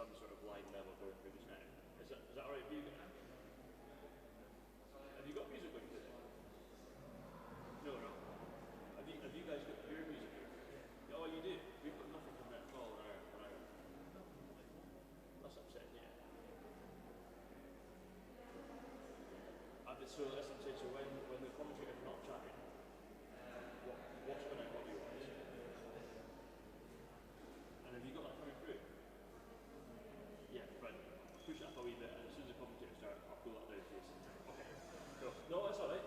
some sort of line level going through just now. Is that alright for you guys? Have you got music with you today? No. Have you guys got your music here? Oh, you do? We've got nothing from that call on our. That's upsetting, yeah. So that's upsetting. So when the commentators are not chatting, what's going on audio-wise? And have you got that coming through? Yeah, right. Push it up a wee bit, and as soon as the commentators start, I'll pull that down for you. Okay. Cool. No, that's alright.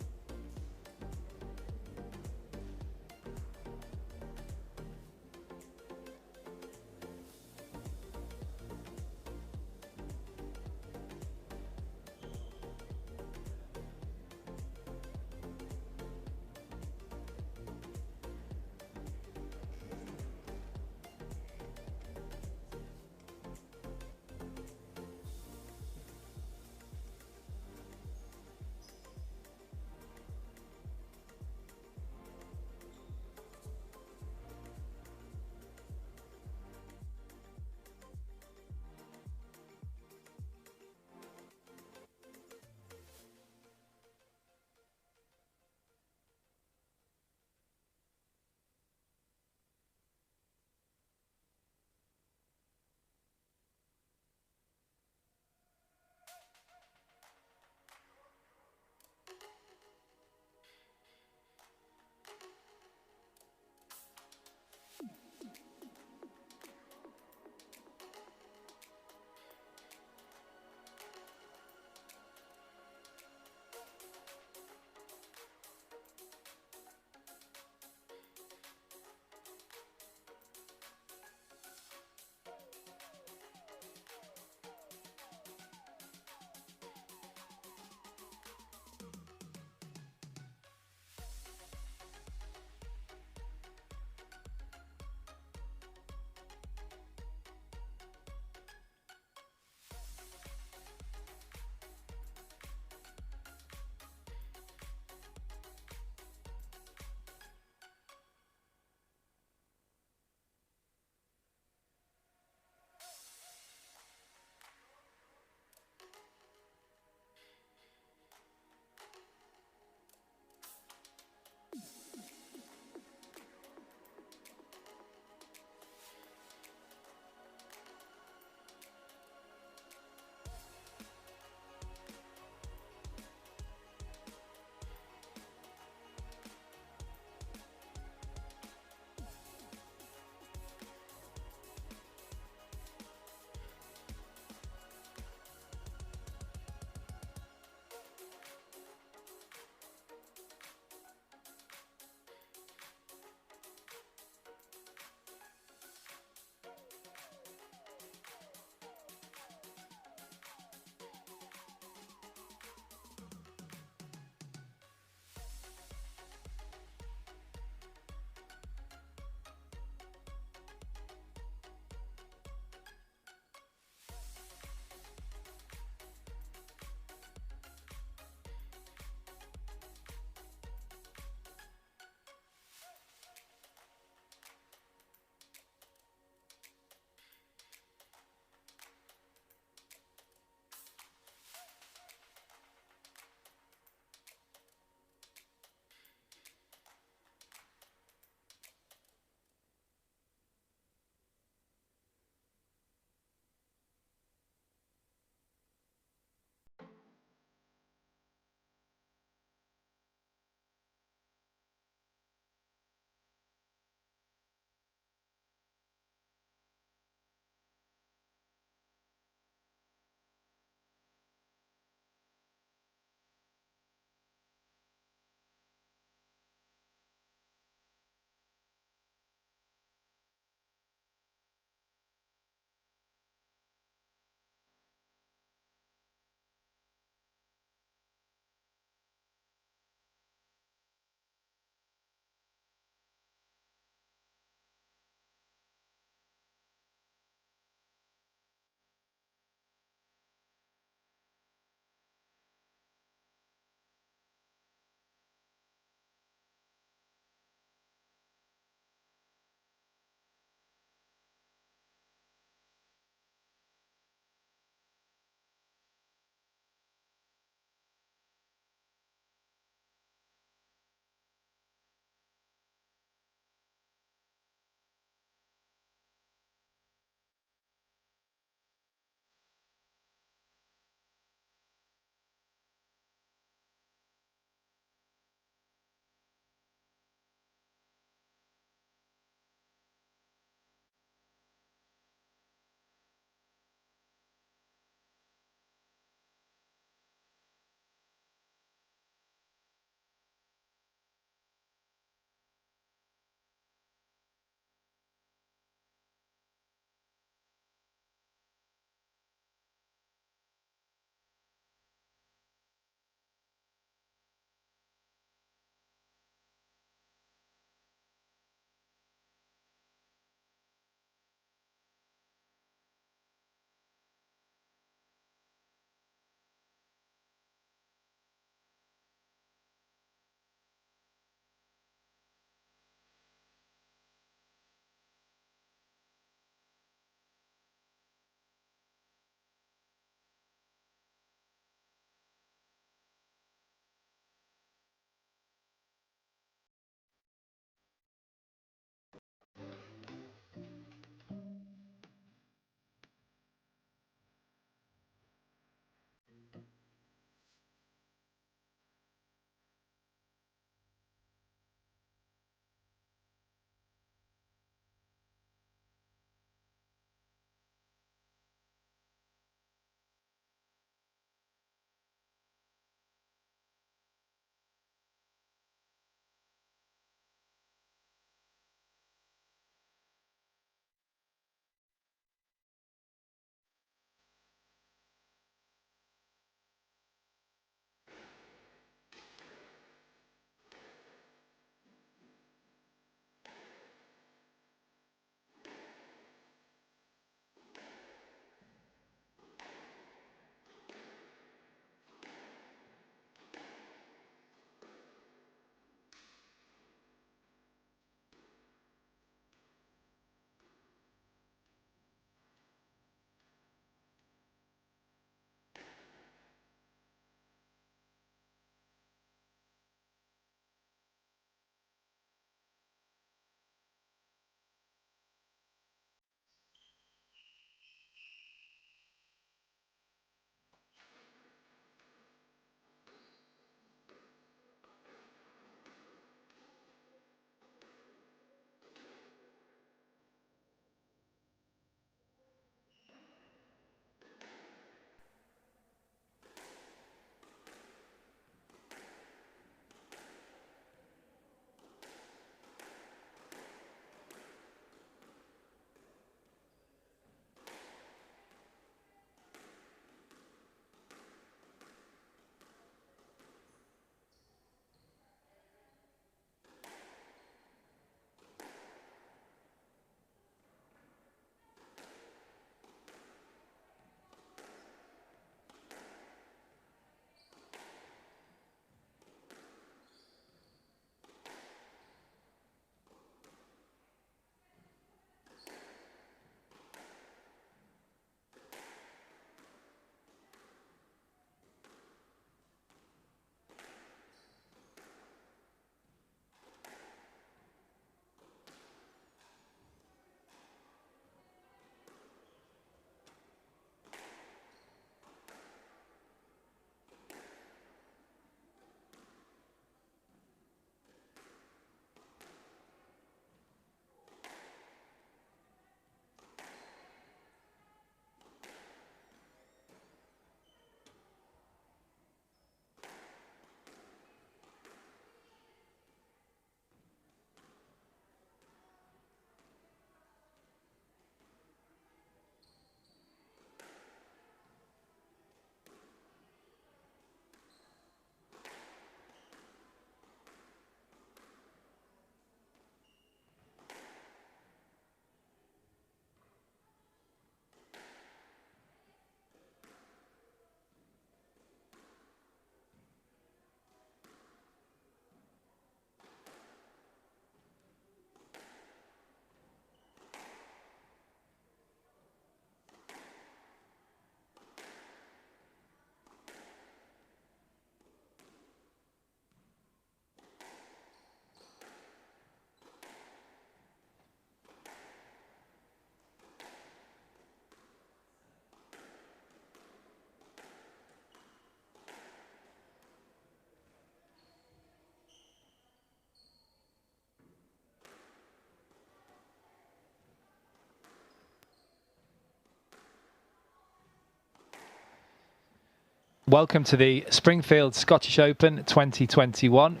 Welcome to the Springfield Scottish Open 2021,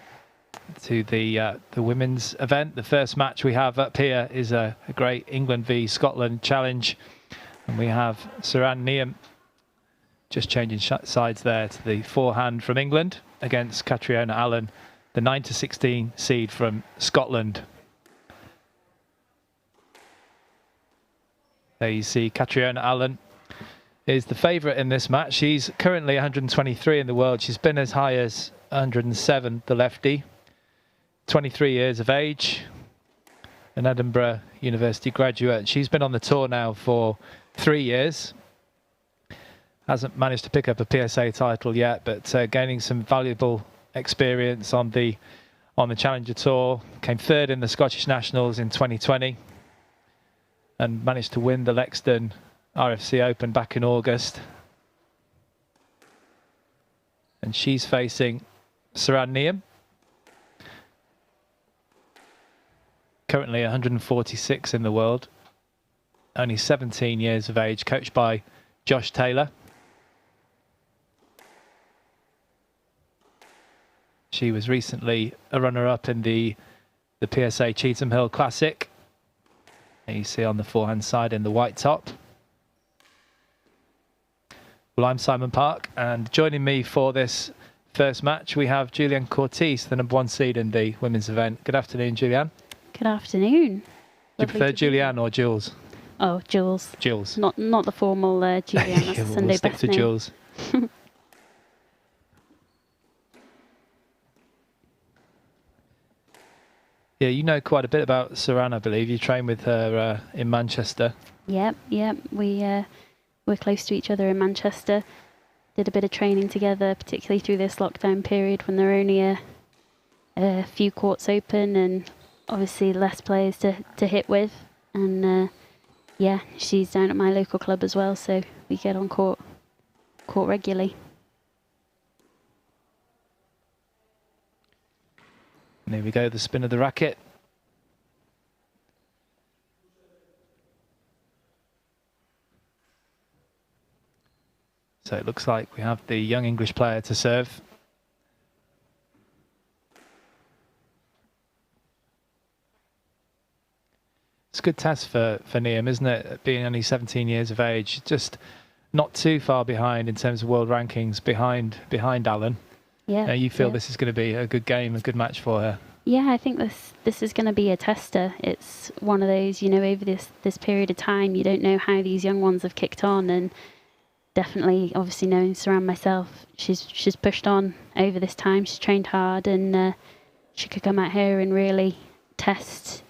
to the women's event. The first match we have up here is a great England v Scotland challenge, and we have Saran Nghiem just changing sides there to the forehand from England against Katriona Allen, the 9-16 seed from Scotland. There you see Katriona Allen is the favourite in this match. She's currently 123 in the world. She's been as high as 107, the lefty. 23 years of age, an Edinburgh University graduate. She's been on the tour now for 3 years. Hasn't managed to pick up a PSA title yet, but gaining some valuable experience on the Challenger Tour. Came third in the Scottish Nationals in 2020 and managed to win the Lexden RFC Open back in August. And she's facing Saran Nghiem, currently 146 in the world, only 17 years of age, coached by Josh Taylor. She was recently a runner-up in the PSA Cheetham Hill Classic. And you see on the forehand side in the white top. Well, I'm Simon Park, and joining me for this first match we have Julianne Cortese, the #1 seed in the women's event. Good afternoon, Julianne. Good afternoon. Do you prefer Julianne or Jules? Oh, Jules. Jules. Not the formal Julianne. That's the Sunday we'll stick best to name. Jules. Yeah, you know quite a bit about Saran, I believe. You train with her in Manchester. Yep. We're close to each other in Manchester. Did a bit of training together, particularly through this lockdown period when there are only a few courts open and obviously less players to hit with. And yeah, she's down at my local club as well, so we get on court regularly. And here we go, the spin of the racket. So it looks like we have the young English player to serve. It's a good test for Nghiem, isn't it? Being only 17 years of age, just not too far behind in terms of world rankings, behind Allen. Yeah. You feel this is going to be a good game, a good match for her? Yeah, I think this is going to be a tester. It's one of those, you know, over this period of time, you don't know how these young ones have kicked on, and definitely, obviously knowing Saran myself, she's pushed on over this time. She's trained hard, and she could come out here and really test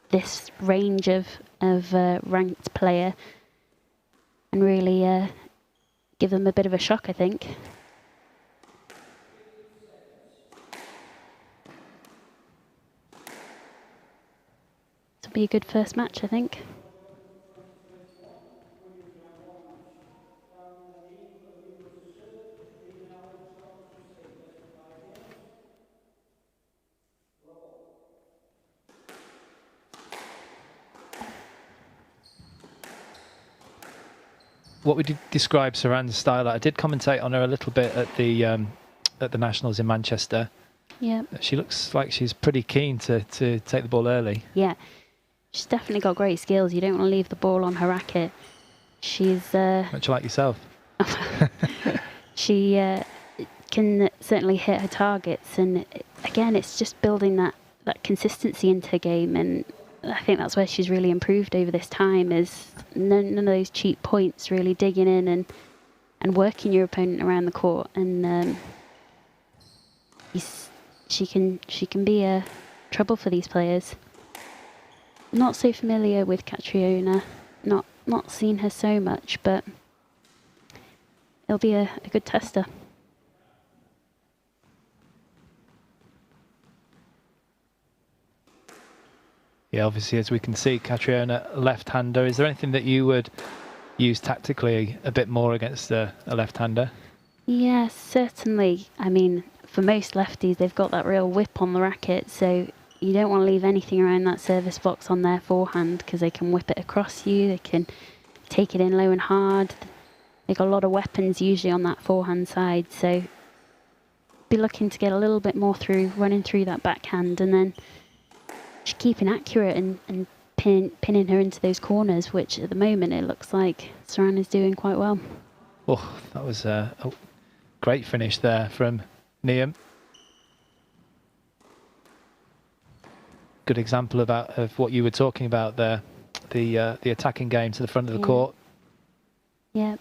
this range of ranked player and really give them a bit of a shock, I think. It'll be a good first match, I think. What would you describe Saran's style? I did commentate on her a little bit at the Nationals in Manchester. Yeah. She looks like she's pretty keen to take the ball early. Yeah. She's definitely got great skills. You don't want to leave the ball on her racket. She's much like yourself. She can certainly hit her targets, and again, it's just building that consistency into her game, and I think that's where she's really improved over this time, is none of those cheap points, really digging in and working your opponent around the court, and she can be a trouble for these players. Not so familiar with Katriona, not seen her so much, but it'll be a good tester. Yeah, obviously, as we can see, Katriona, left-hander. Is there anything that you would use tactically a bit more against a left-hander? Yeah, certainly. I mean, for most lefties, they've got that real whip on the racket, so you don't want to leave anything around that service box on their forehand, because they can whip it across you, they can take it in low and hard. They've got a lot of weapons usually on that forehand side, so be looking to get a little bit more through, running through that backhand, and then just keeping accurate and pinning her into those corners, which at the moment it looks like Saran is doing quite well. Oh, that was a great finish there from Nghiem. Good example of what you were talking about there, the attacking game to the front of the court. Yeah.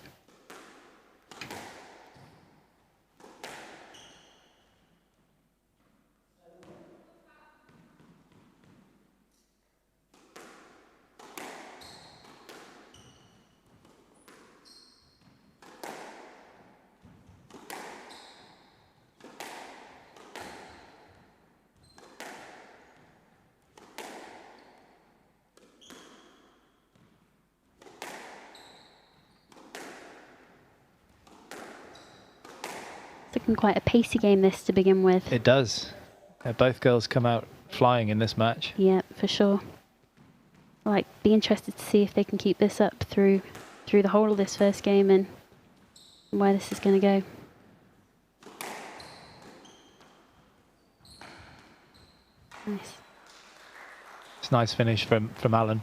Looking quite a pacey game this to begin with. It does. Both girls come out flying in this match. Yeah, for sure. Like, be interested to see if they can keep this up through the whole of this first game and where this is going to go. Nice. It's a nice finish from Alan.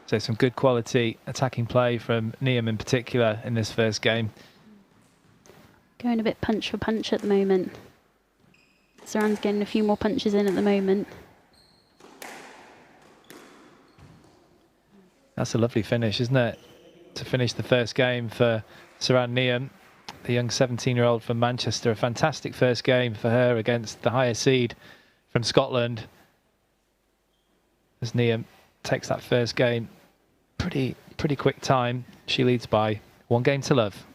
So some good quality attacking play from Nghiem in particular in this first game. Going a bit punch for punch at the moment. Saran's getting a few more punches in at the moment. That's a lovely finish, isn't it? To finish the first game for Saran Nghiem, the young 17-year-old from Manchester. A fantastic first game for her against the higher seed from Scotland. As Nghiem takes that first game pretty quick time. She leads by 1 game to love.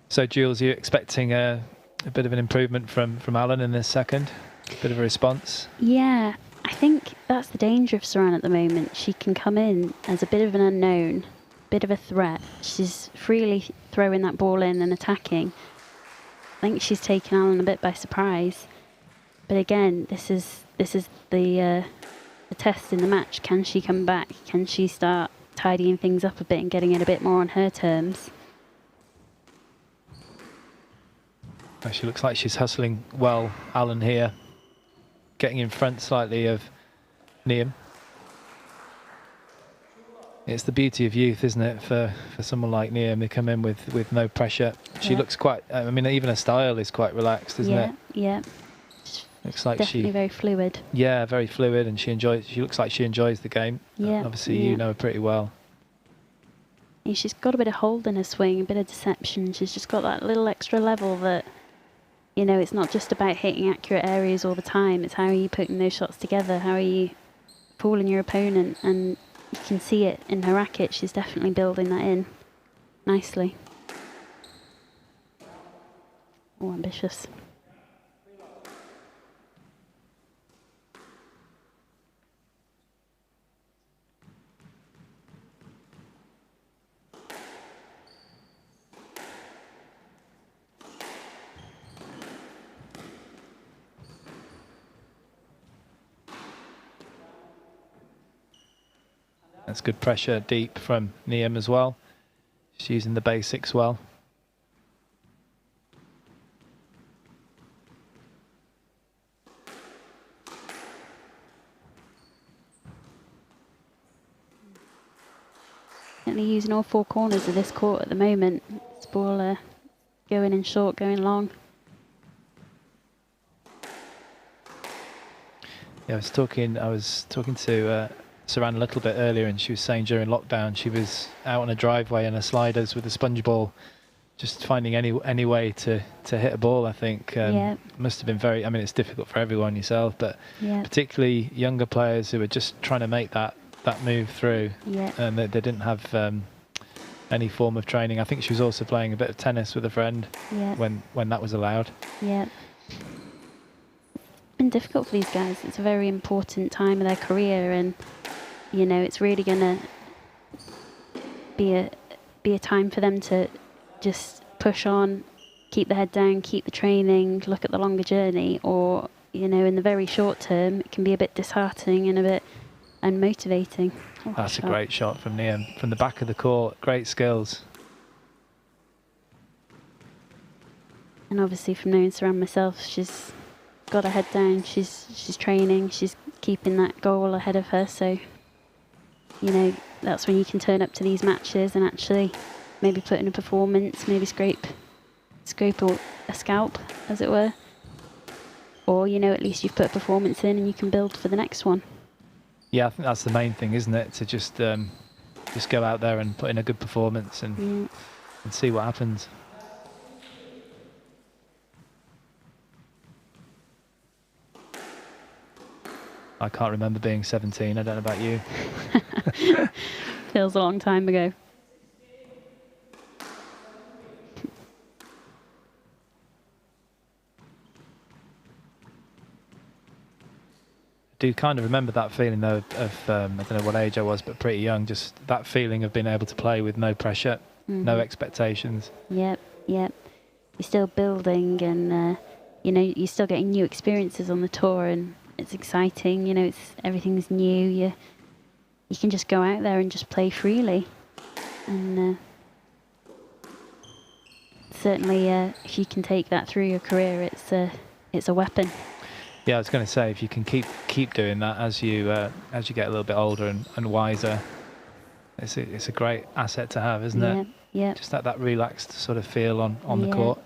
So, Jules, you're expecting a bit of an improvement from Alan in this second? A bit of a response? Yeah, I think that's the danger of Saran at the moment. She can come in as a bit of an unknown, bit of a threat. She's freely throwing that ball in and attacking. I think she's taken Alan a bit by surprise. But again, this is the test in the match. Can she come back? Can she start tidying things up a bit and getting it a bit more on her terms? She looks like she's hustling well, Alan here. Getting in front slightly of Nghiem. It's the beauty of youth, isn't it, for someone like Nghiem? They come in with no pressure. She looks quite, I mean, even her style is quite relaxed, isn't it? Yeah. Looks like definitely very fluid. Yeah, very fluid, and she looks like she enjoys the game. Yeah. Obviously, you know her pretty well. And she's got a bit of hold in her swing, a bit of deception. She's just got that little extra level that, you know, it's not just about hitting accurate areas all the time. It's how are you putting those shots together? How are you fooling your opponent? And you can see it in her racket. She's definitely building that in nicely. Oh, ambitious. That's good pressure deep from Nghiem as well. She's using the basics well. Certainly using all four corners of this court at the moment. This ball going in short, going long. Yeah, I was talking to Saran a little bit earlier, and she was saying during lockdown she was out on a driveway in her sliders with a sponge ball, just finding any way to hit a ball. I think must have been very. I mean, it's difficult for everyone, yourself, but particularly younger players who are just trying to make that move through, and they didn't have any form of training. I think she was also playing a bit of tennis with a friend when that was allowed. Yeah. Been difficult for these guys. It's a very important time of their career, and you know it's really gonna be a time for them to just push on, keep the head down, keep the training, look at the longer journey, or you know in the very short term it can be a bit disheartening and a bit unmotivating. Oh, that's a great shot from Nghiem from the back of the court. Great skills. And obviously from knowing Saran myself, she's got her head down, she's training, she's keeping that goal ahead of her, so you know that's when you can turn up to these matches and actually maybe put in a performance, maybe scrape a scalp as it were, or you know at least you've put a performance in and you can build for the next one. Yeah, I think that's the main thing, isn't it, to just go out there and put in a good performance and see what happens. I can't remember being 17. I don't know about you. Feels a long time ago. I do kind of remember that feeling though of I don't know what age I was, but pretty young. Just that feeling of being able to play with no pressure, no expectations. Yep. You're still building, and you know you're still getting new experiences on the tour, and it's exciting. You know, everything's new. You can just go out there and just play freely, and certainly if you can take that through your career, it's a weapon. Yeah, I was going to say if you can keep doing that as you get a little bit older and wiser, it's a great asset to have, isn't it? Yeah. Just that relaxed sort of feel on the court.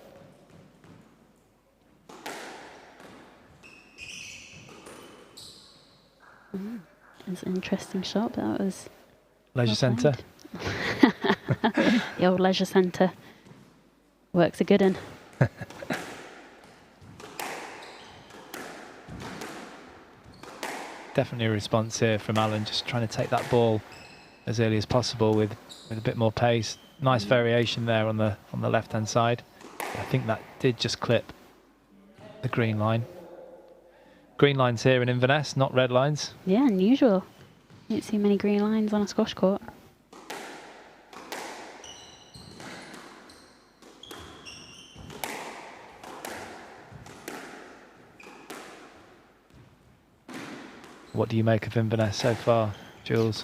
It's an interesting shot. That was Leisure Centre. The old Leisure Centre works a good one. Definitely a response here from Alan, just trying to take that ball as early as possible with a bit more pace. Nice variation there on the left hand side. I think that did just clip the green line. Green lines here in Inverness, not red lines. Yeah, unusual. You don't see many green lines on a squash court. What do you make of Inverness so far, Jules?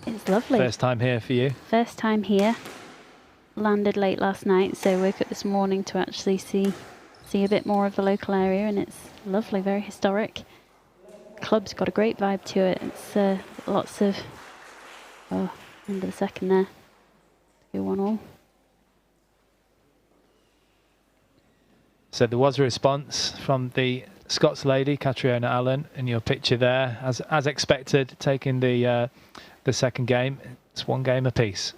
It's lovely. First time here for you? First time here. landed late last night, so woke up this morning to actually see a bit more of the local area, and it's lovely, very historic. Club's got a great vibe to it. It's lots of end of the second there. Go 1-all. So there was a response from the Scots lady, Katriona Allen, in your picture there, as expected, taking the second game. It's 1 game apiece.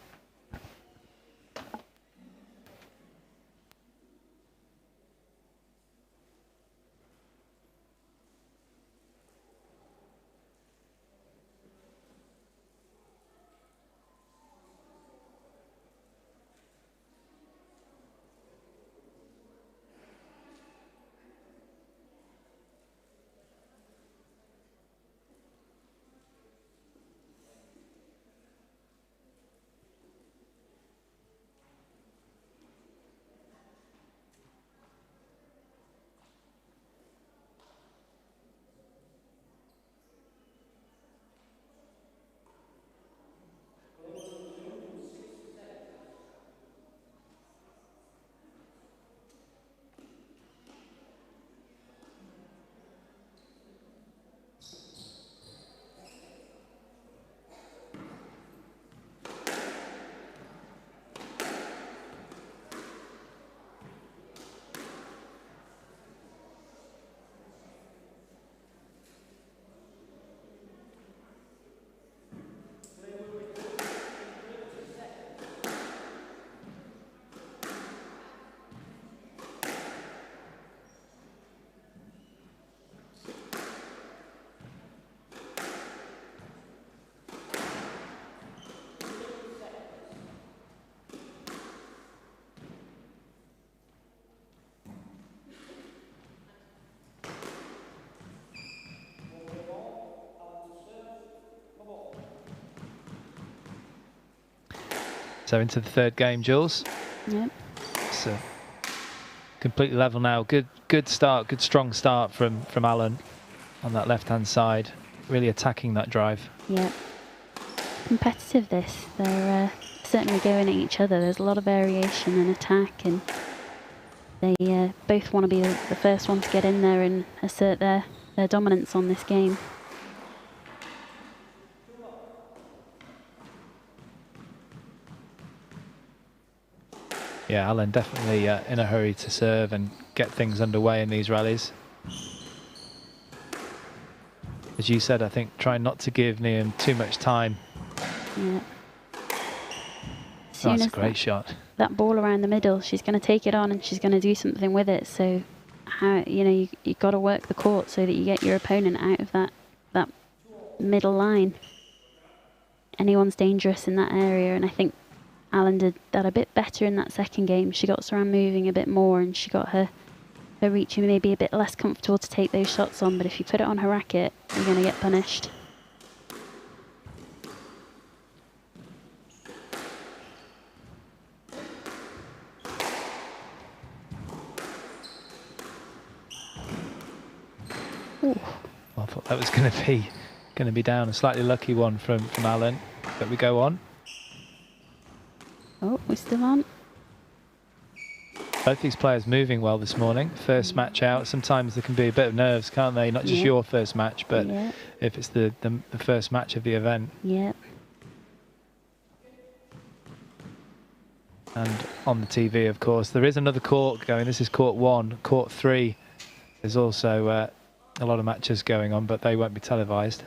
So into the third game, Jules. Yep. So completely level now. Good start, good strong start from Allen on that left-hand side. Really attacking that drive. Yeah. Competitive this. They're certainly going at each other. There's a lot of variation in attack, and they both want to be the first one to get in there and assert their dominance on this game. Yeah, Allen definitely in a hurry to serve and get things underway in these rallies. As you said, I think trying not to give Nghiem too much time. Yeah. That's a great shot. That ball around the middle, she's going to take it on and she's going to do something with it. So, you've got to work the court so that you get your opponent out of that middle line. Anyone's dangerous in that area, and I think Allen did that a bit better in that second game. She got Saran moving a bit more, and she got her reaching maybe a bit less comfortable to take those shots on, but if you put it on her racket, you're going to get punished. Ooh. I thought that was going to be down. A slightly lucky one from Allen, but we go on. Oh, we're still on. Both these players moving well this morning. First match out. Sometimes there can be a bit of nerves, can't they? Not just your first match, but if it's the first match of the event. Yeah. And on the TV, of course, there is another court going. This is court 1. Court 3. There's also a lot of matches going on, but they won't be televised.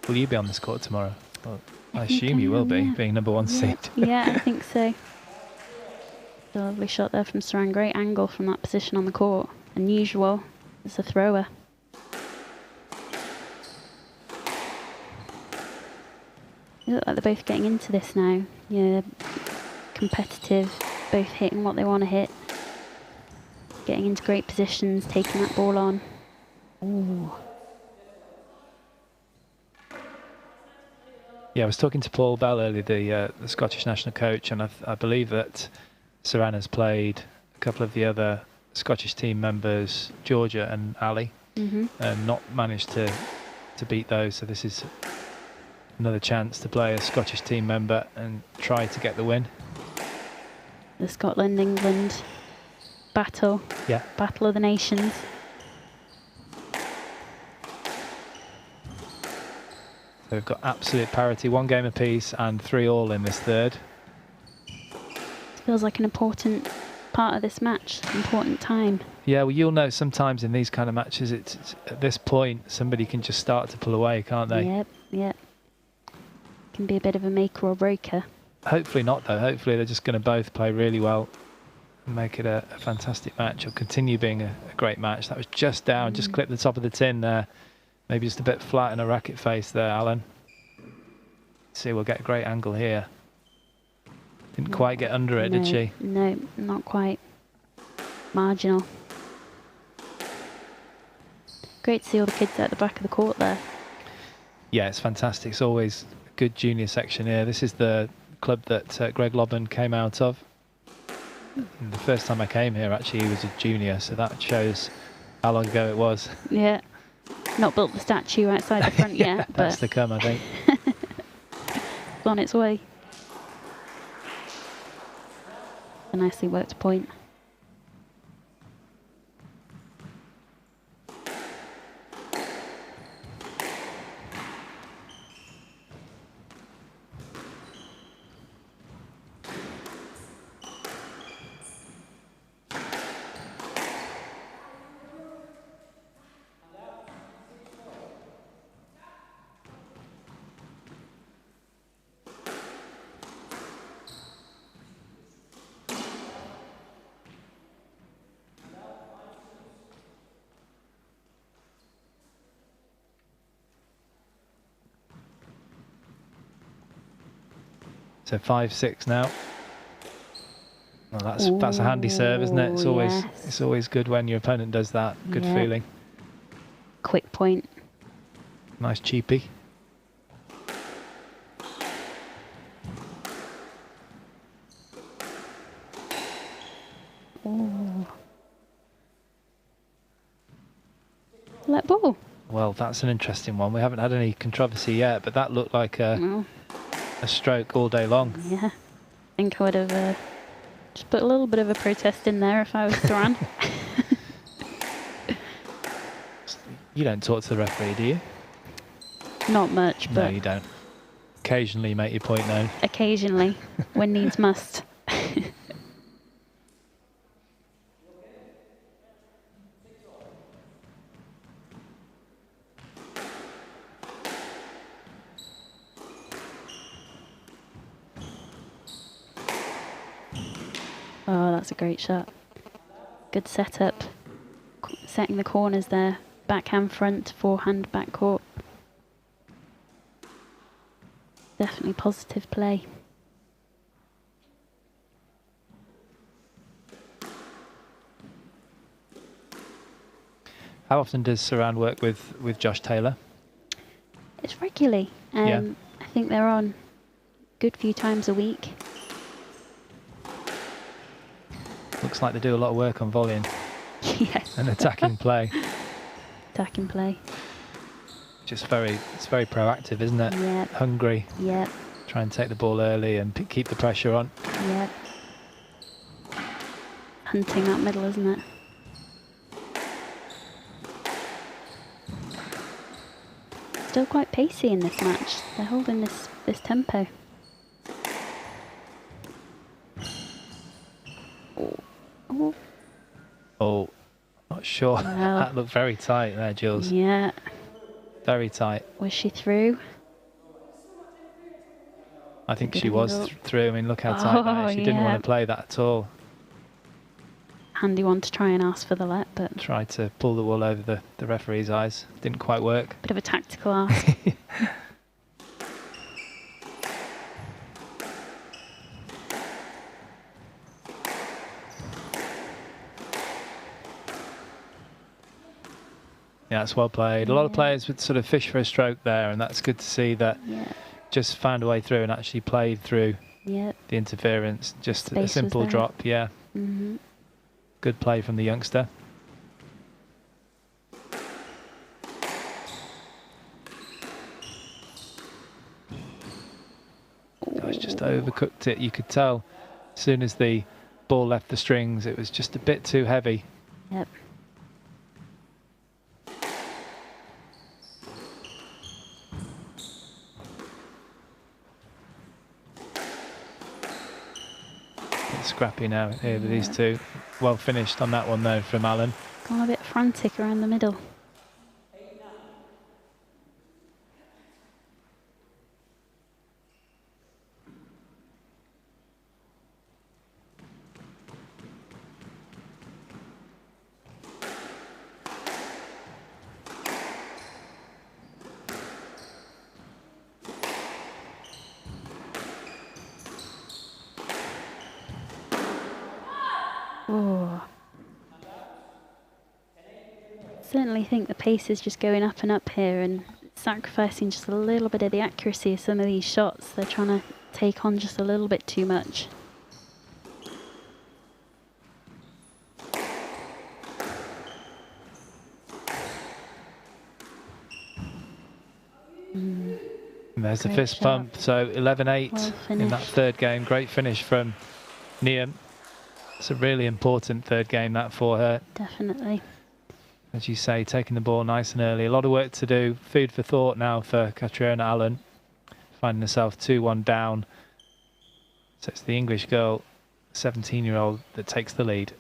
Will you be on this court tomorrow? Well, I assume you will be, being number 1 seed. Yeah, I think so. A lovely shot there from Saran. Great angle from that position on the court. Unusual as a thrower. They look like they're both getting into this now. Yeah, competitive, both hitting what they want to hit. Getting into great positions, taking that ball on. Ooh. Yeah, I was talking to Paul Bell earlier, the Scottish national coach, and I believe that Saran has played a couple of the other Scottish team members, Georgia and Ali, and not managed to beat those. So this is another chance to play a Scottish team member and try to get the win. The Scotland-England battle. Yeah. Battle of the Nations. So we've got absolute parity, 1 game apiece and 3 all in this third. Feels like an important part of this match, important time. Yeah, well, you'll know sometimes in these kind of matches, it's at this point, somebody can just start to pull away, can't they? Yep, yep. Can be a bit of a maker or breaker. Hopefully not, though. Hopefully they're just going to both play really well and make it a fantastic match, or continue being a great match. That was just down, just clipped the top of the tin there. Maybe just a bit flat in a racket face there, Alan. See, we'll get a great angle here. Didn't quite get under it, did she? No, not quite. Marginal. Great to see all the kids at the back of the court there. Yeah, it's fantastic. It's always a good junior section here. This is the club that Greg Lobban came out of. And the first time I came here, actually, he was a junior, so that shows how long ago it was. Yeah. Not built the statue outside the front yeah, yet, that's but to come, I think. it's on its way. A nicely worked point. So 5-6 now. Well, that's a handy serve, isn't it? It's always good when your opponent does that. Good feeling. Quick point. Nice cheapie. Ooh. Let ball. Well, that's an interesting one. We haven't had any controversy yet, but that looked like a stroke all day long. Yeah. I think I would have just put a little bit of a protest in there if I was Saran. You don't talk to the referee, do you? Not much, but No, you don't. Occasionally you make your point known. occasionally, when needs must. Oh, that's a great shot. Good setup. Setting the corners there. Backhand front, forehand back court. Definitely positive play. How often does Saran work with Josh Taylor? It's regularly. Yeah. I think they're on a good few times a week. Looks like they do a lot of work on volume Yes. and attacking play. Attacking play. It's very proactive, isn't it? Yeah. Hungry. Yeah. Try and take the ball early and keep the pressure on. Yeah. Hunting that middle, isn't it? Still quite pacey in this match. They're holding this tempo. Oh, not sure. Well, That looked very tight there, Jules. Yeah. Very tight. Was she through? I think Good she was angle. through. I mean, look how tight that is. She didn't yeah. want to play that at all. Handy one to try and ask for the let, but Tried to pull the wool over the referee's eyes. Didn't quite work. bit of a tactical ask. Yeah, it's well played. A lot of players would sort of fish for a stroke there, and that's good to see that Yeah. just found a way through and actually played through. Yep. the interference. Just a Space simple was there. drop, yeah. Mm-hmm. Good play from the youngster. Gosh, just overcooked it. You could tell as soon as the ball left the strings, it was just a bit too heavy. Yep. It's scrappy now here with these two. Well finished on that one though from Alan. Gone a bit frantic around the middle. Oh. Certainly think the pace is just going up and up here and sacrificing just a little bit of the accuracy of some of these shots. They're trying to take on just a little bit too much. And there's the Great fist shot. pump. So 11-8 Well in that finished. third game. Great finish from Nghiem. It's a really important third game that for her. Definitely. As you say, taking the ball nice and early. A lot of work to do. Food for thought now for Katriona Allen. Finding herself 2-1 down. So it's the English girl, 17-year-old, that takes the lead.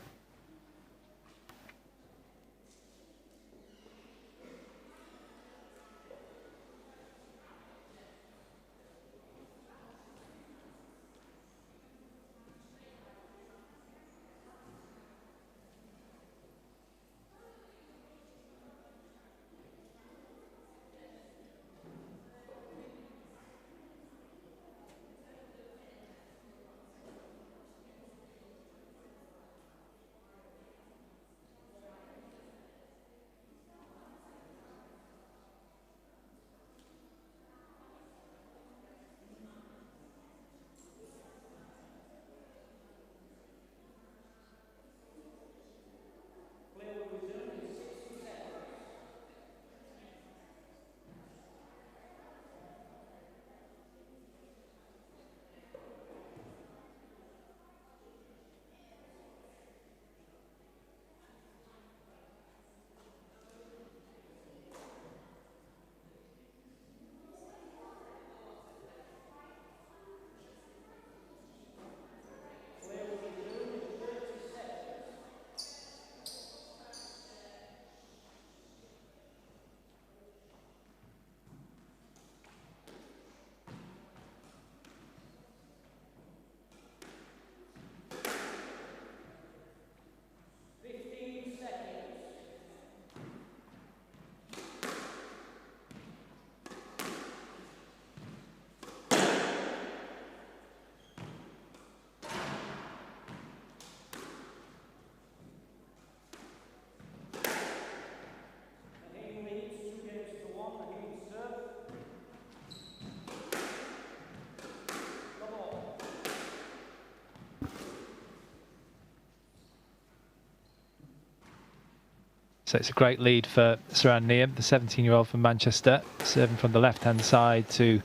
So it's a great lead for Saran Nghiem, the 17-year-old from Manchester, serving from the left-hand side to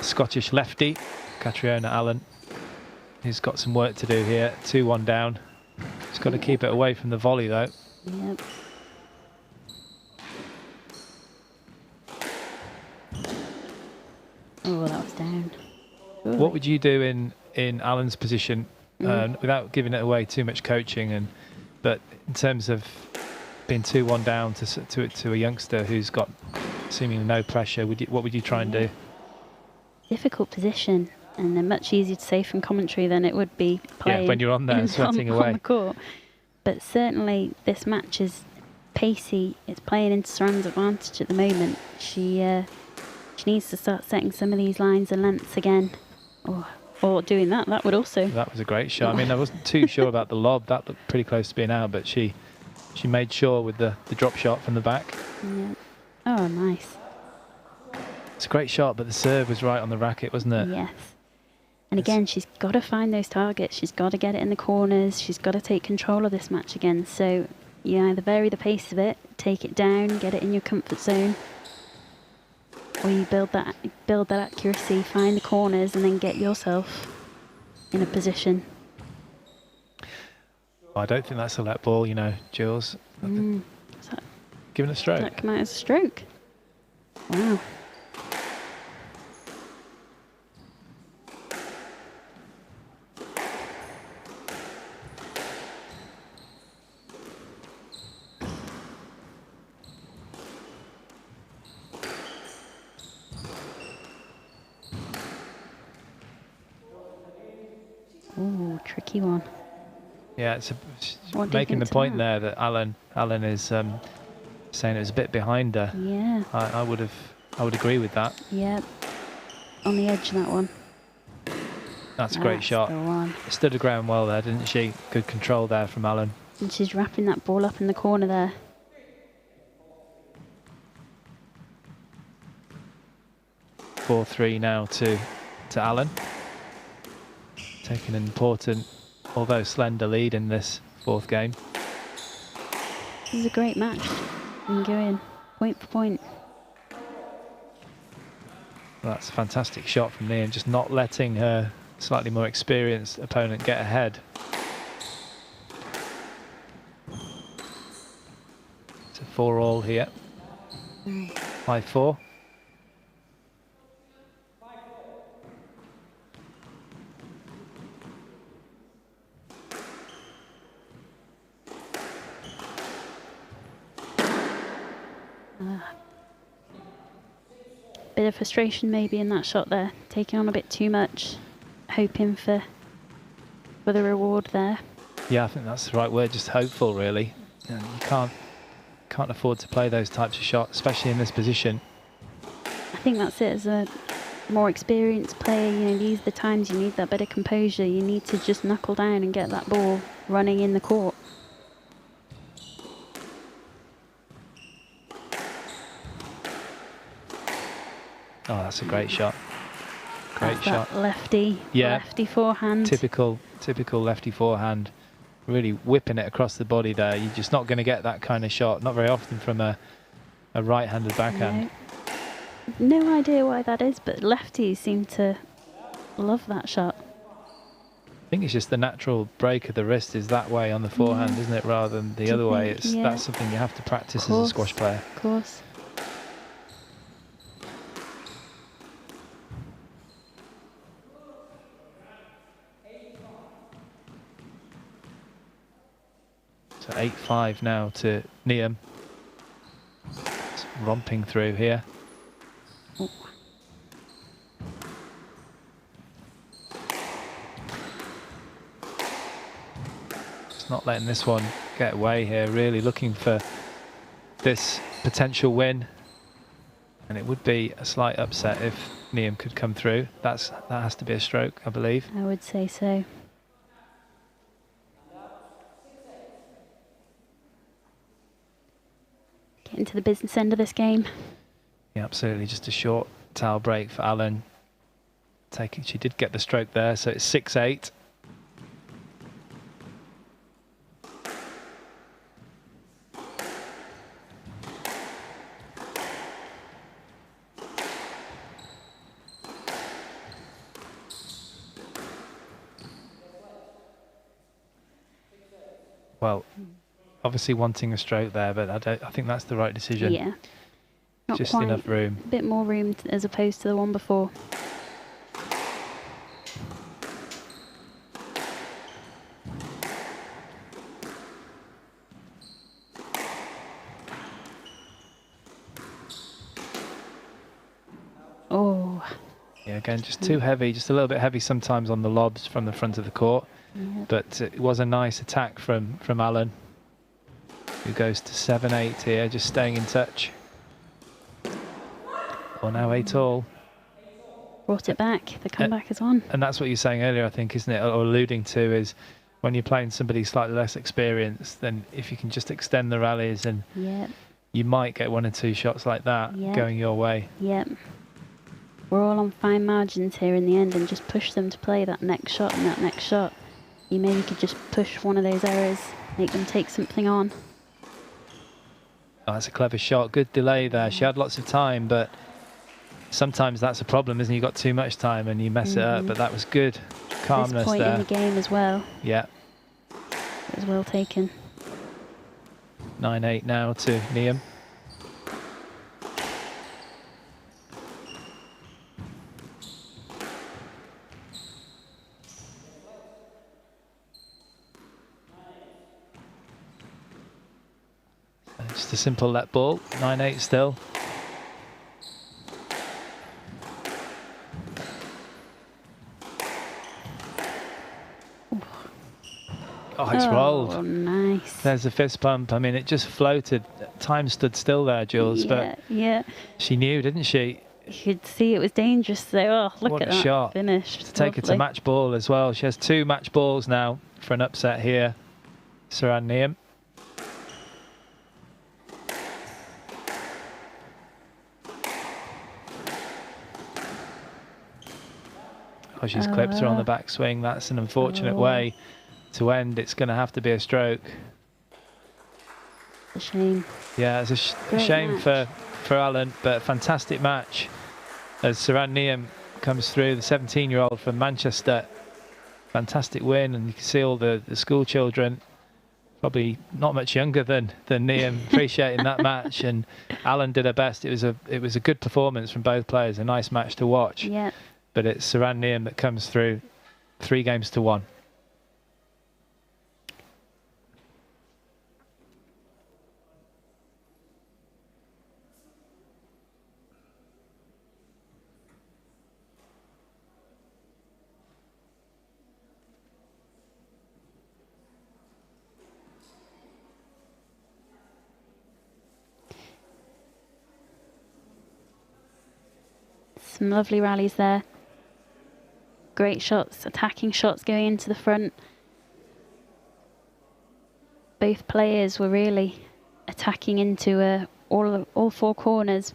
Scottish lefty, Katriona Allen, who's got some work to do here. 2-1 down. She's got to keep it away from the volley, though. Yep. Oh, that was down. Ooh. What would you do in Alan's position, without giving it away too much coaching, but in terms of being 2-1 down to a youngster who's got seemingly no pressure, what would you try and do? Difficult position, and they're much easier to say from commentary than it would be playing. Yeah, when you're on there sweating away on the court. But certainly this match is pacey. It's playing into Saran's advantage at the moment. She needs to start setting some of these lines and lengths again, or doing that. That would also. That was a great shot. I mean, I wasn't too sure about the lob. That looked pretty close to being out, but she made sure with the drop shot from the back. Yeah. Oh, nice. It's a great shot, but the serve was right on the racket, wasn't it? Yes. And again, she's got to find those targets. She's got to get it in the corners. She's got to take control of this match again. So you either vary the pace of it, take it down, get it in your comfort zone, or you build that accuracy, find the corners, and then get yourself in a position. I don't think that's a let ball, you know, Jules. Give it a stroke. That come out as a stroke. Wow. Ooh, tricky one. Yeah, it's making the point there that Alan is saying it was a bit behind her. Yeah. I would agree with that. Yeah. On the edge of that one. That's a great shot. The one. Stood her ground well there, didn't she? Good control there from Alan. And she's wrapping that ball up in the corner there. Four 3 now to Alan. Taking an important, although slender, lead in this fourth game. This is a great match. You can go in point for point. Well, that's a fantastic shot from Nghiem, just not letting her slightly more experienced opponent get ahead. It's a 4-all here. 5-4. Bit of frustration maybe in that shot there, taking on a bit too much, hoping for the reward there. Yeah, I think that's the right word, just hopeful really. You can't afford to play those types of shots, especially in this position. I think that's it. As a more experienced player, you know, these are the times you need that bit of composure. You need to just knuckle down and get that ball running in the court. Oh, that's a great shot. Great shot. That lefty, lefty forehand. Typical lefty forehand. Really whipping it across the body there. You're just not going to get that kind of shot. Not very often from a right-handed backhand. No idea why that is, but lefties seem to love that shot. I think it's just the natural break of the wrist is that way on the forehand, isn't it, rather than the other way. That's something you have to practice as a squash player. Of course. So 8-5 now to Nghiem. It's romping through here. Oh. Just not letting this one get away here, really looking for this potential win. And it would be a slight upset if Nghiem could come through. That has to be a stroke, I believe. I would say so. Into the business end of this game. Yeah, absolutely. Just a short towel break for Alan. She did get the stroke there, so it's 6-8. Well, obviously wanting a stroke there, but I think that's the right decision. Yeah. Not just quite, enough room. A bit more room as opposed to the one before. Oh. Yeah, again, just too heavy, just a little bit heavy sometimes on the lobs from the front of the court. Yep. But it was a nice attack from Alan, who goes to 7-8 here, just staying in touch. Well, now 8-all. Brought it back. The comeback is on. And that's what you're saying earlier, I think, isn't it? Or alluding to is when you're playing somebody slightly less experienced, then if you can just extend the rallies and you might get one or two shots like that going your way. Yep. we're all on fine margins here in the end, and just push them to play that next shot and that next shot. You maybe could just push one of those errors, make them take something on. Oh, that's a clever shot. Good delay there. She had lots of time, but sometimes that's a problem, isn't it? You've got too much time and you mess it up, but that was good calmness this point there. in the game as well. Yeah. It was well taken. 9-8 now to Nghiem. Just a simple let ball. 9-8 still. Oh, it's rolled. Oh, nice. There's a fist pump. I mean, it just floated. Time stood still there, Jules. Yeah, but she knew, didn't she? You could see it was dangerous. So, oh, look what at a that shot. finish. To take it to match ball as well. She has 2 match balls now for an upset here. Saran Nghiem. Oh, she's clipped her on the backswing. That's an unfortunate way to end. It's going to have to be a stroke. A shame. Yeah, it's a shame for Alan, but fantastic match as Saran Nghiem comes through, the 17-year-old from Manchester. Fantastic win, and you can see all the school children, probably not much younger than Nghiem, appreciating that match. And Alan did her best. It was a good performance from both players, a nice match to watch. Yeah. But it's Saran Nghiem that comes through 3-1. Some lovely rallies there. Great shots, attacking shots going into the front. Both players were really attacking into all 4 corners,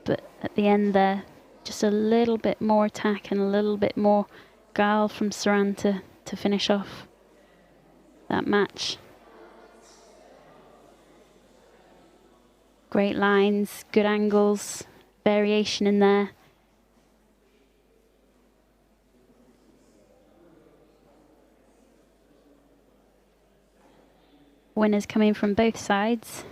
but at the end there, just a little bit more attack and a little bit more guile from Saran to finish off that match. Great lines, good angles, variation in there. Winners coming from both sides.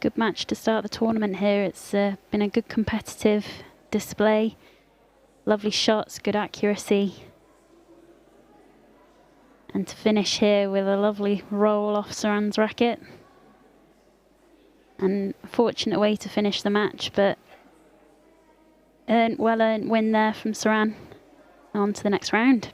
Good match to start the tournament here. It's been a good competitive display. Lovely shots, good accuracy. And to finish here with a lovely roll off Saran's racket. And a fortunate way to finish the match, but well-earned win there from Saran. On to the next round.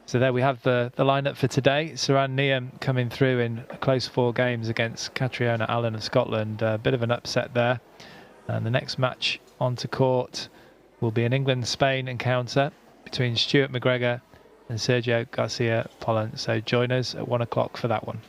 So there we have the lineup for today. Saran Nghiem coming through in a close 4 games against Katriona Allen of Scotland. A bit of an upset there. And the next match onto court will be an England-Spain encounter between Stuart Macgregor and Sergio Garcia Pollant. So join us at 1 o'clock for that one.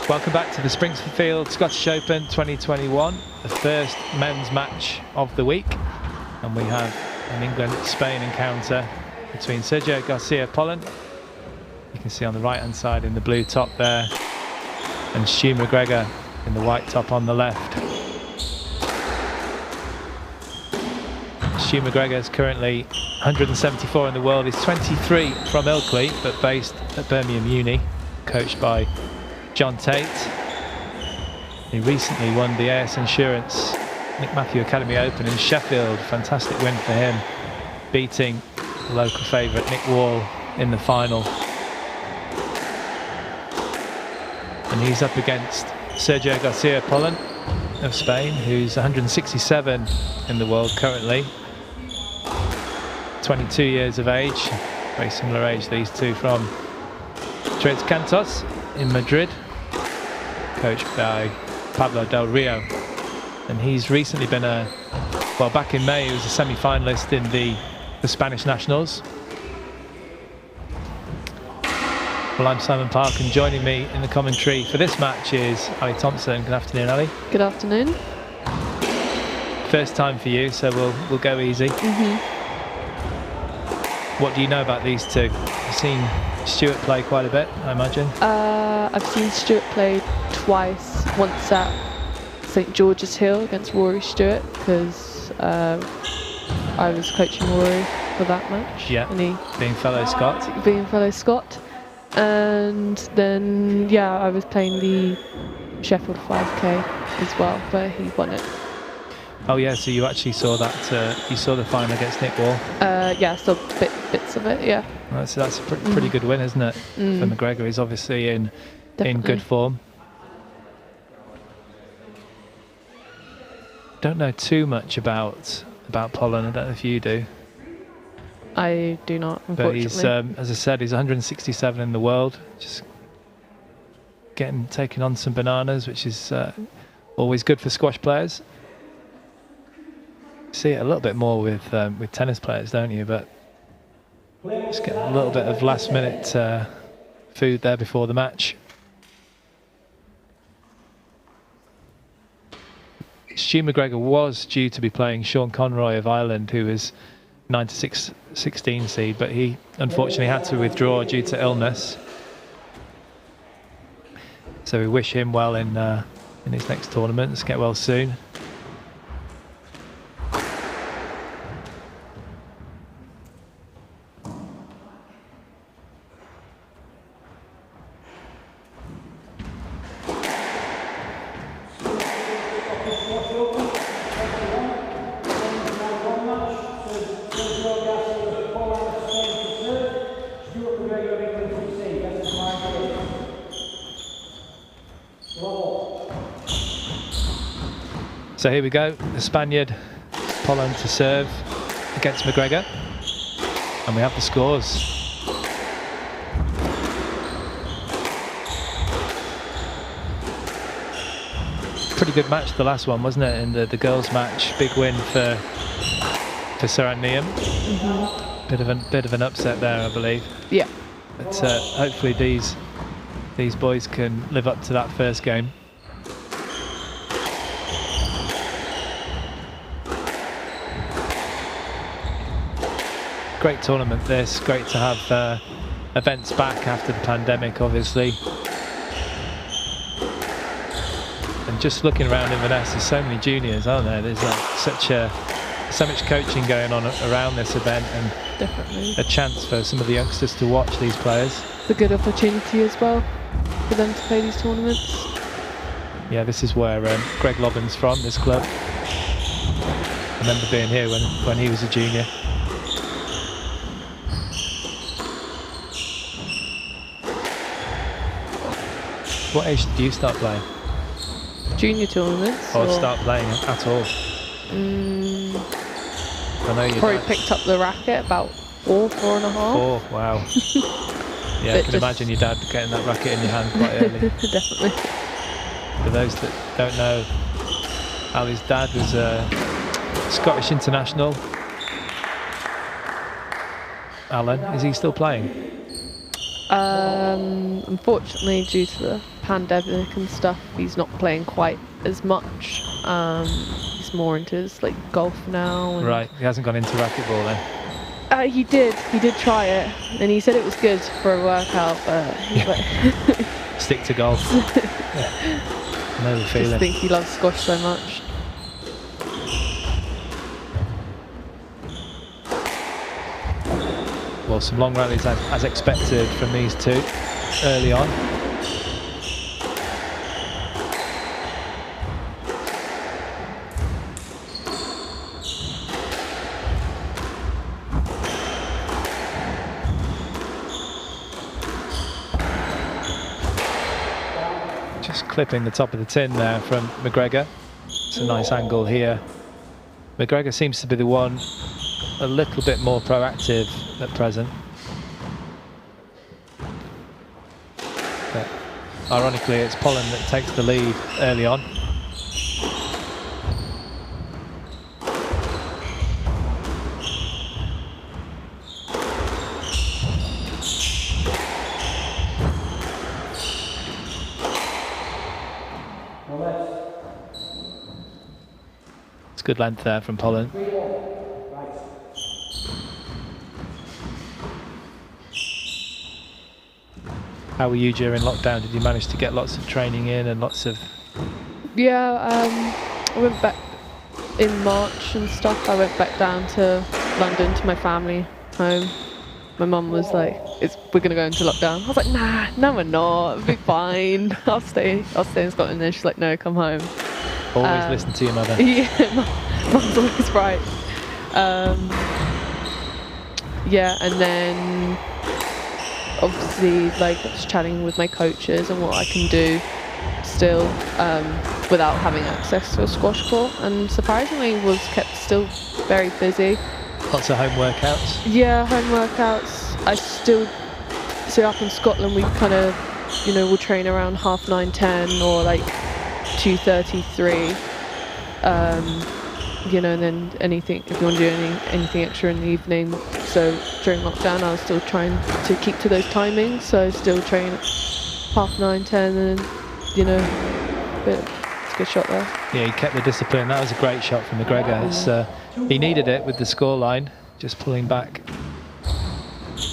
Welcome back to the Springfield Scottish Open 2021, the first men's match of the week. And we have an England-Spain encounter between Sergio Garcia Pollen, you can see on the right-hand side in the blue top there, and Sheen Macgregor in the white top on the left. Sheen Macgregor is currently 174 in the world. He's 23 from Ilkley, but based at Birmingham Uni, coached by John Tate. He recently won the AS Insurance Nick Matthew Academy Open in Sheffield. Fantastic win for him, beating the local favourite Nick Wall in the final. And he's up against Sergio Garcia Pollen of Spain, who's 167 in the world currently. 22 years of age, very similar age these two, from Tres Cantos in Madrid, coached by Pablo Del Rio. And he's recently been well, back in May he was a semi-finalist in the Spanish Nationals. Well, I'm Simon Park, and joining me in the commentary for this match is Ali Thompson. Good afternoon, Ali. Good afternoon. First time for you, so we'll go easy. What do you know about these two? You've seen Stuart play quite a bit, I imagine. I've seen Stuart play twice. Once at St George's Hill against Rory Stewart, because I was coaching Rory for that match. Yeah, and he being fellow Scot. Being fellow Scot. And then, yeah, I was playing the Sheffield 5K as well, where he won it. Oh yeah, so you actually saw that, you saw the final against Nick Wall? Yeah, I saw bits of it, yeah. Right, so that's a pretty good win, isn't it, for Macgregor? He's obviously in good form. Don't know too much about Pollen. I don't know if you do. I do not, unfortunately. But he's, as I said, he's 167 in the world. Just taking on some bananas, which is always good for squash players. See it a little bit more with tennis players, don't you? But just getting a little bit of last-minute food there before the match. Sheen Macgregor was due to be playing Sean Conroy of Ireland, who was 96-16 seed, but he unfortunately had to withdraw due to illness. So we wish him well in his next tournaments. Get well soon. So here we go, the Spaniard Pollen to serve against Macgregor, and we have the scores. Pretty good match, the last one, wasn't it? In the girls' match, big win for Saran Nghiem. Bit of an upset there, I believe. Yeah. But hopefully these boys can live up to that first game. Great tournament this, great to have events back after the pandemic, obviously. And just looking around Inverness, there's so many juniors, aren't there? There's so much coaching going on around this event, and definitely a chance for some of the youngsters to watch these players. It's a good opportunity as well for them to play these tournaments. Yeah, this is where Greg Lobbin's from, this club. I remember being here when he was a junior. What age did you start playing? Junior tournaments? Or start playing at all? I know you probably picked up the racket about 4 and a half. 4, wow. Yeah, I can imagine your dad getting that racket in your hand quite early. Definitely. For those that don't know, Ali's dad was a Scottish international. Alan, is he still playing? Unfortunately, due to the pandemic and stuff, he's not playing quite as much. He's more into his like golf now. And Right, he hasn't gone into racquetball then. he did try it, and he said it was good for a workout, but he's like Stick to golf. I know the just feeling. think he loves squash so much. Well, some long rallies as expected from these two early on. Just clipping the top of the tin there from Macgregor. It's a nice angle here. Macgregor seems to be the one a little bit more proactive at present. But ironically, it's Holland that takes the lead early on. It's good length there from Holland. How were you during lockdown? Did you manage to get lots of training in and lots of... Yeah, I went back in March and stuff. I went back down to London to my family home. My mum was like, we're going to go into lockdown. I was like, nah, no we're not, it'll be fine. I'll stay in Scotland. And she's like, no, come home. Always listen to your mother. Yeah, mum's always right. Yeah, and then obviously like I was chatting with my coaches and what I can do still without having access to a squash court, and surprisingly was kept still very busy. Lots of home workouts. Yeah, home workouts. I still, so up in Scotland we kind of, we'll train around 9:30, 10 or like 2:33. And then anything, if you want to do anything extra in the evening. So during lockdown I was still trying to keep to those timings, so I still train at 9:30, 10 and it's a good shot there. Yeah, he kept the discipline. That was a great shot from Macgregor. He needed it with the scoreline, just pulling back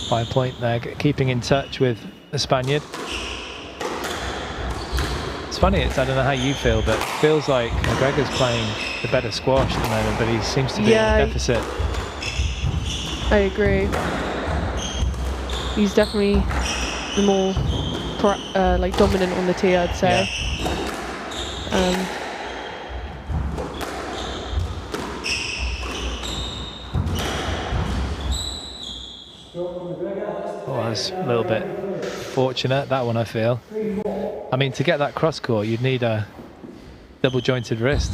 by a point there, keeping in touch with the Spaniard. It's funny, I don't know how you feel, but it feels like Macgregor's playing the better squash at the moment, but he seems to be in a deficit. I agree. He's definitely the more dominant on the tee, I'd say. Yeah. Oh, that's a little bit fortunate, that one, I feel. I mean, to get that cross court, you'd need a double jointed wrist.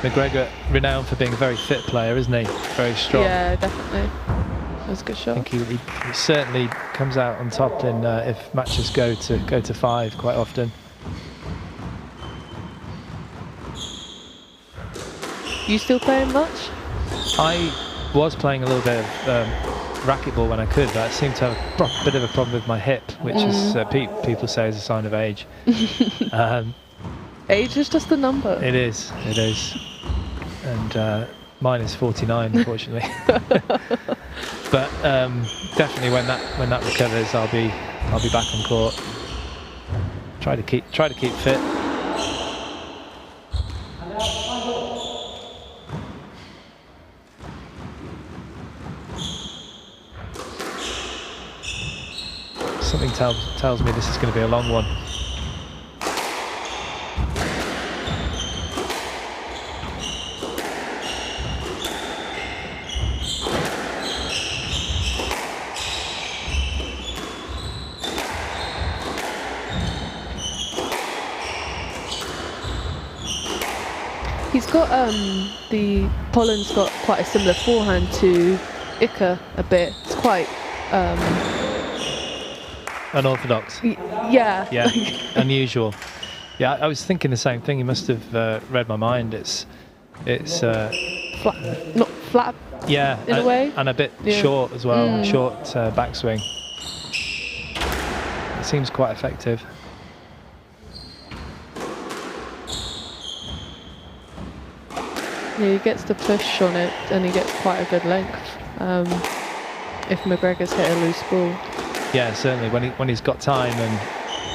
Macgregor, renowned for being a very fit player, isn't he? Very strong. Yeah, definitely. That was a good shot. I think he certainly comes out on top in if matches go to 5 quite often. You still playing much? I was playing a little bit of racquetball when I could, but I seem to have a bit of a problem with my hip, which is people say is a sign of age. Age is just a number. It is, and mine is 49, unfortunately. But definitely when that recovers, I'll be back on court. Try to keep fit. Something tells me this is going to be a long one. He's got the Holland's got quite a similar forehand to Ika a bit. It's quite unorthodox. Yeah. Unusual. Yeah, I was thinking the same thing. He must have read my mind. It's flat, not flat Yeah, in a way. And a bit short as well, short backswing. It seems quite effective. Yeah, he gets the push on it and he gets quite a good length. If Macgregor's hit a loose ball. Yeah, certainly. When he's got time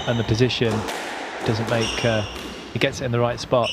and the position, doesn't make he gets it in the right spot.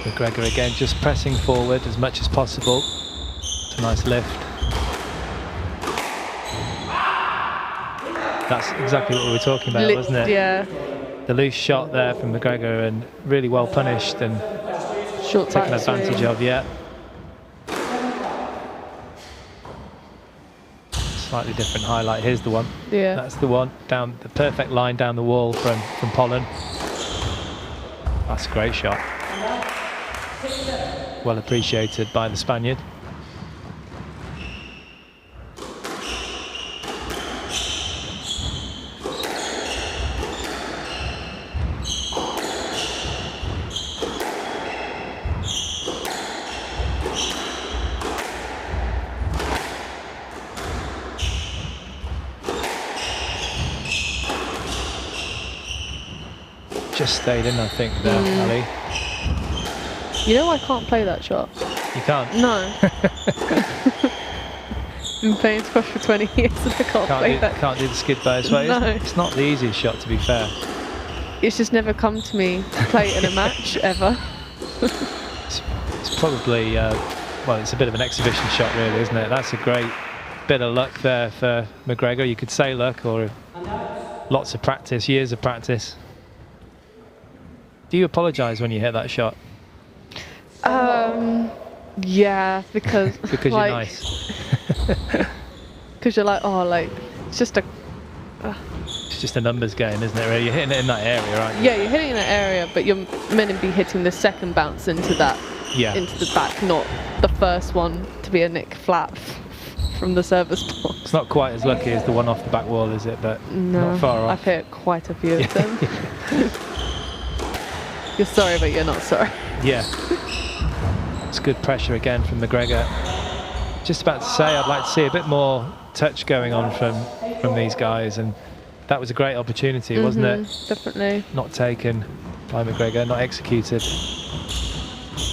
Macgregor again just pressing forward as much as possible. It's a nice lift. That's exactly what we were talking about, wasn't it? Yeah. The loose shot there from Macgregor and really well punished and Short taken backswing. advantage of, yeah. Slightly different highlight. Here's the one. Yeah. That's the one. Down the perfect line down the wall from Pollen. That's a great shot. Well appreciated by the Spaniard. Just stayed in, I think, there, Ali. You know I can't play that shot. You can't? No. Been playing squash for 20 years and I can't play that. Can't do the skid bow as well. No. It's not the easiest shot, to be fair. It's just never come to me to play it in a match ever. It's probably, well, it's a bit of an exhibition shot, really, isn't it? That's a great bit of luck there for Macgregor. You could say luck or lots of practice, years of practice. Do you apologise when you hit that shot? Yeah, because Because like, you're nice. Because you're like, oh, like it's just a. It's just a numbers game, isn't it? Really, you're hitting it in that area, aren't you? Yeah, you're hitting in that area, but you're meant to be hitting the second bounce into that, into the back, not the first one to be a nick flat from the service box. It's not quite as lucky as the one off the back wall, is it? But not far off. I've hit quite a few of them. You're sorry, but you're not sorry. Yeah. It's good pressure again from Macgregor. Just about to say, I'd like to see a bit more touch going on from these guys, and that was a great opportunity, wasn't it? Definitely. Not taken by Macgregor, not executed.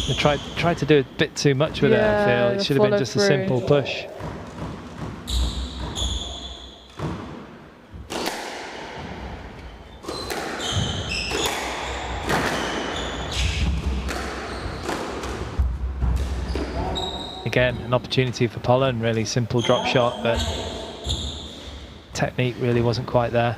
They tried to do a bit too much with it, I feel. It should have been just a simple push. Again, an opportunity for Pollen, really simple drop shot, but technique really wasn't quite there.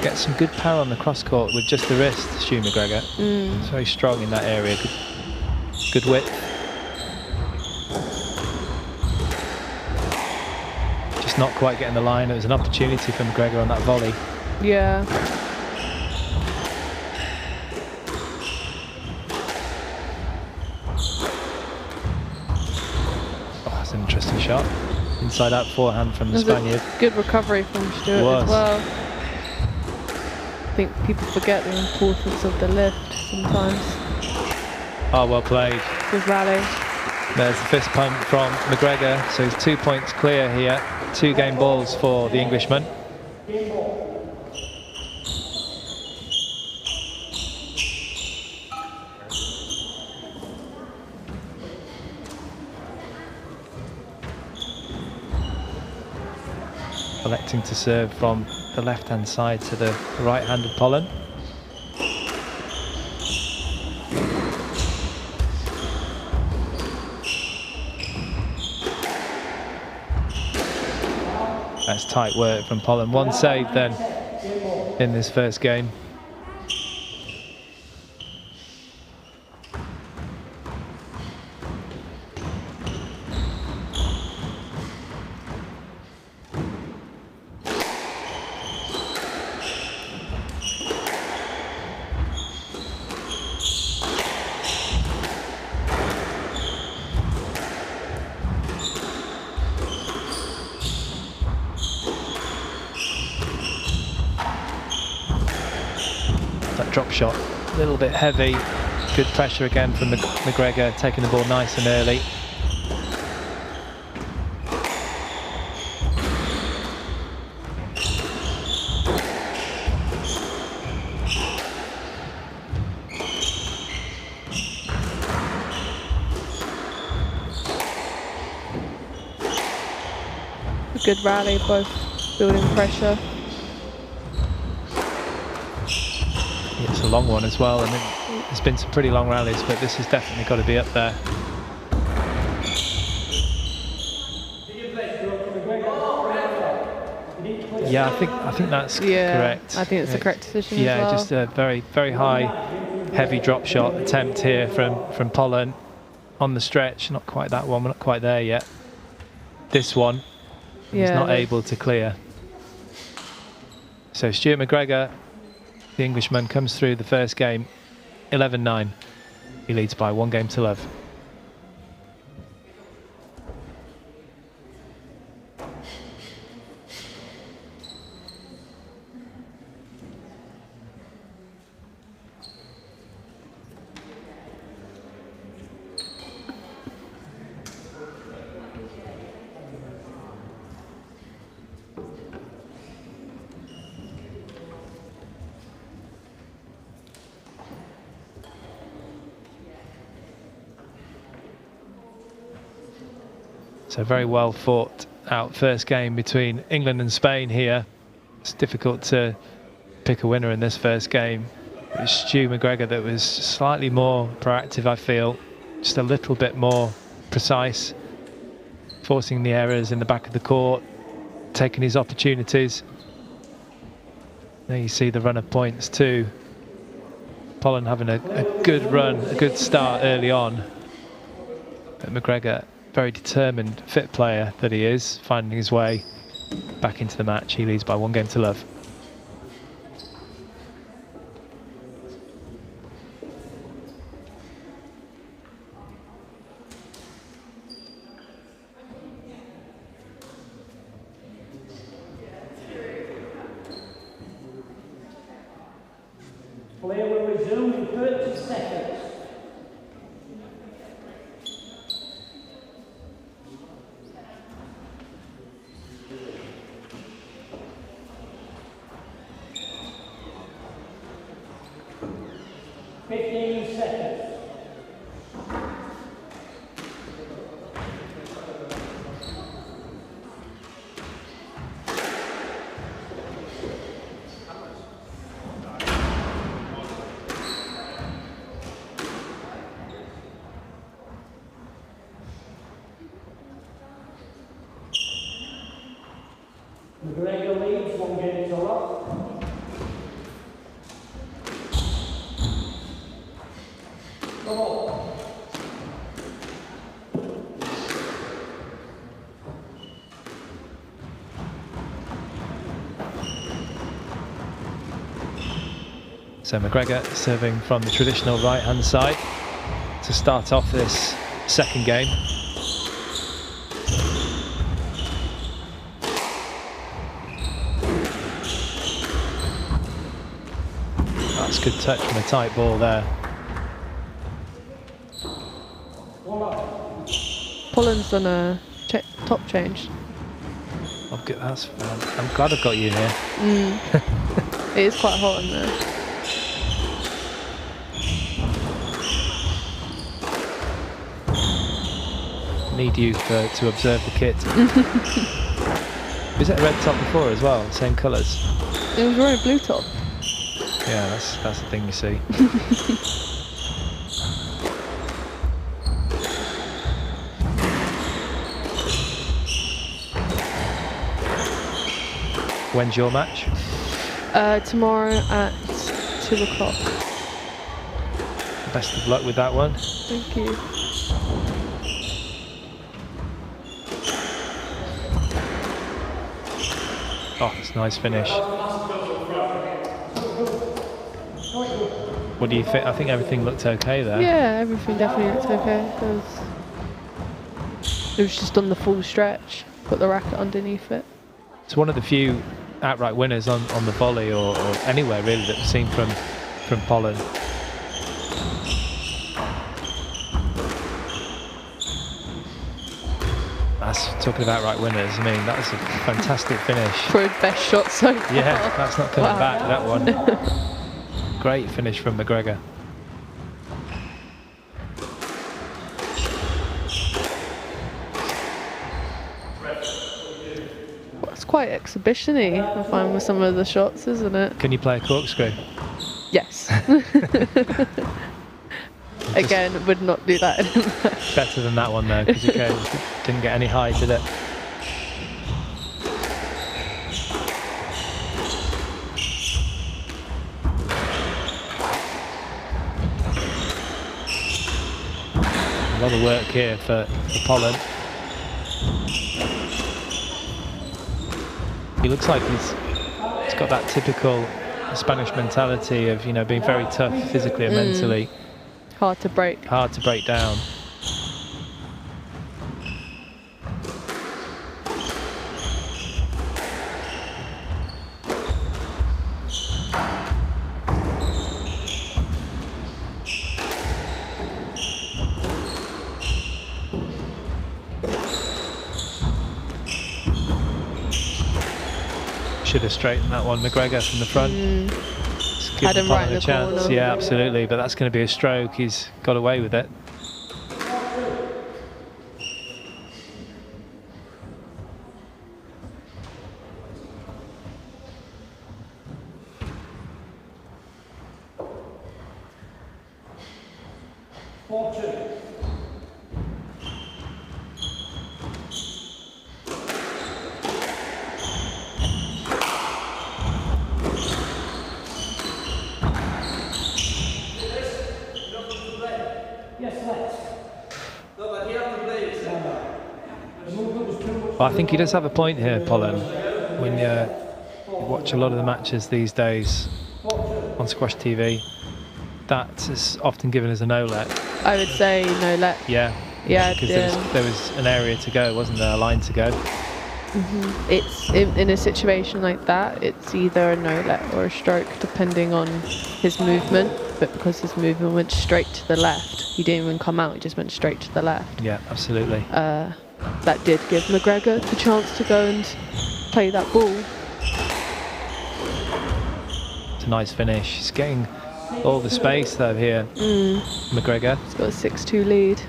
Get some good power on the cross court with just the wrist, Stu Macgregor. It's very strong in that area. Good width. Just not quite getting the line. It was an opportunity for Macgregor on that volley. Yeah. Oh, that's an interesting shot. Inside out forehand from the Spaniard. Good recovery from Stuart as well. I think people forget the importance of the lift sometimes. Oh, well played. Good rally. There's the fist pump from Macgregor, so he's 2 points clear here. 2 game balls for the Englishman. electing to serve from the left-hand side to the right-handed Pollen. That's tight work from Pollen. One save then in this first game. Drop shot, a little bit heavy. Good pressure again from Macgregor, taking the ball nice and early. A good rally, both building pressure. It's a long one as well. I mean, there's been some pretty long rallies, but this has definitely got to be up there. Yeah, I think that's correct. I think it's the correct decision as well. Just a very, very high, heavy drop shot attempt here from Pollen on the stretch. Not quite that one, we're not quite there yet. This one, he's not able to clear. So Stuart Macgregor, the Englishman, comes through the first game 11-9. He leads by 1 game to love. So very well fought out first game between England and Spain here. It's difficult to pick a winner in this first game. It was Stu Macgregor that was slightly more proactive, I feel. Just a little bit more precise, forcing the errors in the back of the court, taking his opportunities. There you see the run of points too. Pollen having a good run, a good start early on. But Macgregor, very determined, fit player that he is, finding his way back into the match. He leads by 1 game to love. Play will resume in 30 seconds. Macgregor leads 1 game to love. Come on. So Macgregor serving from the traditional right-hand side to start off this second game. That's good touch from a tight ball there. Pollen's done a top change. I'm glad I've got you here. It is quite hot in there. Need you to observe the kit. Was it a red top before as well? Same colours? It was wearing a blue top. Yeah, that's the thing you see. When's your match? Tomorrow at 2 o'clock. Best of luck with that one. Thank you. Oh, it's a nice finish. What do you think? I think everything looked okay there. Yeah, everything definitely looked okay. It was just on the full stretch. Put the racket underneath it. It's one of the few outright winners on the volley or anywhere really that we've seen from Holland. That's talking about outright winners. I mean, that was a fantastic finish. For his best shot so far. Yeah, that's not coming Wow. back, that one. Great finish from Macgregor. Well, it's quite exhibition-y, I find, with some of the shots, isn't it? Can you play a corkscrew? Yes. Again, would not do that in a match. Better than that one though, because it didn't get any high, did it? A lot of work here for Holland. He looks like he's got that typical Spanish mentality of, you know, being very tough physically and mentally. Hard to break. Hard to break down. Should have straightened that one, Macgregor from the front. Had him right in the chance. corner. Yeah, absolutely, but that's going to be a stroke. He's got away with it. Well, I think he does have a point here, Pollen. When you watch a lot of the matches these days on Squash TV, that is often given as a no-let. I would say no let. Yeah. Yeah, Because there was an area to go, wasn't there? A line to go. It's in a situation like that, it's either a no let or a stroke, depending on his movement. But because his movement went straight to the left, he didn't even come out. He just went straight to the left. Yeah, absolutely. That did give Macgregor the chance to go and play that ball. It's a nice finish. He's getting all the space though here, Macgregor. He's got a 6-2 lead.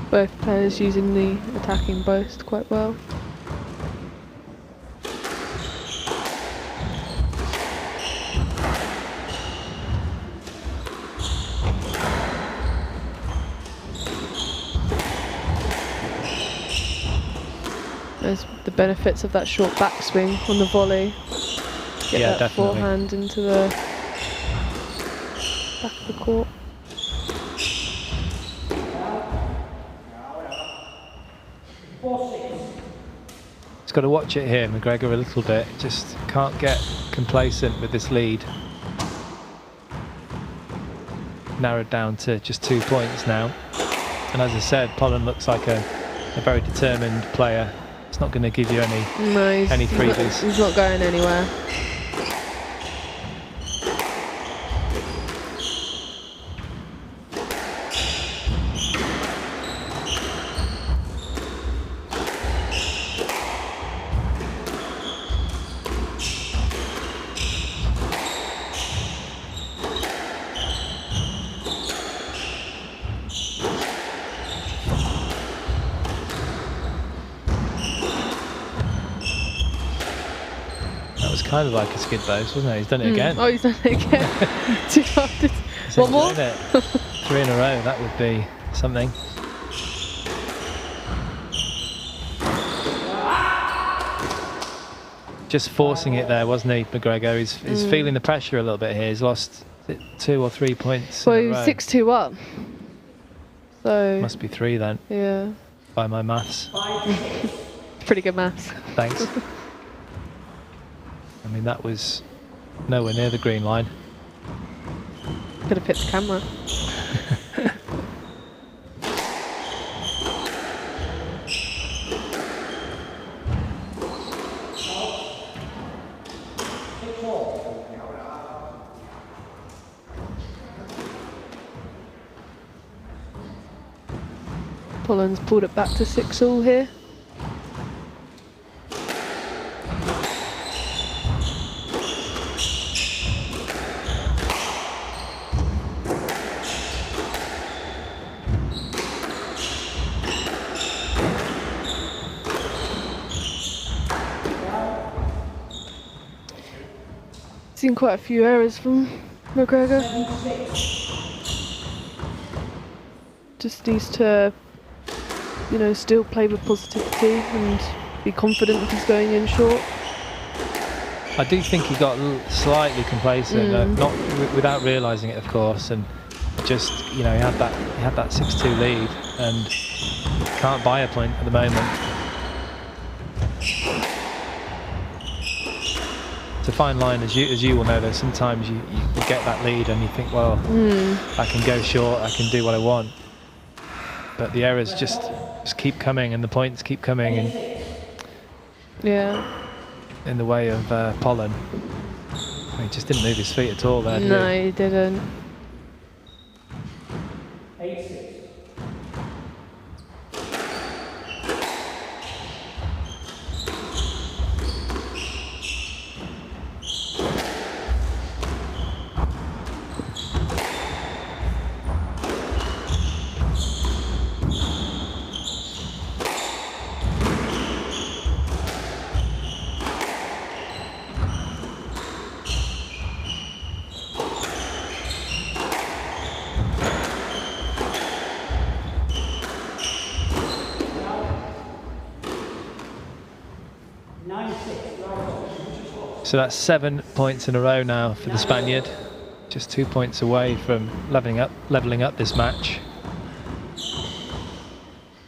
Both players using the attacking boast quite well. There's the benefits of that short backswing on the volley. Get Yeah, that definitely. forehand into the back of the court. He's got to watch it here, Macgregor, a little bit. Just can't get complacent with this lead. Narrowed down to just 2 points now. And as I said, Pollen looks like a very determined player. It's not going to give you any freebies. He's not going anywhere. kind of like a skid boast, wasn't it? He's done it again. Oh, he's done it again. One more? It? 3 in a row, that would be something. Just forcing it there, wasn't he, Macgregor? He's feeling the pressure a little bit here. He's lost 2 or 3 points. Well, he was 6-2 up. So must be 3 then. Yeah. By my maths. Pretty good maths. Thanks. I mean, that was nowhere near the green line. Could have picked the camera. Holland's pulled it back to 6-all here. Seen quite a few errors from Macgregor. Just needs to, you know, still play with positivity and be confident if he's going in short. I do think he got slightly complacent, not without realising it, of course, and just, you know, he had that 6-2 lead and can't buy a point at the moment. It's a fine line, as you will know, though. Sometimes you get that lead and you think, well, I can go short, I can do what I want. But the errors just keep coming and the points keep coming in the way of Pollen. He just didn't move his feet at all there. No, he didn't. 8-6. So that's 7 points in a row now for the Spaniard. Just 2 points away from levelling up this match.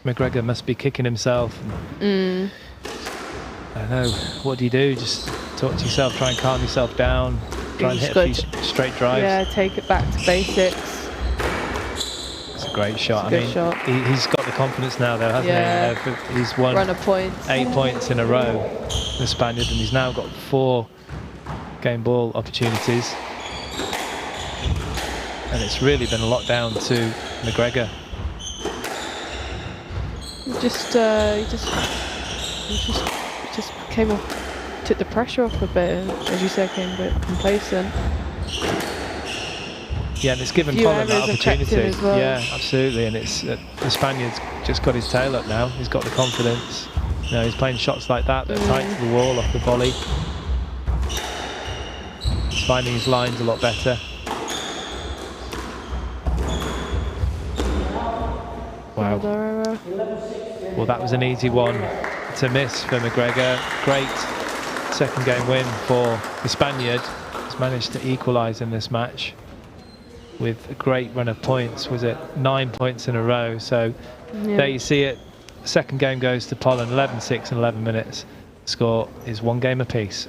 Macgregor must be kicking himself. I don't know, what do you do? Just talk to yourself, try and calm yourself down, try and hit a few straight drives. Yeah, take it back to basics. It's a great shot. It's a good shot. He's got the confidence now, though, hasn't he? He's won Run of points. 8 points in a row, the Spaniard, and he's now got 4 game ball opportunities. And it's really been a lot down to Macgregor. He just came off, took the pressure off a bit, and, as you said, came a bit complacent. Yeah, and it's given Holland that opportunity. As well. Yeah, absolutely, and it's the Spaniard's just got his tail up now. He's got the confidence. You know, he's playing shots like that are tight to the wall off the volley. He's finding his lines a lot better. Wow. Well, that was an easy one to miss for Macgregor. Great second game win for the Spaniard. He's managed to equalise in this match with a great run of points. Was it 9 points in a row? So there you see it. Second game goes to Pollen, 11-6 in 11 minutes. Score is 1 game apiece.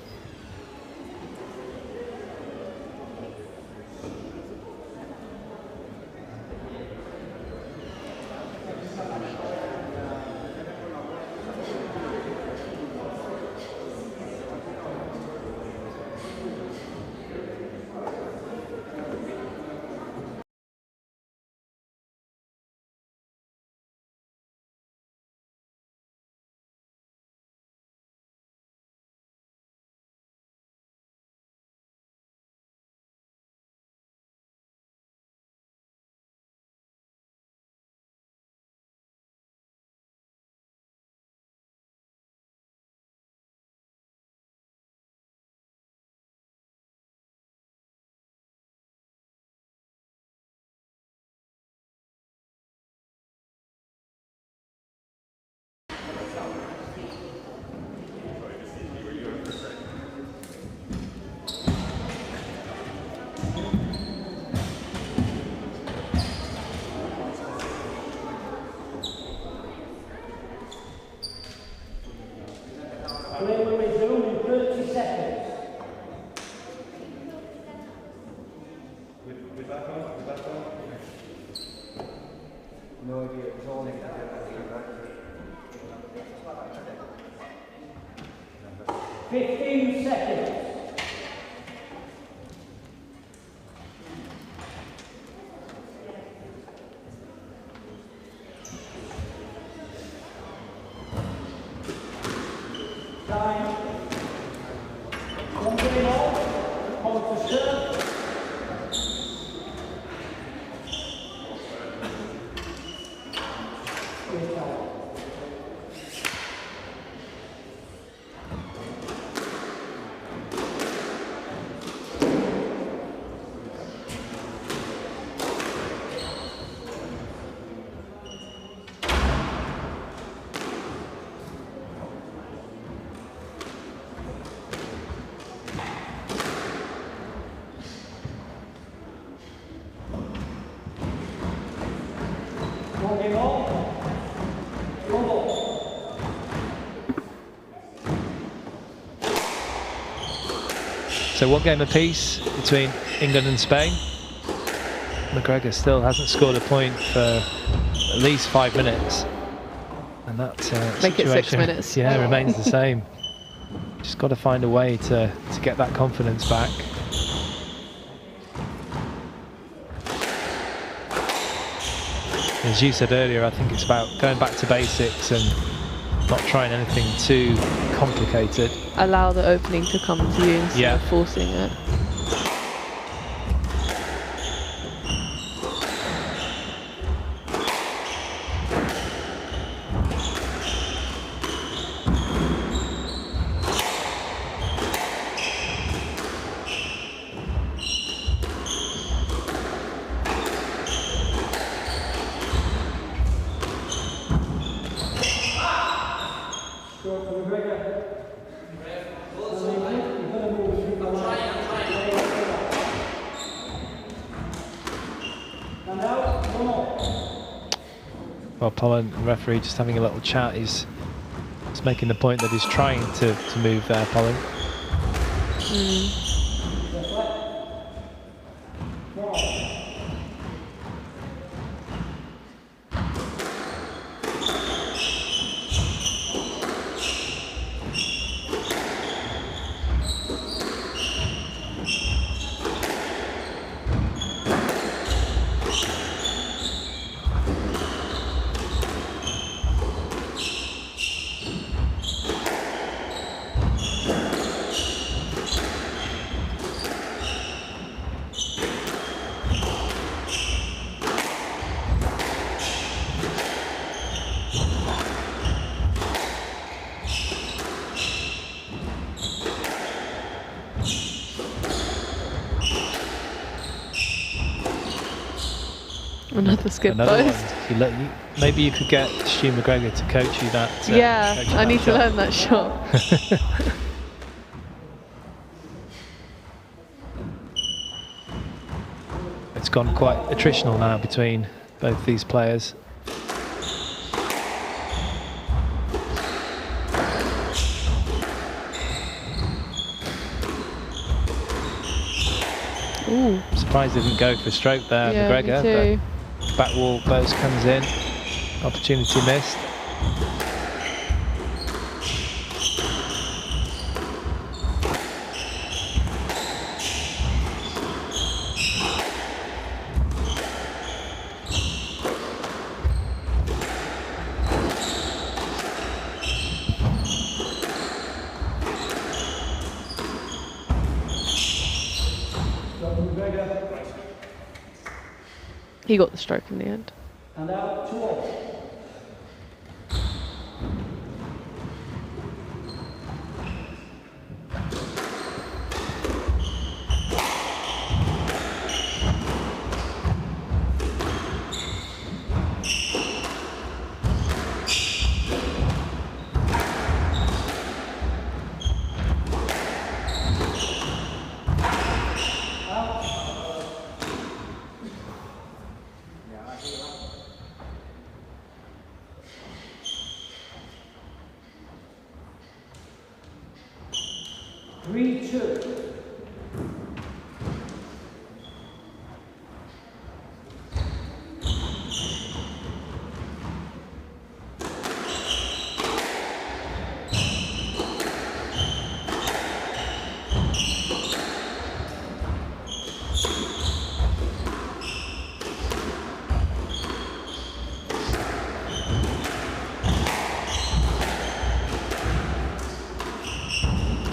Play will resume in 30 seconds. We back on? We back on? No idea. It was only 15 seconds. Time. One game on. Hold to serve. So one game apiece between England and Spain. Macgregor still hasn't scored a point for at least 5 minutes. And that Make it 6 situation, minutes. yeah, remains the same. Just got to find a way to get that confidence back. As you said earlier, I think it's about going back to basics and not trying anything too complicated. Allow the opening to come to you instead of forcing it. Well, Holland, the referee, just having a little chat. He's making the point that he's trying to move there, Holland. Another skip post. Maybe you could get Sheen Macgregor to coach you that. Yeah, I need to learn that shot. It's gone quite attritional now between both these players. Ooh. I'm surprised they didn't go for a stroke there, Yeah, Macgregor. me too. But back wall burst comes in. Opportunity missed. He got the stroke in the end. And out 2-all.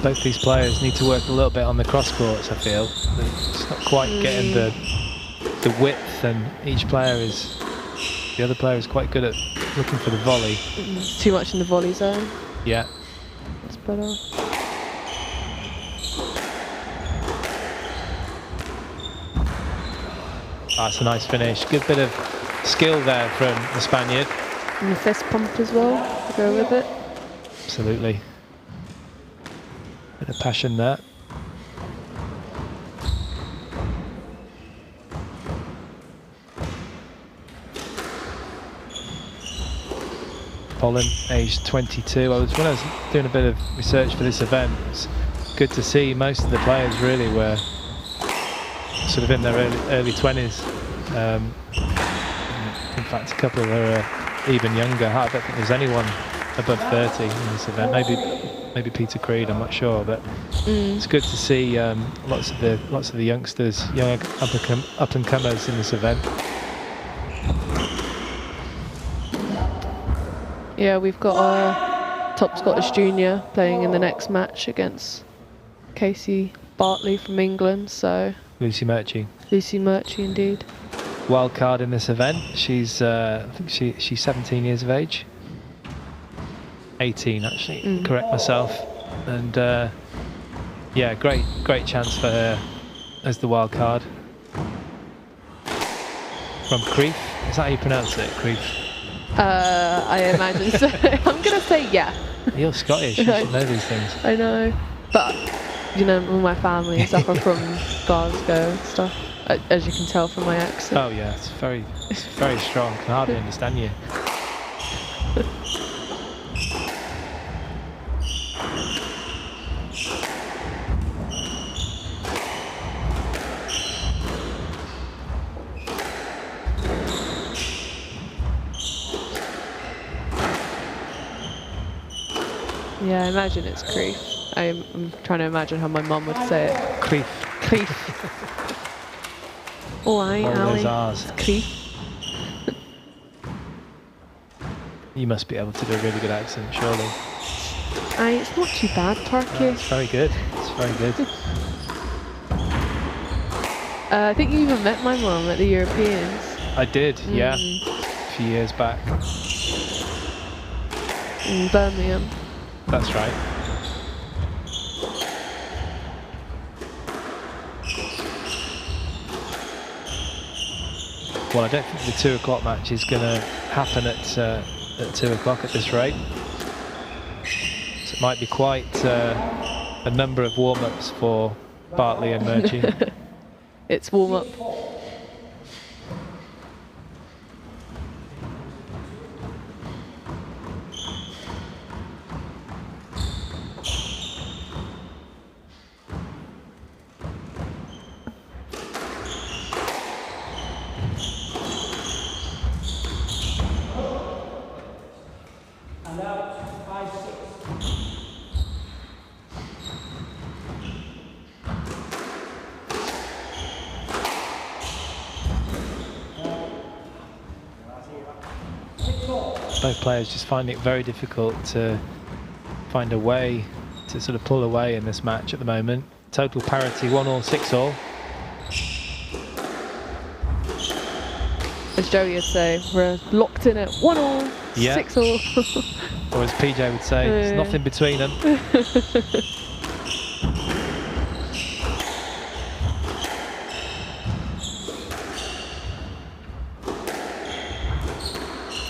Both these players need to work a little bit on the cross courts, I feel. They're just not quite getting the width, and the other player is quite good at looking for the volley. Too much in the volley zone. Yeah. That's better. That's a nice finish. Good bit of skill there from the Spaniard. And the fist pump as well to go with it. Absolutely. Bit of passion there. Holland, aged 22. When I was doing a bit of research for this event, it's good to see most of the players really were sort of in their early 20s. In fact, a couple are even younger. I don't think there's anyone above 30 in this event. Maybe Peter Creed, I'm not sure, but it's good to see lots of the youngsters, young up and comers in this event. Yeah, we've got our top Scottish junior playing in the next match against Kace Bartley from England. So Lucy Murchie. Lucy Murchie, indeed. Wild card in this event. She's I think she's 17 years of age. 18 actually. Correct myself. And yeah, great chance for her as the wild card. From Creef. Is that how you pronounce it? Creef. I imagine so. I'm gonna say yeah. You're Scottish, you should know these things. I know, but you know, all my family and stuff are from Glasgow and stuff, as you can tell from my accent. Oh yeah, it's very strong. I can hardly understand you. Yeah, I imagine it's Creef. I'm trying to imagine how my mum would say it. Creef. Creef. Oh, aye, All those Ali. R's. It's Creef. You must be able to do a really good accent, surely. Aye, it's not too bad, Turkey. It's very good. It's very good. I think you even met my mum at the Europeans. I did, yeah. A few years back. In Birmingham. That's right. Well, I don't think the 2 o'clock match is going to happen at 2 o'clock at this rate. So it might be quite a number of warm-ups for Bartley and Murchie. It's warm-up. Both players just find it very difficult to find a way to sort of pull away in this match at the moment. Total parity, 1-all, 6-all. As Joey would say, we're locked in at 1-all, Yeah. 6-all. Or as PJ would say, there's nothing between them.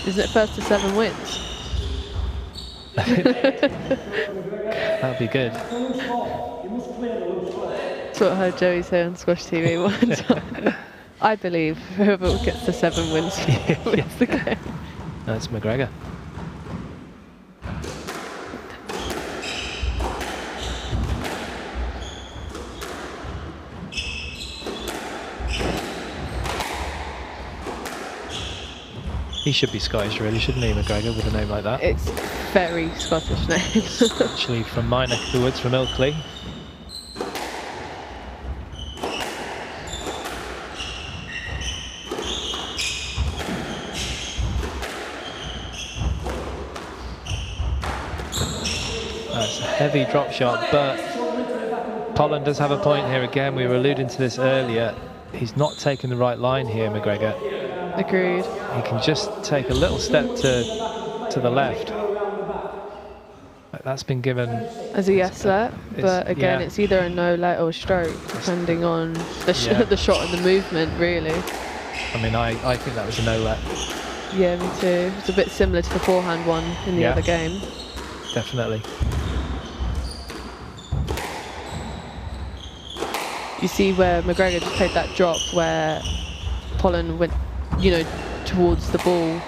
Isn't it first to 7 wins? That'd be good. That's what I heard Joey say on Squash TV one time. I believe whoever gets to 7 wins wins the game. No, it's Macgregor. He should be Scottish really, shouldn't he, Macgregor, with a name like that? It's very Scottish name. Actually from my neck of the woods, from Ilkley. That's a heavy drop shot, but Holland does have a point here again. We were alluding to this earlier. He's not taking the right line here, Macgregor. Agreed. He can just take a little step to the left. That's been given as a yes let, but again, it's either a no let or a stroke, depending on the the shot and the movement, really. I mean, I think that was a no let. Yeah, me too. It's a bit similar to the forehand one in the other game. Definitely. You see where Macgregor just played that drop where Holland went, you know, towards the ball,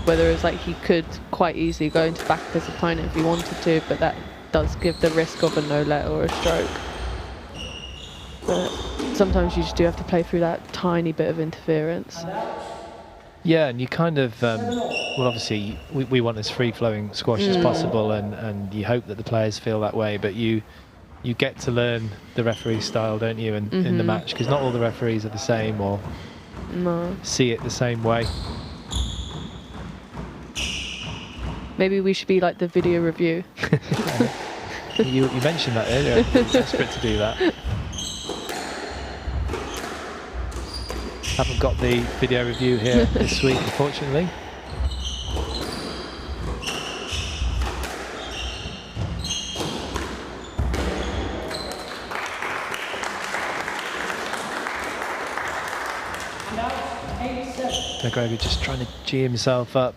where there was like he could quite easily go into back of his opponent if he wanted to, but that does give the risk of a no let or a stroke. But sometimes you just do have to play through that tiny bit of interference. Yeah, and you kind of, well, obviously we want as free-flowing squash as possible, and you hope that the players feel that way, but you get to learn the referee style, don't you, in the match, because not all the referees are the same or see it the same way. Maybe we should be like the video review. you mentioned that earlier. I'm desperate to do that. Haven't got the video review here this week, unfortunately. Macgregor just trying to gee himself up.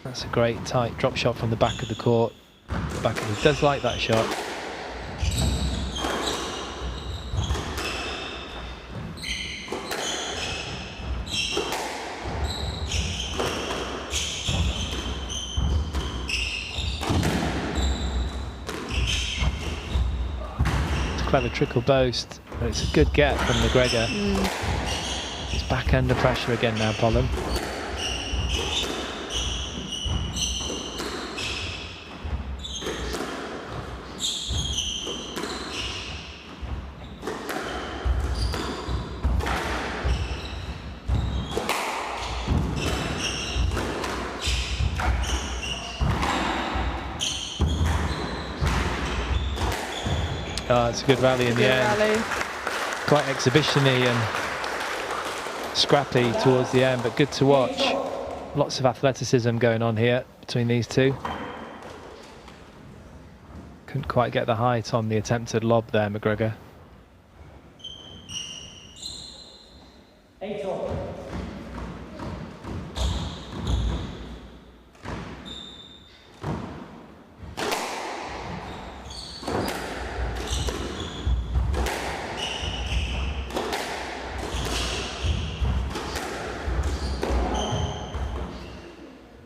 That's a great tight drop shot from the back of the court. He does like that shot. It's a clever trickle boast, but it's a good get from Macgregor. He's back under pressure again now, Holland. Oh, it's a good rally in the end. Quite exhibition-y and scrappy towards the end, but good to watch. Lots of athleticism going on here between these two. Couldn't quite get the height on the attempted lob there, Macgregor. 8-all.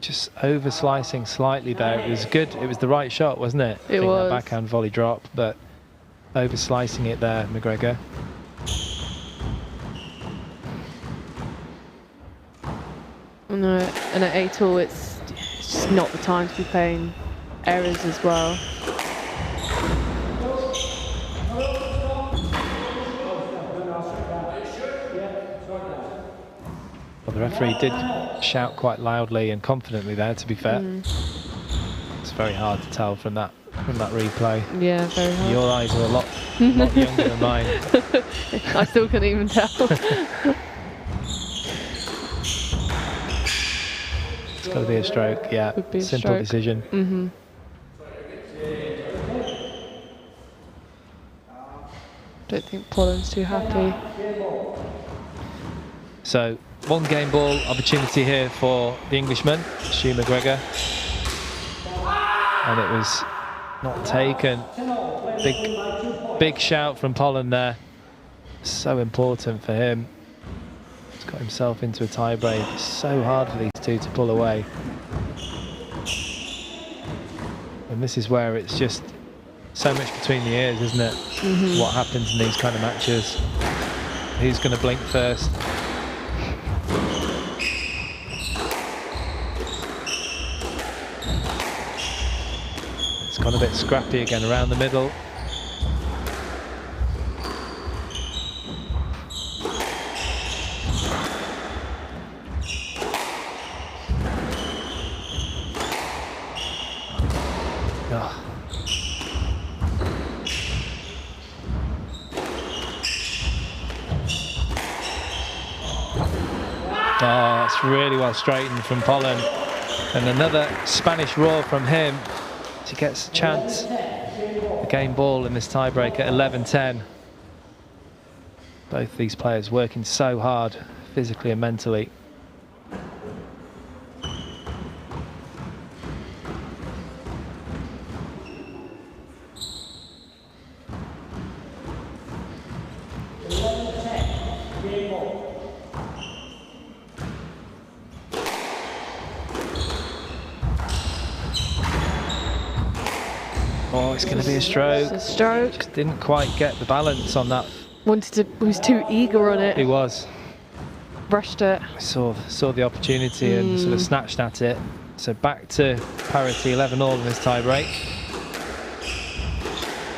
Just over slicing slightly there. It was good. It was the right shot, wasn't it? It was. That backhand volley drop, but over slicing it there, Macgregor. No, and at 8-all, it's just not the time to be playing errors as well. Well, the referee did shout quite loudly and confidently there, to be fair. It's very hard to tell from that replay. Yeah, very hard. Your eyes are a lot younger than mine. I still couldn't even tell. It's got to be a stroke, yeah. Would be a Simple stroke. decision. Don't think Polland's too happy. So, one game ball opportunity here for the Englishman, Sheen Macgregor. And it was not taken. Big shout from Holland there. So important for him. He's got himself into a tie break. It's so hard for these two to pull away. And this is where it's just so much between the ears, isn't it? What happens in these kind of matches. Who's going to blink first? It's gone a bit scrappy again around the middle. Oh, it's really well straightened from Holland. And another Spanish roar from him. He gets a chance. The game ball in this tiebreak at 11-10. Both these players working so hard, physically and mentally. Oh, it's going to be a stroke. It's a stroke. Just didn't quite get the balance on that. He was too eager on it. He was. Rushed it. Saw the opportunity and sort of snatched at it. So back to parity, 11-all in this tie break.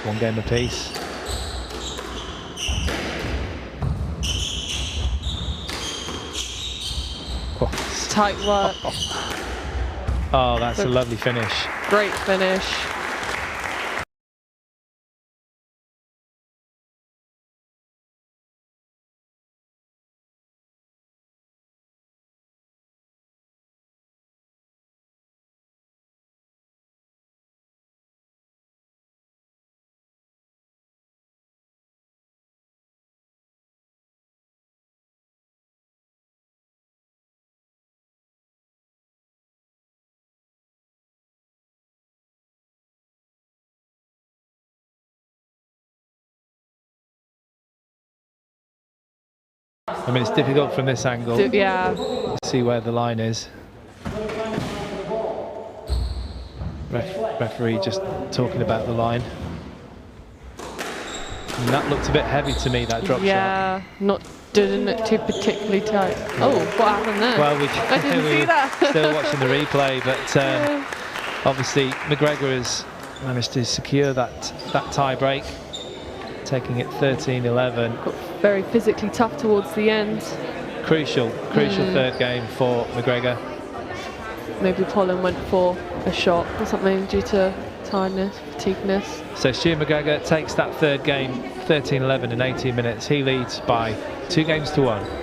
One game apiece. Oh. Tight work. Oh, that's a lovely finish. Great finish. I mean, it's difficult from this angle. Yeah. To see where the line is. Referee just talking about the line. And that looked a bit heavy to me, that drop shot. Yeah, didn't look too particularly tight. Oh, what happened there? Well, I didn't see that. Still watching the replay, but obviously Macgregor has managed to secure that tie break, taking it 13-11. Got very physically tough towards the end. Crucial third game for Macgregor. Maybe Holland went for a shot or something due to tiredness, fatigueness. So Stuart Macgregor takes that third game, 13-11 in 18 minutes. He leads by 2-1.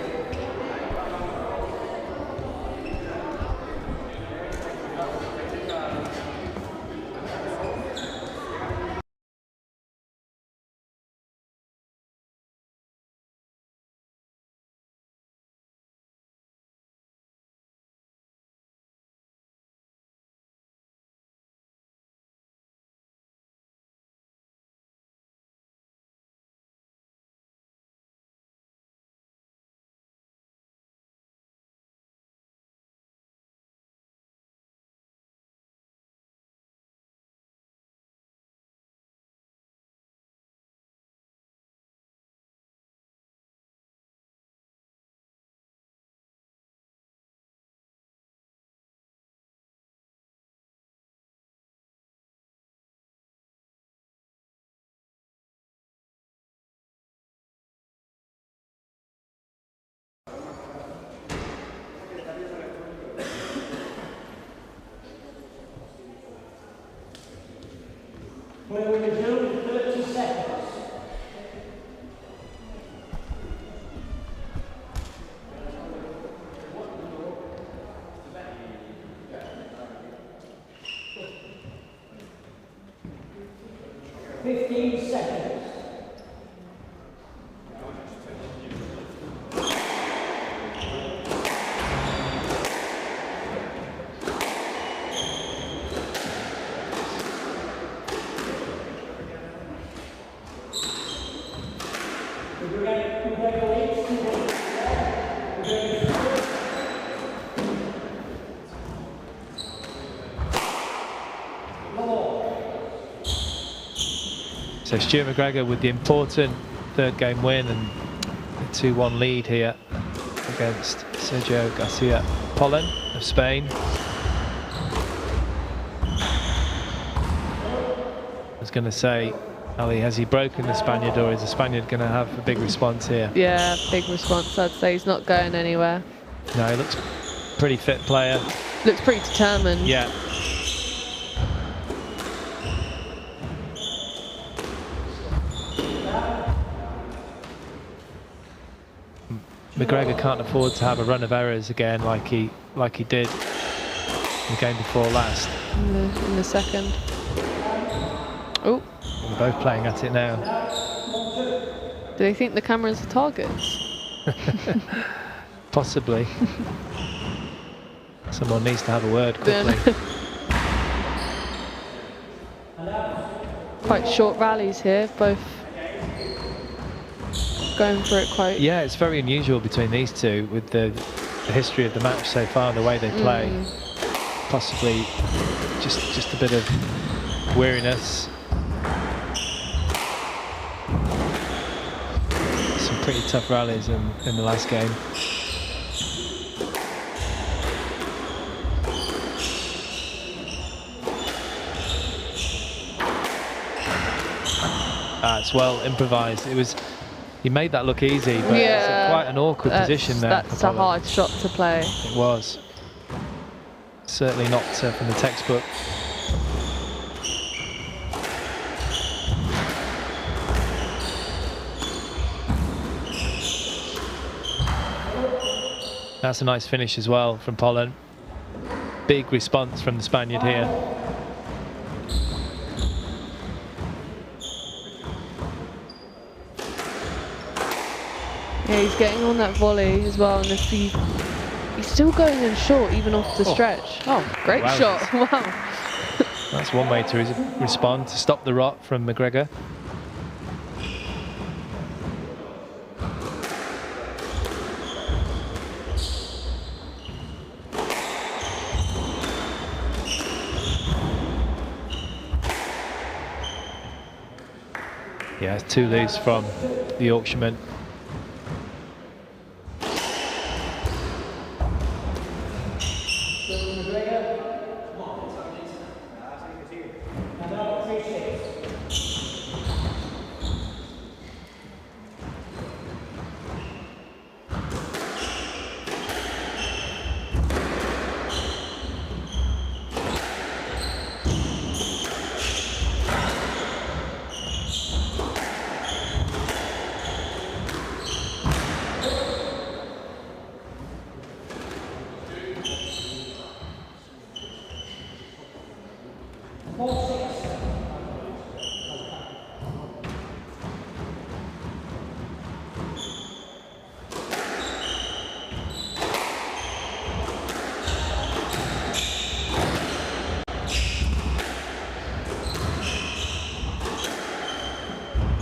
Play will resume in 30 seconds. So Stuart Macgregor with the important third game win and a 2-1 lead here against Sergio Garcia Pollen of Spain. I was going to say, Ali, has he broken the Spaniard, or is the Spaniard going to have a big response here? Yeah, big response. I'd say he's not going anywhere. No, he looks pretty fit player. Looks pretty determined. Yeah. Macgregor can't afford to have a run of errors again like he did in the game before last. In the second. Oh. They're both playing at it now. Do they think the camera's the targets? Possibly. Someone needs to have a word quickly. Quite short rallies here, both going for it quite. Yeah, it's very unusual between these two with the history of the match so far, the way they play. Possibly just a bit of weariness. Some pretty tough rallies in the last game. It's well improvised. He made that look easy, but it's quite an awkward position there. That's a hard shot to play. It was. Certainly not from the textbook. That's a nice finish as well from Pollen. Big response from the Spaniard here. Yeah, he's getting on that volley as well, and he's still going in short even off the stretch. Oh, great shot! Wow. That's one way to respond, to stop the rot from Macgregor. Yeah, it's 2 loose from the Yorkshireman.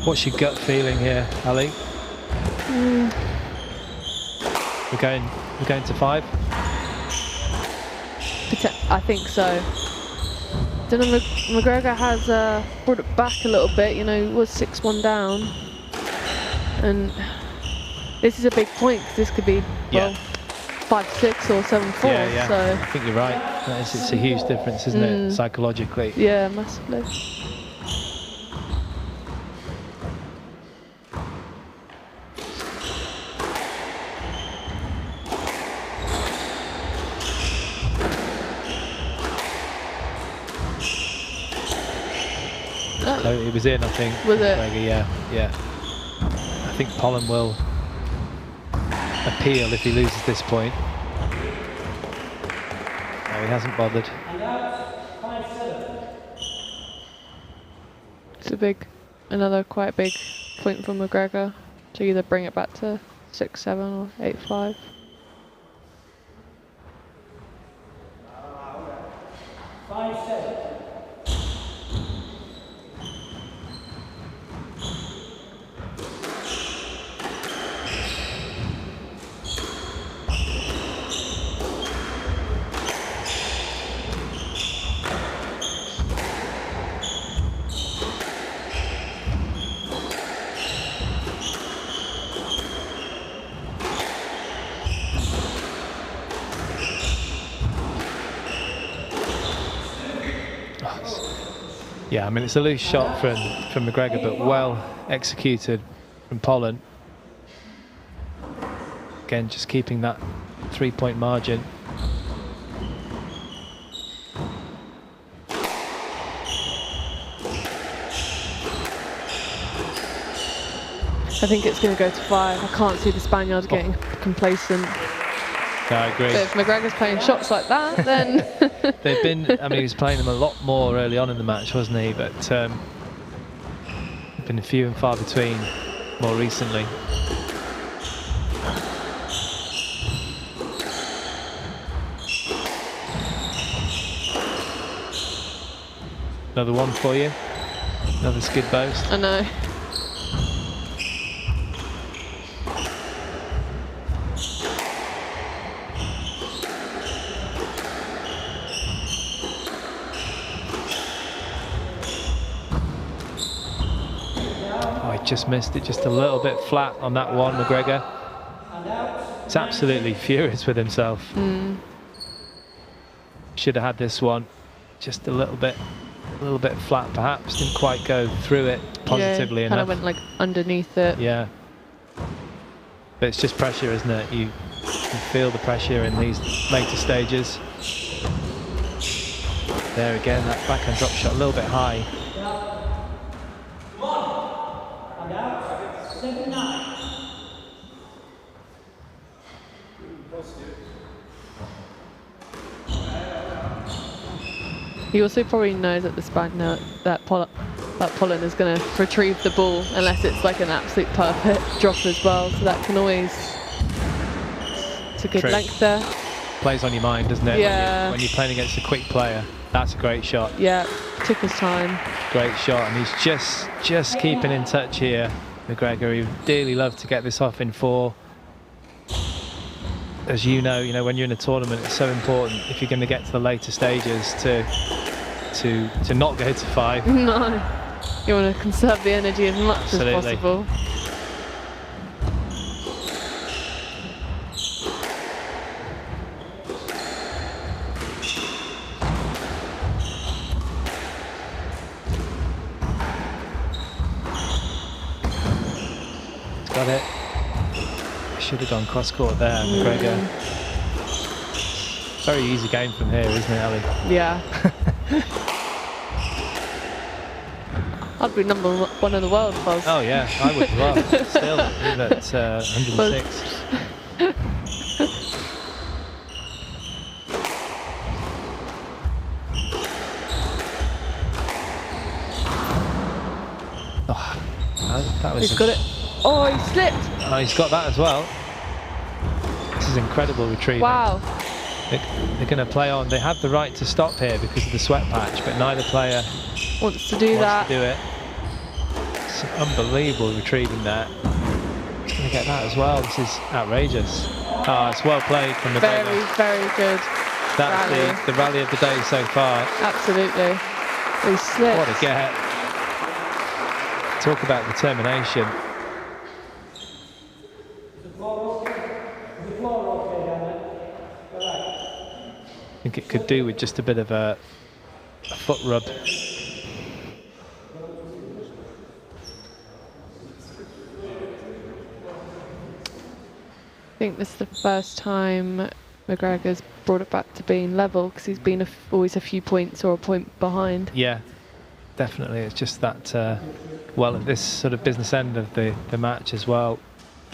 What's your gut feeling here, Ali? We're going to 5? I think so. Don't know, Macgregor has brought it back a little bit. You know, he was 6-1 down, and this is a big point because this could be 5-6 or 7-4. Yeah. So I think you're right. It's a huge difference, isn't it, psychologically? Yeah, massively. So it was in, I think. Was it? Yeah. I think Pollen will appeal if he loses this point. No, he hasn't bothered. It's another quite big point for Macgregor to either bring it back to 6-7 or 8-5. Yeah, I mean, it's a loose shot from Macgregor, but well executed from Pollen. Again, just keeping that 3-point margin. I think it's going to go to 5. I can't see the Spaniards getting complacent. Yeah, I agree. But if Macgregor's playing shots like that, then... They've been, I mean, he was playing them a lot more early on in the match, wasn't he? But been few and far between more recently. Another one for you. Another skid boast. I know. Oh, he just missed it just a little bit flat on that one, Macgregor. He's absolutely furious with himself. Should have had this one just a little bit flat perhaps, didn't quite go through it positively enough. Kind of went like underneath it. Yeah. But it's just pressure, isn't it? You feel the pressure in these later stages. There again, that backhand drop shot a little bit high. And out. 7-9. He also probably knows that the Spaniard, that Holland is going to retrieve the ball unless it's like an absolute perfect drop as well. So that can always, it's a good True. length there. Plays on your mind, doesn't it? Yeah. When you're playing against a quick player. That's a great shot. Yeah, took his time. Great shot, and he's just keeping in touch here, Macgregor. He would dearly love to get this off in 4. As you know, when you're in a tournament, it's so important if you're going to get to the later stages to not go to 5. No, you want to conserve the energy as much Absolutely. as possible. Got it. Should have gone cross court there, Macgregor. Very easy game from here, isn't it, Ali? Yeah. I'd be number 1 in the world if I was. Oh yeah, I would as well. Still, even at 106. Oh, that was. He's got it. Oh, he slipped. Oh, he's got that as well. This is incredible retrieving. Wow. They're going to play on. They have the right to stop here because of the sweat patch, but neither player Wants to do that. wants to do it. It's unbelievable retrieving that. He's going to get that as well. This is outrageous. Oh, it's well played from the Very, very good. That's rally. the rally of the day so far. Absolutely. He slipped. What a get. Talk about determination. I think it could do with just a bit of a foot rub. I think this is the first time Macgregor's brought it back to being level, because he's been always a few points or a point behind. Yeah, definitely. It's just that, well, at this sort of business end of the match as well,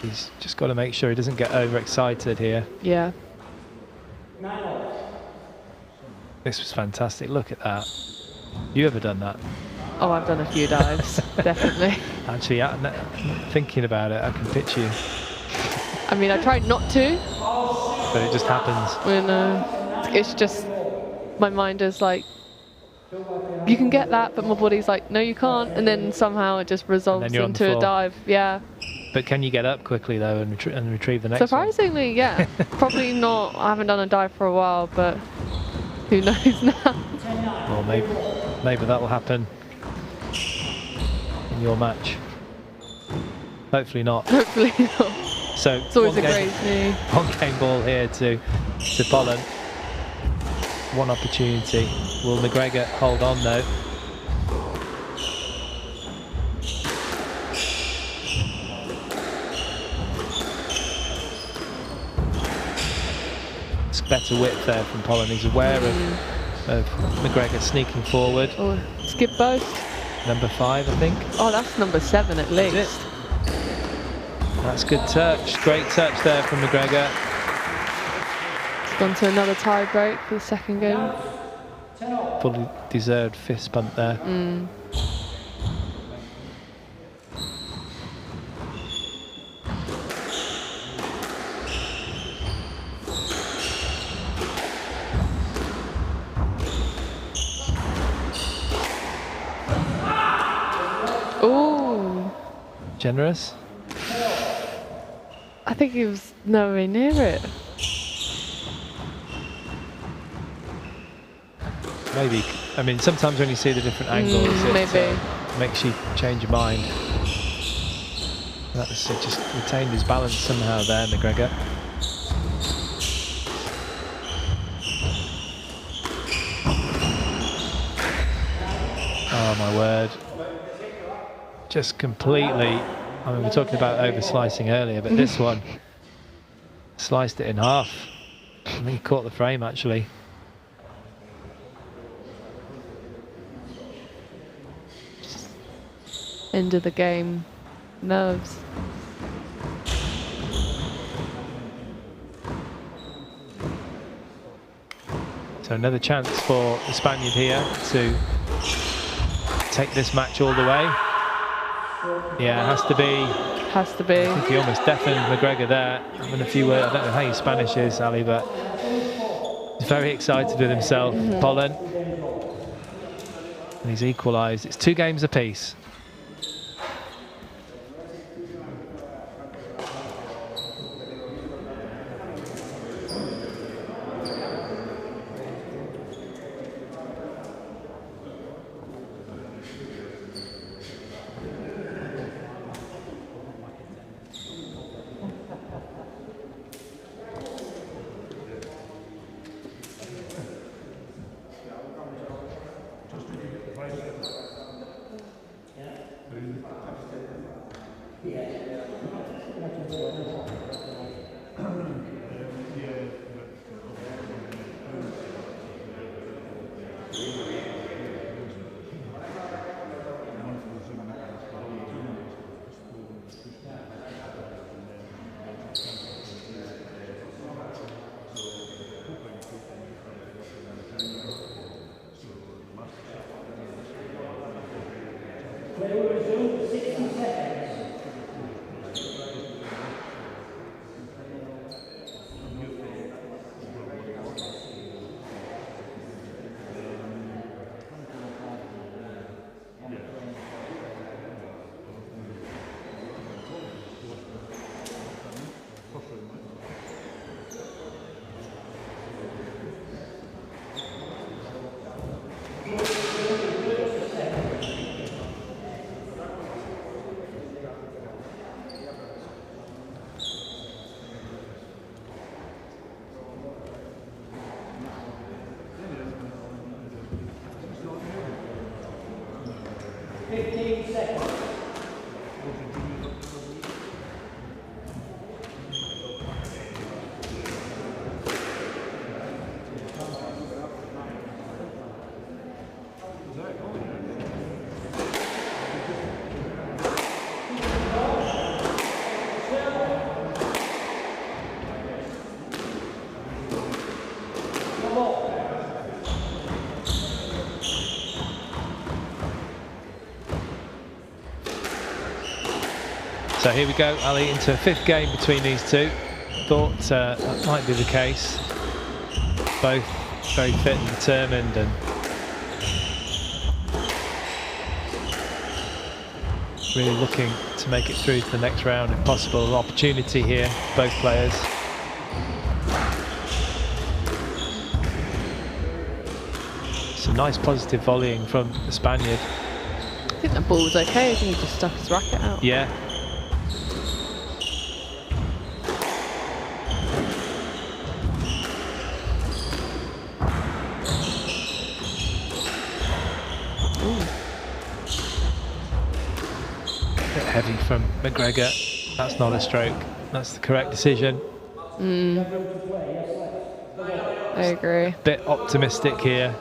he's just got to make sure he doesn't get overexcited here. Yeah. This was fantastic. Look at that. You ever done that? Oh, I've done a few dives, definitely. Actually, thinking about it, I can picture you. I mean, I tried not to. But it just happens. When, it's just, my mind is like, you can get that, but my body's like, no, you can't. And then somehow it just resolves you're on the into a floor. dive. Yeah. But can you get up quickly though and retrieve the next Surprisingly, yeah. Probably not. I haven't done a dive for a while, but who knows now? one? Or maybe that will happen in your match. Hopefully not. Hopefully not. So It's always a great knee. one game ball here to Holland. One opportunity. Will Macgregor hold on though? It's better width there from Holland. He's aware of Macgregor sneaking forward. Oh, skip boast. Number 5, I think. Oh, that's number 7 at least. Is it? That's good touch. Great touch there from Macgregor. It's gone to another tie break for the second game. Fully deserved fist bump there. Ooh. Generous. I think he was nowhere near it. Maybe. I mean, sometimes when you see the different angles, it makes you change your mind. That was just retained his balance somehow there, Macgregor. Oh my word. Just completely, I mean, we were talking about over slicing earlier, but this one sliced it in half. I think he caught the frame actually. End of the game. Nerves. So another chance for the Spaniard here to take this match all the way. Yeah, it has to be. Has to be. I think he almost deafened Macgregor there. Having a few words. I don't know how your Spanish is, Ali, but he's very excited with himself. Pollen. And he's equalised. It's 2 games apiece. So here we go, Ali, into a 5th game between these two. Thought that might be the case. Both very fit and determined, and really looking to make it through to the next round if possible. Opportunity here, both players. Some nice positive volleying from the Spaniard. I think the ball was okay. I think he just stuck his racket out. Yeah. Heavy from Macgregor. That's not a stroke. That's the correct decision. I agree. Bit optimistic here.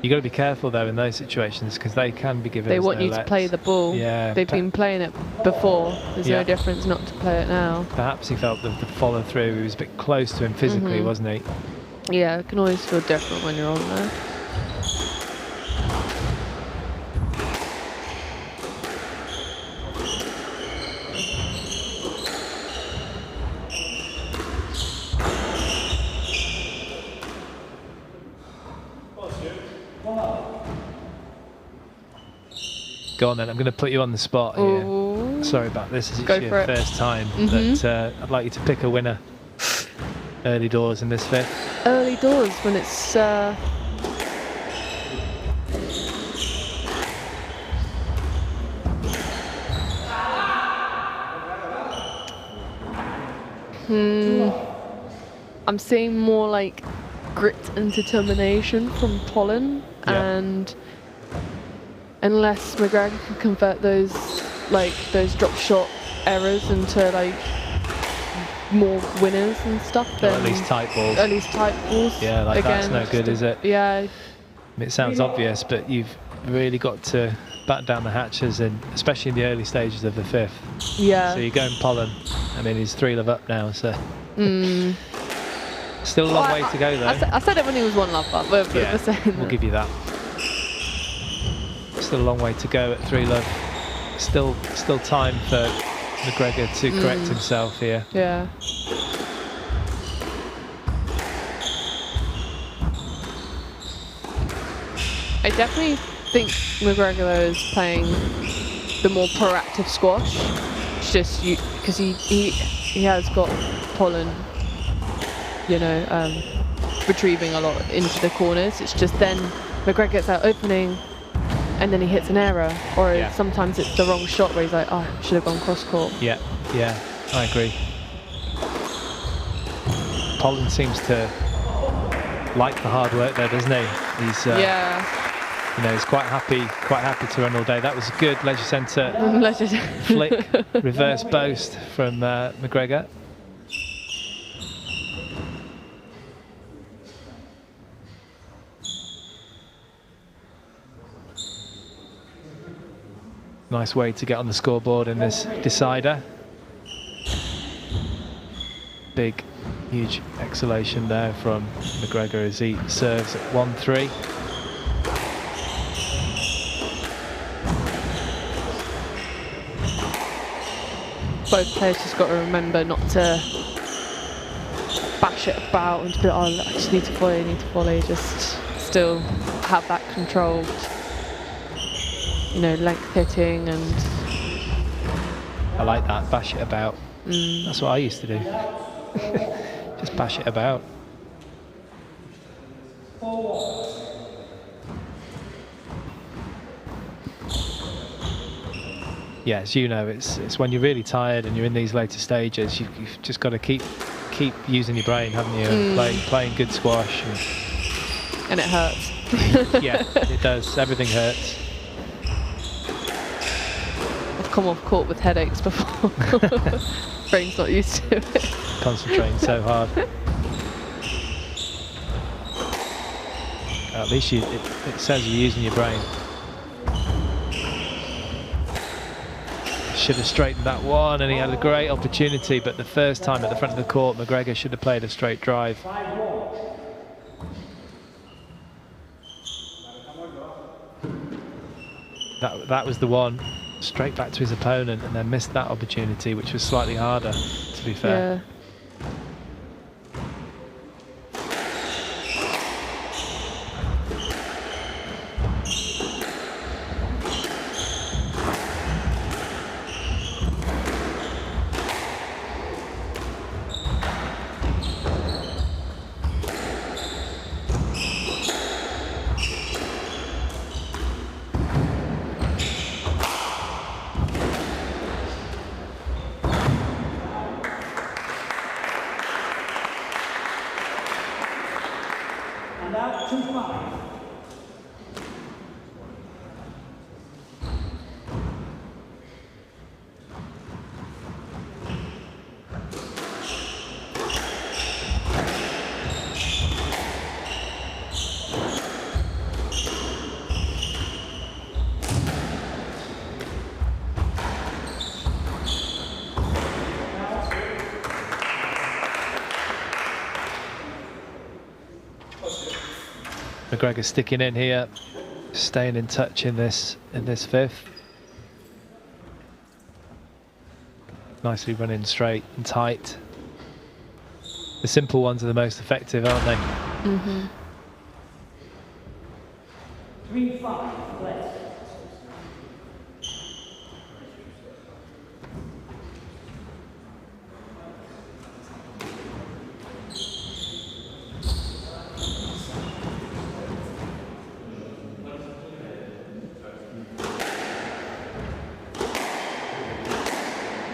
You got to be careful though in those situations because they can be given. They want you to play the ball. Yeah. They've been playing it before. There's no difference not to play it now. Perhaps he felt the follow through. He was a bit close to him physically, wasn't he? Yeah, it can always feel different when you're on there. Go on then, I'm going to put you on the spot here. Ooh. Sorry about this, it's Go your for it. first time, but I'd like you to pick a winner early doors in this fifth. Early doors when it's I'm seeing more like grit and determination from Holland, and unless Macgregor can convert those drop shot errors into like more winners and stuff, then at least tight balls. At least tight balls. Yeah, like again, that's no good, is it? Yeah. It sounds obvious, but you've really got to batten down the hatches, and especially in the early stages of the fifth. Yeah. So you're going Pollen. I mean, he's 3-love up now, so still a long way to go though. I said it when he was 1-love up. We'll give you that. Still a long way to go at 3-love. Still time for Macgregor to correct himself here. Yeah. I definitely think Macgregor though is playing the more proactive squash. It's just because he has got Pollen, retrieving a lot into the corners. It's just then Macgregor gets out opening and then he hits an error, or sometimes it's the wrong shot where he's like, oh, should have gone cross court. Yeah, I agree. Pollen seems to like the hard work there, doesn't he? He's he's quite happy to run all day. That was a good leisure centre flick, reverse boast from Macgregor. Nice way to get on the scoreboard in this decider. Big, huge exhalation there from Macgregor as he serves at 1-3. Both players just got to remember not to bash it about and to be like, oh, I just need to volley, just still have that controlled, length hitting. And I like that, bash it about. That's what I used to do. Just bash it about. Yeah, as you know, it's when you're really tired and you're in these later stages, you've just got to keep using your brain, haven't you? And playing good squash. And it hurts. Yeah, it does. Everything hurts. I've come off court with headaches before. Brain's not used to it. Concentrating so hard. At least it says you're using your brain. Should have straightened that one, and he had a great opportunity, but the first time at the front of the court, Macgregor should have played a straight drive. That was the one, straight back to his opponent, and then missed that opportunity, which was slightly harder, to be fair. Yeah. And out 2-5. Macgregor sticking in here, staying in touch in this fifth. Nicely running straight and tight. The simple ones are the most effective, aren't they? Mm-hmm. 3-5, less.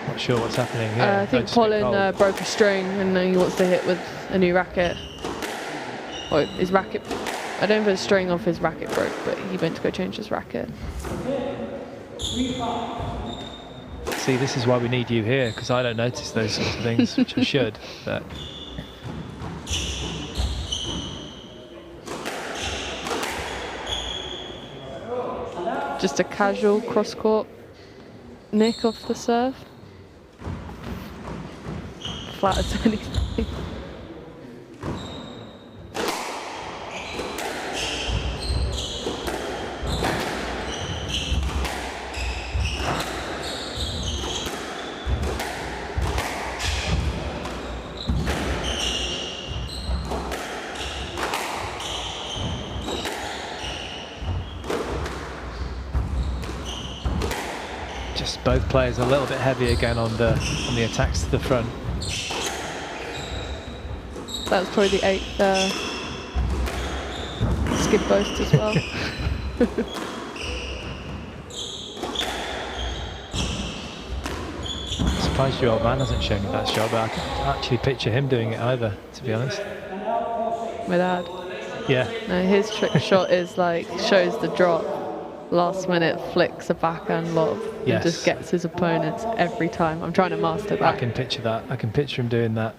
Not sure what's happening here. I think Holland broke a string and he wants to hit with a new racket. Or his racket. I don't know if the string off his racket broke, but he went to go change his racket. See, this is why we need you here, because I don't notice those sorts of things, which I should. But just a casual cross-court nick off the serve. Flat as anything. just both players a little bit heavy again on the attacks to the front. That was probably the 8th skid post as well. Surprised your old man hasn't shown you that shot, but I can actually picture him doing it either, to be honest. My dad. Yeah. No, his trick shot is like, shows the drop, last minute flicks a backhand lob, Yes. and just gets his opponents every time. I'm trying to master that. I can picture that. I can picture him doing that.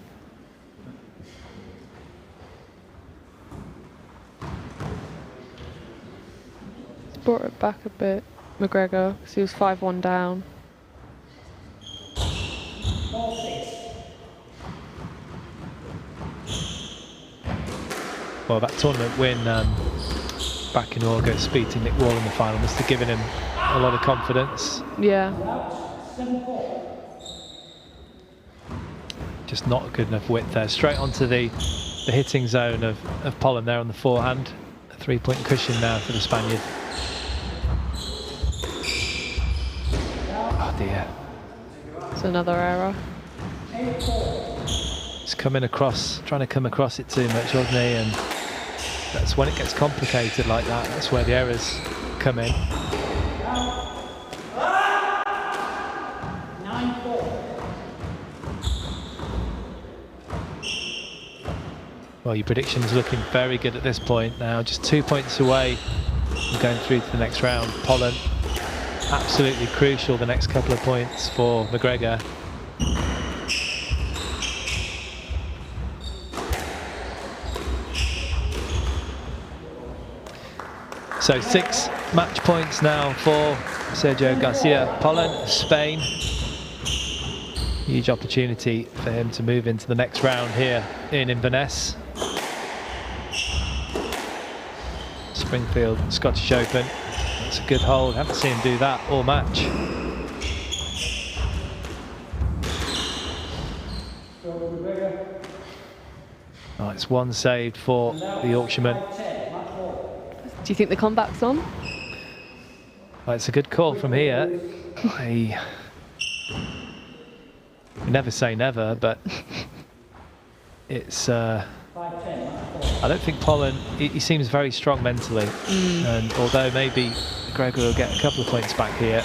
He's brought it back a bit, Macgregor, because he was 5-1 down. Well, that tournament win back in August, beating Nick Wall in the final, must have given him a lot of confidence. Yeah. Just not good enough width there. Straight onto the hitting zone of Pollen there on the forehand. A 3-point cushion now for the Spaniard. Oh dear. It's another error. He's coming across, trying to come across it too much, wasn't he? And that's when it gets complicated like that. That's where the errors come in. 9-4. Well, your prediction's looking very good at this point now. Just 2 points away from going through to the next round. Pollen, absolutely crucial, the next couple of points for Macgregor. So 6 match points now for Sergio Garcia Pollen, Spain. Huge opportunity for him to move into the next round here in Inverness. Springfield Scottish Open. That's a good hold. Haven't seen him do that all match. Oh, it's one saved for the Yorkshireman. Do you think the comeback's on? Well, it's a good call from here. You never say never, but it's I don't think Pollen, he seems very strong mentally, and although maybe Macgregor will get a couple of points back here,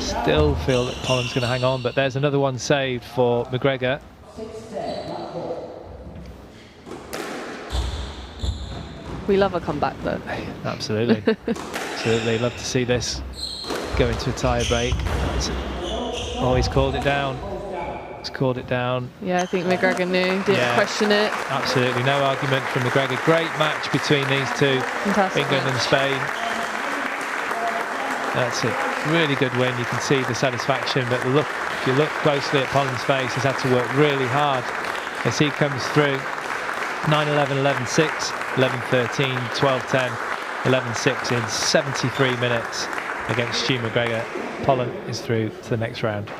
still feel that Pollen's going to hang on. But there's another one saved for Macgregor. We love a comeback though. Absolutely. Absolutely, love to see this go into a tie break. Oh, he's called it down. He's called it down. Yeah, I think Macgregor knew, didn't question it. Absolutely, no argument from Macgregor. Great match between these two, Fantastic England and Spain. That's a really good win. You can see the satisfaction, but look, if you look closely at Pollen's face, he's had to work really hard as he comes through. 9-11, 11-6. 11-13, 12-10, 11-6 in 73 minutes against Stu Macgregor. Holland is through to the next round.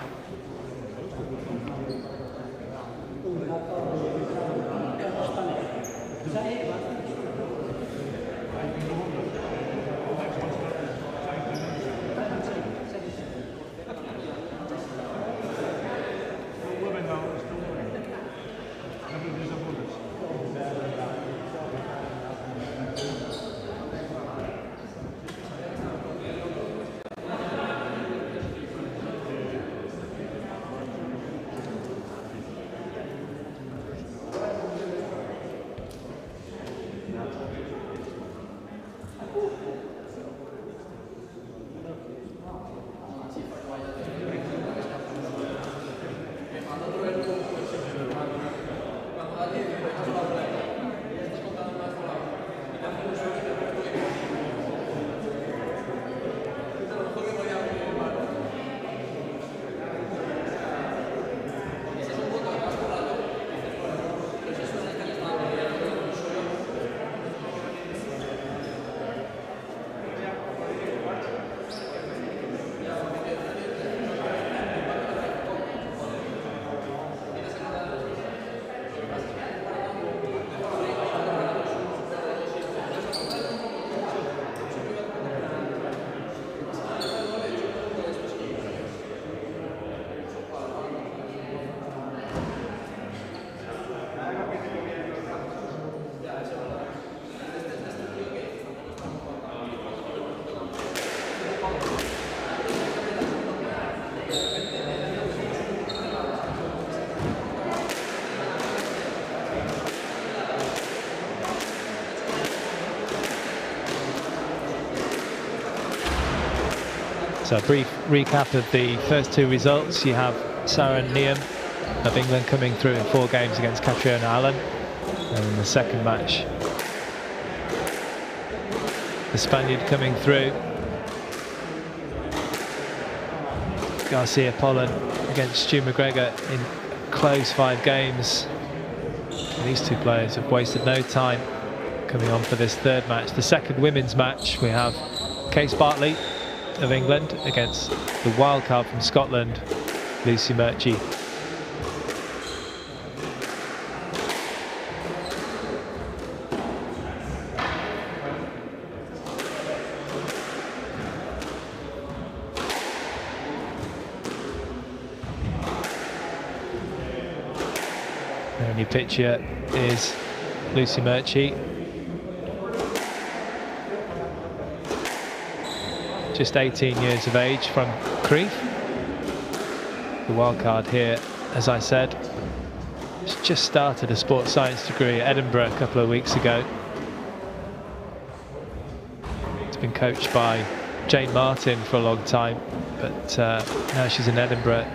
So a brief recap of the first two results. You have Saran Nghiem of England coming through in 4 games against Katriona Allen. And in the second match, the Spaniard coming through, Garcia Pollen against Stu Macgregor in close 5 games. And these two players have wasted no time coming on for this third match. The second women's match, we have Kace Bartley of England against the wildcard from Scotland, Lucy Murchie. The only picture is Lucy Murchie, just 18 years of age, from Crieff. The wildcard here, as I said, has just started a sports science degree at Edinburgh a couple of weeks ago. It's been coached by Jane Martin for a long time, but now she's in Edinburgh.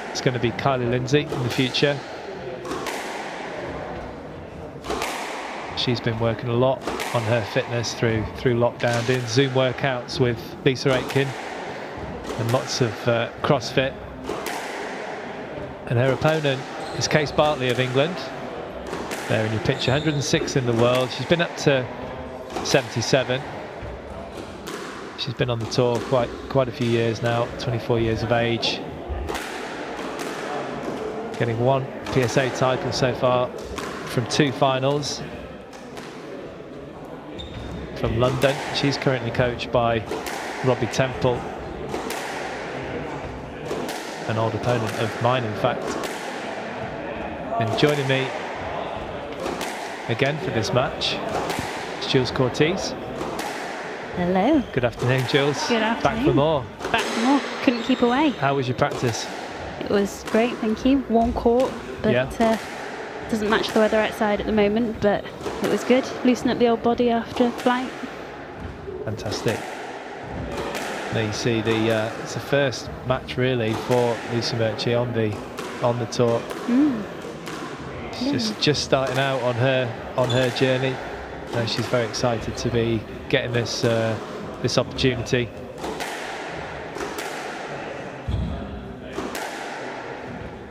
It's going to be Kylie Lindsay in the future. She's been working a lot on her fitness through lockdown, doing Zoom workouts with Lisa Aitken and lots of CrossFit. And her opponent is Kace Bartley of England. There in your picture, 106 in the world. She's been up to 77. She's been on the tour quite a few years now, 24 years of age. Getting 1 PSA title so far from 2 finals. From London. She's currently coached by Robbie Temple, an old opponent of mine, in fact. And joining me again for this match is Jules Cortez. Hello. Good afternoon, Jules. Good afternoon. Back for more. Back for more. Couldn't keep away. How was your practice? It was great, thank you. Warm court, but doesn't match the weather outside at the moment, but it was good. Loosen up the old body after flight. Fantastic. There you see it's the first match really for Lucy Murchie on the tour. She's just starting out on her journey. And she's very excited to be getting this opportunity.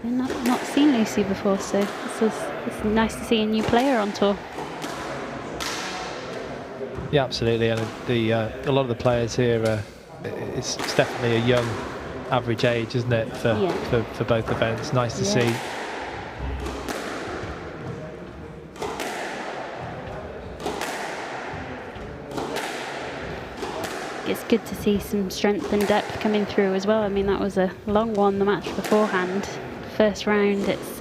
Not seen Lucy before, so it's nice to see a new player on tour. Yeah, absolutely. And a lot of the players here, it's definitely a young average age, isn't it, for both events? Nice to see. It's good to see some strength and depth coming through as well. I mean, that was a long one, the match beforehand. First round, it's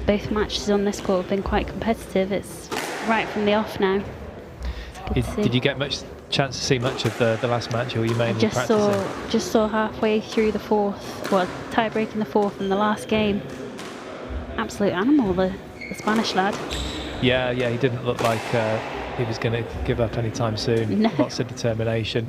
both matches on this court have been quite competitive. It's right from the off now. Did you get much chance to see much of the last match, or were you mainly practicing? Just saw halfway through the fourth, well, tie break in the fourth in the last game. Absolute animal, the Spanish lad. Yeah, he didn't look like he was going to give up anytime soon. No. Lots of determination.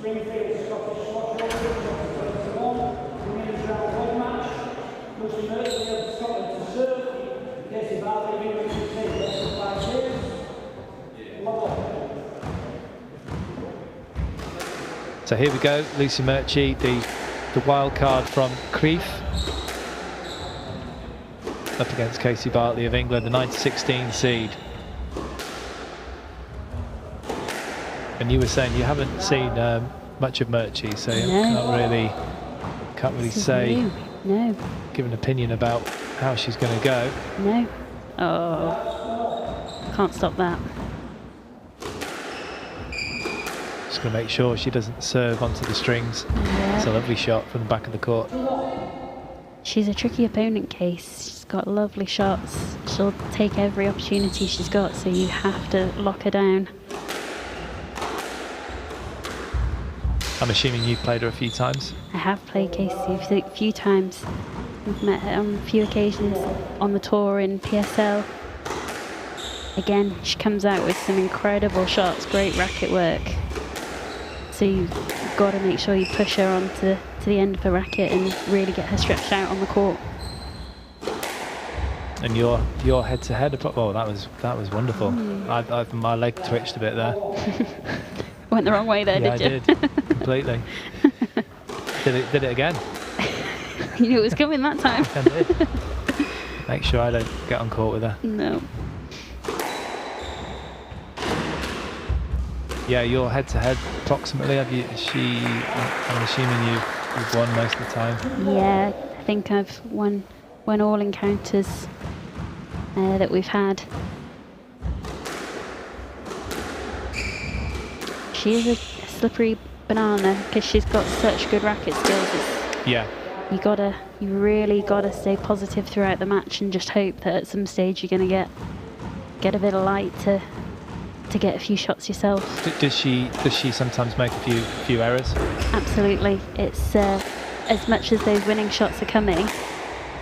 Springfield Scottish Squash Open 2021. Women's round one match. Murchie of Scotland to serve. Kace Bartley, England to take the rest of 5 games. So here we go, Lucy Murchie, the wild card from Crieff, up against Kace Bartley of England, the 9-16 seed. And you were saying you haven't seen much of Murchie, so you can't really say, give an opinion about how she's going to go. No. Oh, can't stop that. Just going to make sure she doesn't serve onto the strings. Yeah. It's a lovely shot from the back of the court. She's a tricky opponent, Kace. She's got lovely shots. She'll take every opportunity she's got, so you have to lock her down. I'm assuming you've played her a few times? I have played Kace a few times. I've met her on a few occasions on the tour in PSL. Again, she comes out with some incredible shots, great racket work. So you've got to make sure you push her on to the end of the racket and really get her stretched out on the court. And your head-to-head, oh, that was wonderful. My leg twitched a bit there. Went the wrong way there, yeah, did you? I did, completely. Did it again. You knew it was coming that time. I did. Make sure I don't get on court with her. No. Yeah, your head-to-head approximately. I'm assuming you've won most of the time. Yeah, I think I've won all encounters that we've had. She is a slippery banana because she's got such good racket skills. Yeah. You really gotta stay positive throughout the match and just hope that at some stage you're gonna get a bit of light to get a few shots yourself. Does she sometimes make a few errors? Absolutely. It's as much as those winning shots are coming,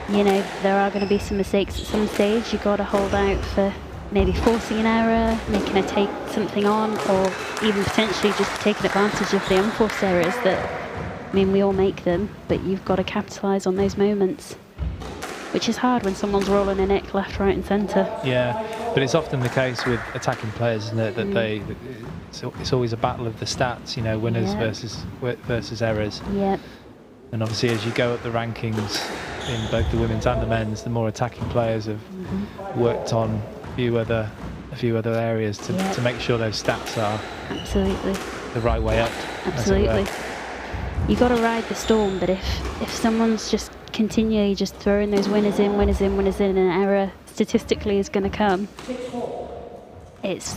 you know, there are going to be some mistakes at some stage. You've got to hold out for maybe forcing an error, making her take something on, or even potentially just taking advantage of the unforced errors that, I mean, we all make them, but you've got to capitalise on those moments, which is hard when someone's rolling a nick left, right and centre. Yeah, but it's often the case with attacking players, isn't it, that it's always a battle of the stats, you know, winners versus errors. Yeah. And obviously as you go up the rankings in both the women's and the men's, the more attacking players have worked on a few other areas to make sure those stats are absolutely the right way up. Absolutely. You got to ride the storm, but if someone's just continually just throwing those winners in, and an error statistically is going to come, it's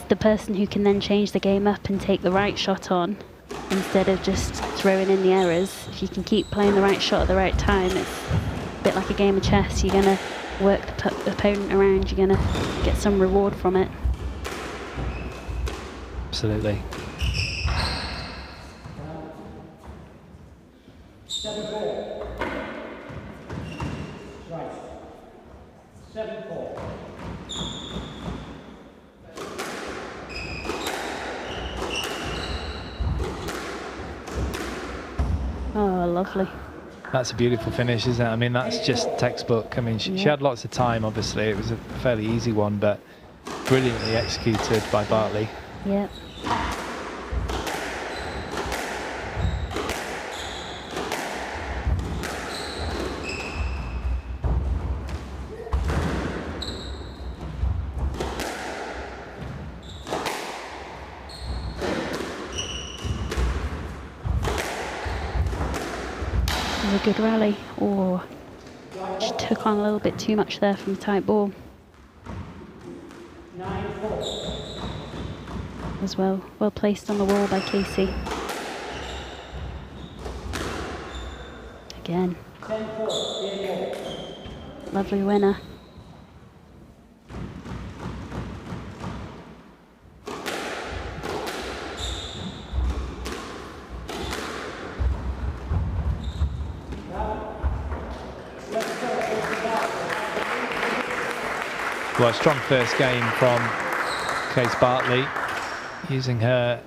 the person who can then change the game up and take the right shot on instead of just throwing in the errors. If you can keep playing the right shot at the right time, it's a bit like a game of chess. You're going to work the opponent around, you're going to get some reward from it. Absolutely. 7-4. Right. 7-4. Oh, lovely. That's a beautiful finish, isn't it? I mean, that's just textbook. I mean, she had lots of time, obviously. It was a fairly easy one, but brilliantly executed by Bartley. Yeah. A good rally. Oh, she took on a little bit too much there from a tight ball. 9-4. As well placed on the wall by Kace. Again. 10-4. Lovely winner. Well, a strong first game from Kace Bartley, using her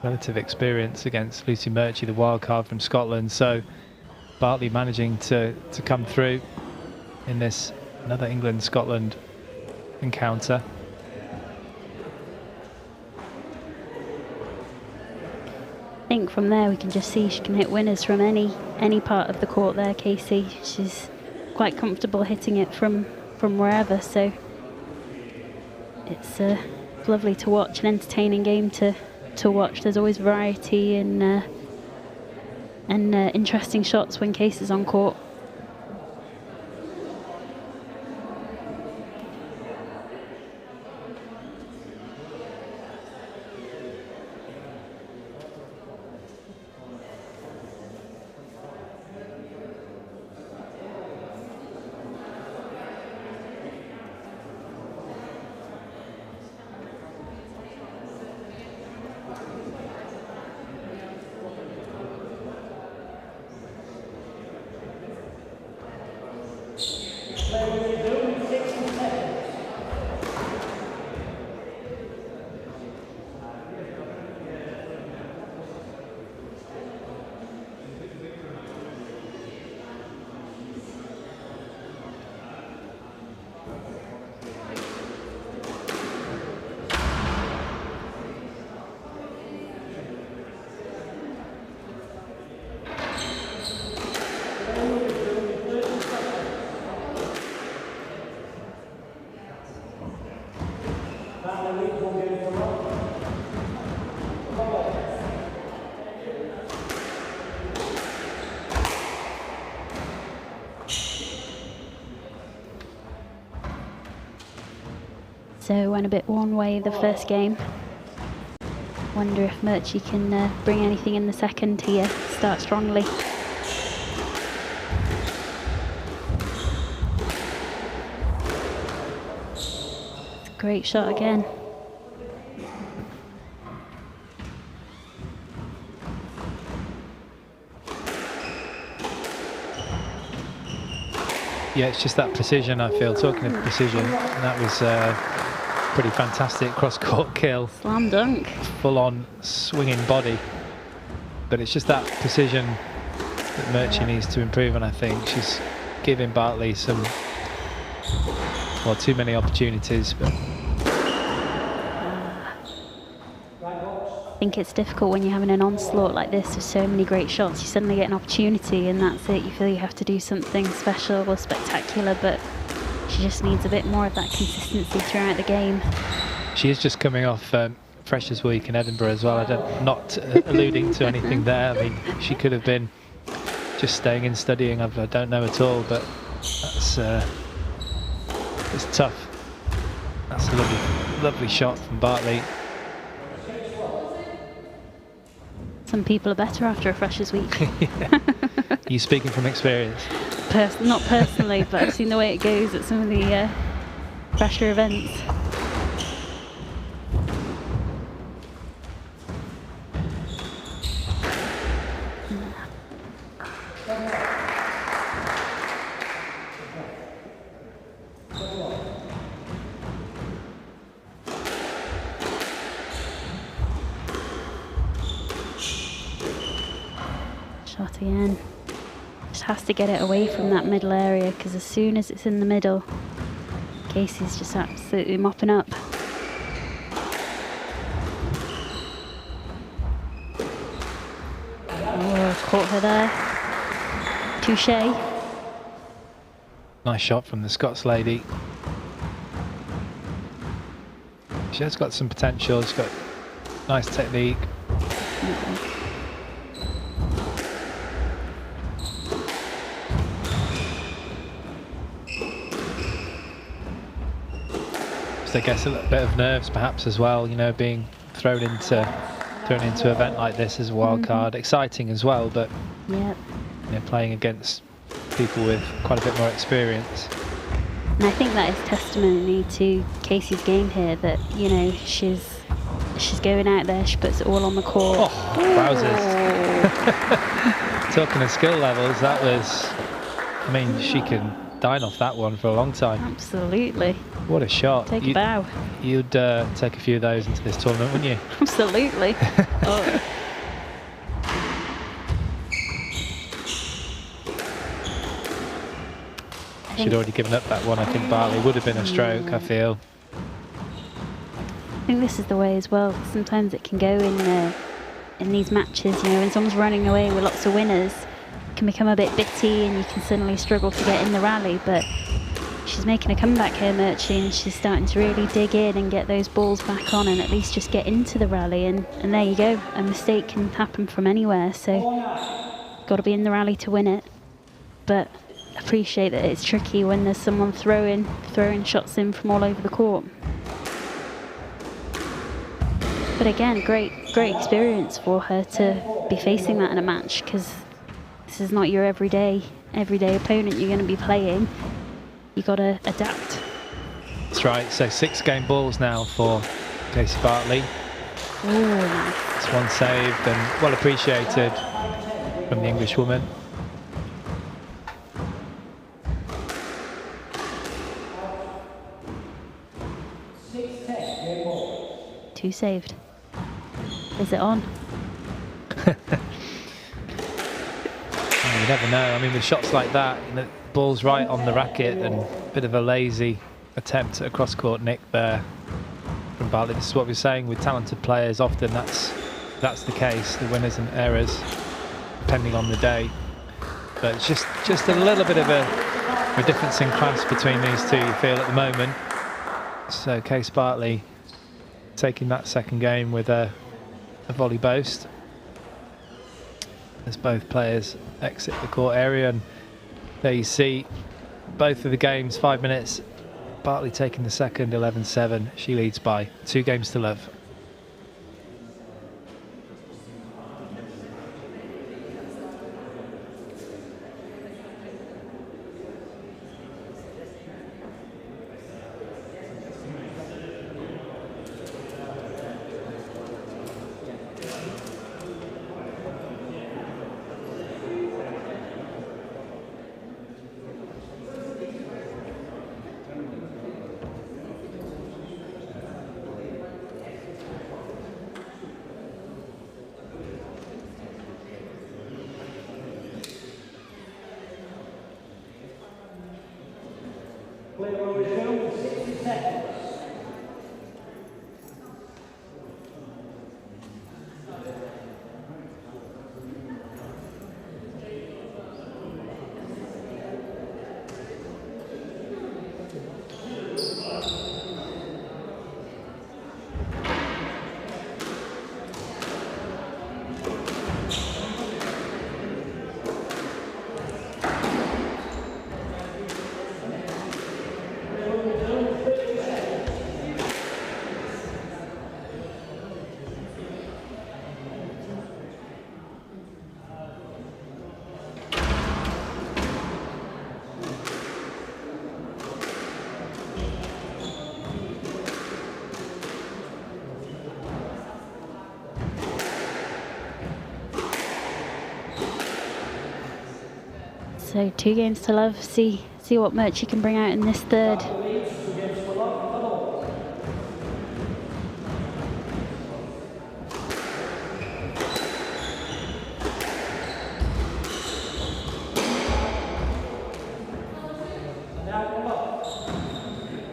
relative experience against Lucy Murchie, the wild card from Scotland. So Bartley managing to come through in this another England-Scotland encounter. I think from there we can just see she can hit winners from any part of the court there, Kace. She's quite comfortable hitting it from wherever, so it's lovely to watch, an entertaining game to watch. There's always variety and interesting shots when Kace is on court. So went a bit one way the first game. Wonder if Murchie can bring anything in the second here. Start strongly. Great shot again. Yeah, it's just that precision, I feel. Talking of precision, and that was pretty fantastic cross-court kill. Slam dunk. Full-on swinging body. But it's just that precision that Murchie needs to improve on, I think. She's giving Bartley some, well, too many opportunities. But I think it's difficult when you're having an onslaught like this with so many great shots. You suddenly get an opportunity and that's it. You feel you have to do something special or spectacular, but she just needs a bit more of that consistency throughout the game. She is just coming off Freshers' Week in Edinburgh as well. Not alluding to anything there. I mean, she could have been just staying in studying. I don't know at all, but that's it's tough. That's a lovely shot from Bartley. Some people are better after a Freshers' Week. You speaking from experience? Not personally, but I've seen the way it goes at some of the fresher events. Shot again. Just has to get it away from that middle area, because as soon as it's in the middle, Casey's just absolutely mopping up. Oh, caught her there. Touché. Nice shot from the Scots lady. She has got some potential. She's got nice technique. I guess a little bit of nerves perhaps as well, you know, being thrown into an event like this as a wild card. Exciting as well, but Yep. you know, playing against people with quite a bit more experience. And I think that is testimony to Casey's game here, that, you know, she's going out there, she puts it all on the court. Oh, wowzers. Talking of skill levels, that was, I mean, she can dine off that one for a long time. Absolutely. What a shot. Take a bow. You'd take a few of those into this tournament, wouldn't you? Absolutely. Oh. She'd already given up that one. I think Bartley would have been a stroke, I feel. I think this is the way as well. Sometimes it can go in these matches, you know, when someone's running away with lots of winners, it can become a bit bitty and you can suddenly struggle to get in the rally, but she's making a comeback here, Murchie, and she's starting to really dig in and get those balls back on and at least just get into the rally, and there you go. A mistake can happen from anywhere, so got to be in the rally to win it. But appreciate that it's tricky when there's someone throwing shots in from all over the court. But again, great experience for her to be facing that in a match, because this is not your everyday opponent you're going to be playing. You got to adapt. That's right. So 6 game balls now for Kace Bartley. Oh, nice. It's one saved and well appreciated from the English woman. Two saved. Is it on? You never know. I mean, with shots like that, the ball's right on the racket and a bit of a lazy attempt at a cross-court nick there from Bartley. This is what we're saying with talented players. Often that's the case. The winners and errors, depending on the day. But it's just a little bit of a difference in class between these two, you feel, at the moment. So Kace Bartley taking that second game with a volley boast as both players exit the court area, and there you see both of the games, 5 minutes. Bartley taking the second, 11-7. She leads by 2 games to love. Play will resume in 60 seconds. So 2 games to love. See what Murchie can bring out in this third.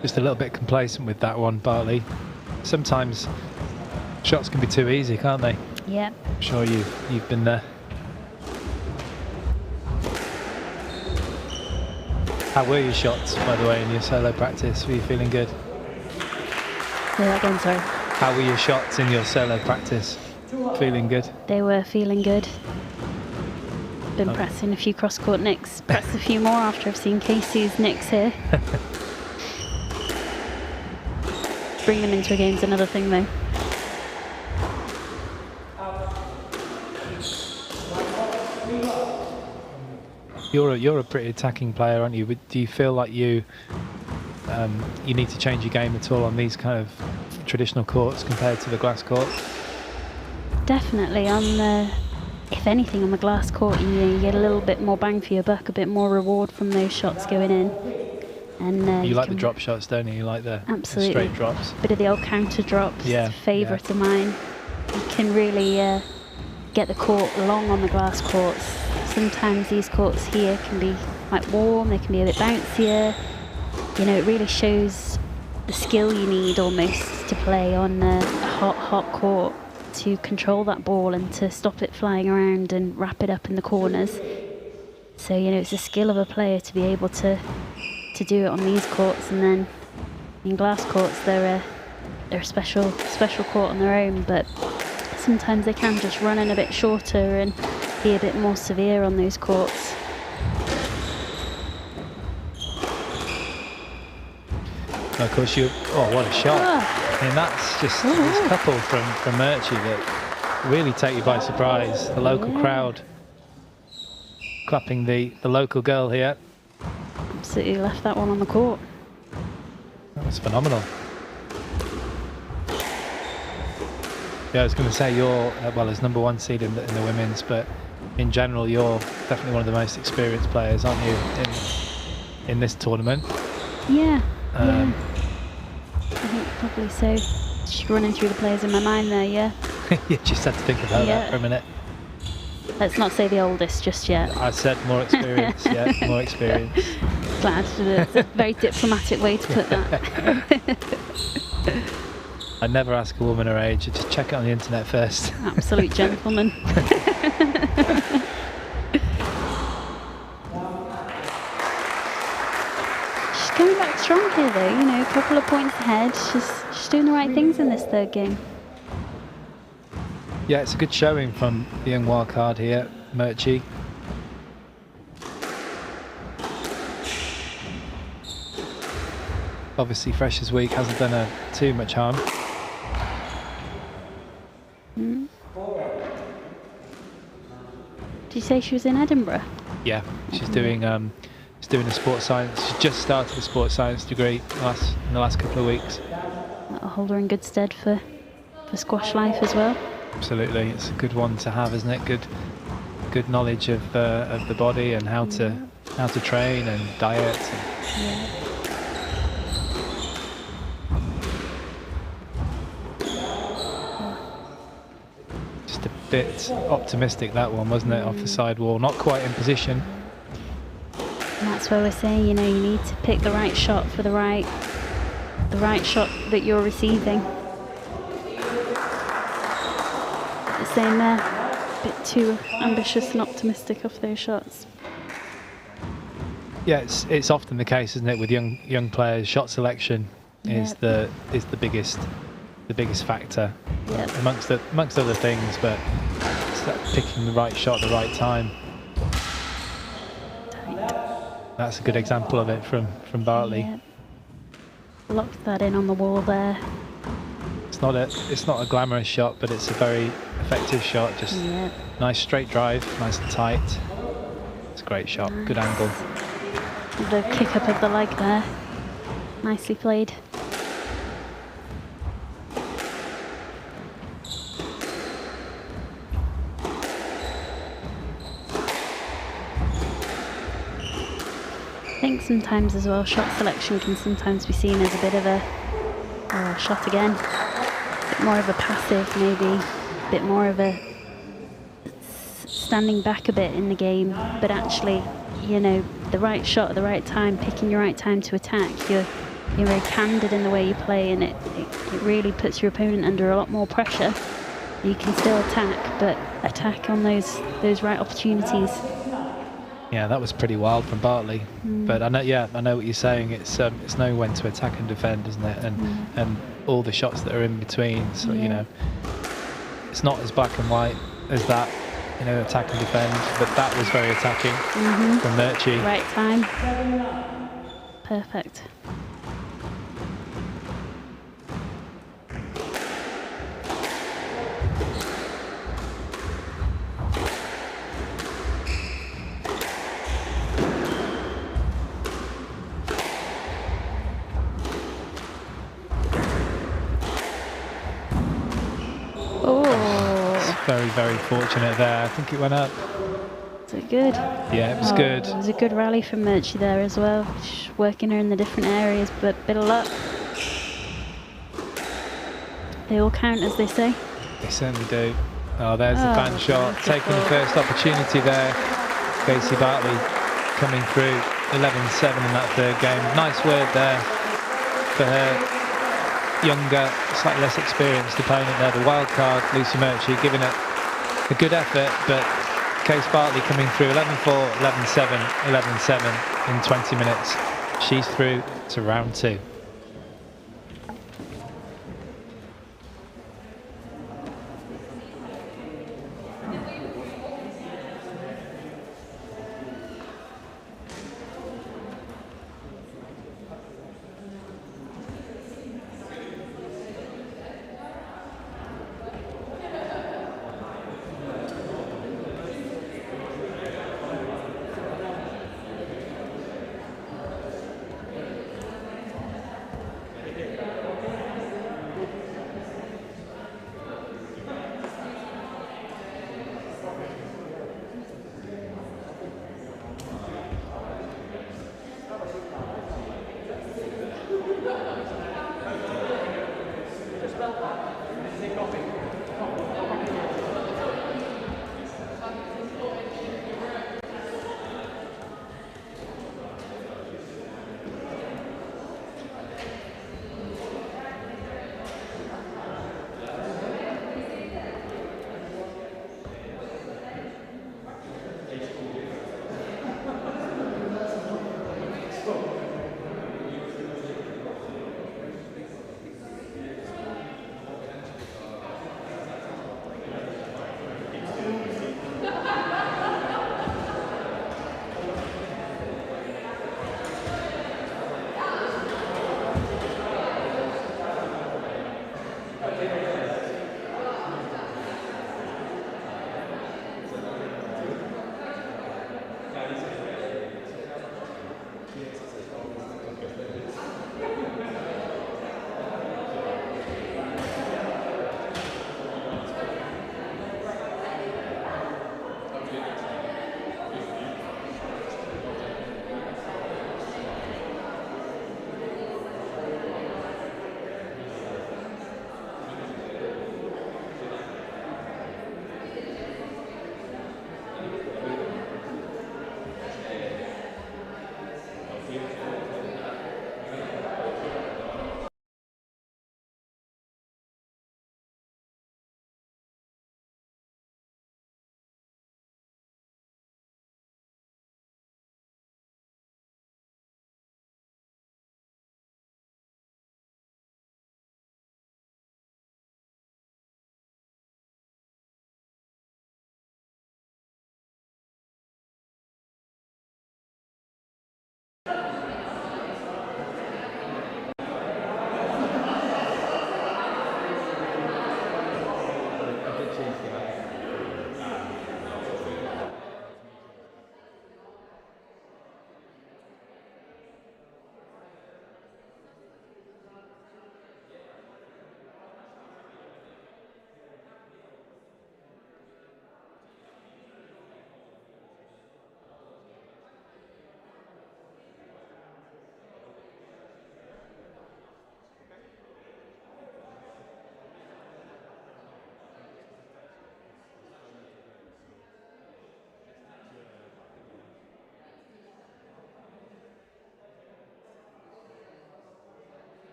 Just a little bit complacent with that one, Bartley. Sometimes shots can be too easy, can't they? Yeah. I'm sure you've been there. How were your shots, by the way, in your solo practice? Were you feeling good? Say that again, sorry. How were your shots in your solo practice? Feeling good? They were feeling good. Been pressing a few cross-court nicks. Press a few more after I've seen Casey's nicks here. Bring them into a game's another thing, though. You're a pretty attacking player, aren't you? Do you feel like you need to change your game at all on these kind of traditional courts compared to the glass court? Definitely. If anything, on the glass court, you get a little bit more bang for your buck, a bit more reward from those shots going in. And you like the drop shots, don't you? You like the straight drops. Bit of the old counter drops. Yeah. Favourite of mine. You can really get the court long on the glass courts. Sometimes these courts here can be quite warm, they can be a bit bouncier. You know, it really shows the skill you need almost to play on a hot court, to control that ball and to stop it flying around and wrap it up in the corners. So, you know, it's a skill of a player to be able to do it on these courts, and then in glass courts they're a special court on their own, but sometimes they can just run in a bit shorter and be a bit more severe on those courts. Of course, what a shot. I mean, that's just this couple from Murchie that really take you by surprise. The local crowd clapping the local girl here. Absolutely left that one on the court. That was phenomenal. Yeah, I was going to say you're, well, as number 1 seed in the women's, but in general you're definitely one of the most experienced players, aren't you, in this tournament? Yeah, yeah. I think probably so. Just running through the players in my mind there, yeah. You just had to think about that for a minute. Let's not say the oldest just yet. I said more experience, yeah, more experience. Glad. It's a very diplomatic way to put that. I never ask a woman her age, I just check it on the internet first. Absolute gentleman. She's coming back strong here though, you know, a couple of points ahead. She's doing the right things in this third game. Yeah, it's a good showing from the young wildcard here, Murchie. Obviously Freshers Week hasn't done her too much harm. Did you say she was in Edinburgh? Yeah, she's doing a sports science. She's just started a sports science degree in the last couple of weeks. That'll hold her in good stead for squash life as well. Absolutely, it's a good one to have, isn't it? Good knowledge of the body and how to train and diet. Yeah. Just a bit optimistic that one, wasn't it? Off the side wall, not quite in position. And that's where we're saying, you know, you need to pick the right shot for the right shot that you're receiving. The same there, a bit too ambitious and optimistic off those shots. Yeah, it's often the case, isn't it, with young players? Shot selection is the biggest factor amongst other things, but it's that picking the right shot at the right time. That's a good example of it from Bartley. Yeah. Locked that in on the wall there. It's not a glamorous shot, but it's a very effective shot. Just nice straight drive, nice and tight. It's a great shot, good angle. The kick up of the leg there, nicely played. I think sometimes as well, shot selection can sometimes be seen as a bit of a shot again, a bit more of a passive maybe, a bit more of a standing back a bit in the game, but actually, you know, the right shot at the right time, picking your right time to attack, you're very candid in the way you play, and it really puts your opponent under a lot more pressure. You can still attack, but attack on those right opportunities. Yeah, that was pretty wild from Bartley. But I know what you're saying. It's knowing when to attack and defend, isn't it? And all the shots that are in between. So you know, it's not as black and white as that. You know, attack and defend. But that was very attacking from Murchie. Right time. Perfect. Very fortunate there. I think it went up. Was it good? Yeah, it was good. It was a good rally from Murchie there as well. Just working her in the different areas, but a bit of luck. They all count, as they say. They certainly do. Oh, there's the fan shot. Taking the first opportunity there. Kace Bartley coming through 11-7 in that third game. Nice word there for her younger, slightly less experienced opponent there, the wild card, Lucy Murchie, giving it a good effort, but Kace Bartley coming through 11-4, 11-7, 11-7 in 20 minutes. She's through to round 2.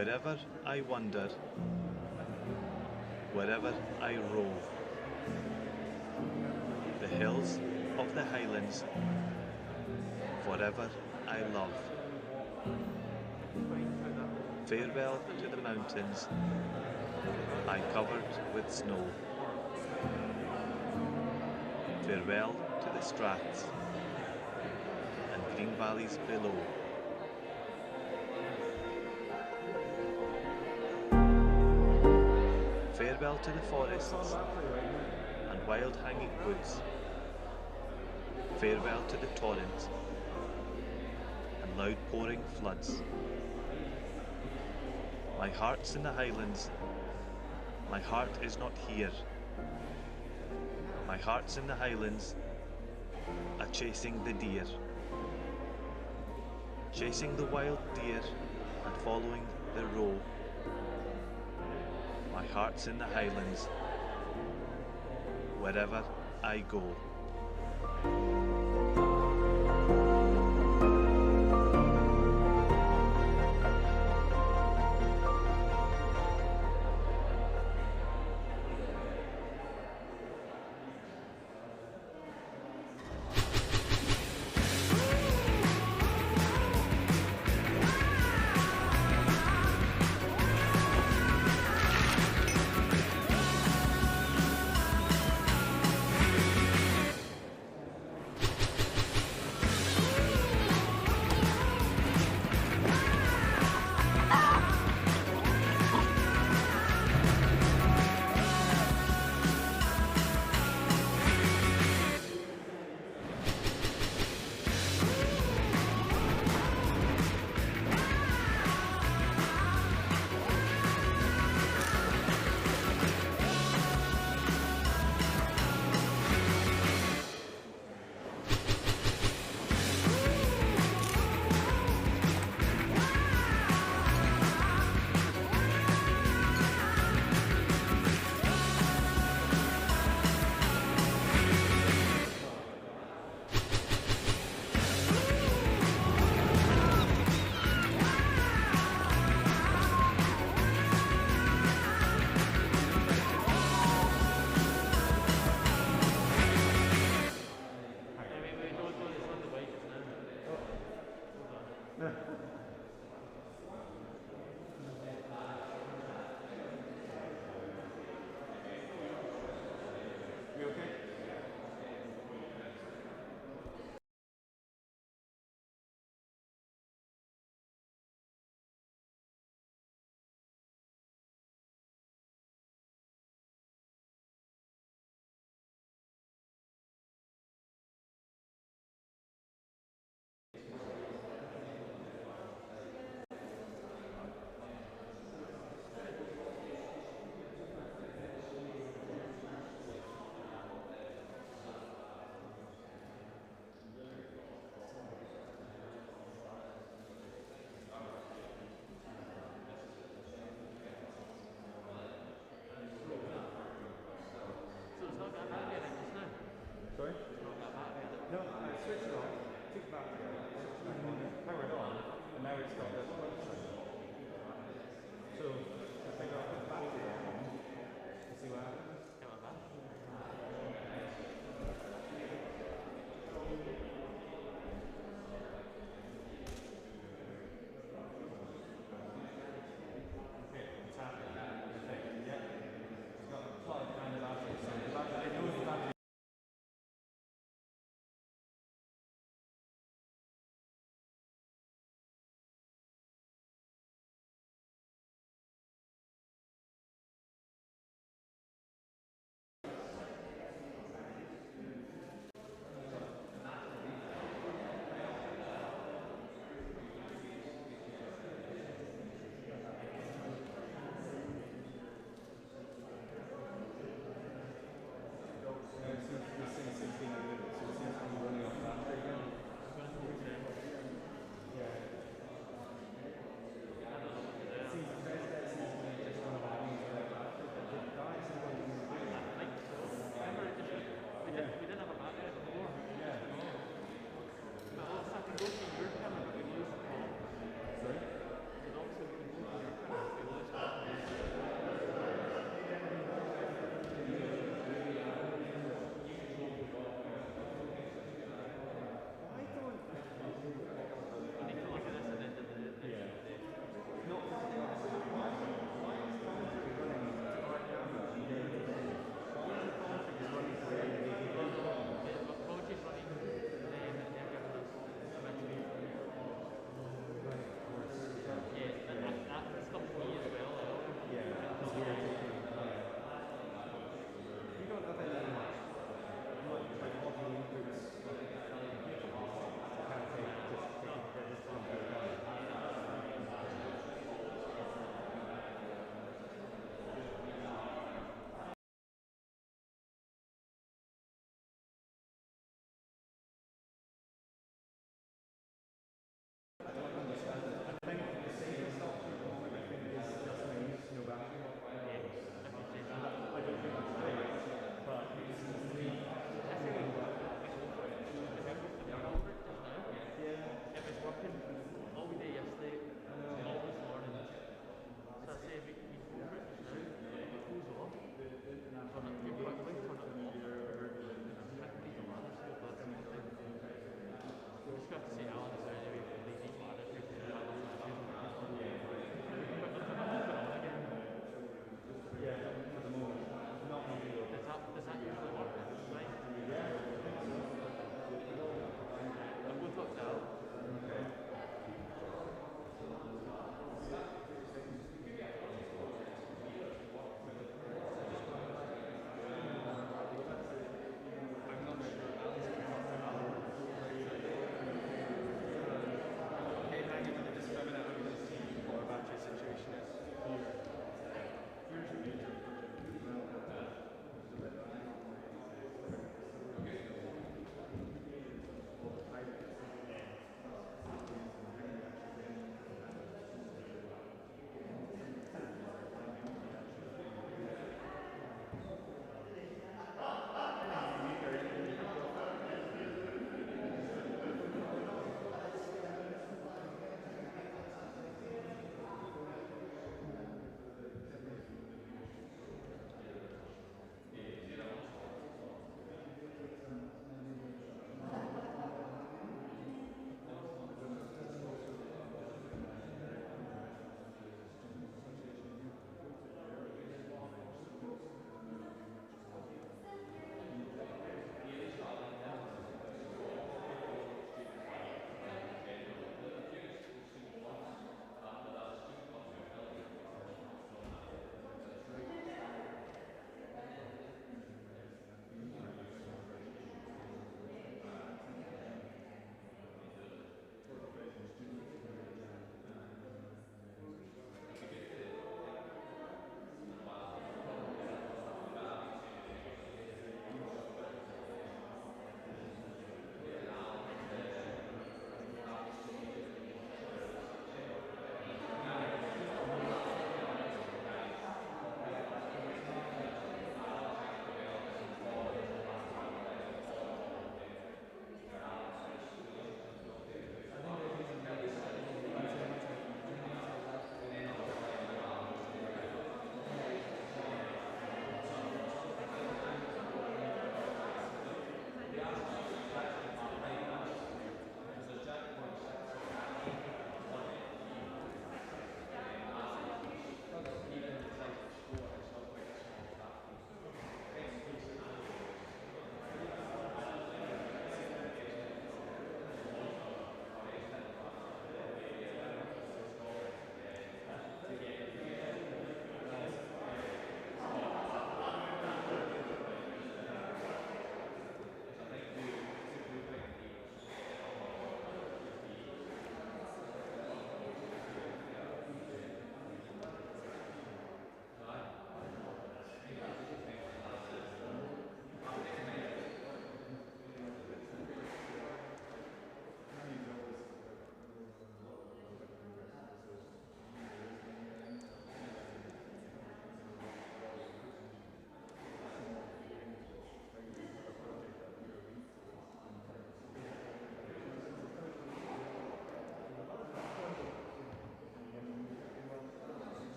Wherever I wander, wherever I rove, the hills of the Highlands, forever I love. Farewell to the mountains I covered with snow. Farewell to the strats and green valleys below. Farewell to the forests and wild hanging woods. Farewell to the torrents and loud pouring floods. My heart's in the Highlands, my heart is not here. My heart's in the Highlands, a-chasing the deer. Chasing the wild deer and following the roe. My heart's in the Highlands, wherever I go.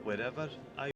Wherever I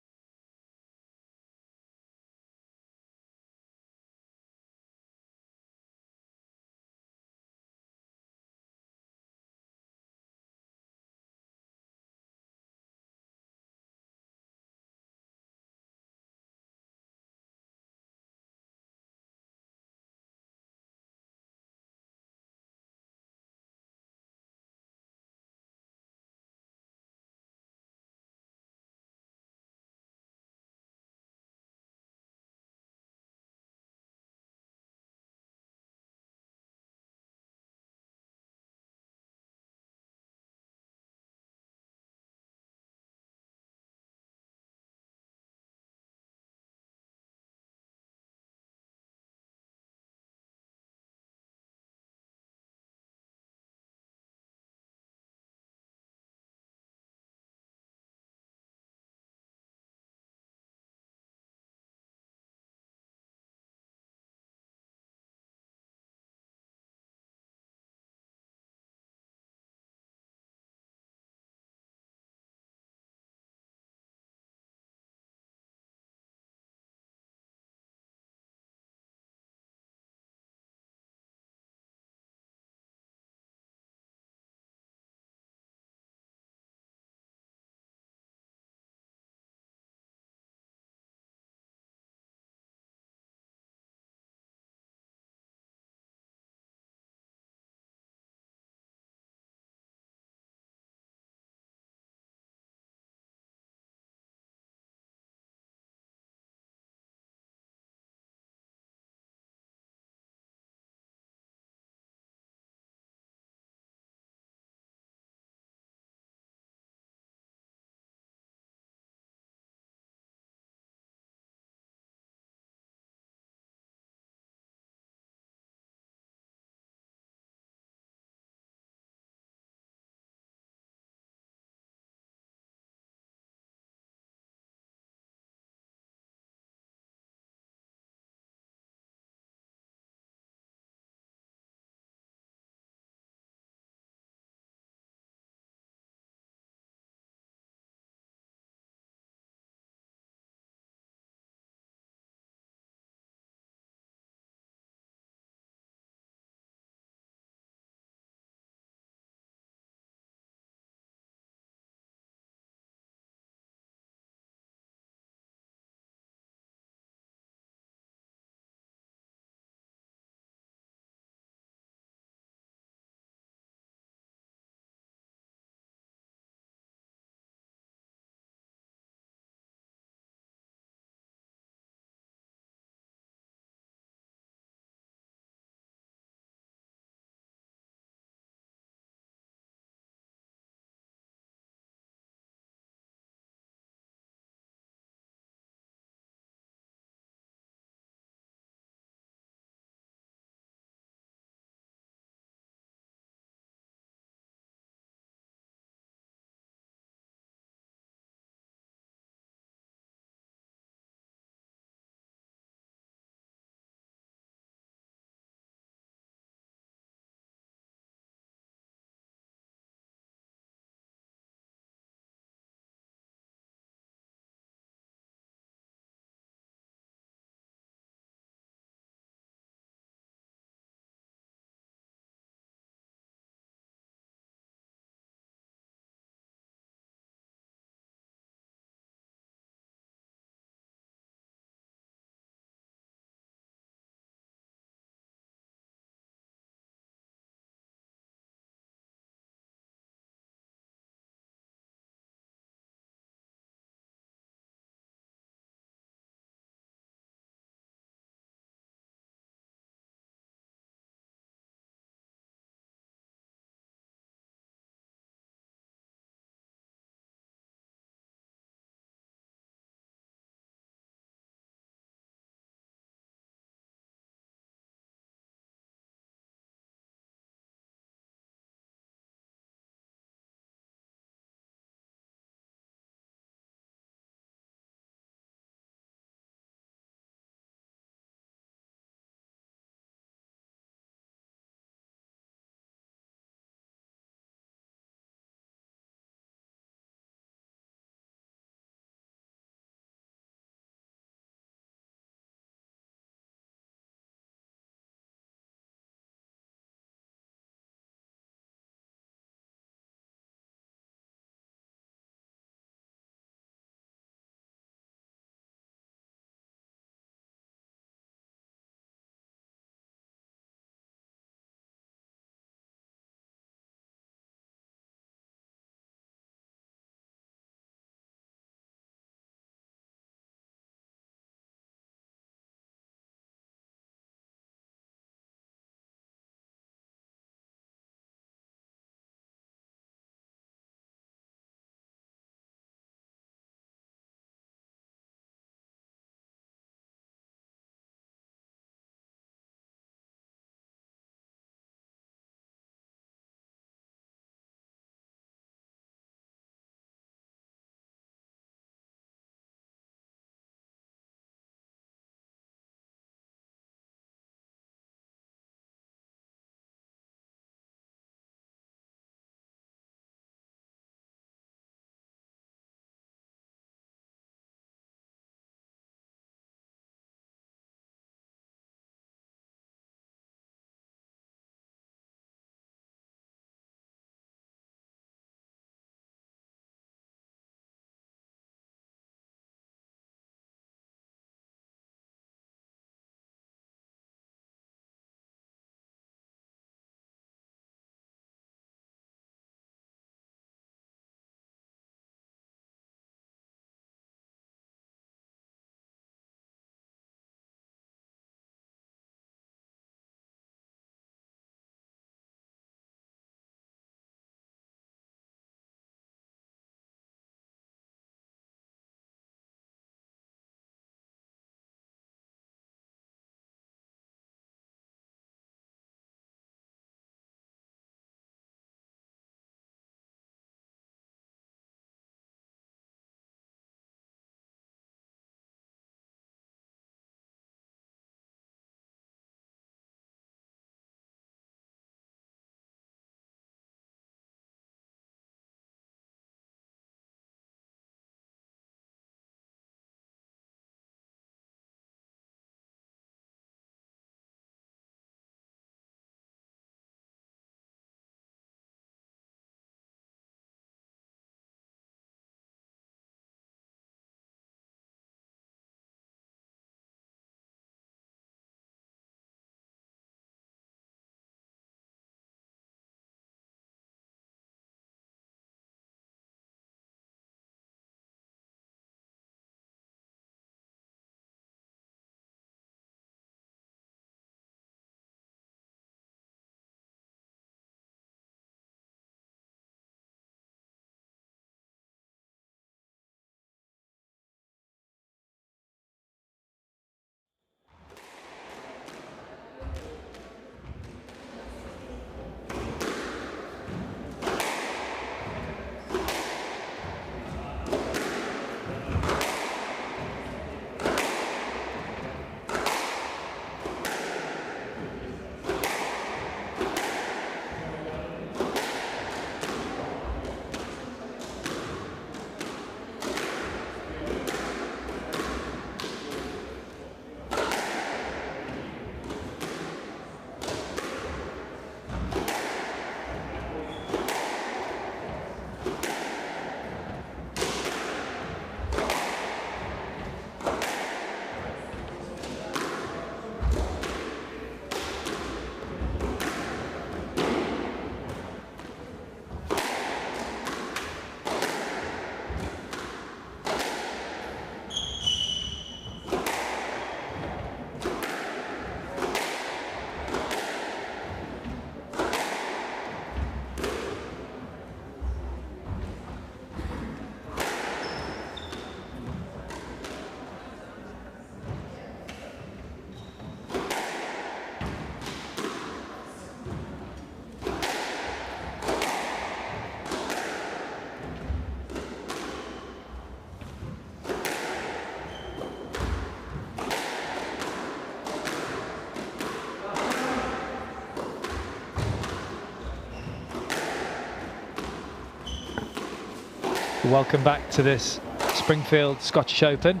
Welcome back to this Springfield Scottish Open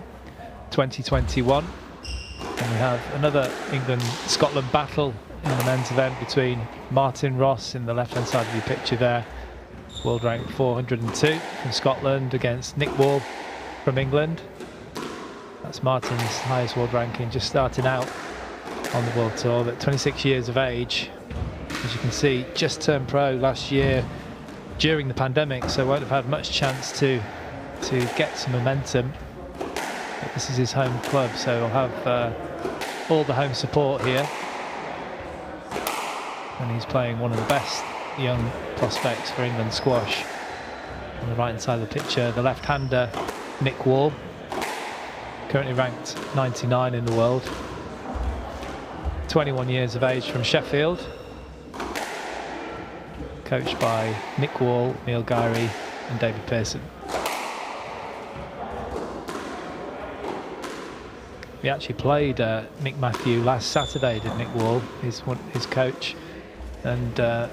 2021. And we have another England-Scotland battle in the men's event between Martin Ross in the left-hand side of your picture there, world rank 402 from Scotland, against Nick Wall from England. That's Martin's highest world ranking, just starting out on the World Tour, but 26 years of age. As you can see, just turned pro last year during the pandemic, so won't have had much chance to get some momentum. But this is his home club, so he'll have all the home support here. And he's playing one of the best young prospects for England squash. On the right hand side of the picture, the left-hander Nick Wall, currently ranked 99 in the world. 21 years of age, from Sheffield. Coached by Nick Wall, Neil Guyrie and David Pearson. We actually played Nick Matthew last Saturday, did Nick Wall, his coach, and had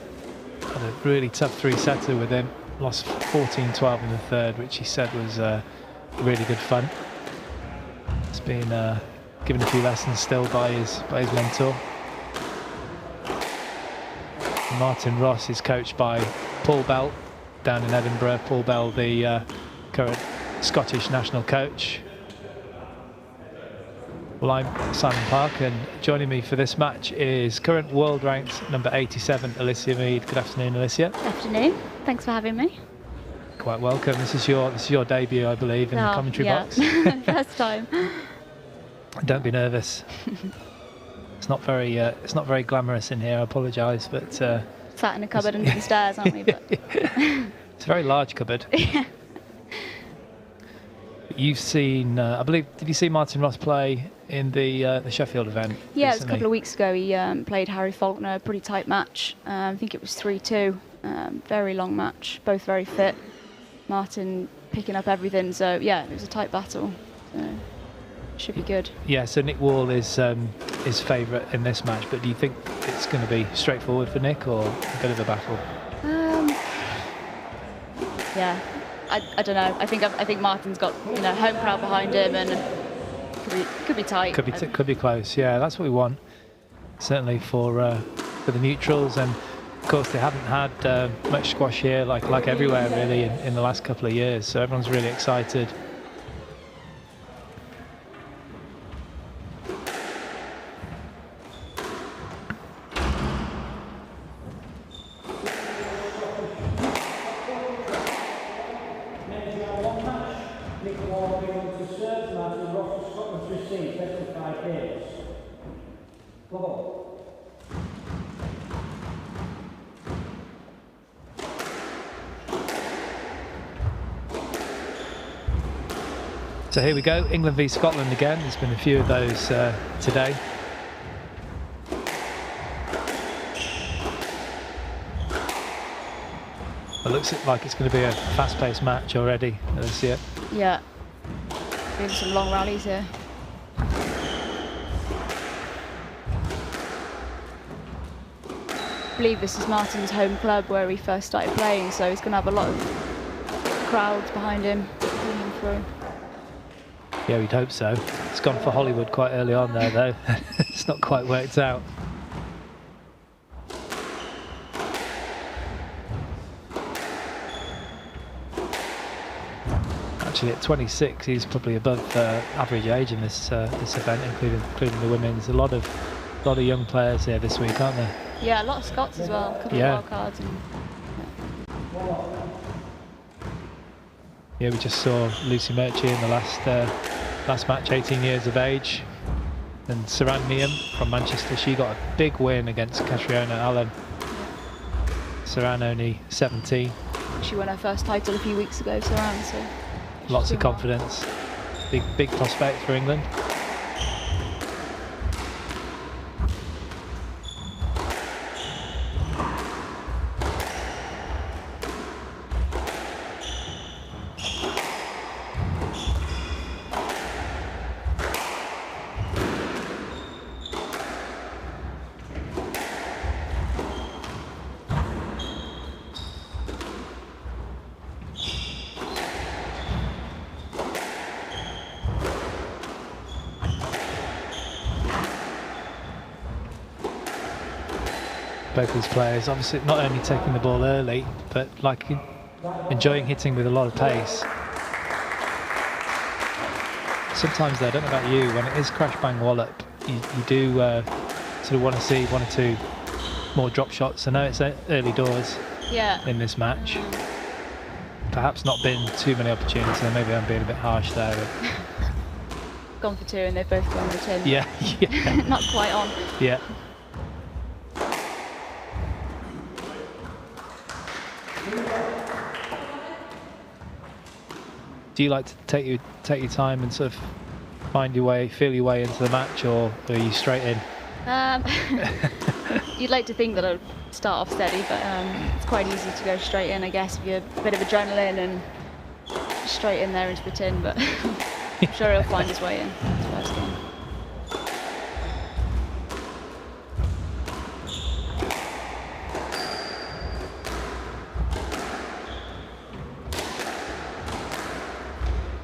a really tough three-setter with him. Lost 14-12 in the third, which he said was really good fun. He's been given a few lessons still by his mentor. Martin Ross is coached by Paul Bell down in Edinburgh. Paul Bell, the current Scottish national coach. Well, I'm Simon Park, and joining me for this match is current world ranked number 87, Alicia Mead. Good afternoon, Alicia. Good afternoon. Thanks for having me. Quite welcome. This is your debut, I believe, in the commentary box. First time. Don't be nervous. It's not very glamorous in here. I apologise, but sat in a cupboard under the stairs, aren't we? But it's a very large cupboard. You've seen, I believe, did you see Martin Ross play in the Sheffield event? Yeah, recently? It was a couple of weeks ago. He played Harry Falconer, a pretty tight match. I think it was 3-2. Very long match, both very fit. Martin picking up everything, so yeah, it was a tight battle. So should be good. Yeah, so Nick Wall is his favourite in this match, but do you think it's going to be straightforward for Nick, or a bit of a battle? Yeah. I don't know. I think Martin's got home crowd behind him, and could be tight. Could be close. Yeah, that's what we want. Certainly for the neutrals, and of course they haven't had much squash here, like everywhere really in the last couple of years. So everyone's really excited. So here we go, England v Scotland again. There's been a few of those today. It looks like it's going to be a fast-paced match already. Let's see it. Yeah, really some long rallies here. I believe this is Martin's home club where he first started playing, so he's going to have a lot of crowds behind him pulling him through. Yeah, we'd hope so. It's gone for Hollywood quite early on there, though. It's not quite worked out. Actually, at 26, he's probably above average age in this event, including the women's. A lot of young players here this week, aren't there? Yeah, a lot of Scots as well. A couple of wild cards. Yeah, we just saw Lucy Murchie in the last match, 18 years of age. And Saran Nghiem from Manchester, she got a big win against Katriona Allen. Saran only 17. She won her first title a few weeks ago, Saran, so lots of confidence. Big prospect for England. both these players. Obviously, not only taking the ball early, but like enjoying hitting with a lot of pace. Sometimes, though, I don't know about you, when it is crash bang wallop, you do sort of want to see 1 or 2 more drop shots. I know it's early doors in this match. Perhaps not been too many opportunities, and maybe I'm being a bit harsh there. But Gone for 2 and they've both gone for 10. yeah. Not quite on. Yeah. Do you like to take your time and sort of find your way, feel your way into the match, or are you straight in? You'd like to think that I'd start off steady, but it's quite easy to go straight in, I guess, if you're a bit of adrenaline and straight in there into the tin, but I'm sure he'll find his way in his first game.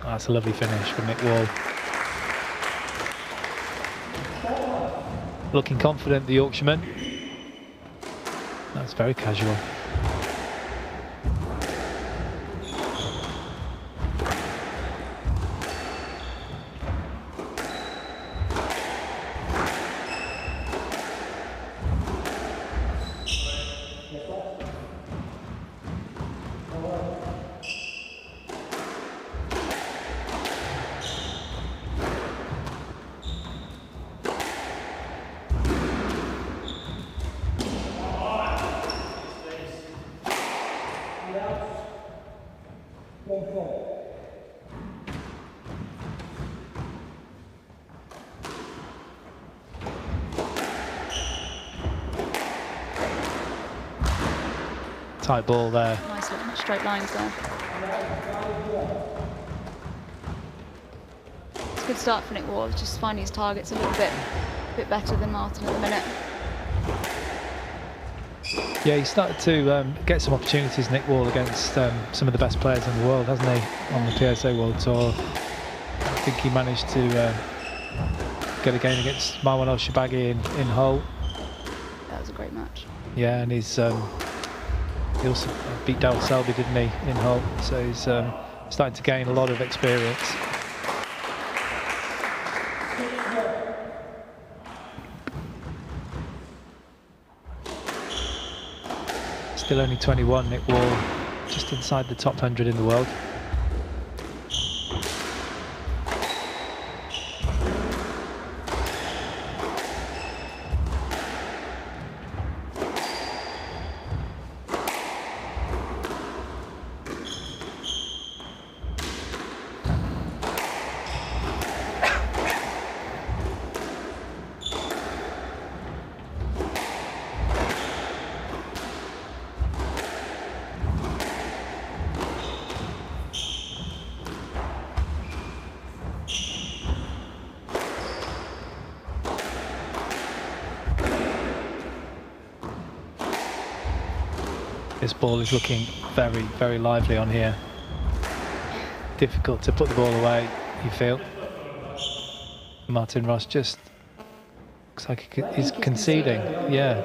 Oh, that's a lovely finish from Nick Wall. Looking confident, the Yorkshireman. That's very casual. Tight ball there. Nice little straight lines there. It's a good start for Nick Wall, just finding his targets a little bit better than Martin at the minute. Yeah, he started to get some opportunities, Nick Wall, against some of the best players in the world, hasn't he, on the PSA World Tour. I think he managed to get a game against Marwan El-Shabaghi in Hull. That was a great match. Yeah, and he's he also beat Darryl Selby, didn't he, in Hull? So he's starting to gain a lot of experience. Still only 21, Nick Wall, just inside the top 100 in the world. This ball is looking very, very lively on here. Difficult to put the ball away, you feel. Martin Ross just looks like he's conceding. Yeah.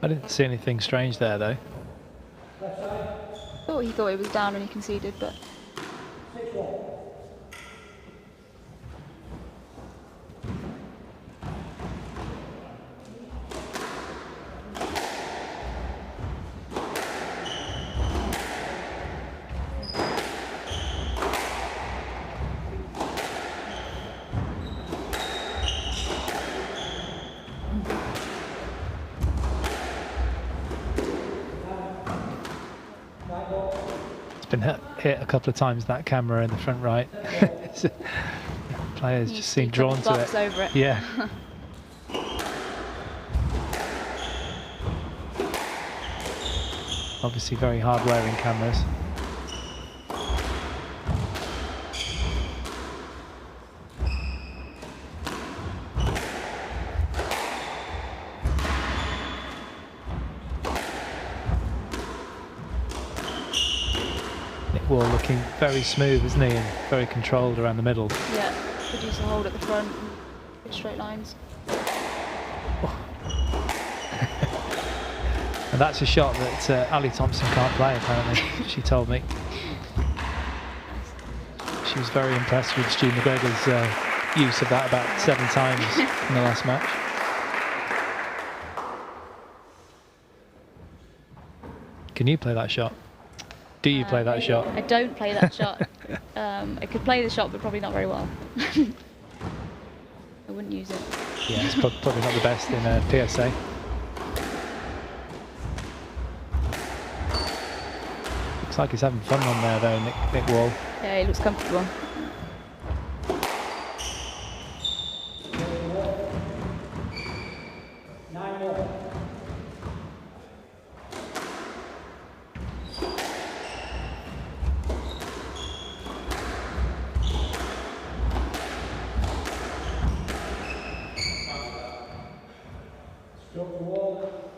I didn't see anything strange there, though. He thought he was down and he conceded, but... Been hit a couple of times, that camera in the front right. Players just seem drawn to it. Over it. Yeah. Obviously very hard wearing cameras. Wall looking very smooth, isn't he, and very controlled around the middle. Yeah, produce a hold at the front, good straight lines. Oh. And that's a shot that Ali Thompson can't play, apparently, she told me. She was very impressed with Stu Macgregor's use of that about 7 times in the last match. Can you play that shot? Do you play that shot? I don't play that shot. I could play the shot, but probably not very well. I wouldn't use it. Yeah, it's probably not the best in a PSA. Looks like he's having fun on there though, Nick Wall. Yeah, he looks comfortable.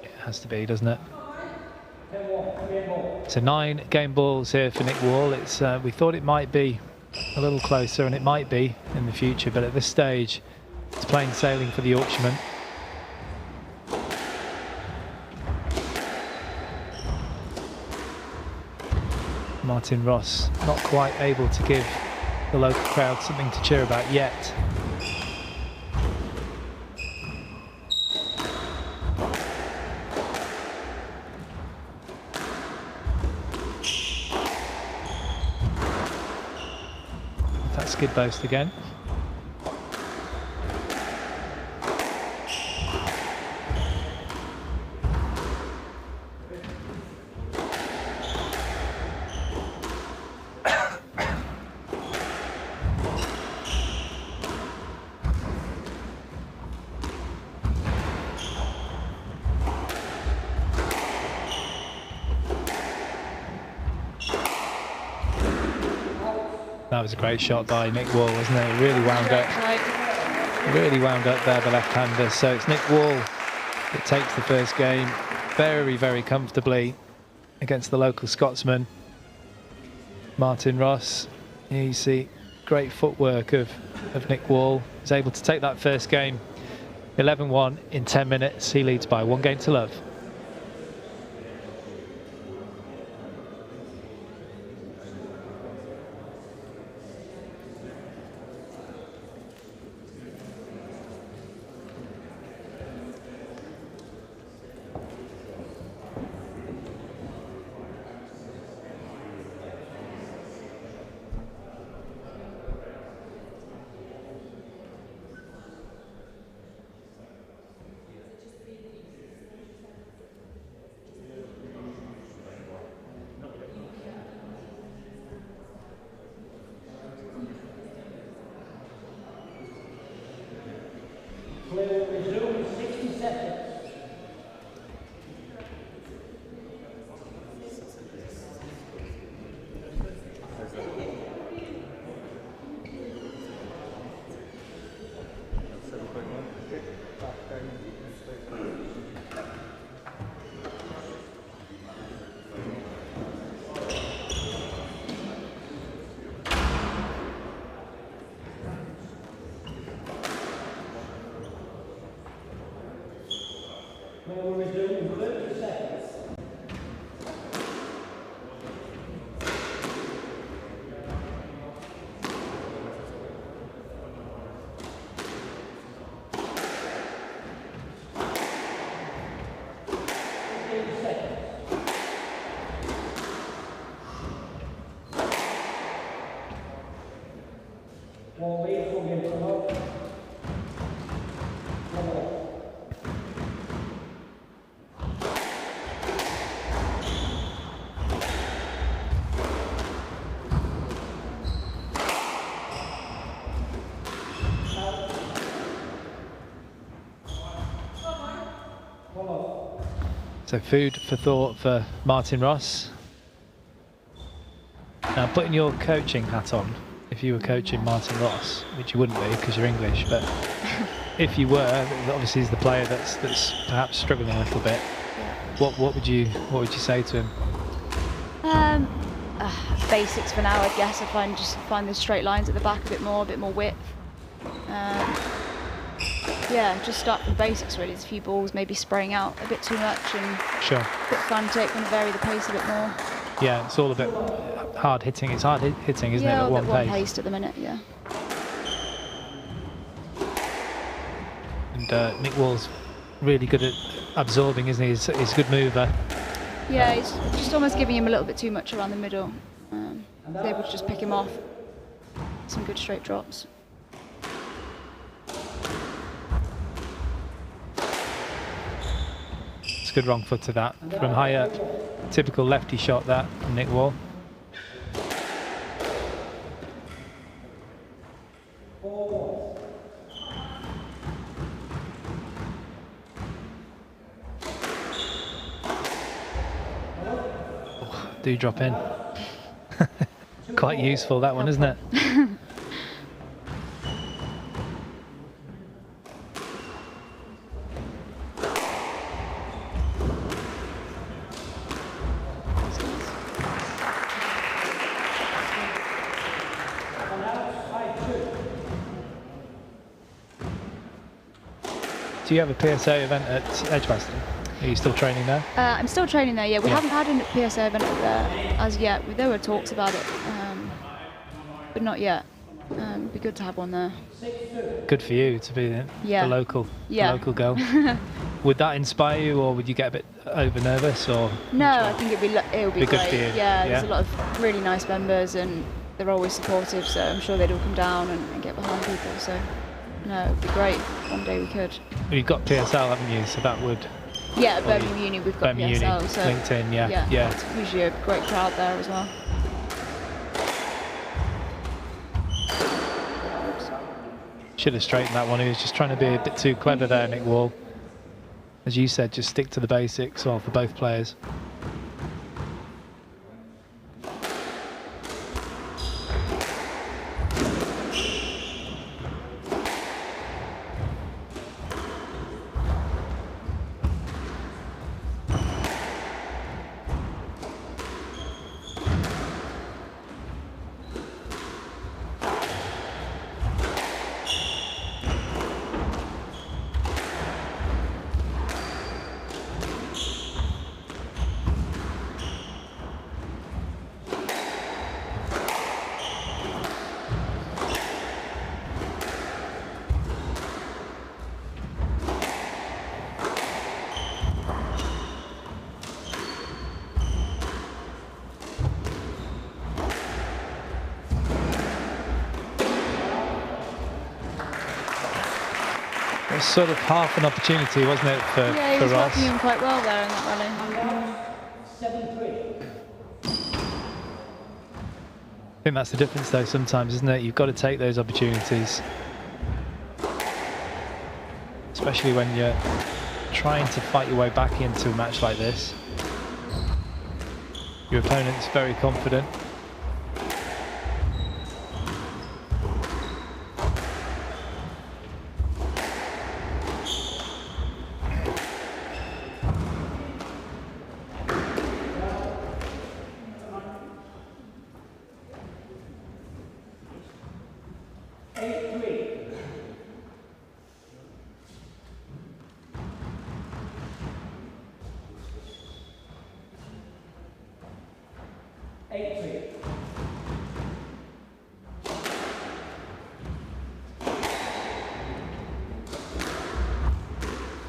It has to be, doesn't it? So 9 game balls here for Nick Wall. It's we thought it might be a little closer, and it might be in the future, but at this stage it's plain sailing for the Yorkshireman. Martin Ross not quite able to give the local crowd something to cheer about yet. Skid boast again. That was a great shot by Nick Wall, wasn't it? Really wound up. Really wound up there, the left-hander. So it's Nick Wall that takes the first game very, very comfortably against the local Scotsman, Martin Ross. Here you see great footwork of Nick Wall. He's able to take that first game 11-1 in 10 minutes. He leads by 1 game to love. So food for thought for Martin Ross. Now putting your coaching hat on, if you were coaching Martin Ross, which you wouldn't be because you're English, but if you were, obviously he's the player that's perhaps struggling a little bit. What would you say to him? Basics for now, I guess. I find the straight lines at the back a bit more width. yeah, just start from basics really. There's a few balls maybe spraying out a bit too much and Sure. a bit frantic, want to vary the pace a bit more. Yeah, it's all a bit hard hitting. It's hard hitting, isn't Yeah, it, at a bit one pace? one-paced at the minute, yeah. And Nick Wall's really good at absorbing, isn't he? He's a good mover. Yeah, he's just almost giving him a little bit too much around the middle. He's able to just pick him off. Some good straight drops. It's a good wrong foot to that from high up. Typical lefty shot that from Nick Wall. Do drop in. Quite useful that one, isn't it? Do you have a PSA event at Edgbaston? Are you still training there? I'm still training there, yeah. We haven't had a PSA event there as yet. There were talks about it, but not yet. It'd be good to have one there. Good for you to be the local girl. Would that inspire you, or would you get a bit over nervous? Or no, I think it would be good great. for you. Yeah, there's a lot of really nice members, and they're always supportive. So I'm sure they'd all come down and get behind people. So no, it'd be great. One day we could. Well, you've got PSL, haven't you? So that would. Yeah, Birmingham Uni, we've got Birmingham PSL. Uni, So LinkedIn, yeah. It's usually a great crowd there as well. Should have straightened that one. He was just trying to be a bit too clever there, Nick Wall. As you said, just stick to the basics, well, for both players. It was sort of half an opportunity, wasn't it, for Yeah, he was Ross? working him quite well there in that rally. 7-3. I think that's the difference, though, sometimes, isn't it? You've got to take those opportunities. Especially when you're trying to fight your way back into a match like this. Your opponent's very confident.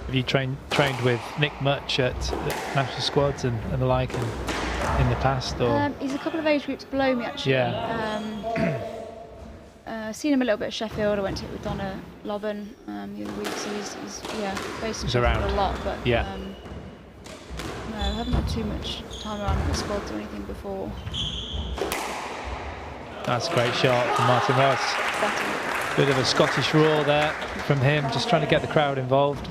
Have you trained with Nick much at national squads and the like in the past? Or He's a couple of age groups below me, actually. Yeah. Seen him a little bit at Sheffield. I went to it with Donna Lobban the other week, so he's based in He's Sheffield around. a lot, but Yeah. no, I haven't had too much time around with the squads or anything before. That's a great shot from Martin Ross. Definitely. Bit of a Scottish roar there from him, just trying to get the crowd involved.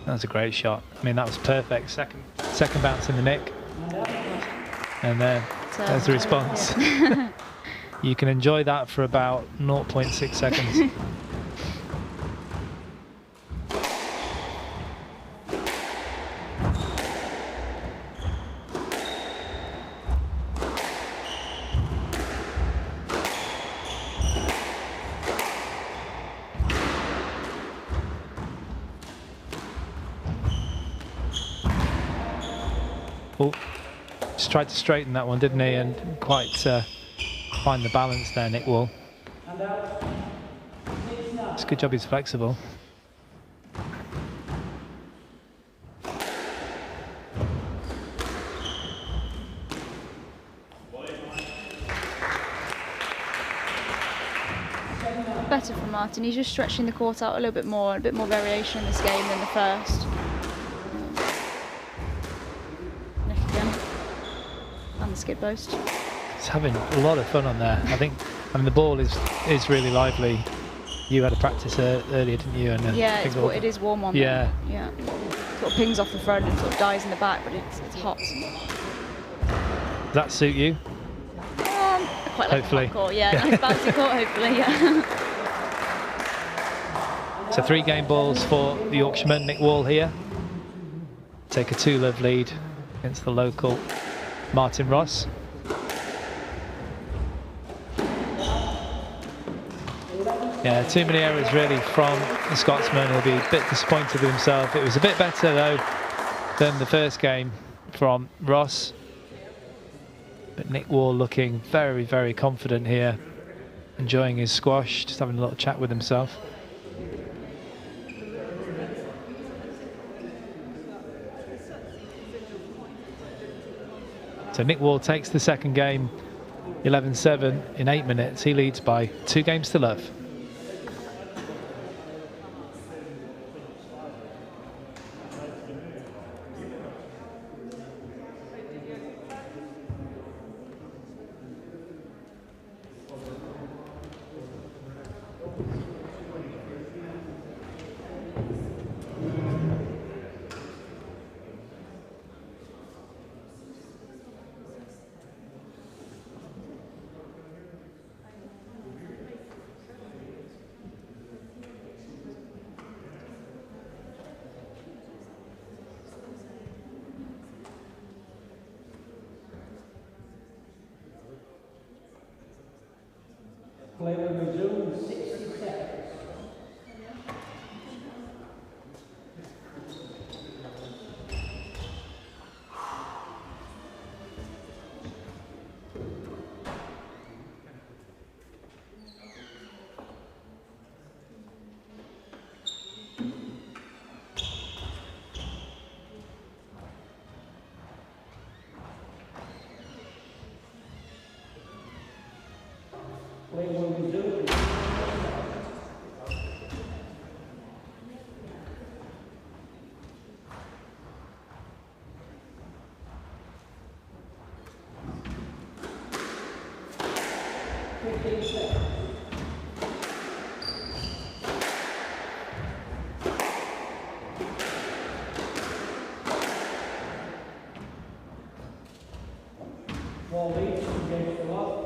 That was a great shot. I mean, that was perfect. Second bounce in the nick. And there's the response. Yeah. You can enjoy that for about 0.6 seconds. Oh, just tried to straighten that one, didn't he? And didn't quite find the balance there, Nick Wall. It's a good job he's flexible. Better from Martin. He's just stretching the court out a little bit more, a bit more variation in this game than the first. Nick again. And the skid post. He's having a lot of fun on there. I mean, the ball is really lively. You had a practice earlier, didn't you? And yeah, it is warm on there. Yeah. Sort of pings off the front and sort of dies in the back, but it's hot. Does that suit you? I quite like hopefully. The court, yeah. Nice bouncy court, hopefully, yeah. So 3 game balls for the Yorkshireman, Nick Wall here. Take a 2-love lead against the local Martin Ross. Yeah, too many errors really from the Scotsman. He'll be a bit disappointed with himself. It was a bit better though than the first game from Ross. But Nick Wall looking very, very confident here. Enjoying his squash, just having a little chat with himself. So Nick Wall takes the second game, 11-7 in 8 minutes. He leads by 2 games to love. Play will resume in 60 seconds. Play will resume in 60 seconds. Ball leads against the left.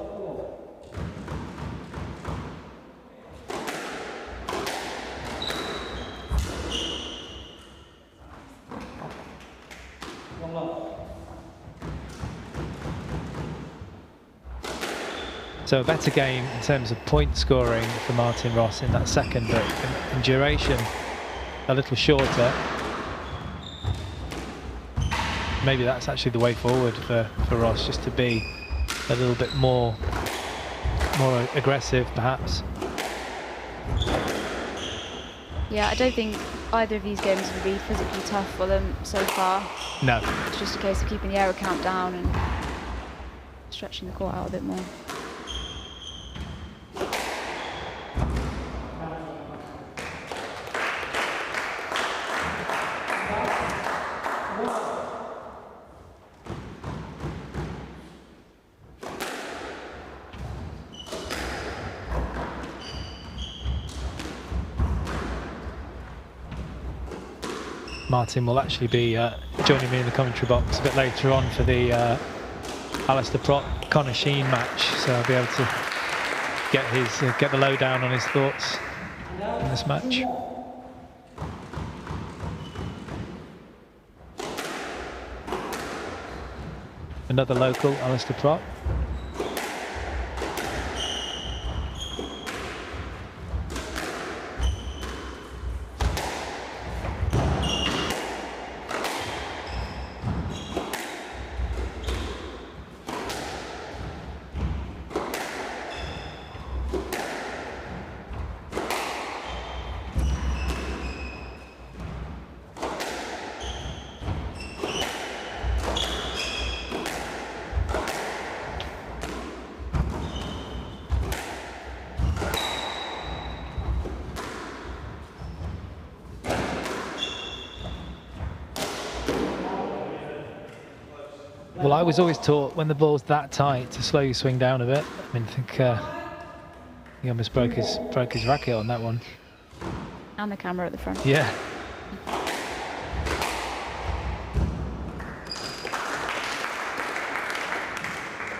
So a better game in terms of point scoring for Martin Ross in that second, but in duration a little shorter. Maybe that's actually the way forward for Ross, just to be a little bit more aggressive perhaps. Yeah, I don't think either of these games will be physically tough for them so far. No. It's just a case of keeping the error count down and stretching the court out a bit more. Martin will actually be joining me in the commentary box a bit later on for the Alasdair Prott Sheen match, so I'll be able to get the lowdown on his thoughts in this match. Another local, Alasdair Prott. Well, I was always taught when the ball's that tight to slow your swing down a bit. I mean, I think he almost broke his racket on that one. And the camera at the front. Yeah.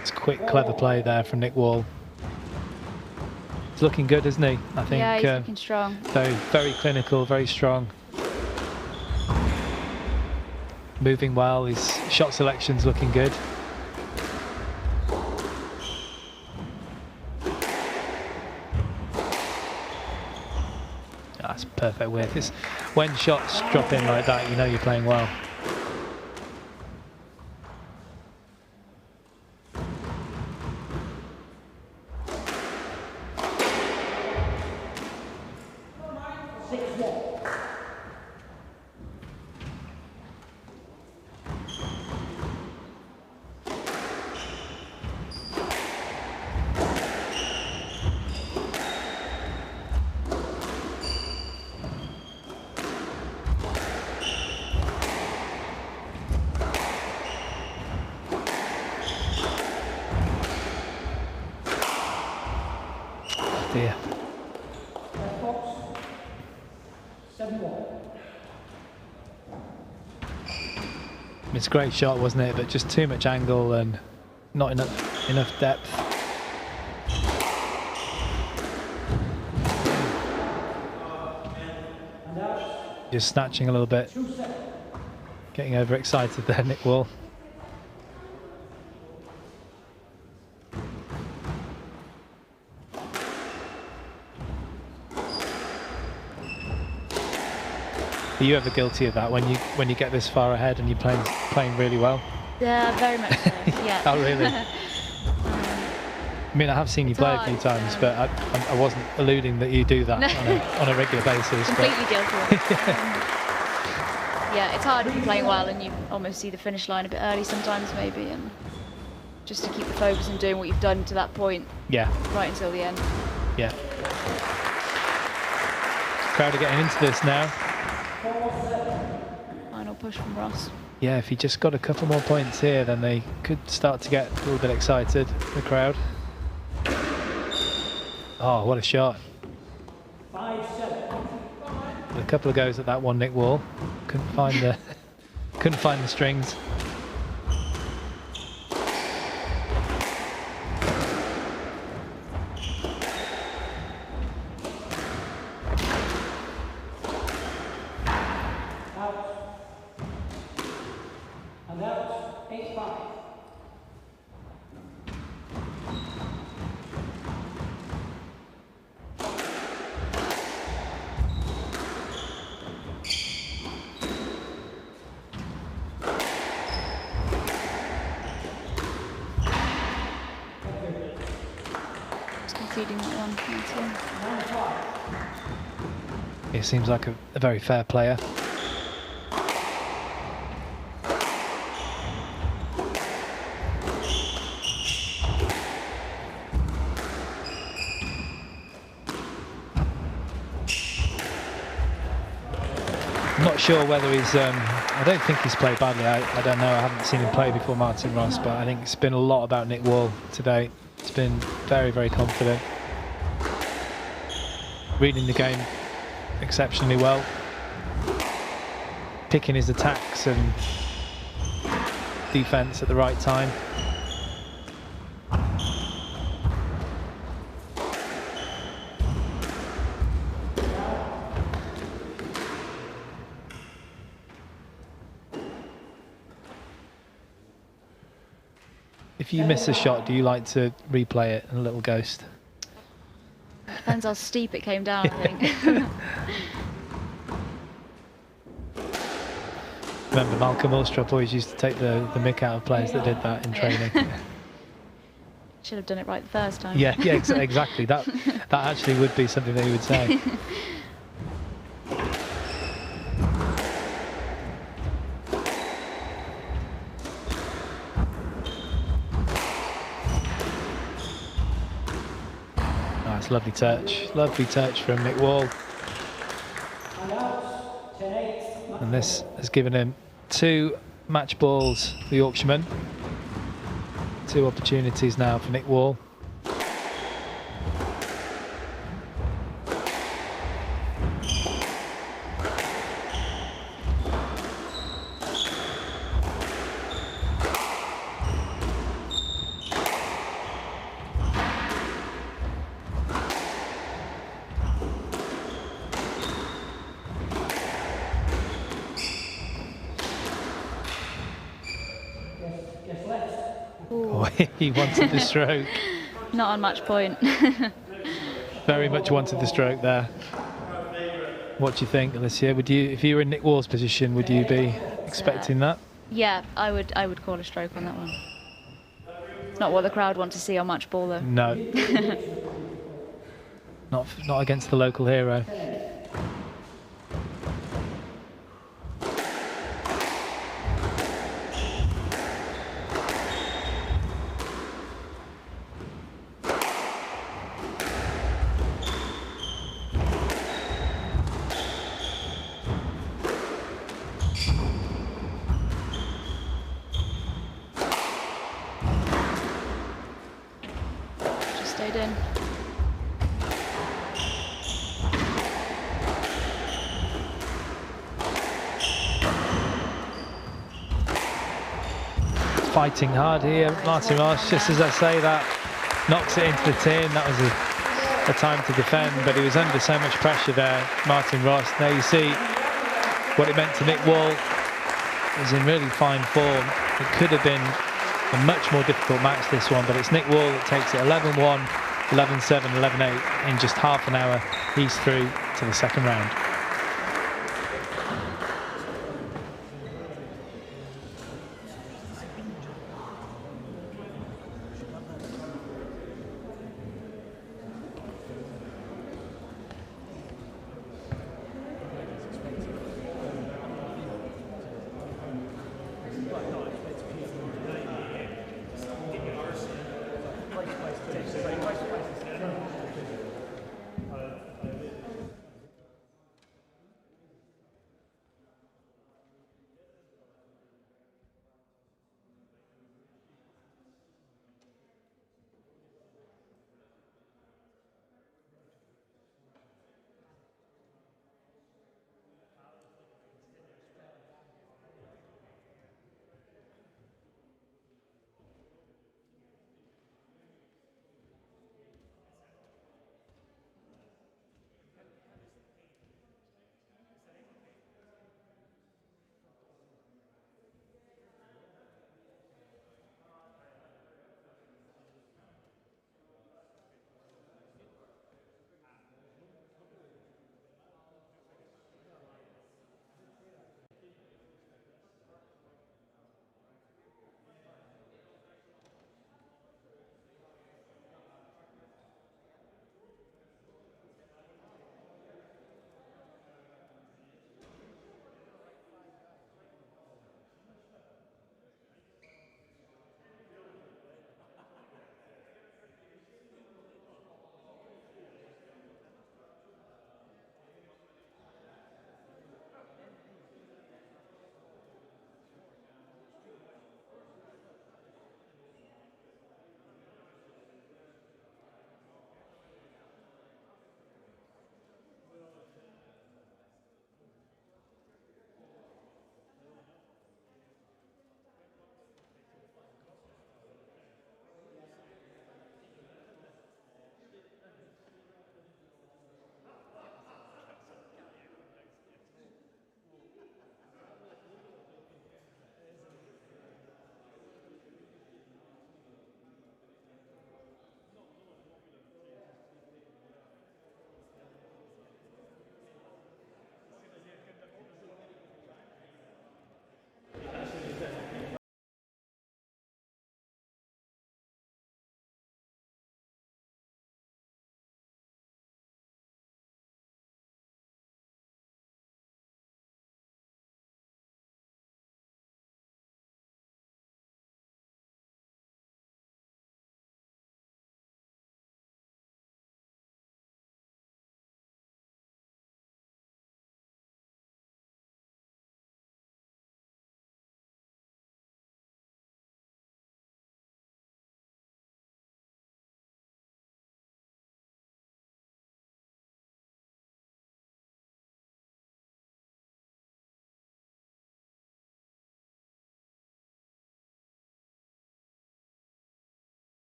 It's quick, clever play there from Nick Wall. He's looking good, isn't he? I think. Yeah, he's looking strong. Very, very clinical, very strong. Moving well. His shot selection's looking good. That's perfect width. It's when shots drop in like that, you know you're playing well. Dear. It's a great shot, wasn't it? But just too much angle and not enough depth. Just snatching a little bit. Getting overexcited there, Nick Wall. Are you ever guilty of that when you get this far ahead and you're playing really well? Yeah, very much so. Yeah. Oh really? I mean, I have seen you play a few times, but I wasn't alluding that you do that on a regular basis. Completely guilty of it. Yeah, it's hard if you're playing well and you almost see the finish line a bit early sometimes, maybe, and just to keep the focus and doing what you've done to that point. Yeah. Right until the end. Yeah. Crowd are getting into this now. Final push from Ross. Yeah, if he just got a couple more points here, then they could start to get a little bit excited, the crowd. Oh, what a shot. 5-7. A couple of goes at that one, Nick Wall. Couldn't find the strings. And out, 8-5. Just conceding that one. He seems like a very fair player. I'm not sure whether he's, I don't think he's played badly. I don't know, I haven't seen him play before Martin Ross, but I think it's been a lot about Nick Wall today. It's been very, very confident. Reading the game exceptionally well. Picking his attacks and defence at the right time. If you miss a shot, do you like to replay it in a little ghost? Depends how steep it came down, I think. Remember, Malcolm Ulstrup always used to take the mick out of players that did that in training. Should have done it right the first time. Yeah, exactly. That actually would be something that he would say. Nice, lovely touch from Nick Wall. And this has given him 2 match balls, the Yorkshireman. 2 opportunities now for Nick Wall. He wanted the stroke. Not on match point. Very much wanted the stroke there. What do you think, Alicia? Would you, if you were in Nick Wall's position, would you be expecting that? Yeah, I would call a stroke on that one. It's not what the crowd want to see on match ball, though. No. Not against the local hero. In. Fighting hard here, Martin Ross, just as I say that, knocks it into the tin. That was a time to defend, but he was under so much pressure there, Martin Ross. Now you see what it meant to Nick Wall. He was in really fine form. It could have been a much more difficult match, this one, but it's Nick Wall that takes it 11-1, 11-7, 11-8. In just half an hour, he's through to the second round.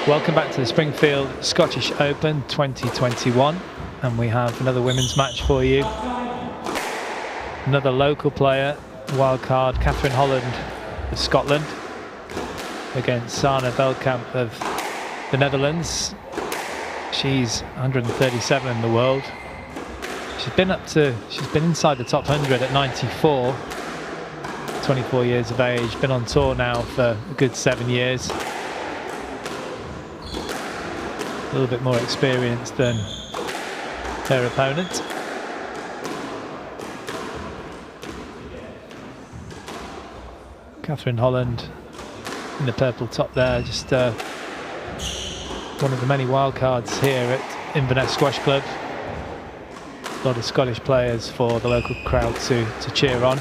Welcome back to the Springfield Scottish Open 2021, and we have another women's match for you. Another local player, wildcard Catherine Holland of Scotland against Sanne Veldkamp of the Netherlands. She's 137 in the world. She's been inside the top 100 at 94, 24 years of age, been on tour now for a good 7 years. A little bit more experienced than her opponent. Catherine Holland in the purple top there, just one of the many wildcards here at Inverness Squash Club. A lot of Scottish players for the local crowd to cheer on.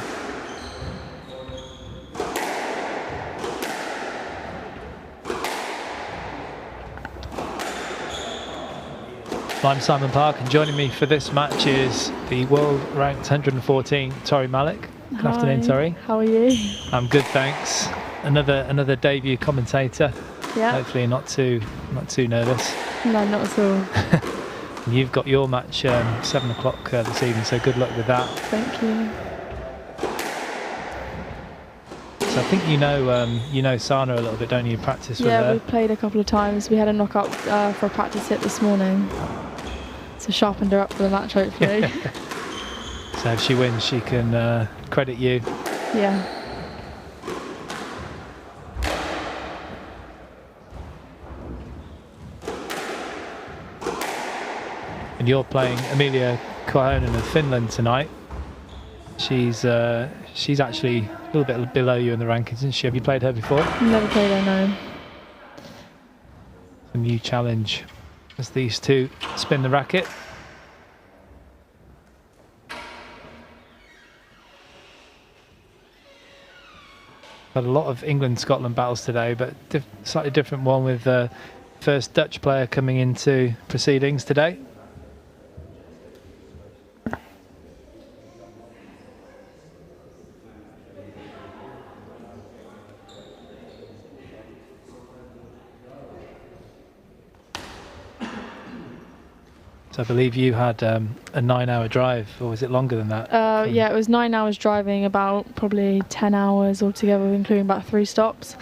I'm Simon Park, and joining me for this match is the world ranked 114 Torrie Malik. Good afternoon, Torrie. How are you? I'm good, thanks. Another debut commentator. Yeah. Hopefully not too nervous. No, not at all. You've got your match 7 o'clock this evening, so good luck with that. Thank you. So I think you know Sanne a little bit, don't you? Practice with her. Yeah, we played a couple of times. We had a knockout for a practice hit this morning. So sharpened her up for the match, hopefully. So if she wins, she can credit you. Yeah. And you're playing Emilia Korhonen of Finland tonight. She's actually a little bit below you in the rankings, isn't she? Have you played her before? Never played her, no. A new challenge as these two spin the racket. Had a lot of England-Scotland battles today, but slightly different one with the first Dutch player coming into proceedings today. So I believe you had a 9-hour drive, or was it longer than that? Yeah, it was 9 hours driving, about probably 10 hours altogether, including about 3 stops.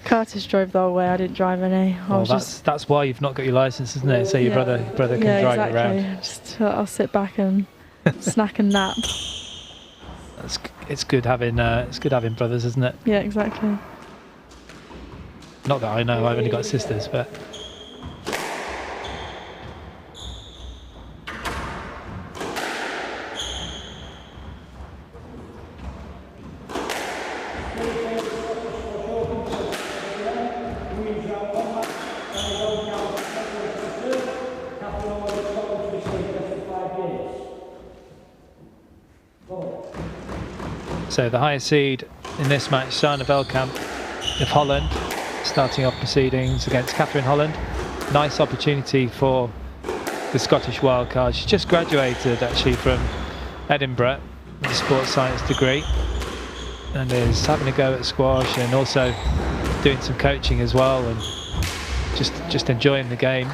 Curtis drove the whole way, I didn't drive any. Well, that's why you've not got your licence, isn't it? So your brother can drive you around. Just I'll sit back and snack and nap. It's good having brothers, isn't it? Yeah, exactly. Not that I know, I've only got sisters, but. So the highest seed in this match, Sanne Veldkamp of Holland, starting off proceedings against Catherine Holland. Nice opportunity for the Scottish wildcard. She just graduated actually from Edinburgh with a sports science degree, and is having a go at squash and also doing some coaching as well, and just enjoying the game.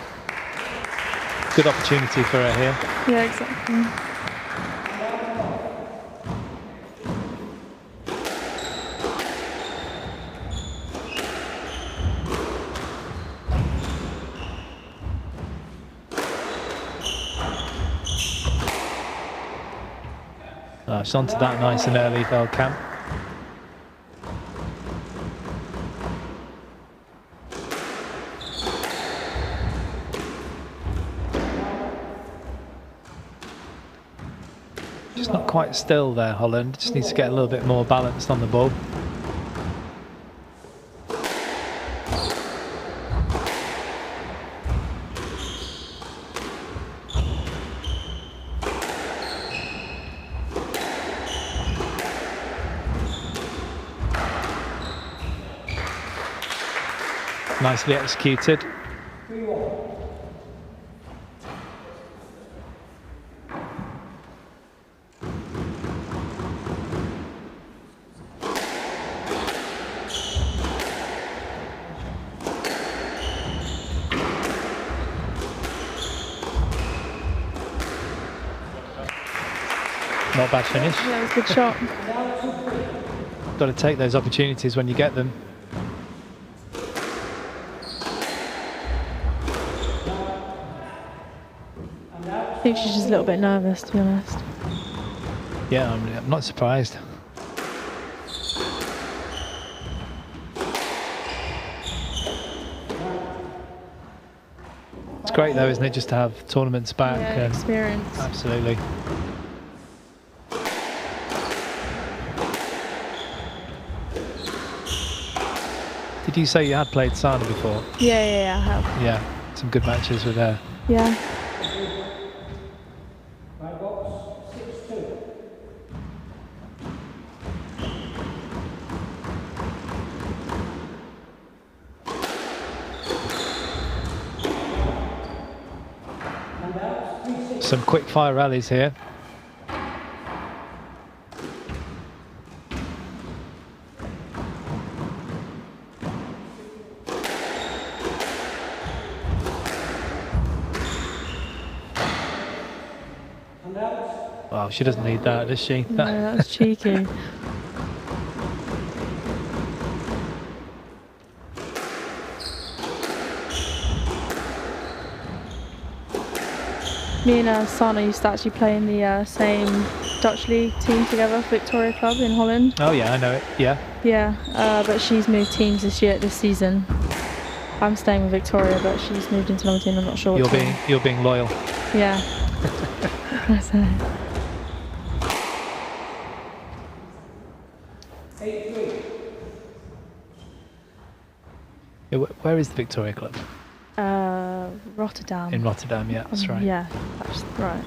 Good opportunity for her here. Yeah, exactly. She's onto that nice and early, Veldkamp. Just not quite still there, Holland. Just needs to get a little bit more balanced on the ball. Nicely executed. Not a bad finish. Yeah, it was a good shot. Got to take those opportunities when you get them. I think she's just a little bit nervous, to be honest. Yeah, I'm not surprised. It's great though, isn't it, just to have tournaments back? Yeah, and experience. Absolutely. Did you say you had played Sana before? Yeah, I have. Yeah, some good matches with her. Yeah. Right box, 6-2. And out, 3-6. Some quick fire rallies here. And out. Wow, she doesn't need that, does she? No, that's cheeky. Me and Sana used to actually play in the same Dutch League team together, Victoria Club in Holland. Oh yeah, I know it. Yeah. Yeah, but she's moved teams this season. I'm staying with Victoria, but she's moved into another team. I'm not sure. You're being loyal. Yeah. That's it. 8-3. Yeah, where is the Victoria Club? Rotterdam. In Rotterdam, yeah, that's right. Yeah, that's right.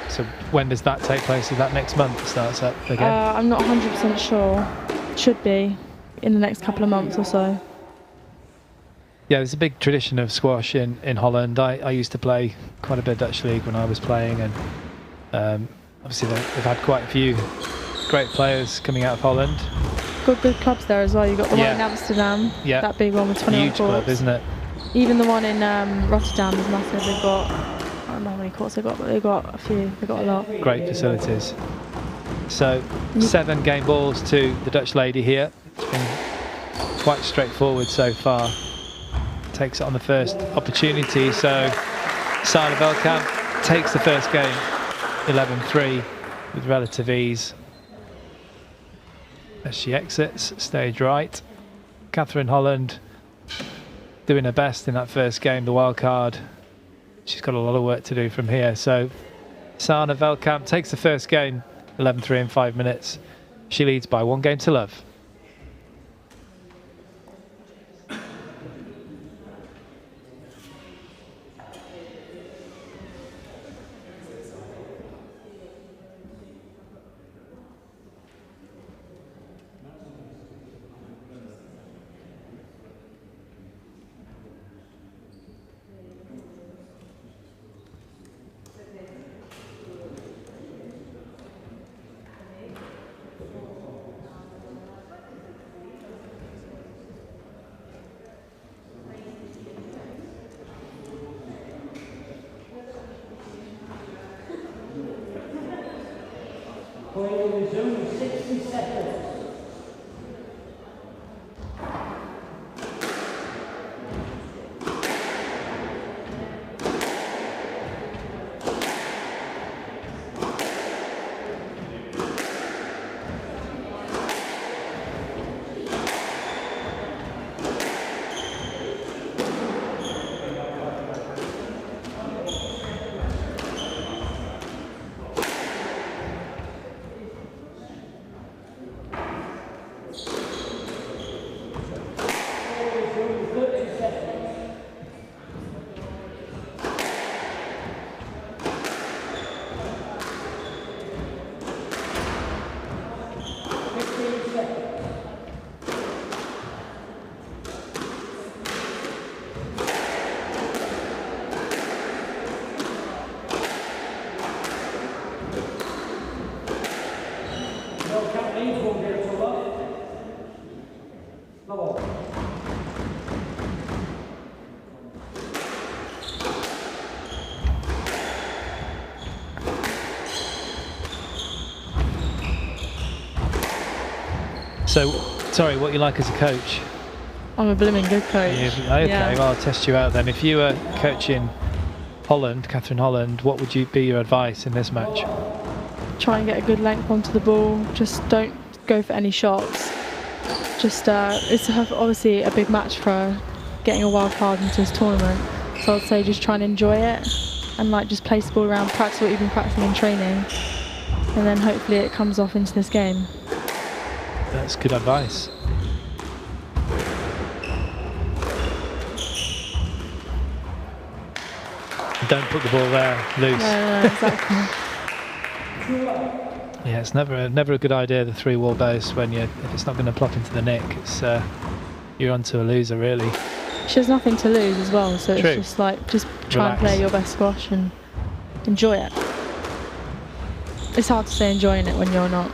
So when does that take place? Is that next month it starts up again? I'm not 100% sure. Should be in the next couple of months or so. Yeah, there's a big tradition of squash in Holland. I used to play quite a bit of Dutch League when I was playing, and obviously they've had quite a few great players coming out of Holland. Got good clubs there as well. You've got the one in Amsterdam, Yeah. that big one with 21 Huge courts. club, isn't it? Even the one in Rotterdam is massive. They've got, I don't know how many courts they've got, but they've got a few. They've got a lot. Great facilities. So 7 game balls to the Dutch lady here. It's been quite straightforward so far. Takes it on the first opportunity. So Sana Veldkamp takes the first game 11-3 with relative ease. As she exits stage right, Catherine Holland doing her best in that first game, the wild card. She's got a lot of work to do from here. So Sana Veldkamp takes the first game 11-3 in 5 minutes. She leads by 1 game to love. Play will resume in 60 seconds. So, sorry, what you like as a coach? I'm a blooming good coach. Okay, Yeah. well, I'll test you out then. If you were coaching Holland, Catherine Holland, what would be your advice in this match? Try and get a good length onto the ball. Just don't go for any shots. Just it's obviously a big match for her, getting a wild card into this tournament. So I'd say just try and enjoy it and like just place the ball around, practice what you've been practicing in training, and then hopefully it comes off into this game. That's good advice. Don't put the ball there loose. No, exactly. Yeah, it's never a good idea, the 3-wall base, when if it's not going to plop into the nick. It's you're onto a loser really. She has nothing to lose as well, so True. it's just like try and play your best squash and enjoy it. It's hard to say enjoying it when you're not.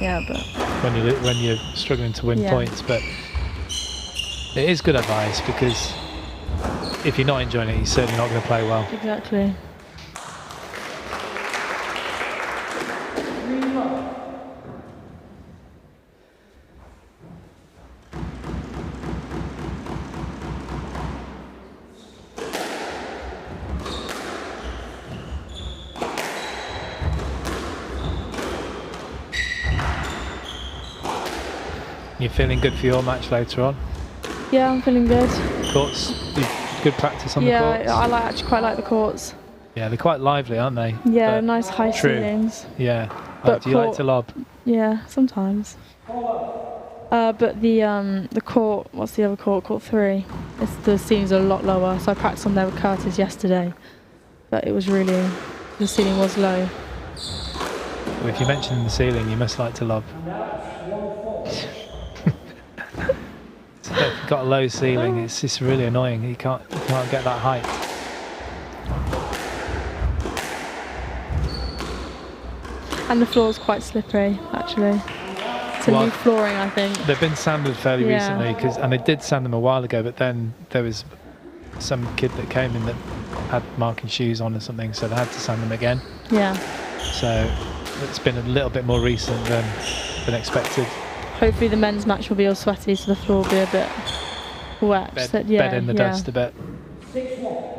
Yeah, but when you're struggling to win points, but it is good advice because if you're not enjoying it, you're certainly not going to play well. exactly. You're feeling good for your match later on? Yeah, I'm feeling good. Courts, good practice on the courts? Yeah, I actually quite like the courts. Yeah, they're quite lively, aren't they? Yeah, But nice high ceilings. Yeah. But Do you like to lob? Yeah, sometimes. But the court, what's the other court? Court 3. The ceilings are a lot lower. So I practiced on there with Curtis yesterday, but it was really, the ceiling was low. Well, if you mention the ceiling, you must like to lob. So if you've got a low ceiling, it's just really annoying. You can't get that height. And the floor's quite slippery, actually. It's a new flooring, I think. They've been sanded fairly recently, and they did sand them a while ago, but then there was some kid that came in that had marking shoes on or something, so they had to sand them again. Yeah. So it's been a little bit more recent than expected. Hopefully the men's match will be all sweaty, so the floor will be a bit wet. Bed in the dust a bit. 6-1.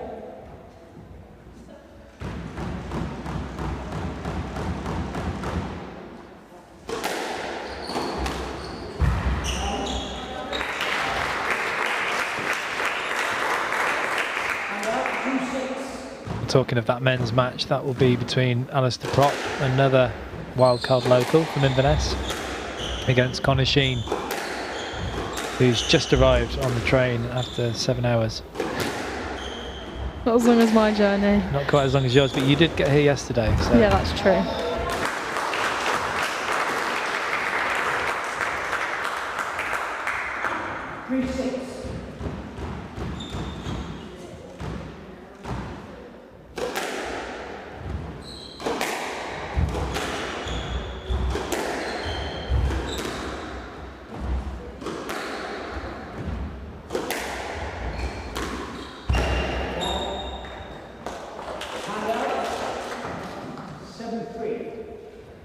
Talking of that men's match, that will be between Alasdair Prott, another wildcard local from Inverness, against Sheen, who's just arrived on the train after 7 hours. Not as long as my journey. Not quite as long as yours, but you did get here yesterday. So. Yeah, that's true.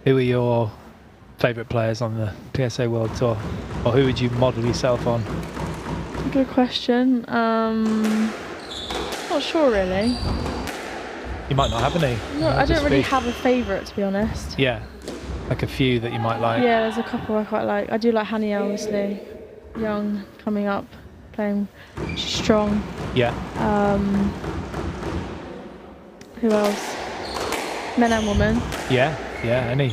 Who are your favourite players on the PSA World Tour? Or who would you model yourself on? Good question. Not sure really. You might not have any. No, I don't really have a favourite, to be honest. Yeah, like a few that you might like. Yeah, there's a couple I quite like. I do like Nghiem, obviously. Young, coming up, playing strong. Yeah. Who else? Men and women. Yeah, any.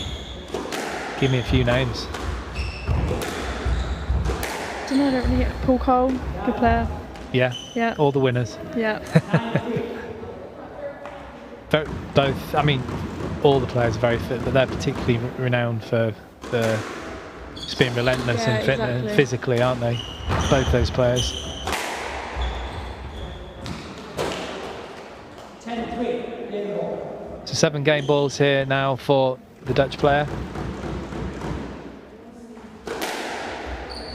Give me a few names. I don't really get Paul Cole, good player. Yeah. Yeah. All the winners. Yeah. Both, I mean, all the players are very fit, but they're particularly renowned for just being relentless and fit physically, aren't they? Both those players. 10-3. So 7 game balls here now for the Dutch player.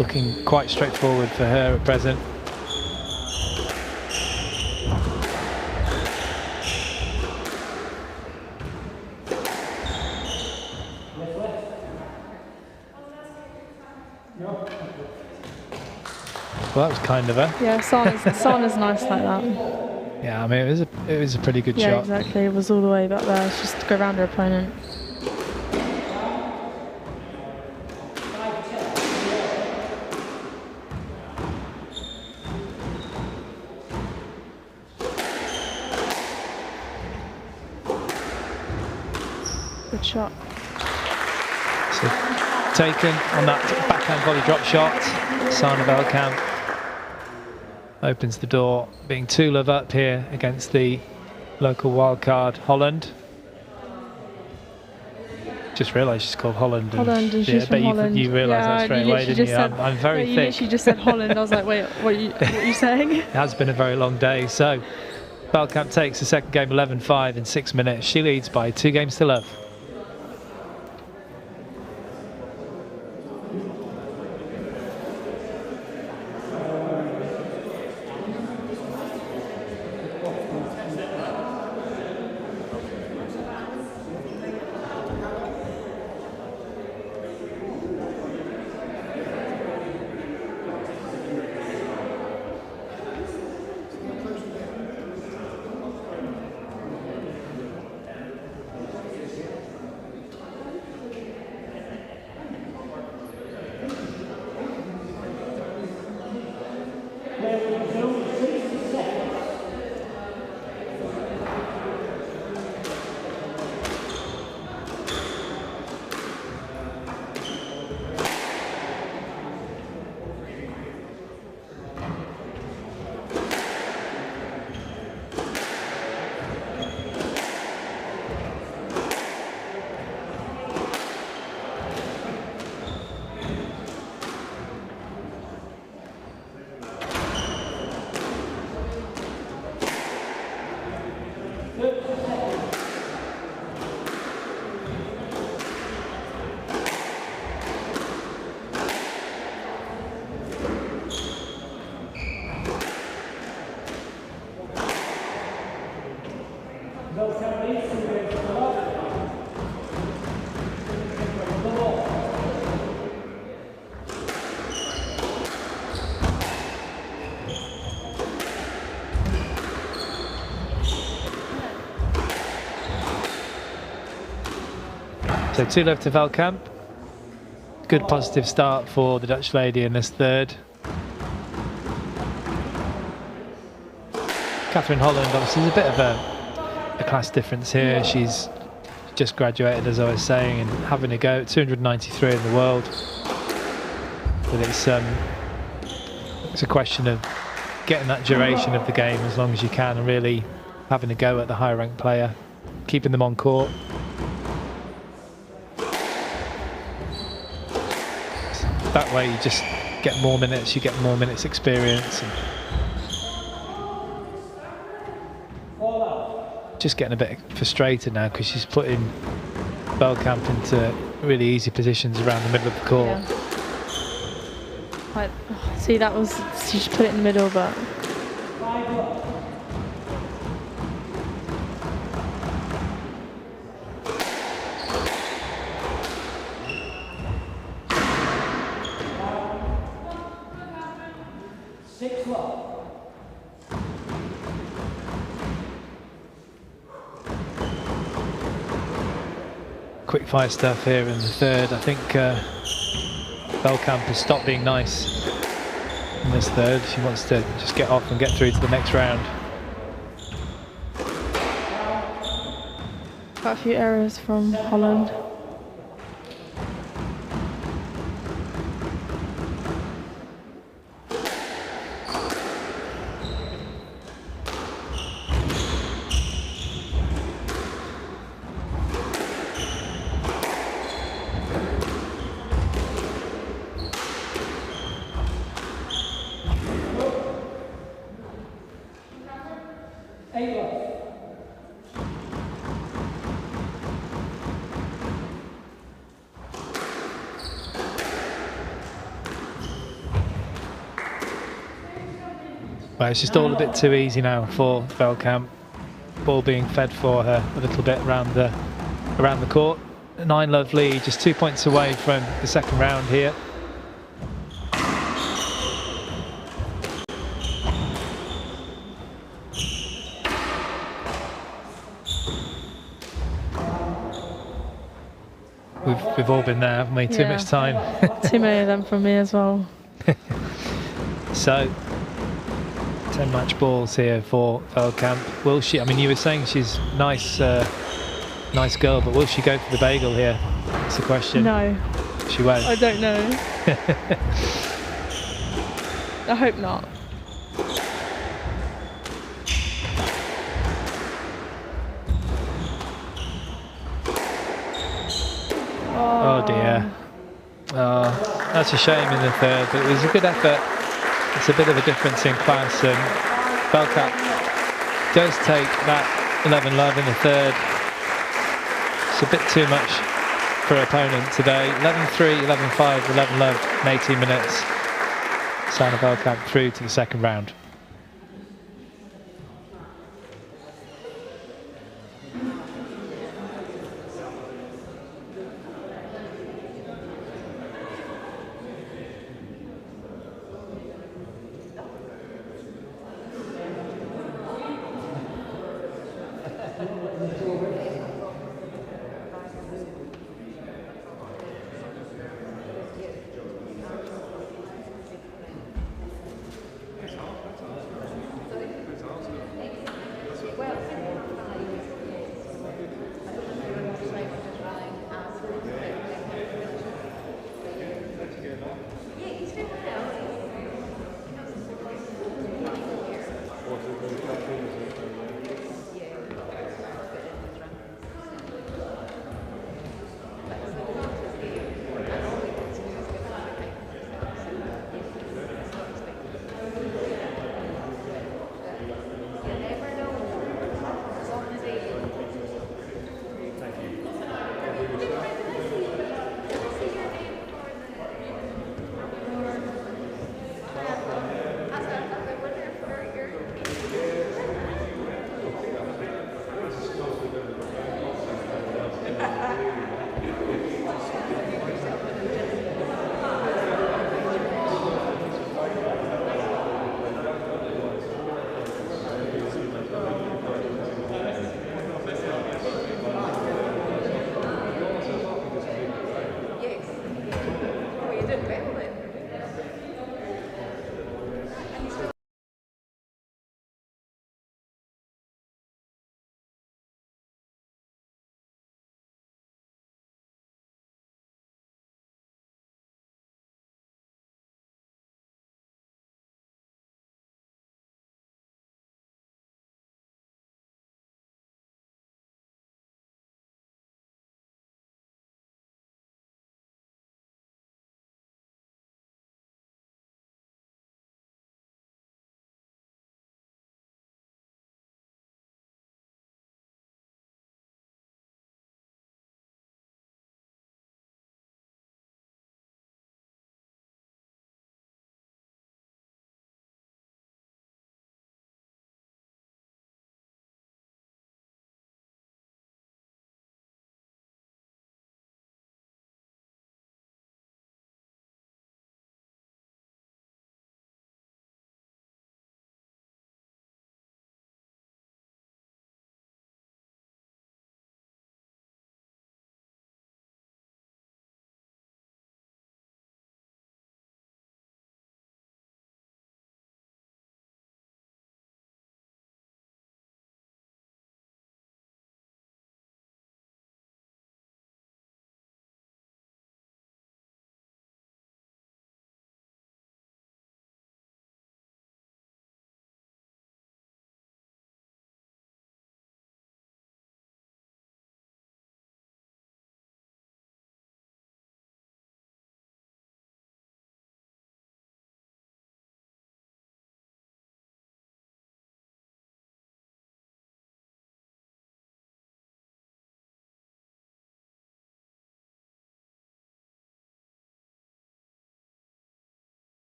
Looking quite straightforward for her at present. Well, that was kind of her. Yeah, Sana's nice like that. Yeah, I mean, it was a pretty good Yeah, shot. exactly. It was all the way back there. It's just to go around her opponent. Good shot. So taken on that backhand volley drop shot. Sana Veldkamp opens the door, being 2-love up here against the local wildcard Holland. Just realised she's called Holland. Holland, and she's from Holland. You realised that straight away, didn't you? I'm very thick. You literally just said Holland. I was like, wait, what are you saying? It has been a very long day. So Veldkamp takes the second game 11-5 in 6 minutes. She leads by 2 games to love. So 2 left to Veldkamp. Good positive start for the Dutch lady in this third. Catherine Holland, obviously, there's a bit of a class difference here. She's just graduated, as I was saying, and having a go at 293 in the world. But it's a question of getting that duration of the game as long as you can and really having a go at the higher ranked player, keeping them on court. That way you just get more minutes, you get more minutes experience. And just getting a bit frustrated now because she's putting Veldkamp into really easy positions around the middle of the court. Yeah. See, that was, she just put it in the middle, but... Quick fire stuff here in the third. I think Veldkamp has stopped being nice in this third. She wants to just get off and get through to the next round. Quite a few errors from Holland. Well, it's just all a bit too easy now for Veldkamp. Ball being fed for her a little bit around the court. 9-love lead, just 2 points away from the second round here. We've all been there, haven't we? Too much time. Too many of them from me as well. So, 10 match balls here for Veldkamp. Will she? I mean, you were saying she's nice, nice girl, but will she go for the bagel here? That's the question. No. She won't. I don't know. I hope not. Oh dear. Oh, that's a shame in the third, but it was a good effort. It's a bit of a difference in class, and Veldkamp does take that 11 love in the third. It's a bit too much for her opponent today. 11-3, 11-5, 11 love in 18 minutes. Sana Veldkamp through to the second round.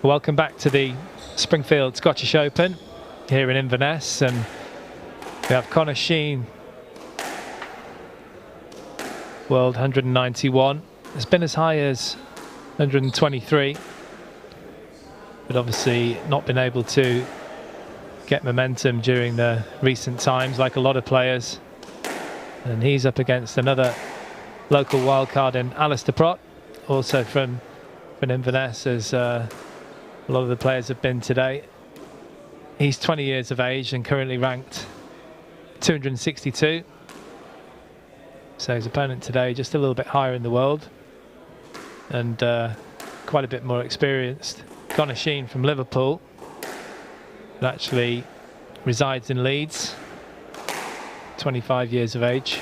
Welcome back to the Springfield Scottish Open here in Inverness, and we have Sheen, world 191. It's been as high as 123, but obviously not been able to get momentum during the recent times like a lot of players. And he's up against another local wildcard in Alasdair Prott, also from Inverness, as a lot of the players have been today. He's 20 years of age and currently ranked 262. So his opponent today just a little bit higher in the world and quite a bit more experienced. Sheen from Liverpool, who actually resides in Leeds, 25 years of age.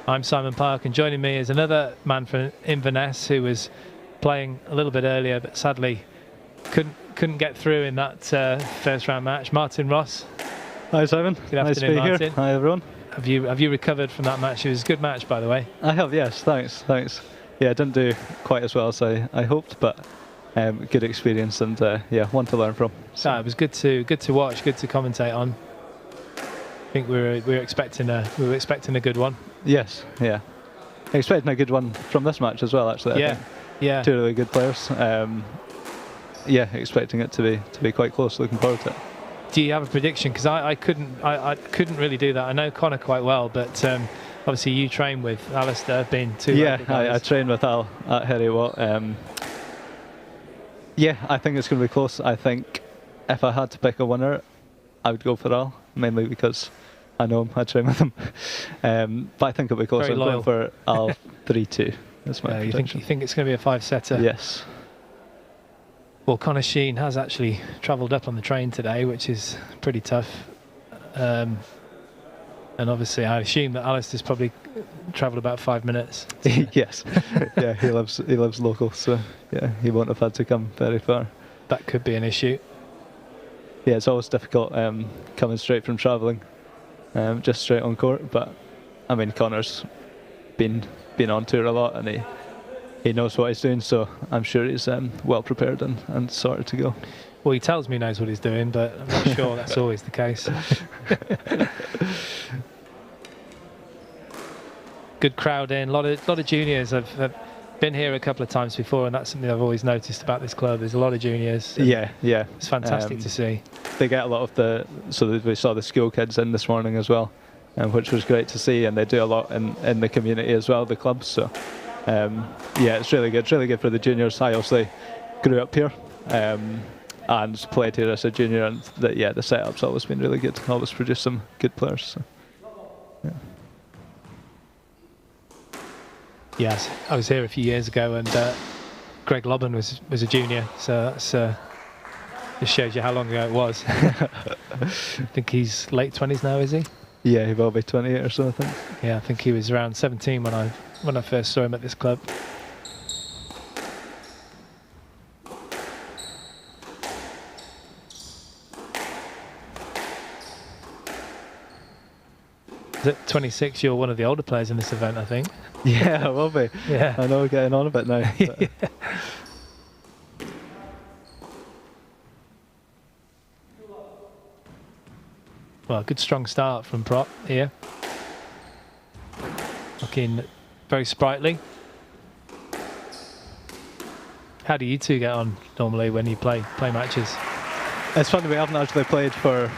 I'm Simon Park, and joining me is another man from Inverness who was playing a little bit earlier, but sadly couldn't get through in that first round match. Martin Ross. Hi Simon. Good nice afternoon, to be Martin. here. Hi everyone. Have you recovered from that match? It was a good match, by the way. I have, yes. Thanks. Yeah, I didn't do quite as well as I hoped, but good experience and yeah, one to learn from. So. It was good to watch, good to commentate on. I think we were expecting a good one. Yes, yeah. Expecting a good one from this match as well, actually. I think. Yeah. Two really good players. Yeah, expecting it to be quite close. Looking forward to it. Do you have a prediction? Because I couldn't really do that. I know Connor quite well, but obviously you train with Alasdair, being two. Yeah, I train with Al at Heriot. Yeah, I think it's going to be close. I think if I had to pick a winner, I would go for Al, mainly because I know him, I train with him. But I think it'll be close. I'm going for Al 3-2. That's my prediction. You think it's going to be a 5-setter? Yes. Well, Sheen has actually travelled up on the train today, which is pretty tough. And obviously, I assume that Alasdair's probably travelled about 5 minutes. Yes. Yeah, he lives local, so yeah, he won't have had to come very far. That could be an issue. Yeah, it's always difficult coming straight from travelling, just straight on court. But I mean, Connor's been on tour a lot, and he knows what he's doing, so I'm sure he's well prepared and sorted to go. Well, he tells me he knows what he's doing, but I'm not sure that's always the case. Good crowd in, a lot of juniors. I've been here a couple of times before, and that's something I've always noticed about this club. There's a lot of juniors. Yeah. It's fantastic to see. They get a lot of so we saw the school kids in this morning as well, which was great to see, and they do a lot in the community as well, the clubs. So yeah, it's really good for the juniors. I obviously grew up here and played here as a junior, and the setup's always been really good. Always produced some good players. So, yeah. Yes, I was here a few years ago, and Greg Lobban was a junior, so that's just shows you how long ago it was. I think he's late 20s now, is he? Yeah, he will be 28 or so, I think. Yeah, I think he was around 17 when I first saw him at this club. At 26, you're one of the older players in this event, I think. Yeah, I will be. Yeah. I know we're getting on a bit now. Yeah. Well, good strong start from Prott here. Looking very sprightly. How do you two get on normally when you play matches? It's funny, we haven't actually played for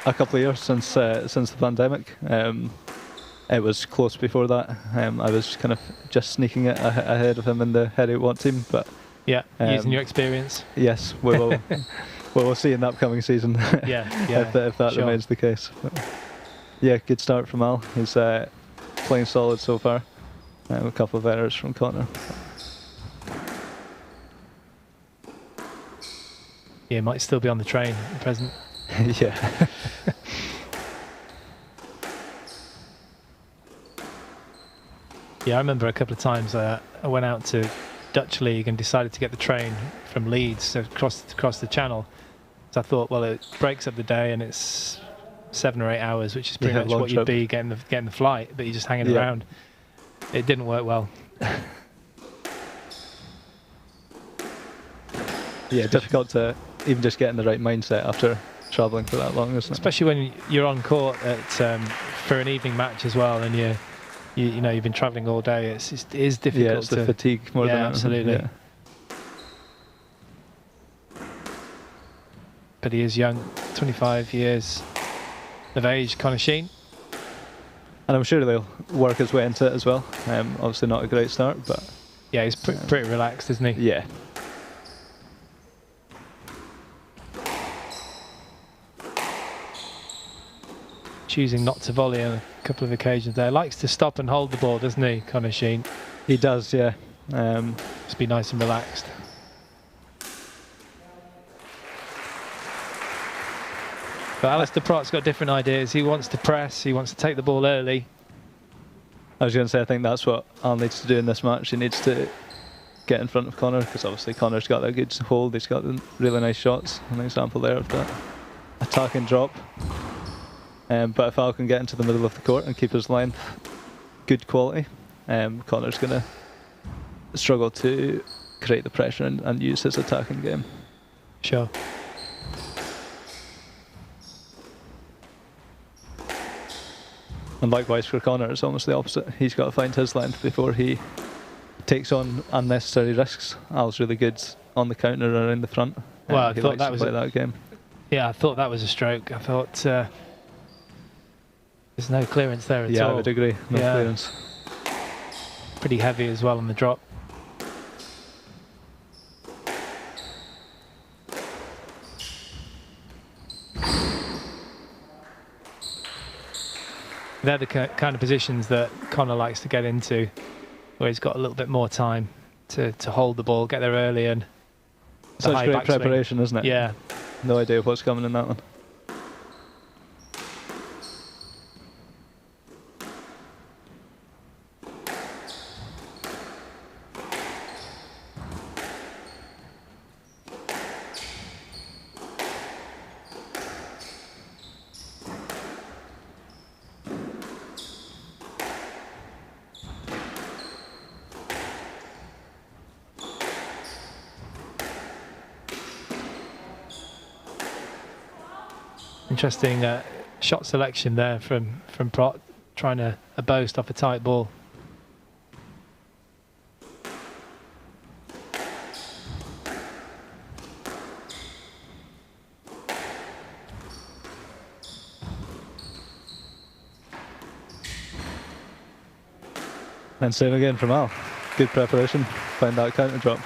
a couple of years since the pandemic. It was close before that. I was kind of just sneaking it ahead of him in the Heriot team, but yeah, using your experience. Yes, we will. We'll see in the upcoming season. Yeah, if that remains the case. But yeah, good start from Al. He's playing solid so far. A couple of errors from Connor. Yeah, might still be on the train at present. Yeah. Yeah, I remember a couple of times I went out to Dutch League and decided to get the train from Leeds across the channel. So I thought, well, it breaks up the day and it's 7 or 8 hours, which is pretty much what you'd be getting the flight, but you're just hanging around. It didn't work well. Yeah, difficult to even just get in the right mindset after travelling for that long, isn't it? Especially when you're on court at for an evening match as well, and you know you've been travelling all day. It is difficult. Yeah, it's the fatigue more than anything. Absolutely. Yeah. But he is young, 25 years of age, Connor Sheen. And I'm sure they'll work his way into it as well. Obviously not a great start, but... Yeah, he's pretty relaxed, isn't he? Yeah. Choosing not to volley on a couple of occasions there. Likes to stop and hold the ball, doesn't he, Connor Sheen? He does, yeah. Just be nice and relaxed. But Alasdair Prott's got different ideas. He wants to press, he wants to take the ball early. I was going to say, I think that's what Al needs to do in this match. He needs to get in front of Connor, because obviously Connor's got that good hold. He's got really nice shots. An example there of that attack and drop. But if Al can get into the middle of the court and keep his length good quality, Connor's going to struggle to create the pressure and use his attacking game. Sure. And likewise for Connor, it's almost the opposite. He's got to find his length before he takes on unnecessary risks. Al's really good on the counter or in the front. Well, I he thought likes that to was play that game. Yeah, I thought that was a stroke. I thought there's no clearance there at all. Yeah, I would agree. No clearance. Pretty heavy as well on the drop. They're the kind of positions that Connor likes to get into, where he's got a little bit more time to hold the ball, get there early, and such great preparation, isn't it? Yeah. No idea what's coming in that one. Interesting shot selection there from Prott, trying a boast off a tight ball. And same again from Al. Good preparation, find that counter drop.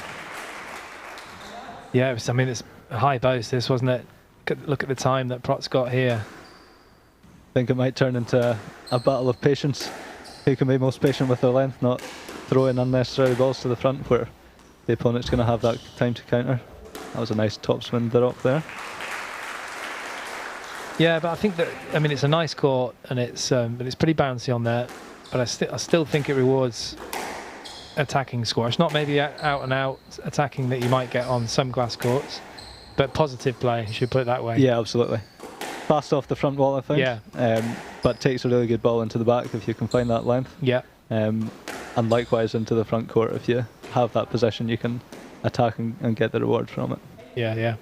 Yeah, I mean, it's a high boast, this, wasn't it? Look at the time that Prott's got here. I think it might turn into a battle of patience. Who can be most patient with their length, not throwing unnecessary balls to the front where the opponent's going to have that time to counter. That was a nice topspin drop there. Yeah, but I think that, I mean, it's a nice court and it's pretty bouncy on there, but I still think it rewards attacking squash. Not maybe out and out attacking that you might get on some glass courts, but positive play, you should put it that way. Yeah, absolutely. Fast off the front wall, I think. Yeah. But takes a really good ball into the back if you can find that length. Yeah. And likewise into the front court, if you have that possession, you can attack and get the reward from it. Yeah, yeah.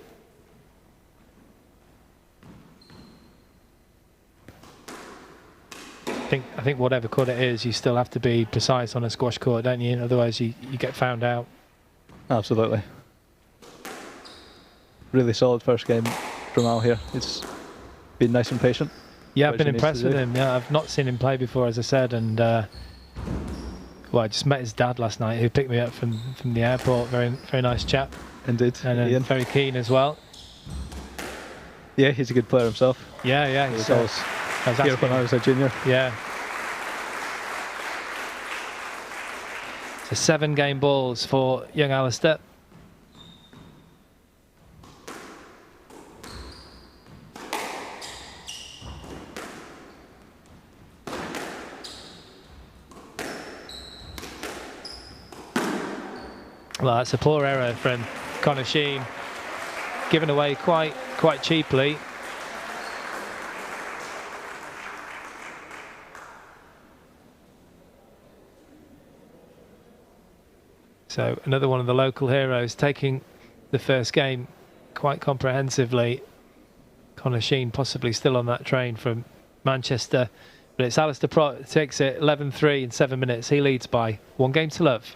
I think whatever court it is, you still have to be precise on a squash court, don't you? Otherwise, you get found out. Absolutely. Really solid first game from Al here. It's been nice and patient. Yeah, I've been impressed with him. Yeah, I've not seen him play before, as I said, and well, I just met his dad last night, who picked me up from the airport. Very nice chap. Indeed. And very keen as well. Yeah, he's a good player himself. Yeah, yeah. He was always here when I was a junior. Yeah. So 7 game balls for young Alasdair. Well, that's a poor error from Connor Sheen, given away quite cheaply. So another one of the local heroes taking the first game quite comprehensively. Connor Sheen possibly still on that train from Manchester. But it's Alasdair Prott who takes it 11-3 in 7 minutes. He leads by 1 game to love.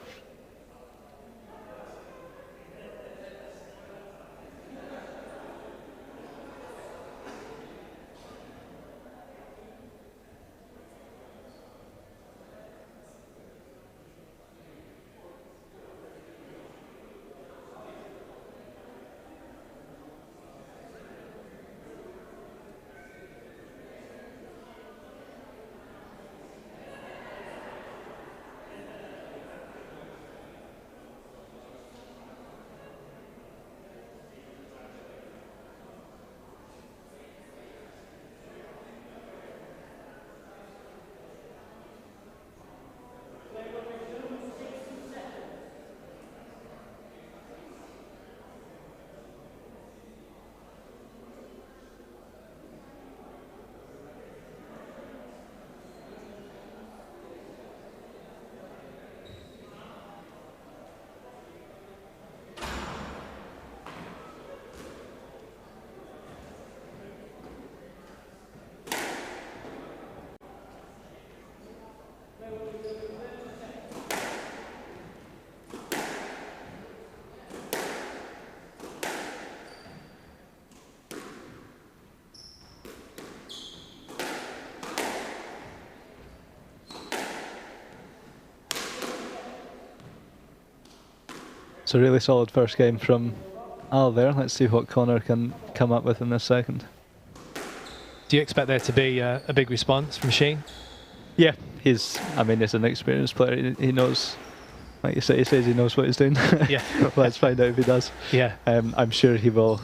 It's a really solid first game from Al there. Let's see what Connor can come up with in this second. Do you expect there to be a big response from Sheen? Yeah, he's an experienced player. He knows, like you say, he says he knows what he's doing. Yeah. Let's find out if he does. Yeah. I'm sure he will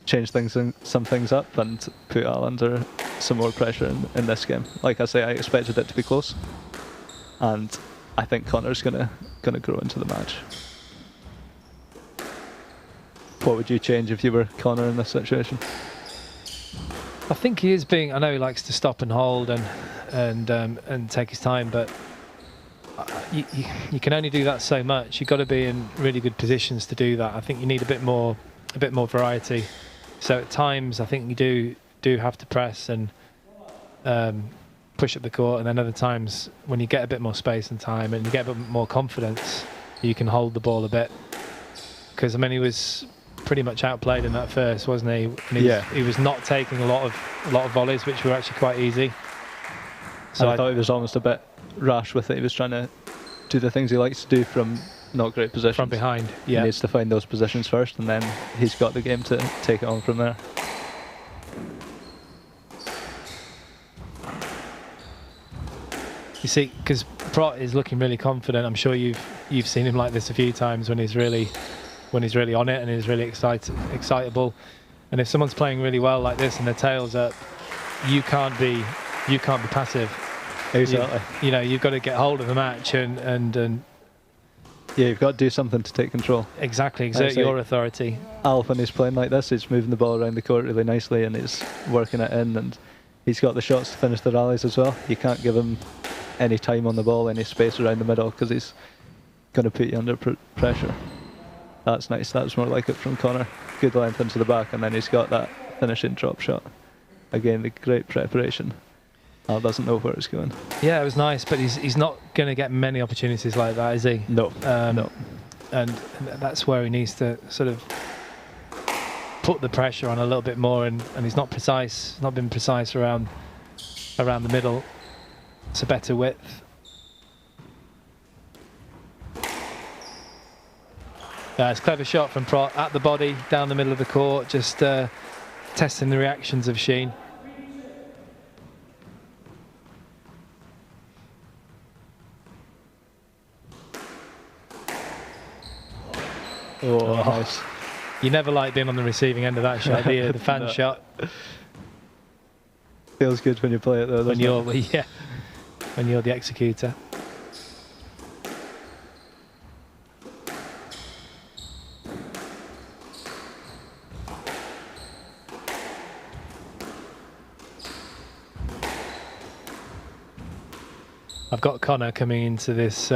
change some things up and put Al under some more pressure in this game. Like I say, I expected it to be close, and I think Connor's gonna grow into the match. What would you change if you were Connor in this situation? I think he is being. I know he likes to stop and hold and take his time, but you can only do that so much. You've got to be in really good positions to do that. I think you need a bit more variety. So at times, I think you do have to press and push up the court, and then other times when you get a bit more space and time and you get a bit more confidence, you can hold the ball a bit. Because I mean, he was pretty much outplayed in that first, wasn't he? And he was not taking a lot of volleys, which were actually quite easy. So I thought he was almost a bit rash with it. He was trying to do the things he likes to do from not great positions. From behind, yeah. He needs to find those positions first, and then he's got the game to take it on from there. You see, because Prott is looking really confident. I'm sure you've seen him like this a few times when he's really on it and he's really excitable. And if someone's playing really well like this and their tail's up, you can't be passive. Exactly. You know, you've got to get hold of the match and yeah, you've got to do something to take control. Exactly, exert your authority. Al, when he's playing like this, he's moving the ball around the court really nicely and he's working it in, and he's got the shots to finish the rallies as well. You can't give him any time on the ball, any space around the middle, because he's going to put you under pressure. That's nice. That's more like it from Connor. Good length into the back, and then he's got that finishing drop shot. Again, the great preparation. Al doesn't know where it's going. Yeah, it was nice, but he's not going to get many opportunities like that, is he? No. No. And that's where he needs to sort of put the pressure on a little bit more, and he's not precise. Not been precise around the middle. It's a better width. It's a clever shot from Prott at the body, down the middle of the court, just testing the reactions of Sheen. Oh, nice. You never like being on the receiving end of that shot, do you? The fan shot. Feels good when you play it though, when you're the executor. I've got Connor coming into this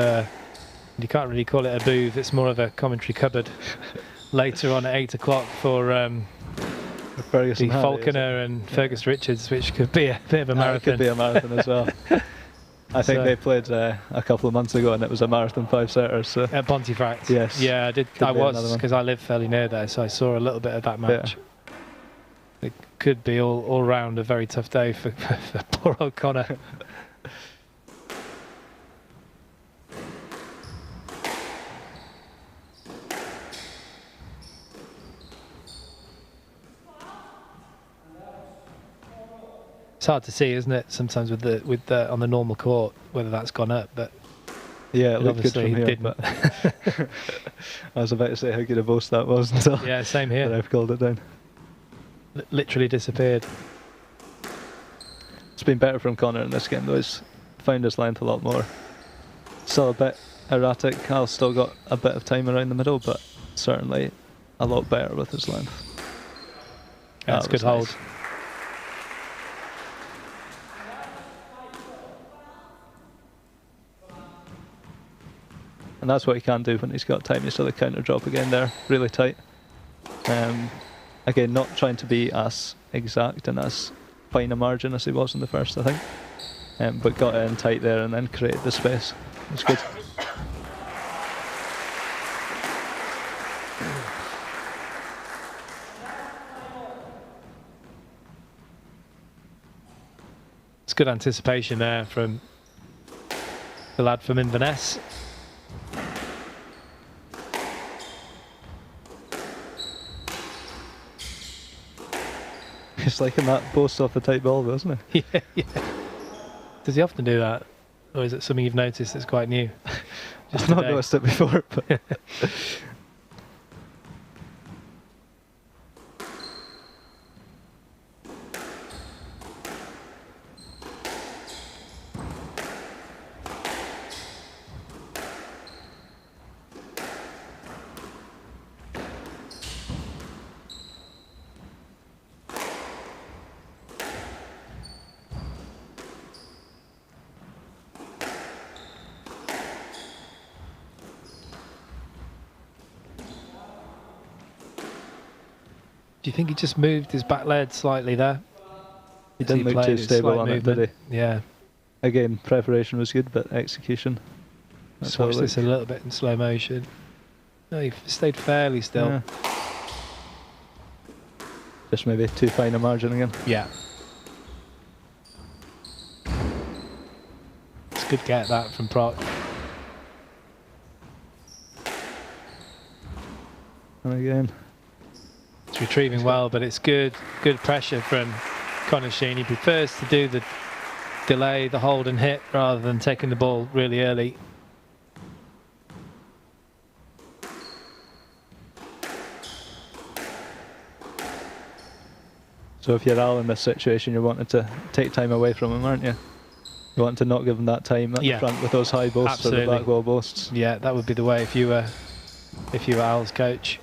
You can't really call it a booth. It's more of a commentary cupboard later on at 8 o'clock for Fergus the Falconer and Fergus Richards, which could be a bit of a marathon. It could be a marathon as well. I think they played a couple of months ago, and it was a marathon 5-setter. So at Pontefract. Yes. Yeah, I did. I was, because I live fairly near there, so I saw a little bit of that match. Yeah. It could be all round a very tough day for poor old Connor. It's hard to see, isn't it? Sometimes with the on the normal court, whether that's gone up, but yeah, it looked good obviously from here. Didn't. But I was about to say how good a boast that was until yeah, same here. I've called it down. Literally disappeared. It's been better from Connor in this game, though. He's found his length a lot more. Still a bit erratic. Al's still got a bit of time around the middle, but certainly a lot better with his length. That's a good hold. Nice. And that's what he can do when he's got time. You saw the counter drop again there, really tight. Again, not trying to be as exact and as fine a margin as he was in the first, I think. But got it in tight there and then created the space. It's good. It's good anticipation there from the lad from Inverness. He's liking that boast off the tight ball, isn't he? Yeah. Does he often do that? Or is it something you've noticed that's quite new? I've not noticed it before, but do you think he just moved his back leg slightly there? He didn't look too stable on it, did he? Yeah. Again, preparation was good, but execution. Let's watch this a little bit in slow motion. No, he stayed fairly still. Yeah. Just maybe too fine a margin again. Yeah. It's a good get that from Prott. And again. It's retrieving well, but it's good pressure from Connor Sheen. He prefers to do the delay, the hold and hit, rather than taking the ball really early. So if you're Al in this situation, you're wanting to take time away from him, aren't you? You want to not give him that time at the front with those high boasts or the back wall boasts. Yeah, that would be the way if you were Al's coach.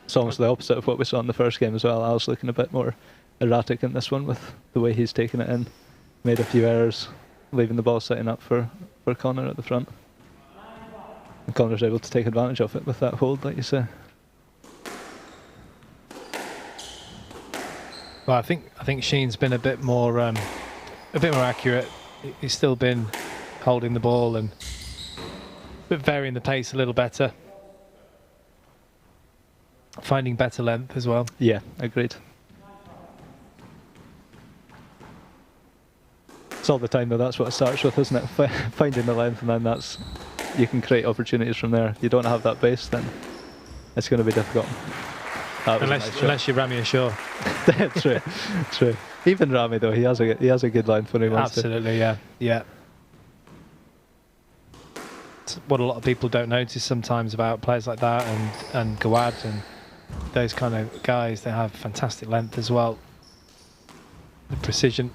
It's almost the opposite of what we saw in the first game as well. Al's looking a bit more erratic in this one with the way he's taken it in. Made a few errors, leaving the ball setting up for Connor at the front. And Connor's able to take advantage of it with that hold, like you say. Well, I think Sheen's been a bit more accurate. He's still been holding the ball and varying the pace a little better. Finding better length as well. Yeah, agreed. It's all the time though, that's what it starts with, isn't it? Finding the length, and then you can create opportunities from there. If you don't have that base, then it's going to be difficult. Unless you're Rami Ashore. True. Even Rami though, he has a good length when he wants to. Absolutely, yeah. It's what a lot of people don't notice sometimes about players like that and Gawad and those kind of guys. They have fantastic length as well. The precision.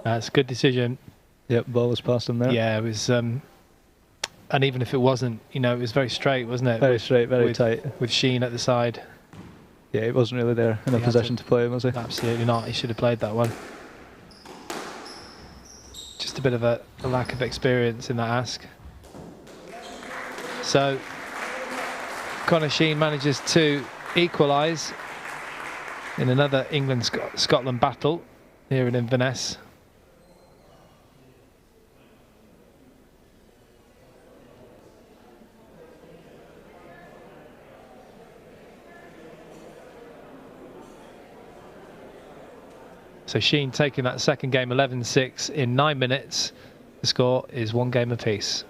That's a good decision. Yep, ball was passed him there. Yeah, it was. And even if it wasn't, you know, it was very straight, wasn't it? Very straight, very tight. With Sheen at the side. Yeah, he wasn't really there in a position to play, was he? Absolutely not. He should have played that one. Just a bit of a lack of experience in that ask. So Conor Sheen manages to equalise in another England-Scotland battle here in Inverness. So Sheen taking that second game 11-6 in 9 minutes. The score is 1 game apiece.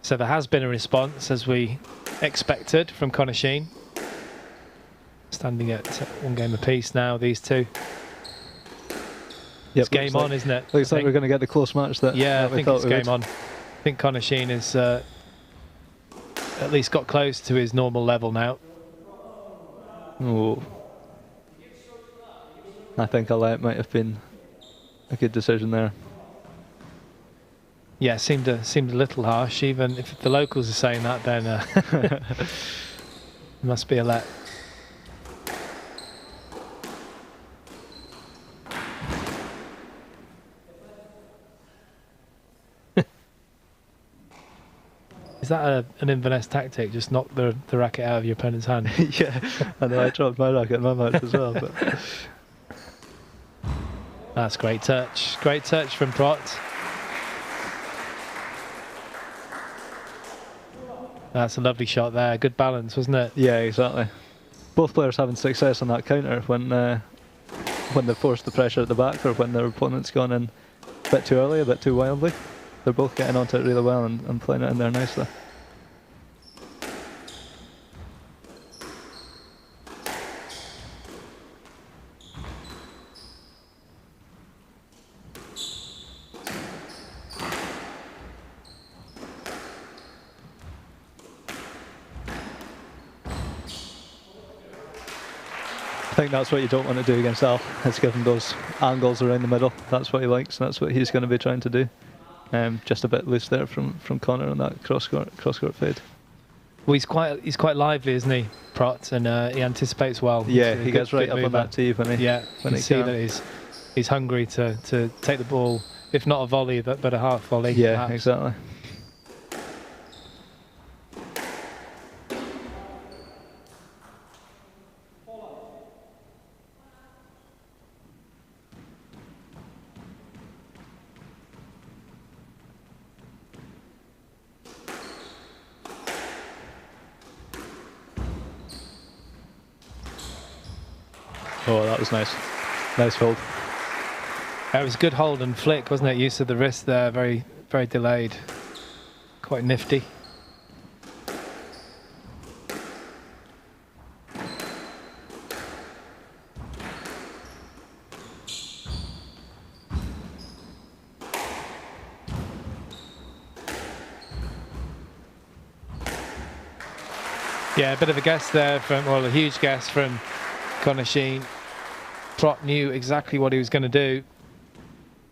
So there has been a response, as we expected, from Conor Sheen. Standing at 1 game apiece now, these two. Yep, It's game on, isn't it? Looks like we're going to get the close match that, yeah, that I think it's game on. I think Conor Sheen has at least got close to his normal level now. Oh. I think Alette might have been a good decision there. Yeah, seemed a little harsh. Even if the locals are saying that, then it must be a let. Is that an Inverness tactic? Just knock the racket out of your opponent's hand? Yeah, I know. I dropped my racket in my match as well. But that's great touch. Great touch from Prott. That's a lovely shot there. Good balance, wasn't it? Yeah, exactly. Both players having success on that counter when they forced the pressure at the back or when their opponent's gone in a bit too early, a bit too wildly. They're both getting onto it really well and playing it in there nicely. I think that's what you don't want to do against Al, is give him those angles around the middle. That's what he likes, and that's what he's going to be trying to do. Just a bit loose there from Conor on that cross court fade. Well, he's quite lively, isn't he, Prott? And he anticipates well. Yeah, he gets right up on that tee when he when he see that he's hungry to take the ball, if not a volley, but a half volley. Yeah, perhaps. Exactly. Oh, that was nice. Nice hold. That was a good hold and flick, wasn't it? Use of the wrist there, very, very delayed. Quite nifty. Yeah, a bit of a guess there from, well, a huge guess from Conor Sheen. Prott knew exactly what he was going to do.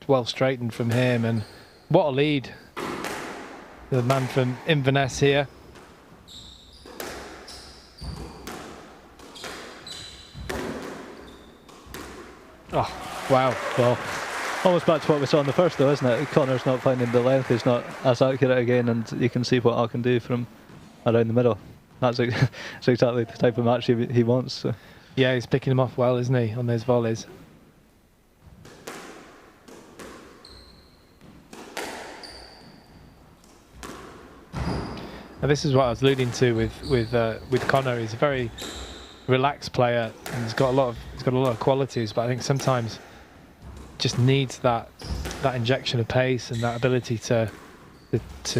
Well straightened from him, and what a lead. The man from Inverness here. Oh, wow. Well, almost back to what we saw in the first though, isn't it? Conor's not finding the length, he's not as accurate again, and you can see what I can do from around the middle. That's exactly the type of match he wants. So. Yeah, he's picking him off well, isn't he, on those volleys. And this is what I was alluding to with Conor. He's a very relaxed player, and he's got a lot of qualities. But I think sometimes just needs that injection of pace and that ability to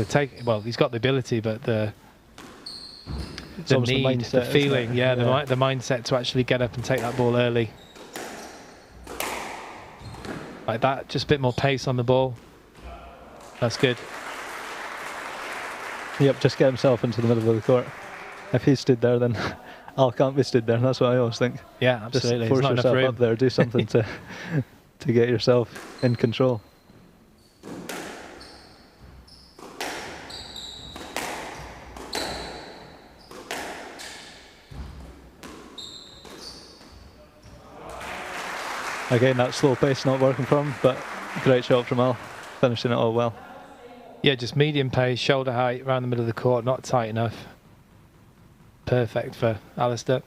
take. Well, he's got the ability, but the need, the feeling, the mindset to actually get up and take that ball early. Like that, just a bit more pace on the ball. That's good. Yep, just get himself into the middle of the court. If he stood there, then Al can't be stood there. That's what I always think. Yeah, absolutely. Just force yourself up there, do something to get yourself in control. Again, that slow pace not working for him, but great shot from Al, finishing it all well. Yeah, just medium pace, shoulder height, around the middle of the court, not tight enough. Perfect for Alasdair.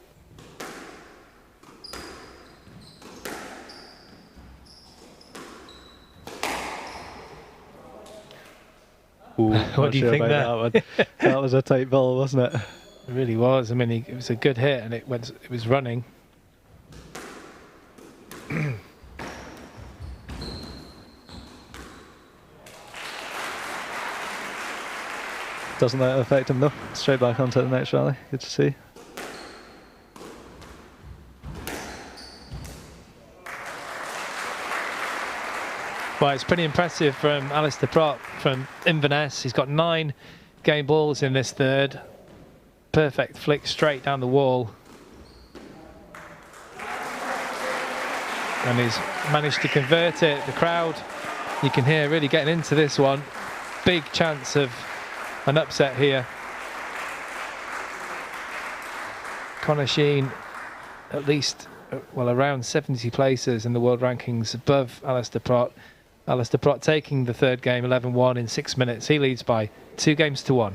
Ooh, what do you think there? That was a tight ball, wasn't it? It really was. I mean, it was a good hit, and it was running. Doesn't that affect him though? Straight back onto the next rally. Good to see. Well, it's pretty impressive from Alasdair Prott from Inverness. He's got 9 game balls in this third. Perfect flick straight down the wall. And he's managed to convert it. The crowd, you can hear, really getting into this one. Big chance of an upset here. Conor Sheen, at least, well, around 70 places in the world rankings above Alasdair Prott. Alasdair Prott taking the third game 11-1 in 6 minutes. He leads by 2-1.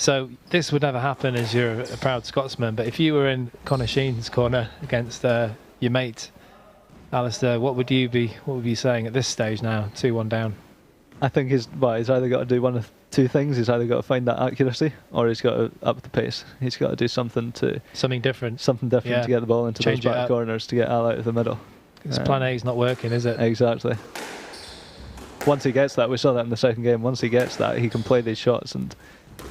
So this would never happen as you're a proud Scotsman, but if you were in Conor Sheen's corner against your mate, Alasdair, what would you be saying at this stage now, 2-1 down? I think he's either got to do one of two things. He's either got to find that accuracy, or he's got to up the pace. He's got to do something different to get the ball into Change those back corners to get Al out of the middle. Because plan A is not working, is it? Exactly. Once he gets that, we saw that in the second game. Once he gets that, he can play these shots, and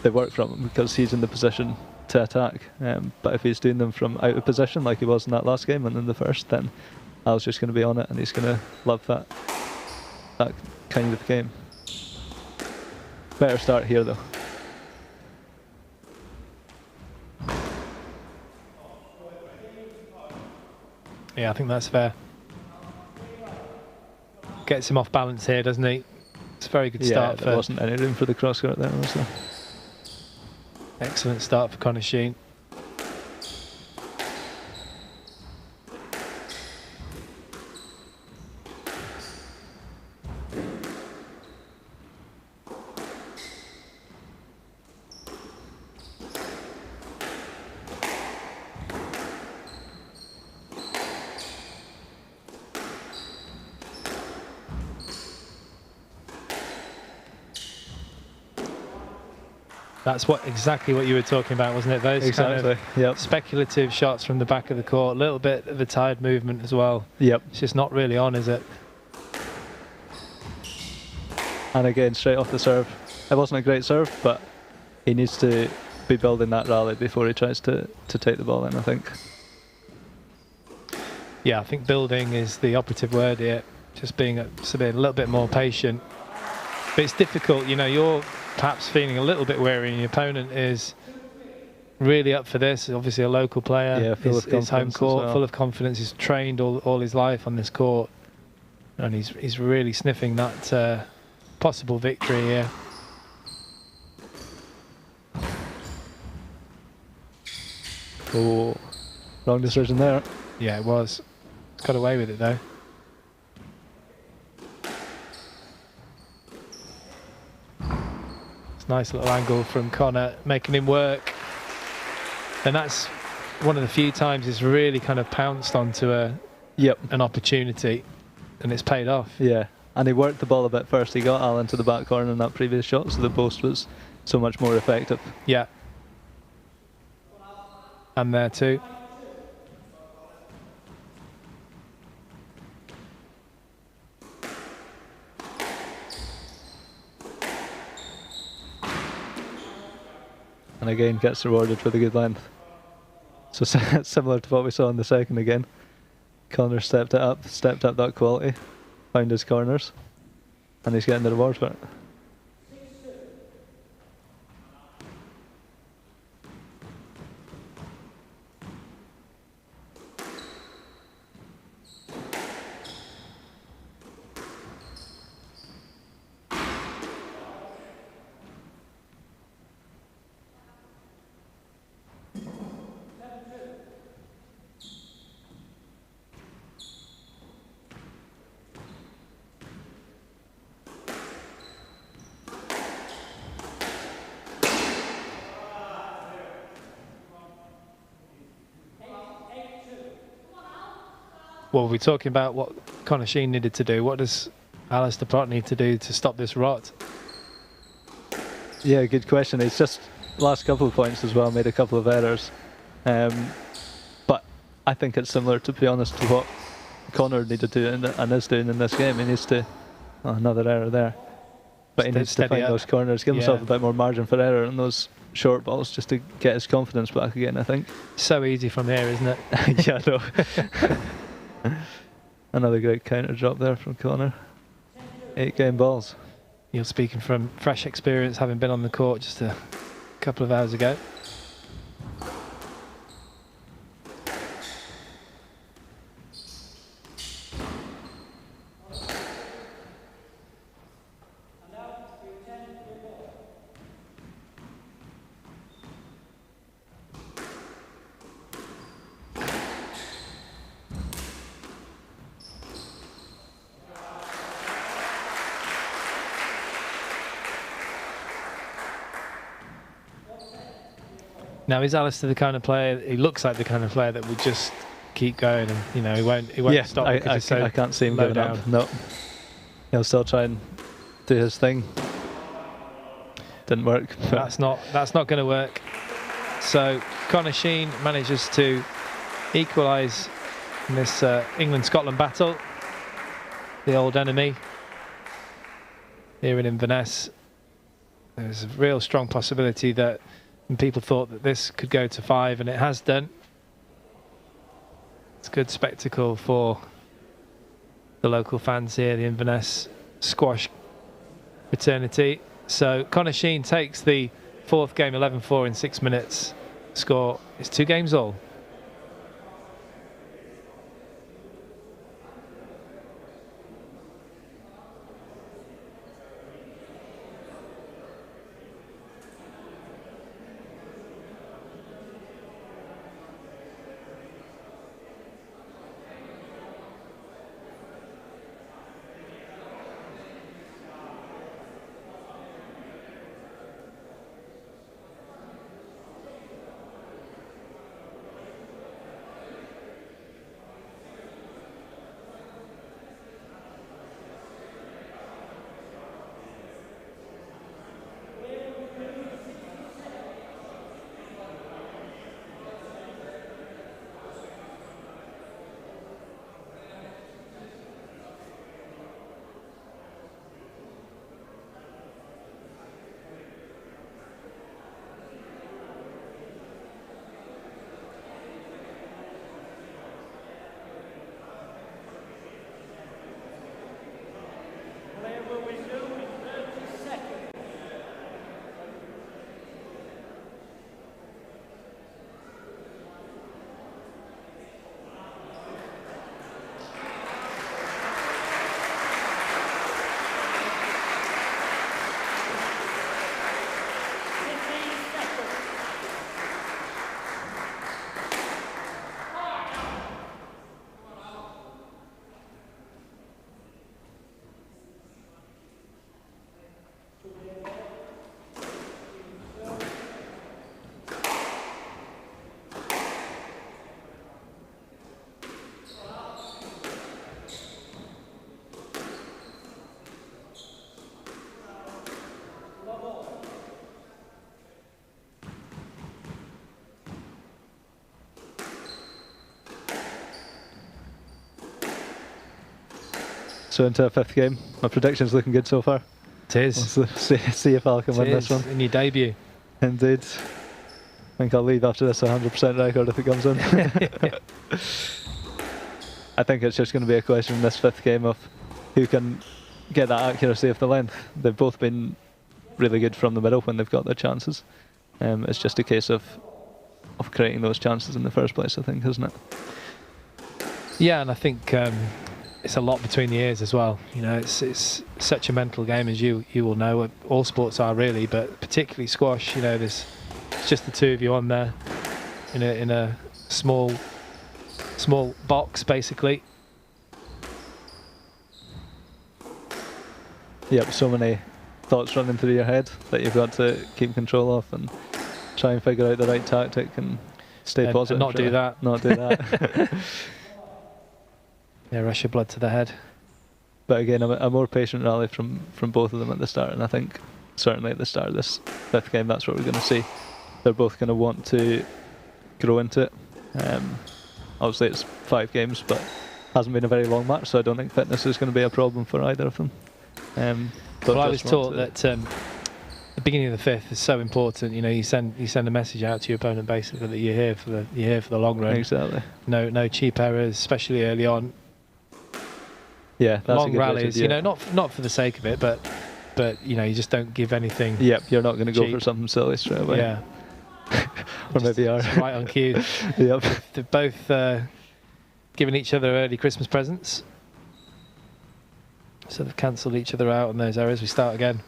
they work from him because he's in the position to attack. But if he's doing them from out of position, like he was in that last game and in the first, then Al's just going to be on it, and he's going to love that kind of game. Better start here though. Yeah, I think that's fair. Gets him off balance here, doesn't he? It's a very good start. There wasn't any room for the cross court there, was there? Excellent start for Conor Sheen. That's exactly what you were talking about, wasn't it? Those kind of speculative shots from the back of the court, a little bit of a tired movement as well. Yep. It's just not really on, is it? And again, straight off the serve. It wasn't a great serve, but he needs to be building that rally before he tries to take the ball in, I think. Yeah, I think building is the operative word here. Just being a little bit more patient. But it's difficult, you know, you're perhaps feeling a little bit weary and your opponent is really up for this. Obviously a local player, yeah, his home court, full of confidence. He's trained all his life on this court, and he's really sniffing that possible victory here. Oh, wrong decision there. Yeah, it was. Got away with it though. Nice little angle from Conor, making him work. And that's one of the few times he's really kind of pounced onto an opportunity, and it's paid off. Yeah, and he worked the ball a bit first. He got Al into the back corner in that previous shot, so the post was so much more effective. Yeah. And there too. And again gets rewarded for the good length. So similar to what we saw in the second again. Conor stepped up that quality, found his corners, and he's getting the reward for it. Well, we're talking about what Conor Sheen needed to do. What does Alasdair Prott need to do to stop this rot? Yeah, good question. It's just last couple of points as well, made a couple of errors. But I think it's similar, to be honest, to what Conor needed to do and is doing in this game. He needs to... Oh, another error there. But he needs to find those corners, give himself a bit more margin for error on those short balls just to get his confidence back again, I think. So easy from here, isn't it? Yeah, I know. Another great counter drop there from Conor. 8 game balls. You're speaking from fresh experience, having been on the court just a couple of hours ago. Now, is Alasdair the kind of player? He looks like the kind of player that would just keep going, and he won't stop. I can't see him giving up. No, he'll still try and do his thing. Didn't work. That's not going to work. So Sheen manages to equalise in this England-Scotland battle. The old enemy here in Inverness. There's a real strong possibility that people thought that this could go to 5, and it has done. It's a good spectacle for the local fans here, the Inverness squash fraternity. So Sheen takes the 4th game 11-4 in 6 minutes. Score is 2 games all. So into a 5th game. My prediction's looking good so far. It is. We'll see if I can win this one. In your debut. Indeed. I think I'll leave after this 100% record if it comes in. I think it's just going to be a question in this 5th game of who can get that accuracy of the length. They've both been really good from the middle when they've got their chances. It's just a case of creating those chances in the first place, I think, isn't it? Yeah, and I think it's a lot between the ears as well. You know, it's such a mental game, as you will know. All sports are really, but particularly squash. You know, it's just the 2 of you on there in a small box, basically. Yep, so many thoughts running through your head that you've got to keep control of and try and figure out the right tactic and stay positive. And not do that. Not do that. Yeah, rush your blood to the head. But again, a more patient rally from both of them at the start, and I think certainly at the start of this 5th game, that's what we're going to see. They're both going to want to grow into it. Obviously, it's 5 games, but hasn't been a very long match, so I don't think fitness is going to be a problem for either of them. Well, I was taught that the beginning of the 5th is so important. You know, you send a message out to your opponent basically that you're here for the long run. Exactly. No cheap errors, especially early on. Yeah, that's long a good rallies. message, yeah. You know, not for the sake of it, but you know, you just don't give anything. Yep, you're not going to go cheap. for something silly straight away. Yeah. Or maybe you are. Right on cue. Yep. They've both given each other early Christmas presents. So they've cancelled each other out on those errors. We start again.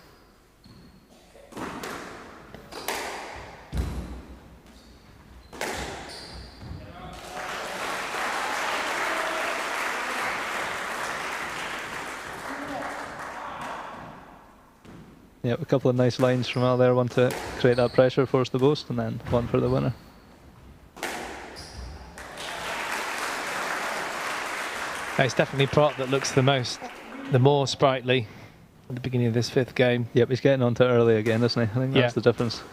Yep, a couple of nice lines from Al there, one to create that pressure, force the post, and then one for the winner. It's definitely Prott that looks the more sprightly at the beginning of this 5th game. Yep, he's getting onto it early again, isn't he? I think that's the difference.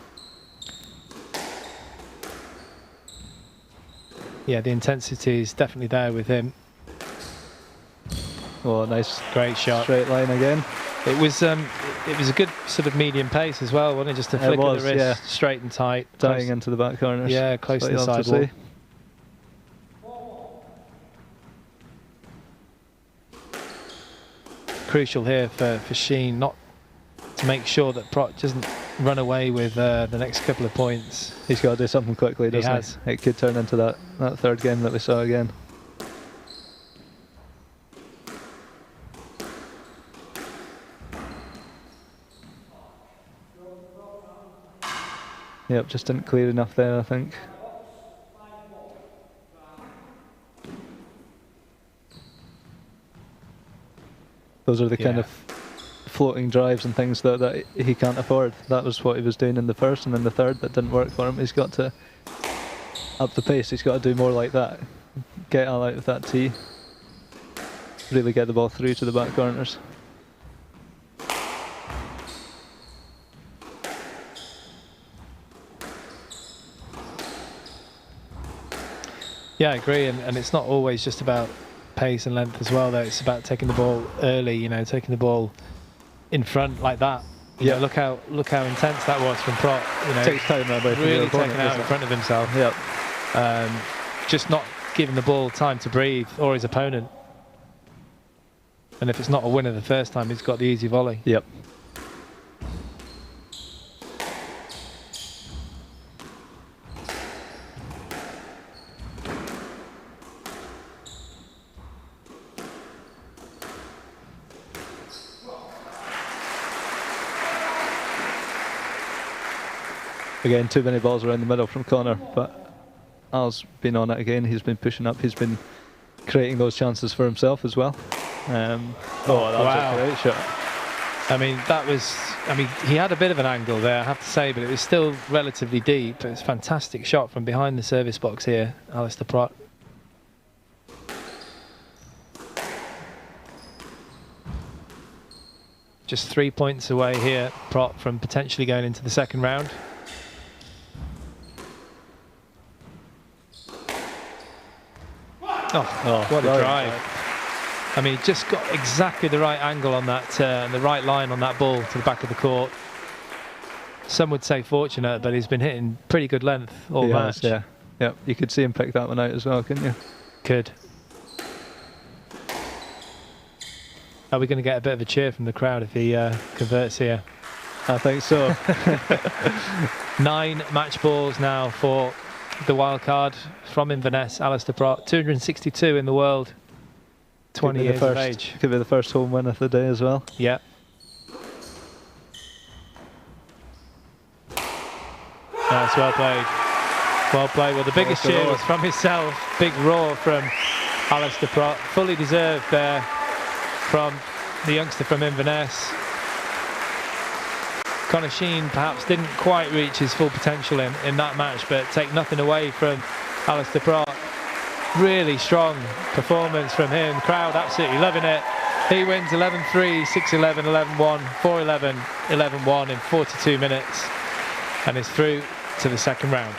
Yeah, the intensity is definitely there with him. Oh, nice. Great shot. Straight line again. It was a good sort of medium pace as well, wasn't it? Just a flick of the wrist, straight and tight. Diving into the back corners. Yeah, close to the sidewall. Crucial here for Sheen not to make sure that Prott doesn't run away with the next couple of points. He's got to do something quickly, doesn't he? It could turn into that 3rd game that we saw again. Yep, just didn't clear enough there, I think. Those are the kind of floating drives and things that he can't afford. That was what he was doing in the 1st, and in the 3rd that didn't work for him. He's got to up the pace. He's got to do more like that. Get Al out of that tee. Really get the ball through to the back corners. Yeah, I agree, and it's not always just about pace and length as well, though. It's about taking the ball early, you know, taking the ball in front like that. You know, look how intense that was from Prott. You know, takes time away from really the opponent, taking out in front of himself. Yep. Just not giving the ball time to breathe, or his opponent. And if it's not a winner the first time, he's got the easy volley. Yep. Again, too many balls around the middle from Connor, but Al's been on it again. He's been pushing up. He's been creating those chances for himself as well. That was a great shot. I mean, he had a bit of an angle there, I have to say, but it was still relatively deep. It was a fantastic shot from behind the service box here, Alasdair Prott. Just 3 points away here, Prott, from potentially going into the 2nd round. Oh, what a drive. I mean, just got exactly the right angle on that, the right line on that ball to the back of the court. Some would say fortunate, but he's been hitting pretty good length all match. Yeah, you could see him pick that one out as well, couldn't you? Could. Are we going to get a bit of a cheer from the crowd if he converts here? I think so. 9 match balls now for the wild card from Inverness, Alasdair Prott. 262 in the world, 20 years of age. Could be the first home win of the day as well. Yeah. That's well played. Well played. Well, the biggest cheer was from himself. Big roar from Alasdair Prott. Fully deserved there from the youngster from Inverness. Sheen perhaps didn't quite reach his full potential in that match, but take nothing away from Alasdair Prott. Really strong performance from him. Crowd absolutely loving it. He wins 11-3, 6-11, 11-1, 4-11, 11-1 in 42 minutes and is through to the 2nd round.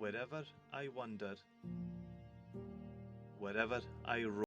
wherever I wander, wherever I roam.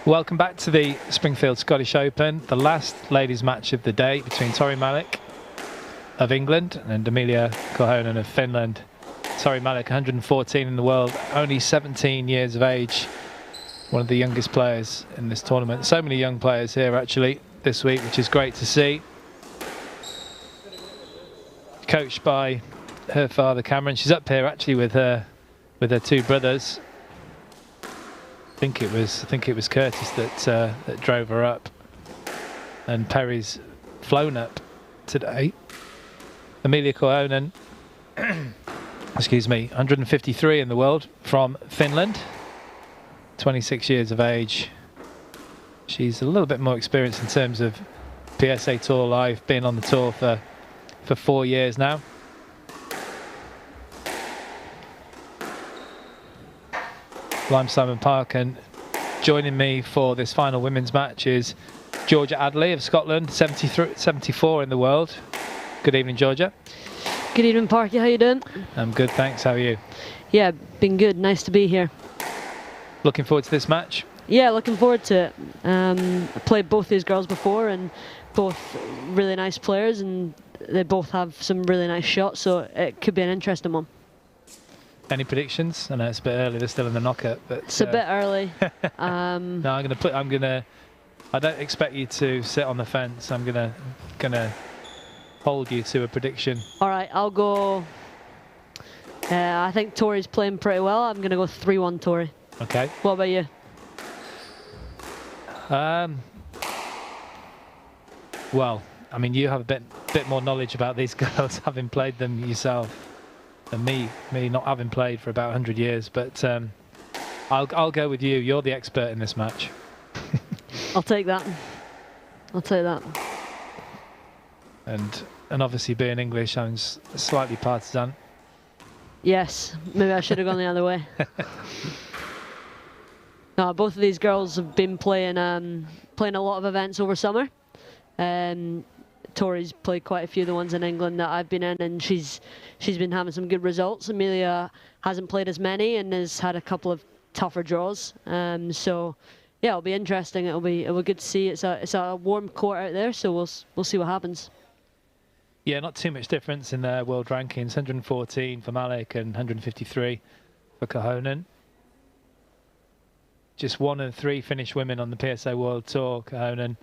Welcome back to the Springfield Scottish Open, the last ladies match of the day between Torrie Malik of England and Emilia Korhonen of Finland. Torrie Malik, 114 in the world, only 17 years of age, one of the youngest players in this tournament. So many young players here actually this week, which is great to see. Coached by her father Cameron. She's up here actually with her two brothers. I think it was Curtis that drove her up, and Perry's flown up today. Emilia Korhonen, excuse me, 153 in the world from Finland, 26 years of age. She's a little bit more experienced in terms of PSA Tour Live, been on the tour for 4 years now. Simon Park, and joining me for this final women's match is Georgia Adley of Scotland, 74 in the world. Good evening, Georgia. Good evening, Parky. How you doing? I'm good, thanks. How are you? Yeah, been good. Nice to be here. Looking forward to this match? Yeah, looking forward to it. I played both these girls before, and both really nice players, and they both have some really nice shots, so it could be an interesting one. Any predictions? I know it's a bit early, they're still in the knockout, but it's a bit early. No, I don't expect you to sit on the fence. I'm gonna hold you to a prediction. All right, I'll go. I think Torrie's playing pretty well. I'm gonna go 3-1 Torrie. Okay. What about you? Well, I mean, you have a bit more knowledge about these girls, having played them yourself, than me not having played for about 100 years. But I'll go with you. You're the expert in this match. I'll take that. I'll take that. And obviously, being English, I'm slightly partisan. Yes, maybe I should have gone the other way. No, both of these girls have been playing a lot of events over summer. Torrie's played quite a few of the ones in England that I've been in, and she's been having some good results. Emilia hasn't played as many and has had a couple of tougher draws. So yeah, it'll be interesting. It'll be good to see. It's a warm court out there, so we'll see what happens. Yeah, not too much difference in their world rankings. 114 for Malik and 153 for Korhonen. Just 1 of 3 Finnish women on the PSA World Tour, Korhonen.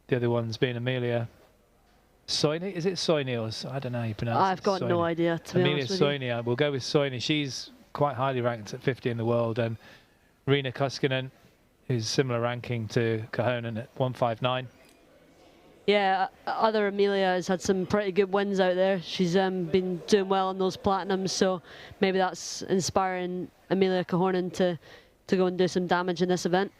The other one's being Emilia Soini. Is it Soini or I don't know how you pronounce it? I've got no idea, to be honest with you. Emilia Soini. We'll go with Soini. She's quite highly ranked at 50 in the world, and Riina Koskinen, who's similar ranking to Korhonen at 159. Yeah, other Emilia has had some pretty good wins out there. She's been doing well on those platinums, so maybe that's inspiring Emilia Korhonen to go and do some damage in this event.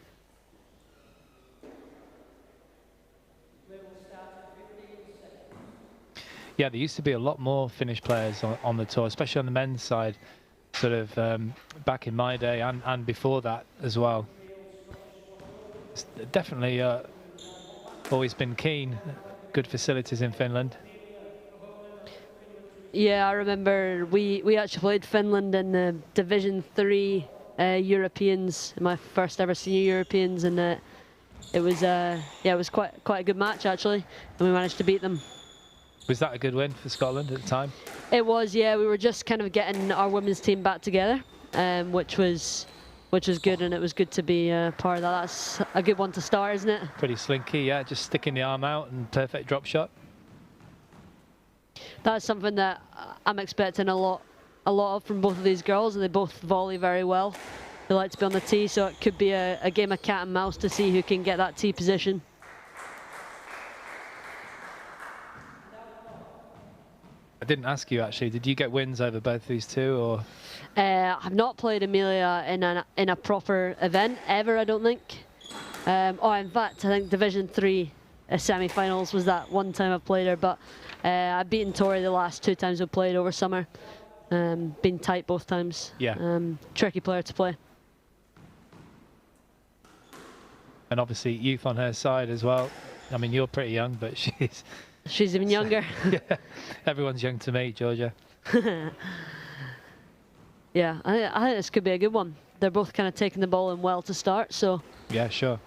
Yeah, there used to be a lot more Finnish players on the tour, especially on the men's side, sort of back in my day and before that as well. It's definitely always been keen. Good facilities in Finland. Yeah, I remember we actually played Finland in the Division 3 Europeans, my first ever senior Europeans, and it was quite a good match actually, and we managed to beat them. Was that a good win for Scotland at the time? It was, yeah. We were just kind of getting our women's team back together, which was good, and it was good to be part of that. That's a good one to start, isn't it? Pretty slinky, yeah. Just sticking the arm out and perfect drop shot. That's something that I'm expecting a lot of from both of these girls, and they both volley very well. They like to be on the tee, so it could be a game of cat and mouse to see who can get that tee position. I didn't ask you actually. Did you get wins over both these two, or? I've not played Emilia in a proper event ever, I don't think. In fact, I think Division 3 semi-finals was that one time I've played her, but I've beaten Torrie the last 2 times we've played over summer. Been tight both times. Yeah. Tricky player to play. And obviously youth on her side as well. I mean, you're pretty young, but she's even younger. Yeah, everyone's young to me, Georgia. Yeah, I think this could be a good one. They're both kind of taking the ball in well to start, so. Yeah, sure.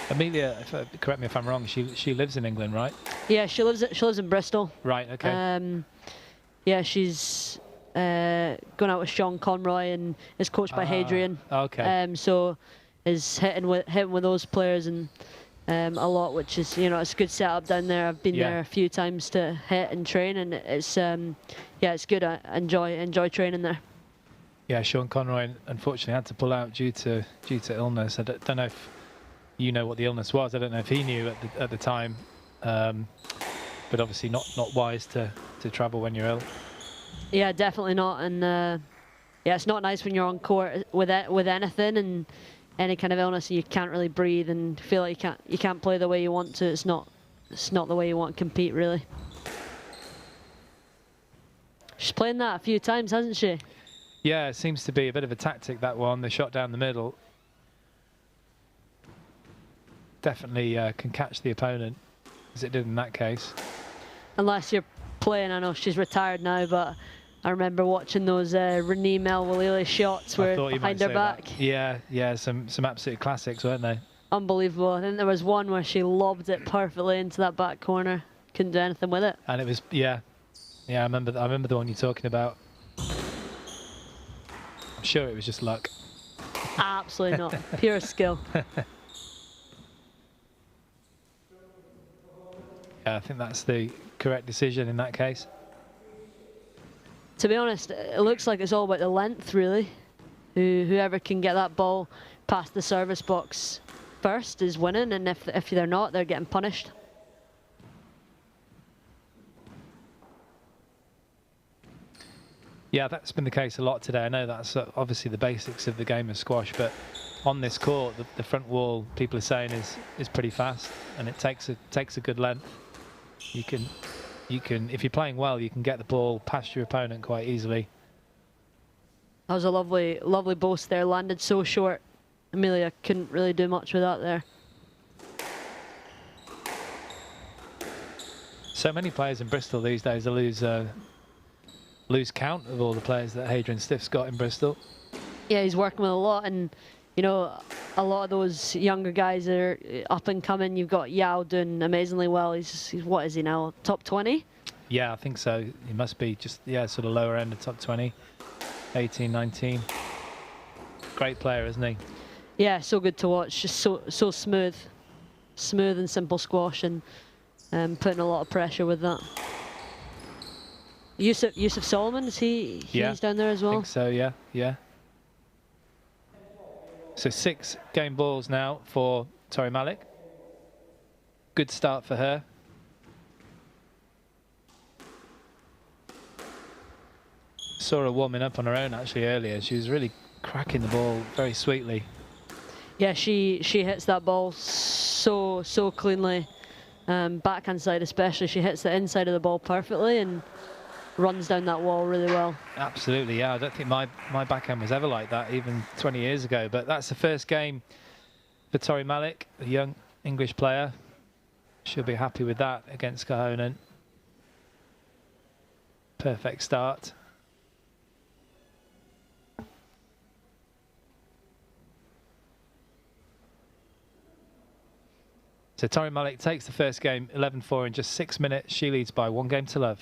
Emilia, correct me if I'm wrong, she lives in England, right? Yeah, she lives in Bristol. Right, okay. Yeah, she's gone out with Sean Conroy and is coached by Hadrian. Okay. So is hitting with those players and a lot, which is, you know, it's a good setup down there. I've been there a few times to hit and train, and it's it's good. I enjoy training there. Yeah, Sean Conroy unfortunately had to pull out due to illness. I don't know if you know what the illness was. I don't know if he knew at the time, but obviously not wise to travel when you're ill. Yeah, definitely not. And yeah, it's not nice when you're on court with anything and any kind of illness and you can't really breathe and feel like you can't play the way you want to. It's not the way you want to compete, really. She's playing that a few times, hasn't she? Yeah, it seems to be a bit of a tactic, that one. The shot down the middle. Definitely can catch the opponent, as it did in that case. Unless you're playing, I know she's retired now, but I remember watching those Renee Melwalele shots where behind her back. That. Yeah, some absolute classics, weren't they? Unbelievable. I think there was one where she lobbed it perfectly into that back corner. Couldn't do anything with it. And it was, yeah, I remember the one you're talking about. I'm sure it was just luck. Absolutely not. Pure skill. Yeah, I think that's the correct decision in that case. To be honest, it looks like it's all about the length, really. Whoever can get that ball past the service box first is winning, and if they're not, they're getting punished. Yeah, that's been the case a lot today. I know that's obviously the basics of the game of squash, but on this court, the front wall, people are saying, is pretty fast, and it takes a good length. You can, if you're playing well, you can get the ball past your opponent quite easily. That was a lovely boast there. Landed so short. Emilia couldn't really do much with that there. So many players in Bristol these days, they lose count of all the players that Hadrian Stiff's got in Bristol. Yeah, he's working with a lot, and you know, a lot of those younger guys are up and coming. You've got Yao doing amazingly well. He's what is he now? Top 20? Yeah, I think so. He must be just, sort of lower end of top 20, 18, 19. Great player, isn't he? Yeah, so good to watch. Just so smooth and simple squash, and putting a lot of pressure with that. Yusuf Solomon, he's down there as well? I think so, yeah. So 6 game balls now for Torrie Malik. Good start for her. Saw her warming up on her own actually earlier. She was really cracking the ball very sweetly. Yeah, she hits that ball so cleanly. Backhand side especially, she hits the inside of the ball perfectly and runs down that wall really well. Absolutely, yeah. I don't think my backhand was ever like that, even 20 years ago. But that's the first game for Torrie Malik, a young English player. She'll be happy with that against Korhonen. Perfect start. So Torrie Malik takes the first game 11-4 in just 6 minutes. She leads by 1-0.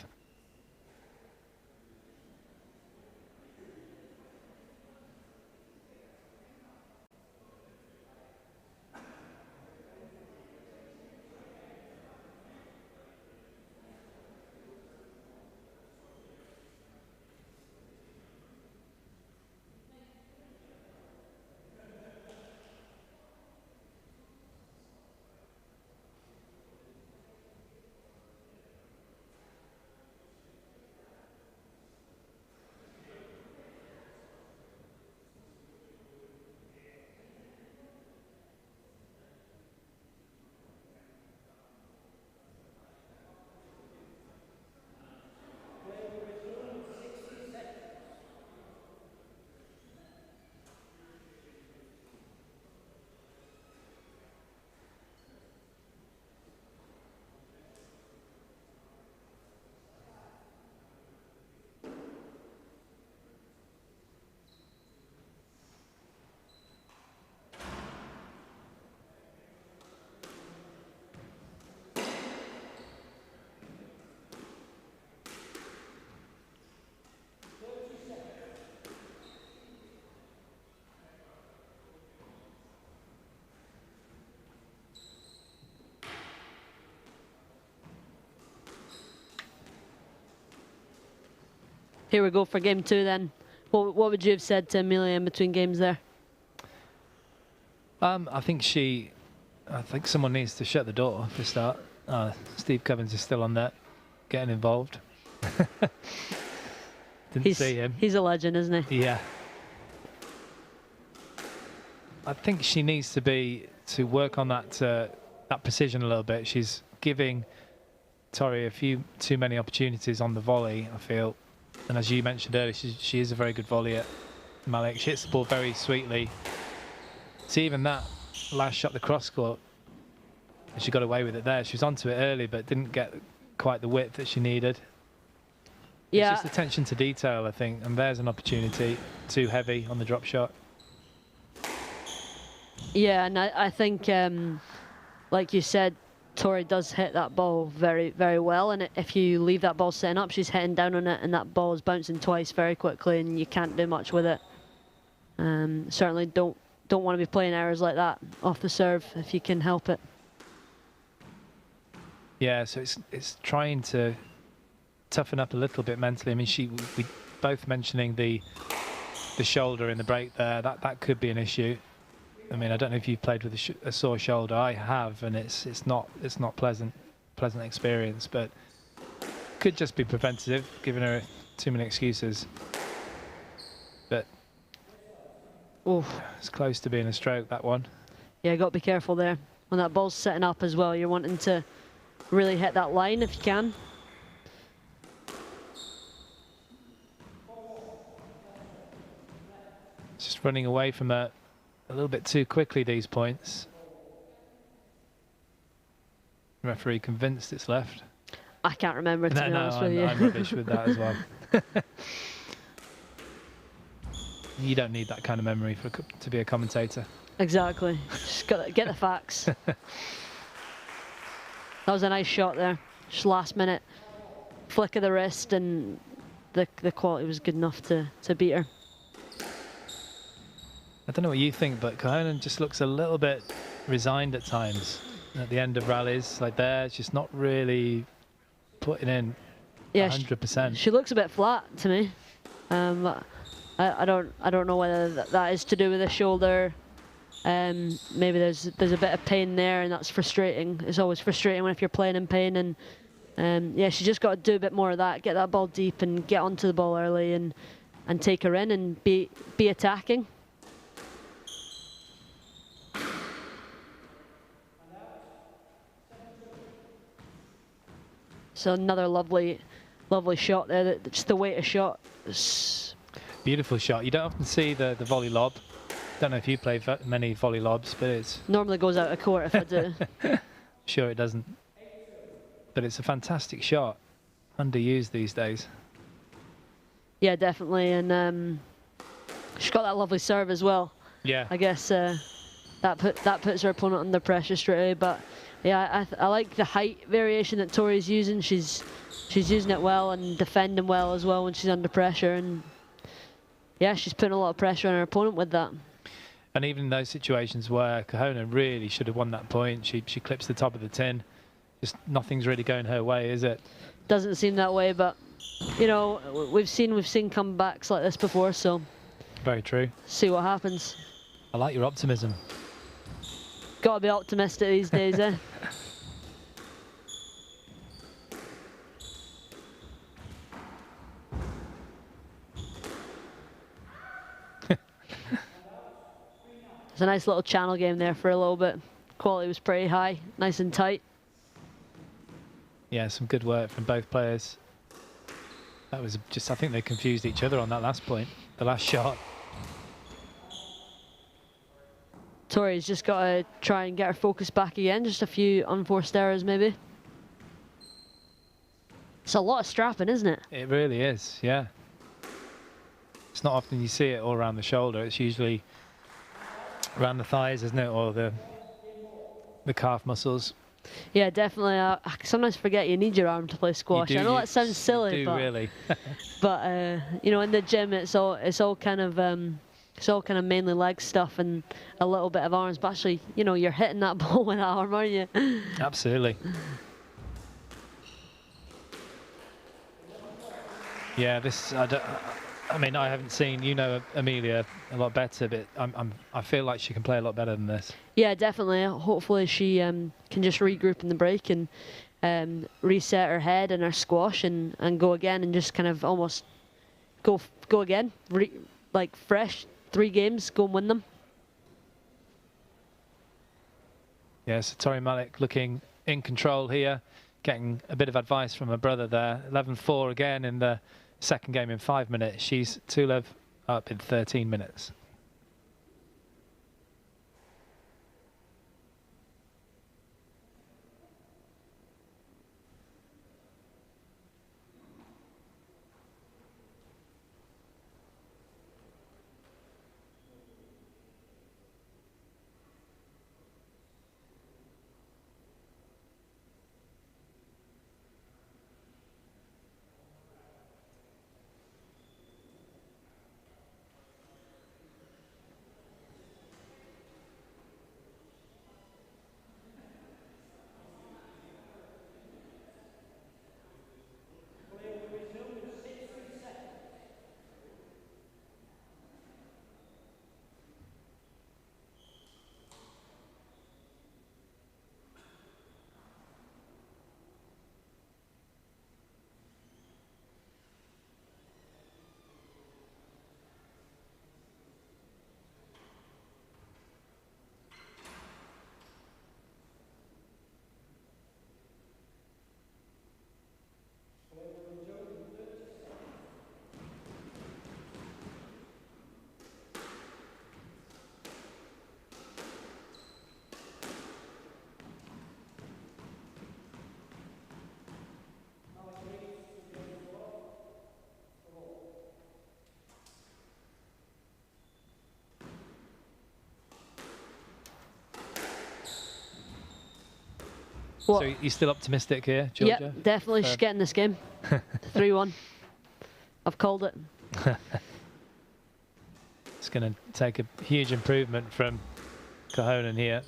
here we go for game 2 then. What would you have said to Emilia in between games there? I think someone needs to shut the door for start. Steve Cummins is still on net, getting involved. Didn't see him. He's a legend, isn't he? Yeah. I think she needs to work on that precision a little bit. She's giving Torrie a few too many opportunities on the volley, I feel. And as you mentioned earlier, she is a very good volleyer. Malik, she hits the ball very sweetly. See, even that last shot, the cross court, she got away with it there. She was onto it early, but didn't get quite the width that she needed. Yeah. It's just attention to detail, I think. And there's an opportunity. Too heavy on the drop shot. Yeah, and I think, like you said, Torrie does hit that ball very, very well. And if you leave that ball setting up, she's hitting down on it, and that ball is bouncing twice very quickly, and you can't do much with it. Certainly don't want to be playing errors like that off the serve if you can help it. Yeah, so it's trying to toughen up a little bit mentally. I mean, we both mentioning the shoulder in the break there. That could be an issue. I mean, I don't know if you've played with a sore shoulder. I have, and it's not pleasant experience, but could just be preventative, giving her too many excuses. But it's close to being a stroke, that one. Yeah, got to be careful there. When that ball's setting up as well, you're wanting to really hit that line if you can. Just running away from her a little bit too quickly, these points. Referee convinced it's left. I can't remember, to be honest with you. I'm rubbish with that as well. You don't need that kind of memory to be a commentator. Exactly. Just got to get the facts. That was a nice shot there. Just last minute flick of the wrist, and the quality was good enough to beat her. I don't know what you think, but Korhonen just looks a little bit resigned at times. At the end of rallies, like there, she's not really putting in 100%. She looks a bit flat to me. I don't know whether that is to do with the shoulder. Maybe there's a bit of pain there, and that's frustrating. It's always frustrating if you're playing in pain. And yeah, she just got to do a bit more of that. Get that ball deep and get onto the ball early and take her in and be attacking. So another lovely shot there. Just the weight of shot. Beautiful shot. You don't often see the volley lob. Don't know if you play many volley lobs, but it's normally goes out of court if I do. Sure it doesn't. But it's a fantastic shot. Underused these days. Yeah, definitely. And she's got that lovely serve as well. Yeah. I guess that puts her opponent under pressure straight away. But yeah, I like the height variation that Torrie's using. She's using it well and defending well as well when she's under pressure. And yeah, she's putting a lot of pressure on her opponent with that. And even in those situations where Korhonen really should have won that point, she clips the top of the tin. Just nothing's really going her way, is it? Doesn't seem that way, but you know, we've seen comebacks like this before, so very true. See what happens. I like your optimism. Got to be optimistic these days, eh? It's a nice little channel game there for a little bit. Quality was pretty high, nice and tight. Yeah, some good work from both players. That was just, I think they confused each other on that last point, the last shot. Torrie's just got to try and get her focus back again. Just a few unforced errors, maybe. It's a lot of strapping, isn't it? It really is, yeah. It's not often you see it all around the shoulder. It's usually around the thighs, isn't it, or the calf muscles. Yeah, definitely. I sometimes forget you need your arm to play squash. I know that sounds silly, you do, but really. but you know, in the gym, it's all kind of mainly leg stuff and a little bit of arms. But actually, you know, you're hitting that ball with that arm, aren't you? Absolutely. Yeah, I mean, I haven't seen, you know, Emilia a lot better, but I feel like she can play a lot better than this. Yeah, definitely. Hopefully she can just regroup in the break and reset her head and her squash and go again and just kind of almost go again, like fresh, 3 games, go and win them. Yeah, so Torrie Malik looking in control here, getting a bit of advice from her brother there. 11-4 again in the second game in 5 minutes. She's 2-love up in 13 minutes. What? So you're still optimistic here, Georgia? Yeah, definitely. She's getting this game. 3-1. I've called it. It's going to take a huge improvement from Korhonen here.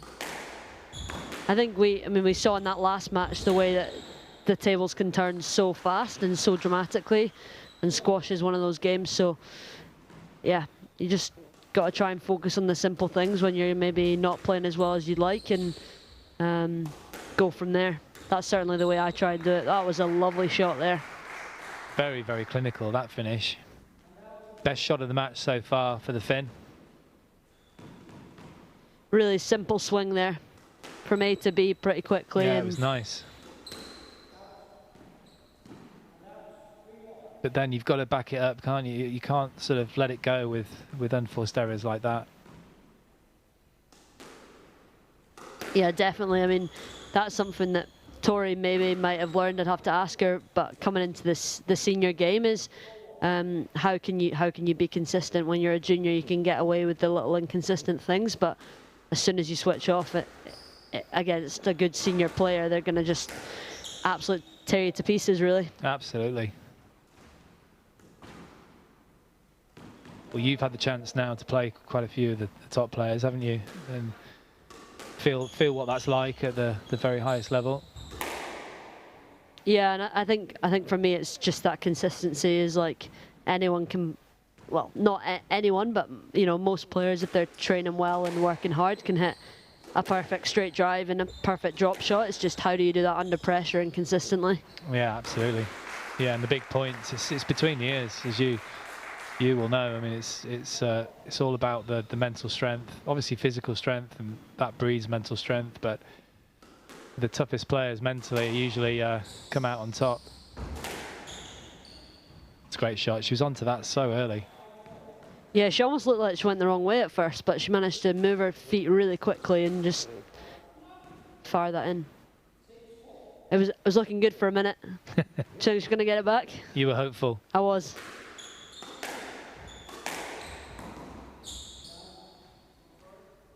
I think we saw in that last match the way that the tables can turn so fast and so dramatically, and squash is one of those games. So yeah, you just got to try and focus on the simple things when you're maybe not playing as well as you'd like, and go from there. That's certainly the way I tried to do it. That was a lovely shot there. Very, very clinical, that finish. Best shot of the match so far for the Finn. Really simple swing there from A to B pretty quickly. Yeah, and it was nice. But then you've got to back it up, can't you? You can't sort of let it go with unforced errors like that. Yeah, definitely. I mean, that's something that Torrie maybe might have learned. I'd have to ask her. But coming into the senior game is how can you be consistent when you're a junior? You can get away with the little inconsistent things, but as soon as you switch off it against a good senior player, they're going to just absolutely tear you to pieces, really. Absolutely. Well, you've had the chance now to play quite a few of the top players, haven't you? And feel what that's like at the very highest level. Yeah, and I think for me it's just that consistency is like anyone can, well, not anyone, but you know, most players, if they're training well and working hard, can hit a perfect straight drive and a perfect drop shot. It's just how do you do that under pressure and consistently. Yeah, absolutely. Yeah, and the big points, it's between the ears, as you will know. I mean, it's all about the mental strength, obviously physical strength, and that breeds mental strength, but the toughest players mentally usually come out on top. It's a great shot. She was onto that so early. Yeah, she almost looked like she went the wrong way at first, but she managed to move her feet really quickly and just fire that in. It was looking good for a minute. So she's going to get it back. You were hopeful. I was.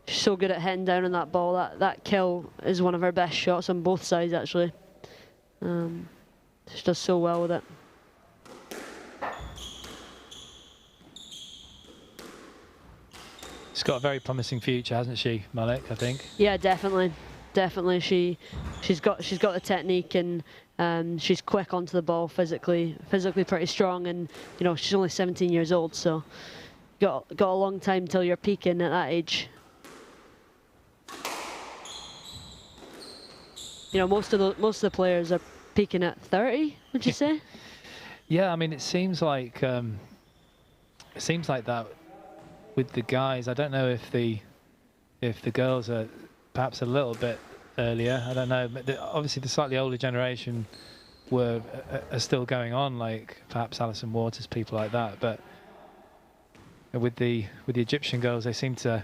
She's so good at heading down on that ball. That kill is one of her best shots on both sides, actually. She does so well with it. She's got a very promising future, hasn't she, Malik, I think? Yeah, definitely. Definitely. She's got the technique, and She's quick onto the ball, physically pretty strong, and you know she's only 17 years old, so got a long time till you're peaking at that age. You know, most of the players are peaking at 30. Would you say? Yeah, I mean, it seems like that with the guys. I don't know if the girls are perhaps a little bit earlier. I don't know. But obviously, the slightly older generation are still going on, like perhaps Alison Waters, people like that. But with the Egyptian girls, they seem to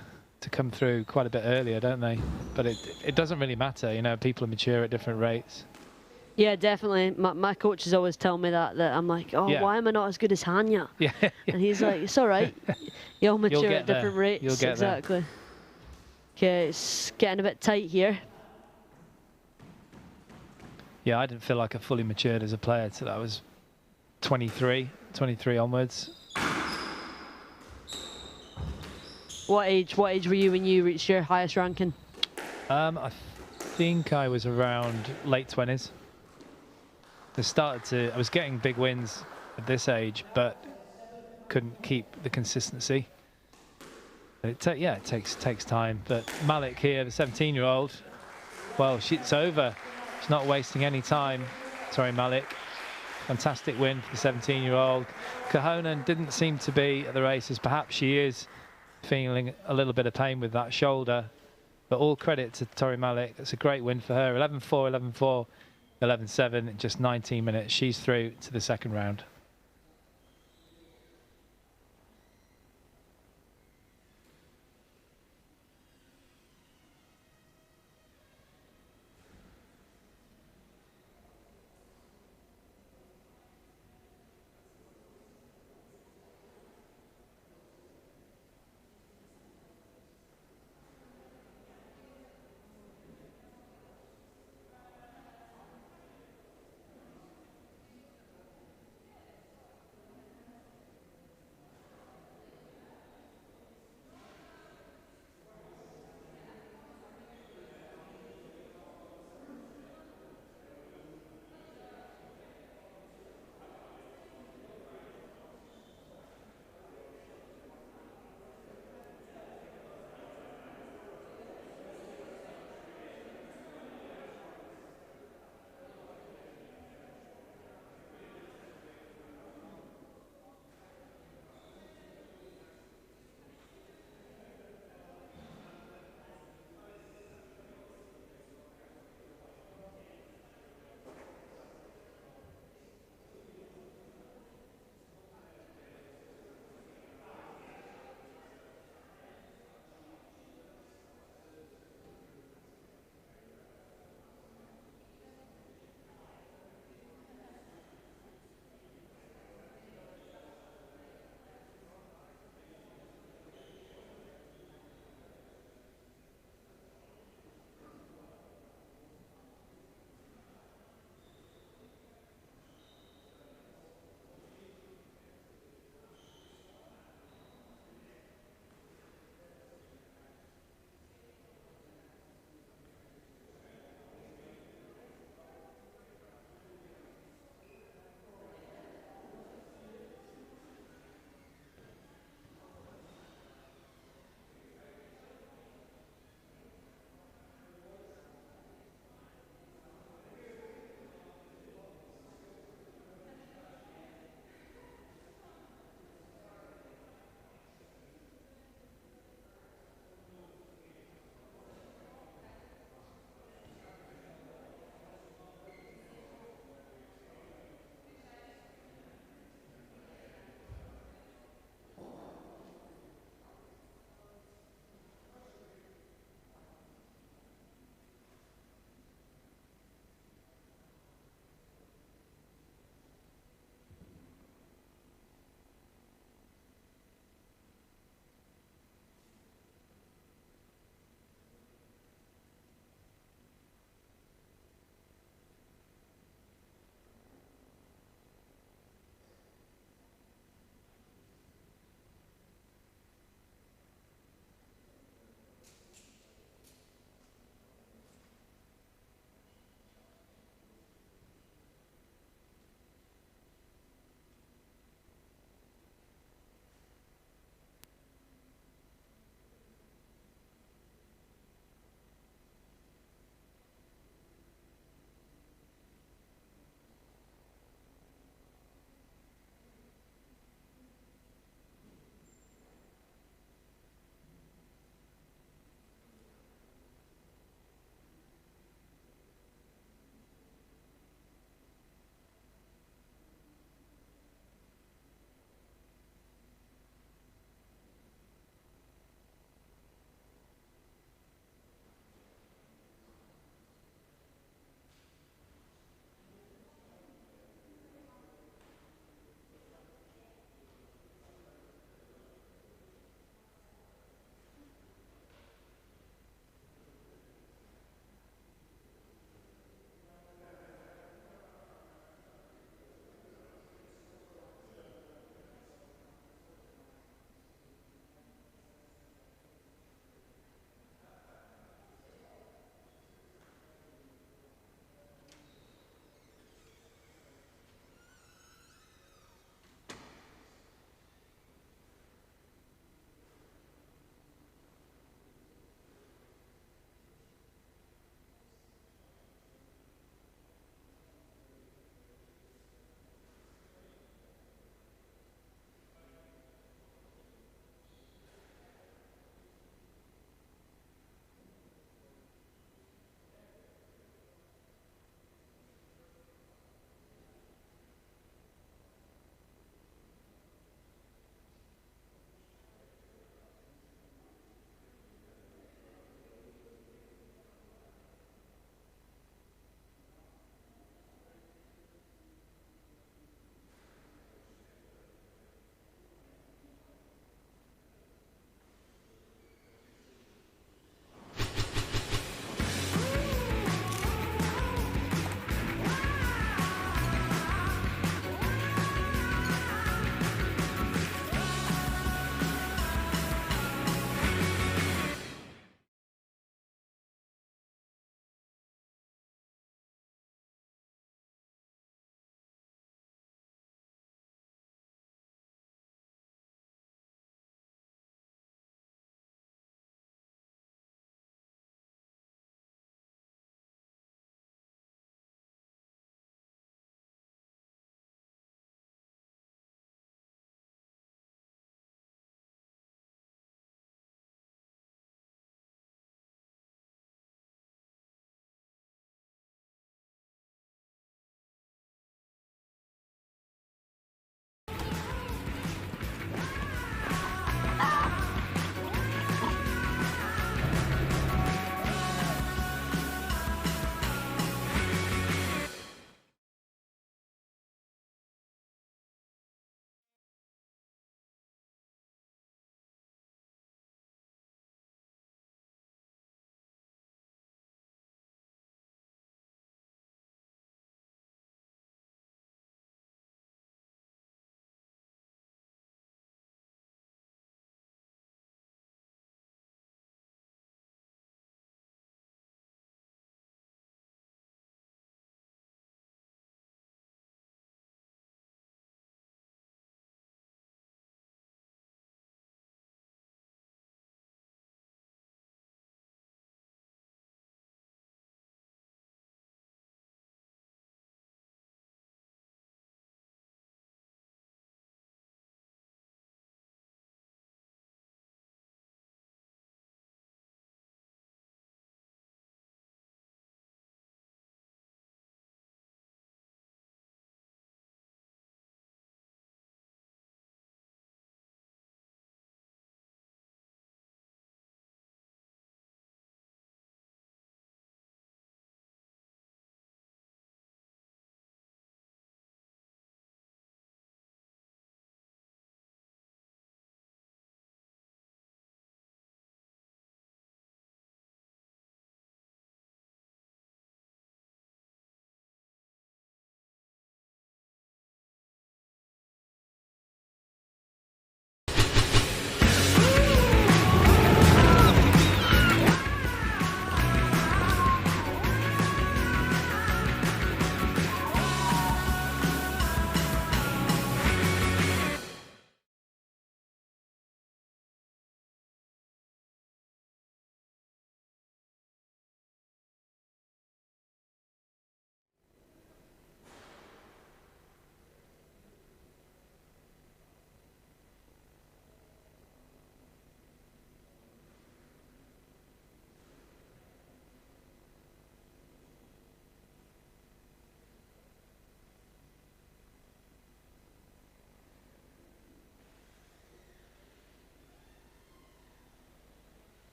come through quite a bit earlier, don't they? But it doesn't really matter, you know. People mature at different rates. Yeah, definitely. My coaches always tell me that I'm like, oh, Yeah. why am I not as good as Hanya? Yeah. And he's like, it's all right. You'll mature at different rates. You'll get exactly. Okay, it's getting a bit tight here. Yeah, I didn't feel like I fully matured as a player till I was 23 onwards. What age were you when you reached your highest ranking? I think I was around late 20s. I was getting big wins at this age, but couldn't keep the consistency. It takes time. But Malik here, the 17-year-old, well, it's over. She's not wasting any time. Sorry, Malik. Fantastic win for the 17-year-old. Korhonen didn't seem to be at the races. Perhaps she is feeling a little bit of pain with that shoulder. But all credit to Torrie Malik. It's a great win for her. 11-4, 11-4, 11-7 in just 19 minutes. She's through to the second round.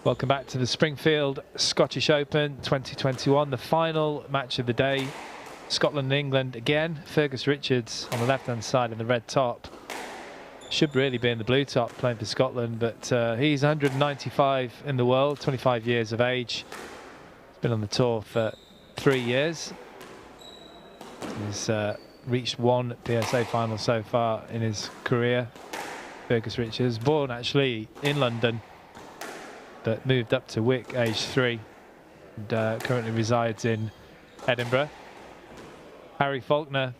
Welcome back to the Springfield Scottish Open 2021, the final match of the day. Scotland and England again. Fergus Richards on the left-hand side in the red top. Should really be in the blue top playing for Scotland, but he's 195 in the world, 25 years of age. He's been on the tour for 3 years. He's reached 1 PSA final so far in his career. Fergus Richards, born actually in London, but moved up to Wick age 3 and currently resides in Edinburgh. Harry Falconer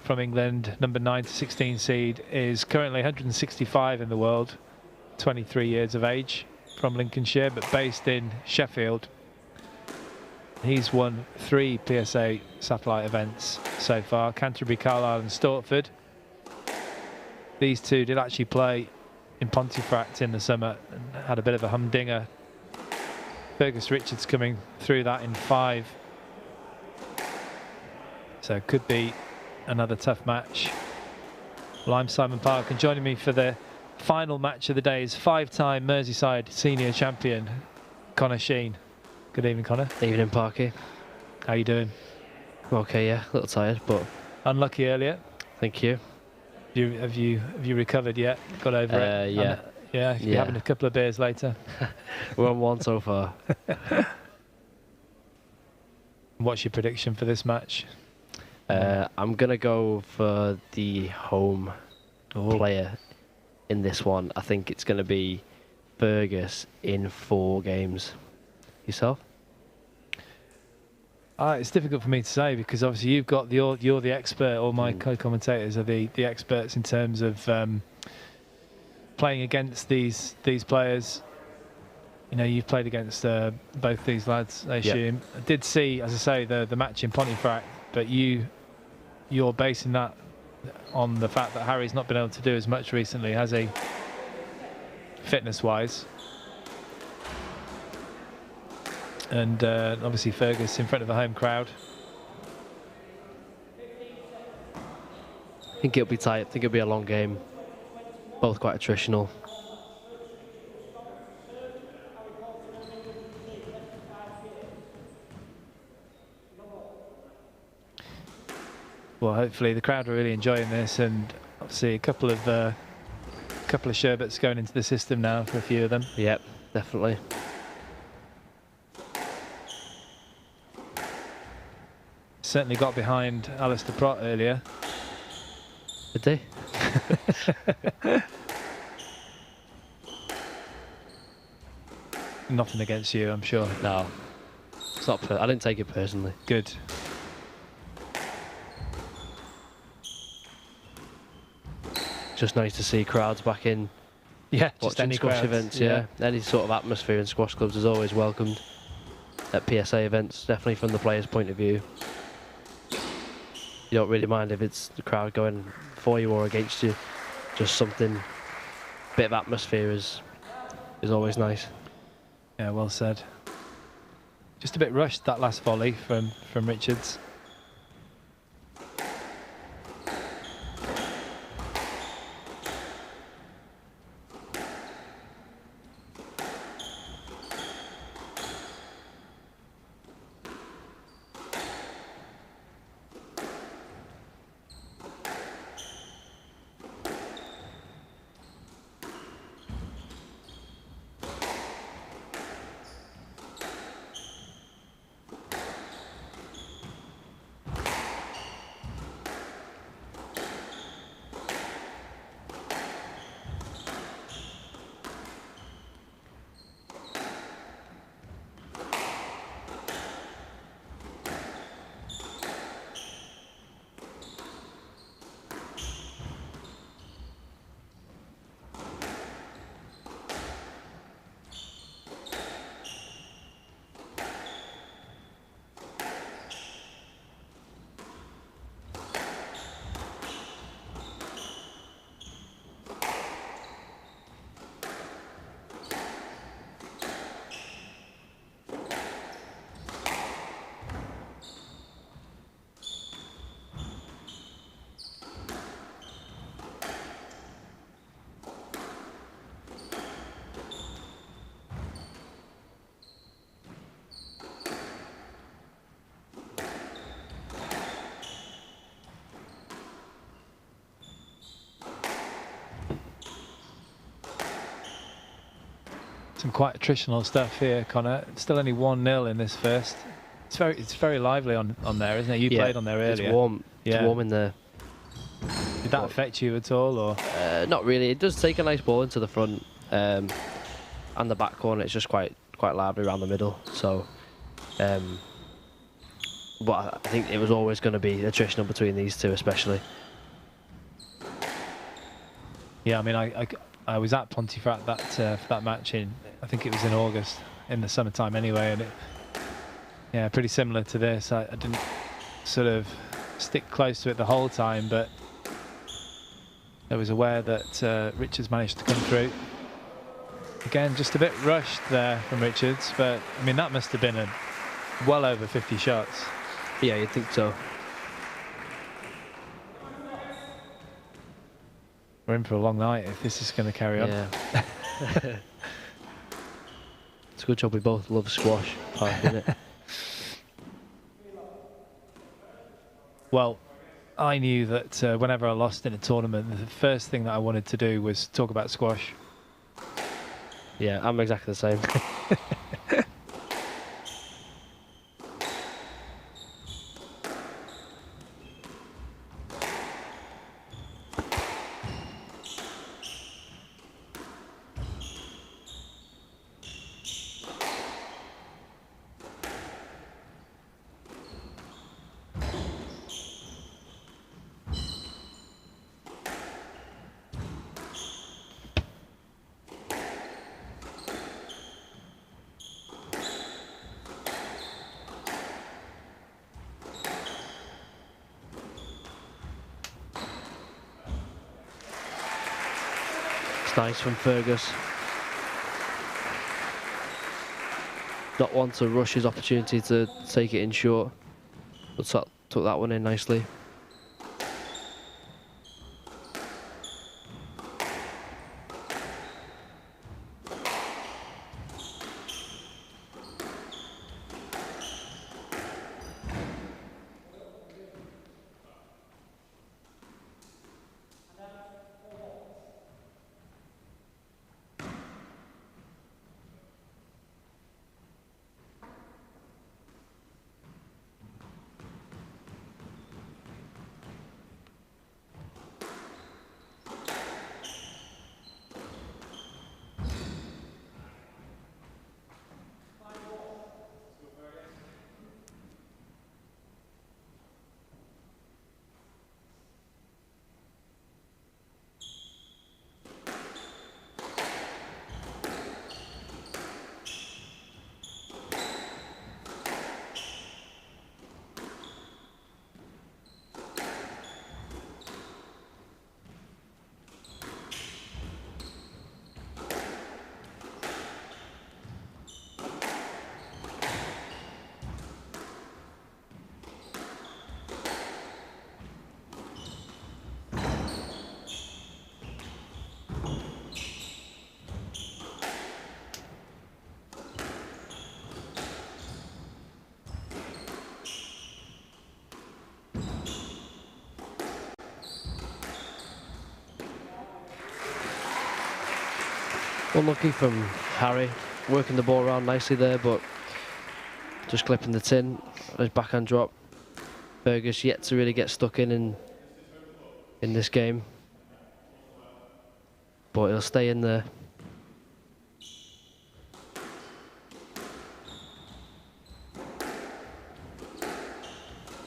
from England, number 9 to 16 seed, is currently 165 in the world, 23 years of age, from Lincolnshire, but based in Sheffield. He's won 3 PSA satellite events so far, Canterbury, Carlisle and Stortford. These two did actually play in Pontefract in the summer and had a bit of a humdinger. Fergus Richards coming through that in 5. So it could be another tough match. Well, I'm Simon Park, and joining me for the final match of the day is 5-time Merseyside senior champion, Connor Sheen. Good evening, Connor. Evening, Parky. How you doing? Okay, yeah, a little tired, but unlucky earlier. Thank you. Have you recovered yet? Got over it? Yeah. Yeah, you're having a couple of beers later. We're on 1 so far. What's your prediction for this match? I'm going to go for the home player in this one. I think it's going to be Fergus in 4 games. Yourself? It's difficult for me to say because obviously you're the expert. All my co-commentators are the experts in terms of playing against these players. You know, you've played against both these lads, I assume. I did see, as I say, the match in Pontefract, but you're basing that on the fact that Harry's not been able to do as much recently, has he? Fitness-wise. And obviously Fergus in front of a home crowd. I think it'll be tight. I think it'll be a long game. Both quite attritional. Well, hopefully the crowd are really enjoying this, and obviously a couple of sherbets going into the system now for a few of them. Yep, definitely. Certainly got behind Alasdair Prott earlier. Did they? Nothing against you, I'm sure. No, it's not. I didn't take it personally. Good. Just nice to see crowds back in. Yeah, just watching any squash crowds, events. Yeah, any sort of atmosphere in squash clubs is always welcomed. At PSA events, definitely from the player's point of view. You don't really mind if it's the crowd going for you or against you. Just something, bit of atmosphere is always nice. Yeah, well said. Just a bit rushed, that last volley from Richards. Some quite attritional stuff here, Connor. Still only 1-0 in this first. It's very lively on there, isn't it? You played on there earlier. It's warm. Yeah. It's warm in there. Did that affect you at all, or? Not really. It does take a nice ball into the front, and the back corner. It's just quite lively around the middle. So, but I think it was always going to be attritional between these two, especially. Yeah, I mean, I was at Pontefract for that match I think it was in August, in the summertime anyway, and yeah, pretty similar to this. I didn't sort of stick close to it the whole time, but I was aware that Richards managed to come through. Again, just a bit rushed there from Richards, but I mean, that must have been well over 50 shots. Yeah, you'd think so. We're in for a long night if this is going to carry on. Yeah. It's a good job we both love squash, isn't it? Well, I knew that whenever I lost in a tournament, the first thing that I wanted to do was talk about squash. Yeah, I'm exactly the same. Nice from Fergus. Not one to rush his opportunity to take it in short, but took that one in nicely. Unlucky from Harry, working the ball around nicely there, but just clipping the tin. His backhand drop. Fergus yet to really get stuck in this game, but he'll stay in there.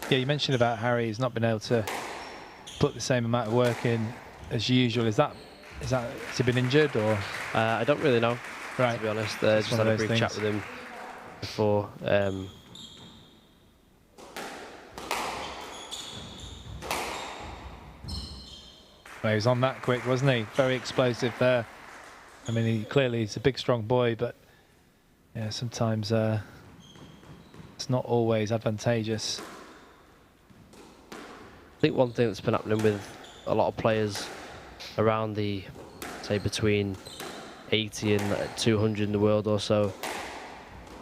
Yeah, you mentioned about Harry. He's not been able to put the same amount of work in as usual. Has he been injured, or? I don't really know, right, to be honest. Just had a brief chat with him before. Well, he was on that quick, wasn't he? Very explosive there. I mean, he's a big, strong boy, but yeah, sometimes it's not always advantageous. I think one thing that's been happening with a lot of players around the, say, between 80 and 200 in the world or so,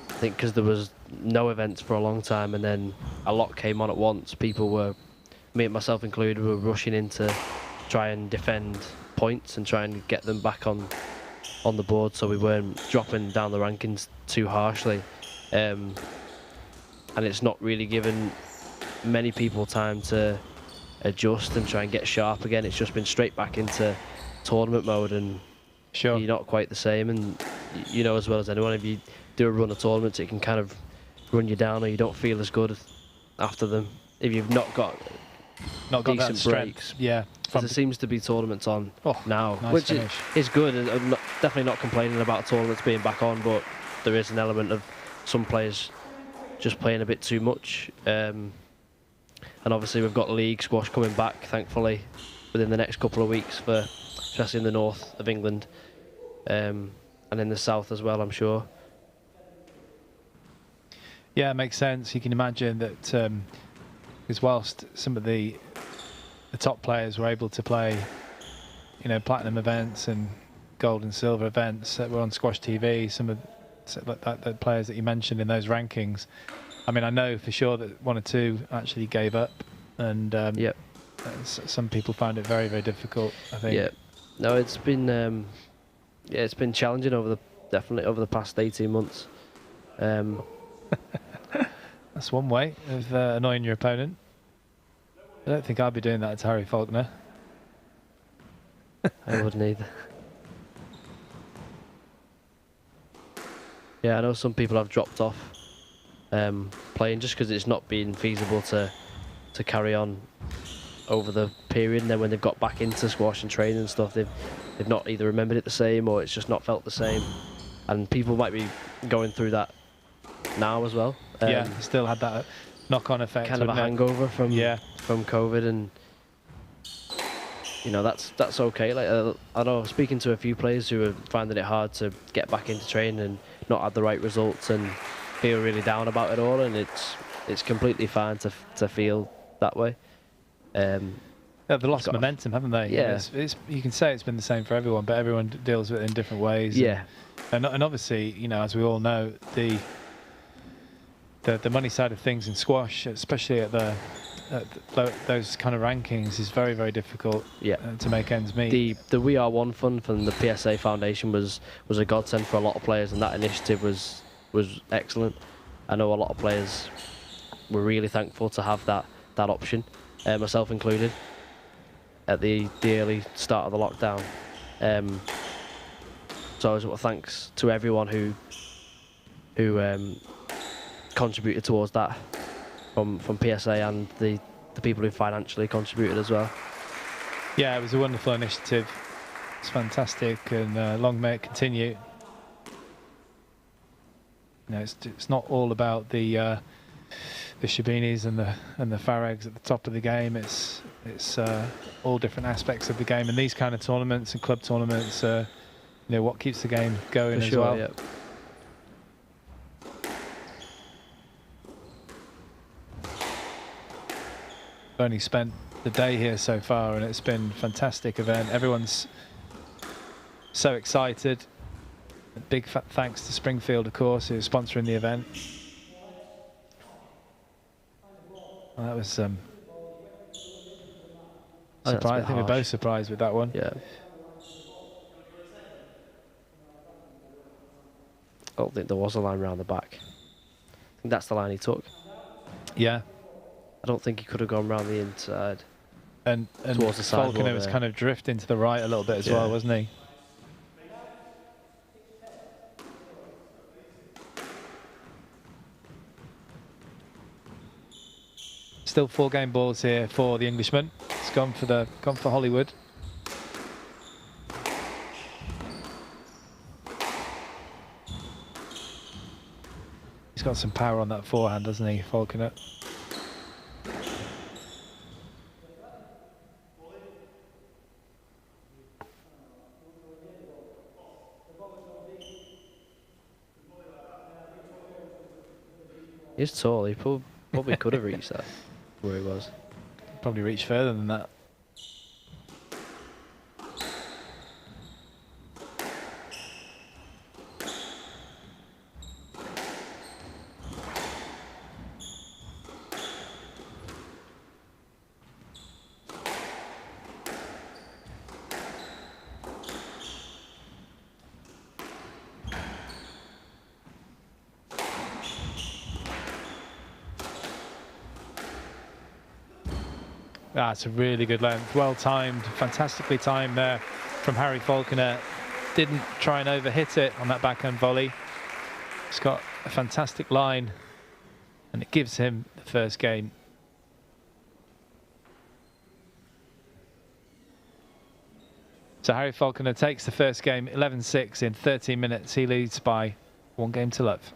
I think because there was no events for a long time and then a lot came on at once, people were, me and myself included, were rushing in to try and defend points and try and get them back on on the board, so we weren't dropping down the rankings too harshly. And it's not really given many people time to adjust and try and get sharp again. It's just been straight back into tournament mode, and sure, you're not quite the same. And you know as well as anyone, if you do a run of tournaments, it can kind of run you down, or you don't feel as good after them if you've not got decent that strength. breaks. Yeah, there seems to be tournaments on now, nice which finish. is good. And I'm definitely not complaining about tournaments being back on, but there is an element of some players just playing a bit too much. And obviously we've got league squash coming back, thankfully, within the next couple of weeks, for especially in the north of England, and in the south as well, I'm sure. Yeah, it makes sense. You can imagine that because whilst some of the top players were able to play, you know, platinum events and gold and silver events that were on Squash TV, some of the players that you mentioned in those rankings, I mean, I know for sure that 1 or 2 actually gave up, and some people found it very, very difficult, I think. Yeah, no, it's been it's been challenging definitely over the past 18 months. That's one way of annoying your opponent. I don't think I'd be doing that to Harry Falconer. I wouldn't either. Yeah, I know some people have dropped off playing just because it's not been feasible to carry on over the period, and then when they've got back into squash and training and stuff, they've not either remembered it the same, or it's just not felt the same. And people might be going through that now as well. Yeah, still had that knock-on effect. Kind of a hangover from COVID, and you know, that's okay. Like I know, speaking to a few players who are finding it hard to get back into training and not had the right results and feel really down about it all, and it's completely fine to feel that way. Yeah, they've lost momentum, haven't they? Yeah. It's you can say it's been the same for everyone, but everyone deals with it in different ways. Yeah. And obviously, you know, as we all know, the money side of things in squash, especially at those kind of rankings, is very, very difficult. To make ends meet. The We Are One fund from the PSA Foundation was a godsend for a lot of players, and that initiative was excellent. I know a lot of players were really thankful to have that option, myself included, at the early start of the lockdown. So thanks to everyone who contributed towards that, from PSA and the people who financially contributed as well. Yeah, it was a wonderful initiative. It's fantastic, and long may it continue. You know, it's not all about the Shabinis and the Farags at the top of the game. It's all different aspects of the game, and these kind of tournaments and club tournaments, you know, what keeps the game going as well. Yeah. I've only spent the day here so far, and it's been a fantastic event. Everyone's so excited. A big thanks to Springfield, of course, who's sponsoring the event. Well, that was surprised. I think we're both surprised with that one. Yeah. I don't think there was a line around the back. I think that's the line he took. Yeah. I don't think he could have gone round the inside. And towards the side. Falconer was kind of drifting to the right a little bit as well, wasn't he? Still 4 game balls here for the Englishman. It's gone for Hollywood. He's got some power on that forehand, doesn't he, Falconer? He's tall. He probably could have reached that where he was. Probably reached further than that. That's a really good length. Well timed, fantastically timed there from Harry Falconer. Didn't try and overhit it on that backhand volley. He's got a fantastic line, and it gives him the first game. So Harry Falconer takes the first game 11-6 in 13 minutes. He leads by 1 game to love.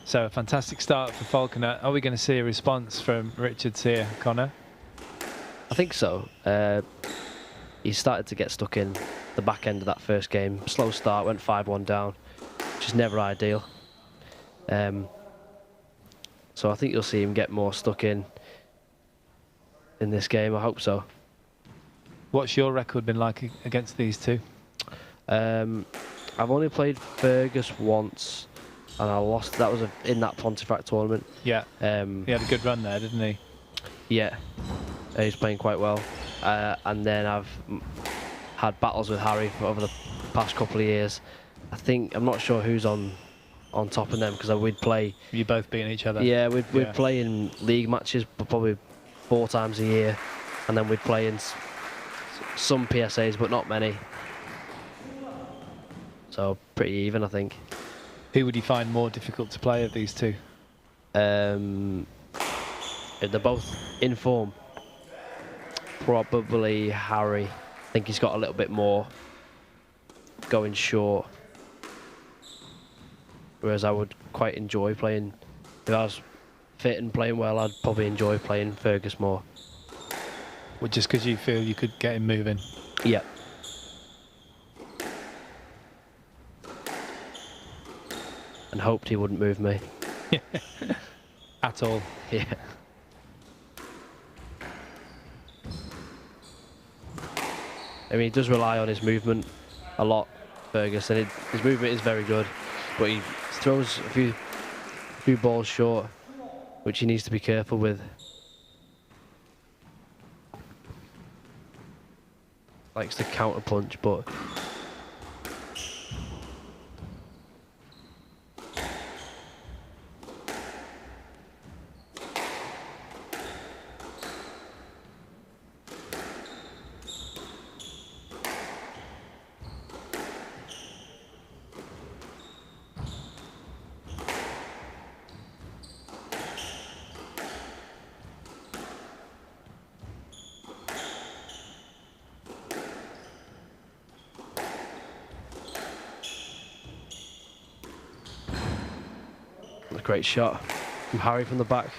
So a fantastic start for Falconer. Are we going to see a response from Richards here, Connor? I think so. He started to get stuck in the back end of that first game. Slow start, went 5-1 down, which is never ideal. So I think you'll see him get more stuck in this game. I hope so. What's your record been like against these two? I've only played Fergus once, and I lost. That was in that Pontefract tournament. Yeah. He had a good run there, didn't he? Yeah. He's playing quite well. And then I've had battles with Harry over the past couple of years. I'm not sure who's on top of them, because we'd play. You both beating each other. Yeah, we'd play in league matches, but probably 4 times a year, and then we'd play in some PSAs, but not many. So pretty even, I think. Who would you find more difficult to play of these two? They're both in form. Probably Harry. I think he's got a little bit more going short. Whereas I would quite enjoy playing. If I was fit and playing well, I'd probably enjoy playing Fergus more. Well, just because you feel you could get him moving? Yeah. And hoped he wouldn't move me. At all? Yeah. I mean, he does rely on his movement a lot, Fergus, and his movement is very good, but he throws a few balls short, which he needs to be careful with. Likes to counter punch, but God, great shot from Harry from the back.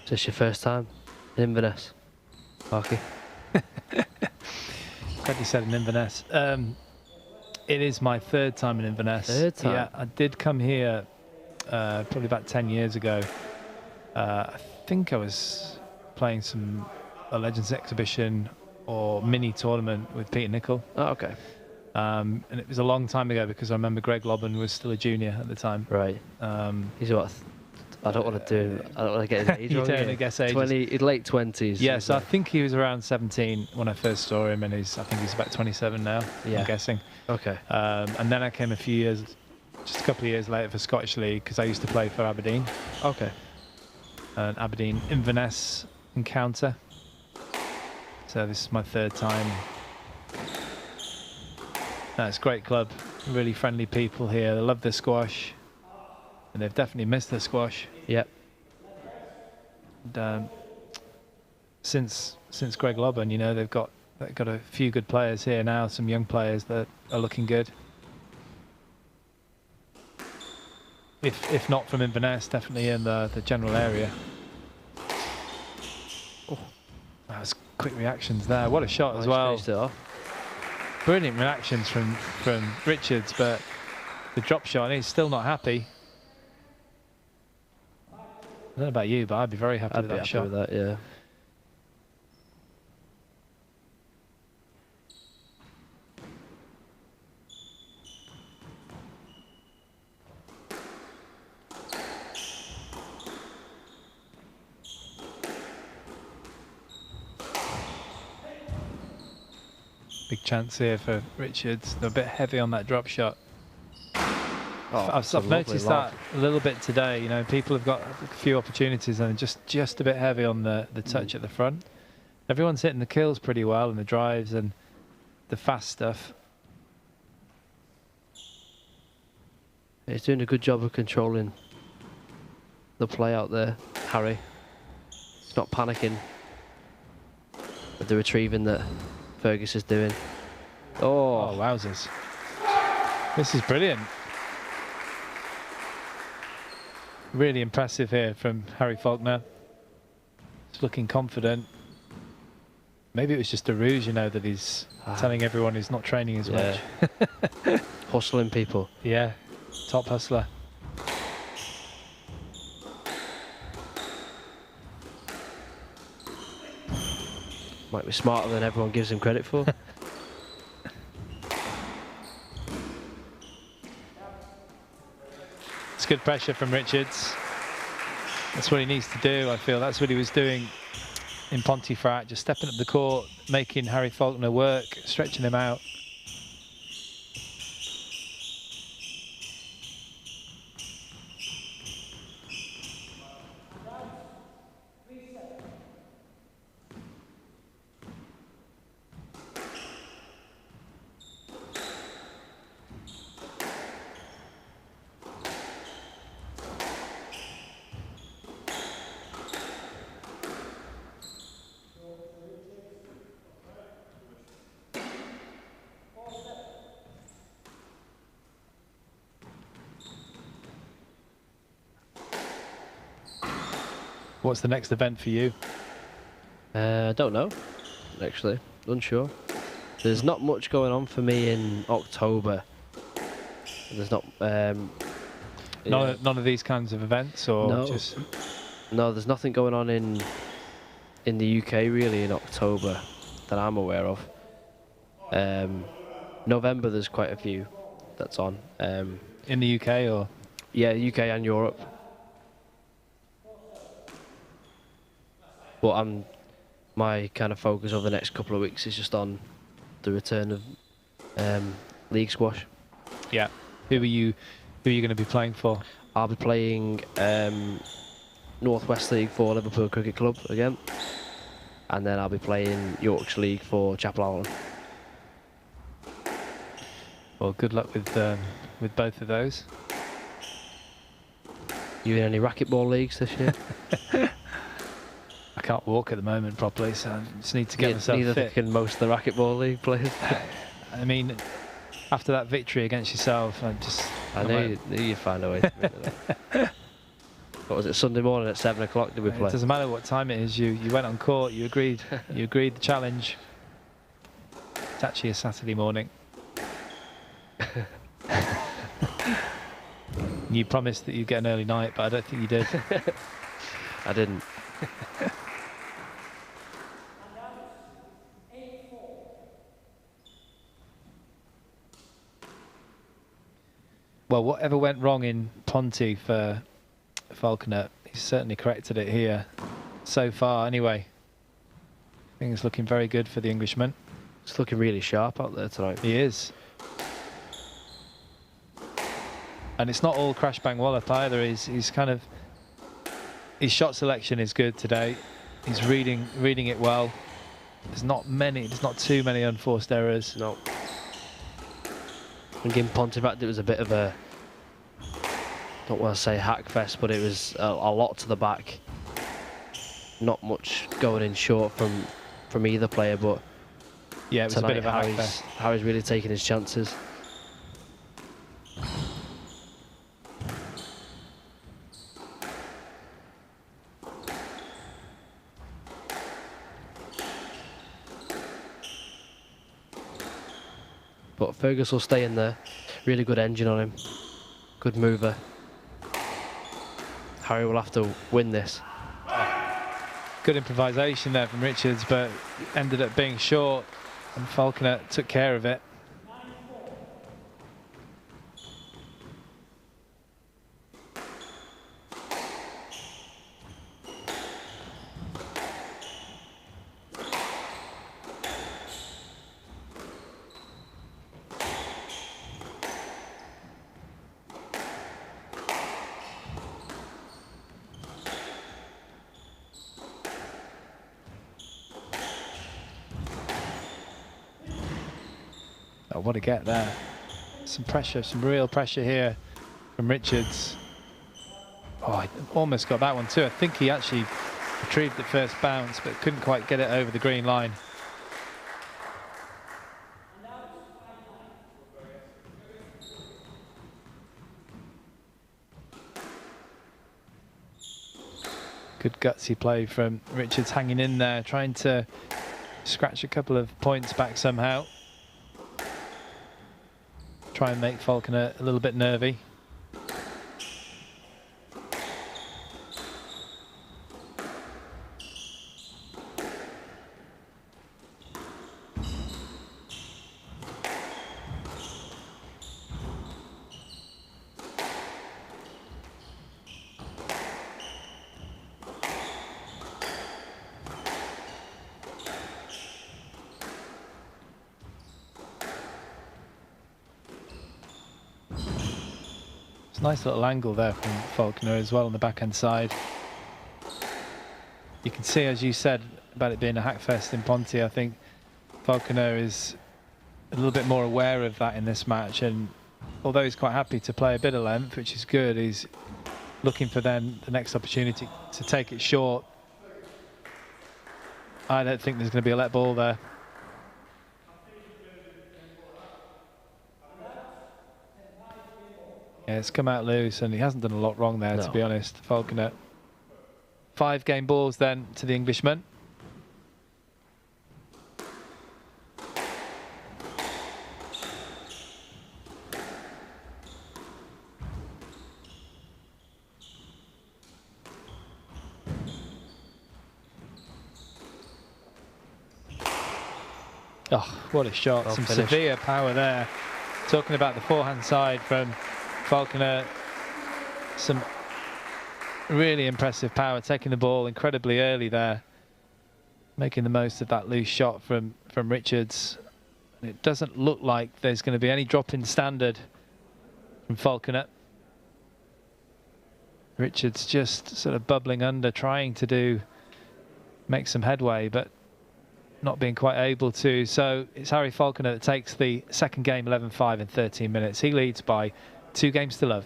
Is this your first time in Inverness, Marky? Glad you said in Inverness. It is my third time in Inverness. Third time? Yeah, I did come here probably about 10 years ago. I think I was playing a Legends exhibition or mini tournament with Peter Nicol. Oh, okay. And it was a long time ago because I remember Greg Lobban was still a junior at the time. Right. He's what? I don't want to get his age You wrong. don't want to guess ages. 20, late 20s. Yeah, so I think he was around 17 when I first saw him, and I think he's about 27 now, Yeah. I'm guessing. Okay. And then I came just a couple of years later for Scottish League because I used to play for Aberdeen. Okay. An Aberdeen Inverness encounter. So this is my third time. No, it's a great club, really friendly people here. They love their squash, and they've definitely missed their squash. Yep. And, since Greg Lobban, you know, they've got a few good players here now, some young players that are looking good. If not from Inverness, definitely in the general area. Oh, that was quick reactions there. What a shot as well. Brilliant reactions from Richards, but the drop shot, he's still not happy. I don't know about you, but I'd be very happy with that shot. I'd be happy with that, yeah. Big chance here for Richards. They're a bit heavy on that drop shot. Oh, I've noticed that a little bit today. You know, people have got a few opportunities and just a bit heavy on the touch at the front. Everyone's hitting the kills pretty well and the drives and the fast stuff. He's doing a good job of controlling the play out there, Harry. He's not panicking with the retrieving that Fergus is doing. Oh, wowzers. This is brilliant. Really impressive here from Harry Falconer. He's looking confident. Maybe it was just a ruse, you know, that he's telling everyone he's not training as much. Hustling people. Yeah, top hustler. Might be smarter than everyone gives him credit for. It's good pressure from Richards. That's what he needs to do, I feel. That's what he was doing in Pontefract, just stepping up the court, making Harry Falconer work, stretching him out. What's the next event for you? I don't know, actually. Unsure. There's not much going on for me in October. There's not... None of these kinds of events, or no. just... No, there's nothing going on in the UK really in October that I'm aware of. November there's quite a few that's on. In the UK or? Yeah, UK and Europe. But my kind of focus over the next couple of weeks is just on the return of league squash. Yeah. Who are you going to be playing for? I'll be playing North West League for Liverpool Cricket Club again, and then I'll be playing Yorkshire League for Chapel Allen. Well, good luck with both of those. You in any racquetball leagues this year? I can't walk at the moment properly, so I just need to get myself neither fit. can most of the racquetball league players. I mean, after that victory against yourself, I knew you'd find a way to make it. What was it, Sunday morning at 7 o'clock did we play? It doesn't matter what time it is, you went on court, you agreed the challenge. It's actually a Saturday morning. You promised that you'd get an early night, but I don't think you did. I didn't. Well, whatever went wrong in Ponty for Falconer, he's certainly corrected it here. So far, anyway. Things looking very good for the Englishman. It's looking really sharp out there tonight. He is. And it's not all crash bang wallop either. He's kind of, his shot selection is good today. He's reading it well. There's not too many unforced errors. No. And Nghiem Pontefract, it was a bit of a, don't want to say hack fest, but it was a lot to the back. Not much going in short from either player, but yeah, it was tonight, a bit of a hack fest. How he's really taking his chances. But Fergus will stay in there. Really good engine on him. Good mover. Harry will have to win this. Good improvisation there from Richards, but ended up being short, and Falconer took care of it. Oh, what a get there. Some pressure, some real pressure here from Richards. Oh, he almost got that one too. I think he actually retrieved the first bounce, but couldn't quite get it over the green line. Good gutsy play from Richards, hanging in there, trying to scratch a couple of points back somehow. Try and make Falconer a little bit nervy. Nice little angle there from Falconer as well on the backhand side. You can see, as you said, about it being a hackfest in Ponty, I think Falconer is a little bit more aware of that in this match, and although he's quite happy to play a bit of length, which is good, he's looking for then the next opportunity to take it short. I don't think there's going to be a let ball there. Yeah, it's come out loose, and he hasn't done a lot wrong there, to be honest, Falconer. 5 game balls then to the Englishman. Oh, what a shot. Some severe power there. Talking about the forehand side from Falconer, some really impressive power, taking the ball incredibly early there, making the most of that loose shot from Richards. And it doesn't look like there's going to be any drop in standard from Falconer. Richards just sort of bubbling under, trying to make some headway, but not being quite able to. So it's Harry Falconer that takes the second game 11-5 in 13 minutes. He leads by 2 games to love.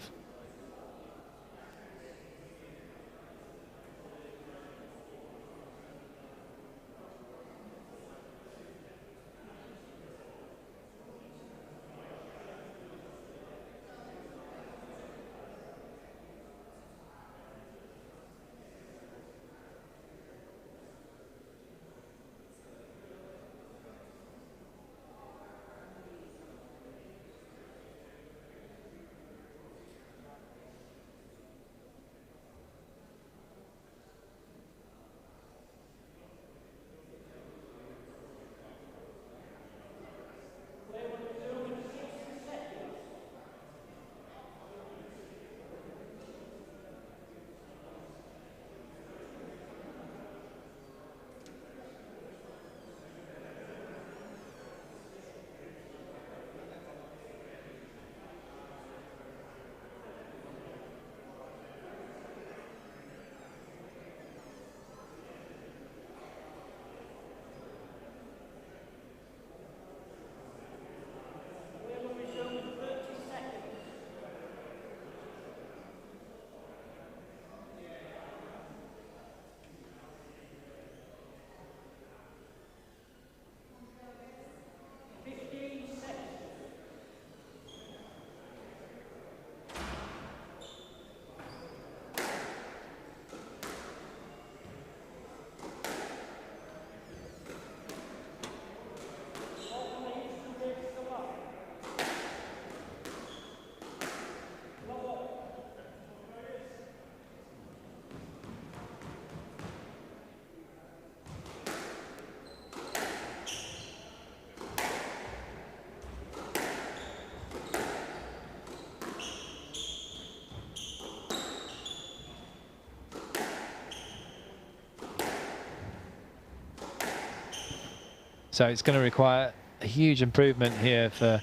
So it's going to require a huge improvement here for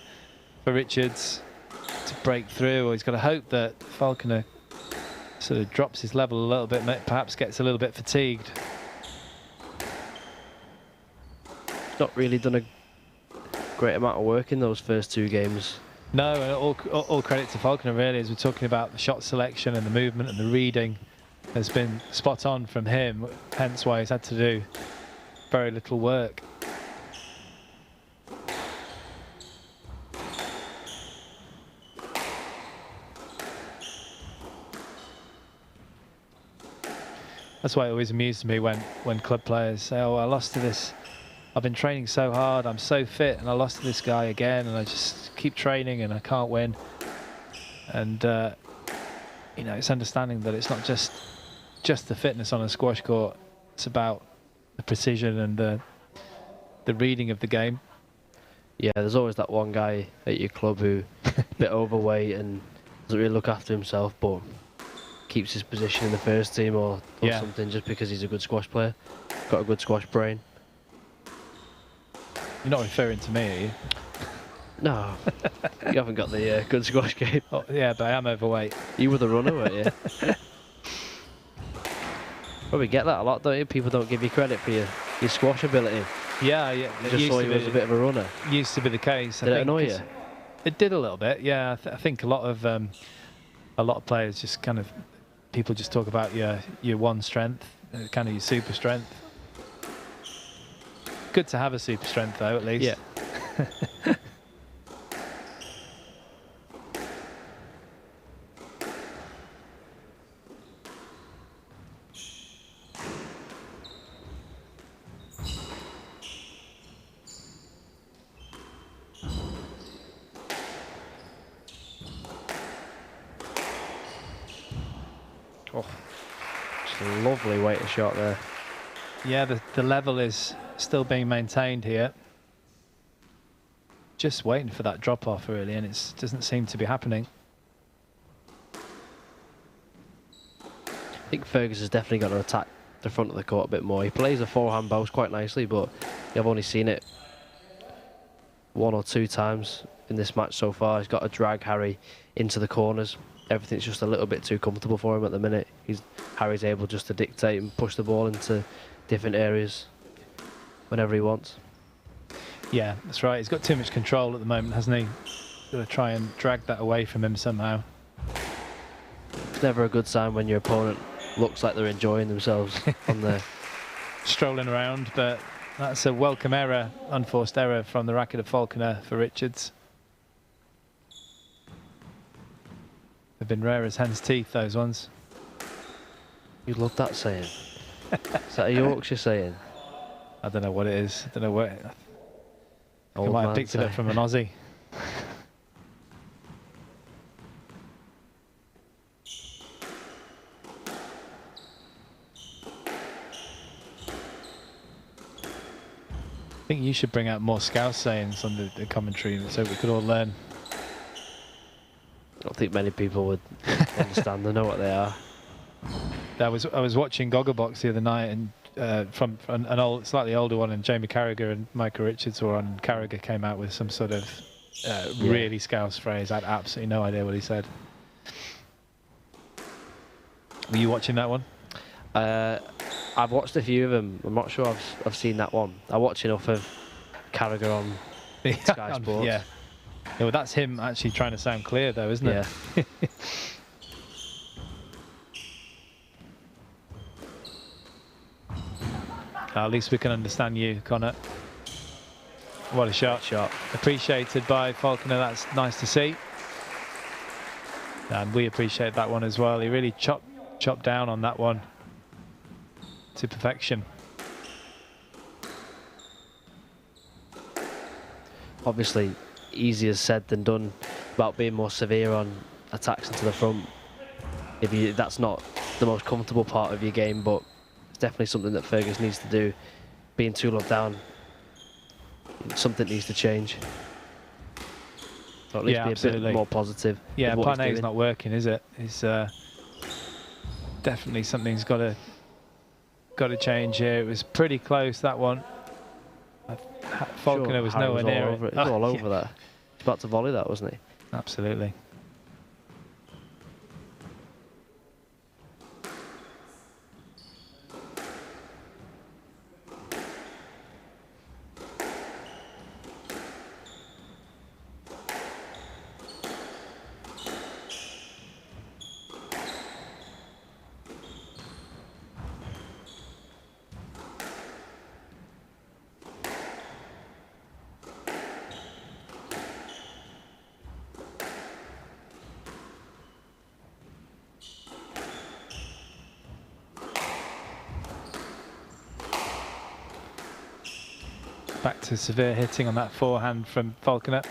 Richards to break through, or he's got to hope that Falconer sort of drops his level a little bit, perhaps gets a little bit fatigued. Not really done a great amount of work in those first 2 games. No, and all credit to Falconer really, as we're talking about the shot selection and the movement and the reading has been spot on from him, hence why he's had to do very little work. That's why it always amuses me when club players say, oh, I lost to this, I've been training so hard, I'm so fit, and I lost to this guy again, and I just keep training and I can't win. And you know, it's understanding that it's not just the fitness on a squash court, it's about the precision and the reading of the game. Yeah, there's always that one guy at your club who a bit overweight and doesn't really look after himself, but keeps his position in the first team or something just because he's a good squash player, got a good squash brain. You're not referring to me, are you? No, you haven't got the good squash game. Oh, yeah, but I am overweight. You were the runner, weren't you? Probably get that a lot, don't you? People don't give you credit for your squash ability. Yeah, yeah. Just saw you as a bit of a runner. Used to be the case. Did it annoy you? It did a little bit, yeah. I think a lot of players just kind of, people just talk about your one strength, kind of your super strength. Good to have a super strength though, at least. Yeah. Oh, just a lovely weighted shot there. Yeah, the level is still being maintained here. Just waiting for that drop off really, and it doesn't seem to be happening. I think Fergus has definitely got to attack the front of the court a bit more. He plays a forehand bounce quite nicely, but I've only seen it 1 or 2 times in this match so far. He's got to drag Harry into the corners. Everything's just a little bit too comfortable for him at the minute. Harry's able just to dictate and push the ball into different areas. whenever he wants. Yeah, that's right. He's got too much control at the moment, hasn't he? Got to try and drag that away from him somehow. It's never a good sign when your opponent looks like they're enjoying themselves on the strolling around, but that's a welcome error, unforced error from the racket of Falconer for Richards. They've been rare as hen's teeth, those ones. You love that saying. Is that a Yorkshire saying? I don't know what it is. I don't know what. I Old might have man picked it up say. from an Aussie. I think you should bring out more Scouse sayings on the commentary so we could all learn. I don't think many people would understand. They know what they are. I was watching Gogglebox the other night, and from an old, slightly older one, and Jamie Carragher and Michael Richards were on. And Carragher came out with some sort of really Scouse phrase. I had absolutely no idea what he said. Were you watching that one? I've watched a few of them. I'm not sure I've seen that one. I watch enough of Carragher on Sky Sports. Yeah. Yeah, well, that's him actually trying to sound clear, though, isn't it? Yeah. At least we can understand you, Connor. What a shot. Appreciated by Falconer. That's nice to see. And we appreciate that one as well. He really chopped down on that one to perfection. Obviously, easier said than done about being more severe on attacks into the front. That's not the most comfortable part of your game, but it's definitely something that Fergus needs to do. Being 2-love down, something needs to change. Or at least be absolutely. a bit more positive. Yeah, with what plan A he's is doing. not working, is it? It's definitely something's got to change here. It was pretty close, that one. Falconer was Harry nowhere all near over it. He was all over that. He was about to volley that, wasn't he? Absolutely. Back to severe hitting on that forehand from Falconer.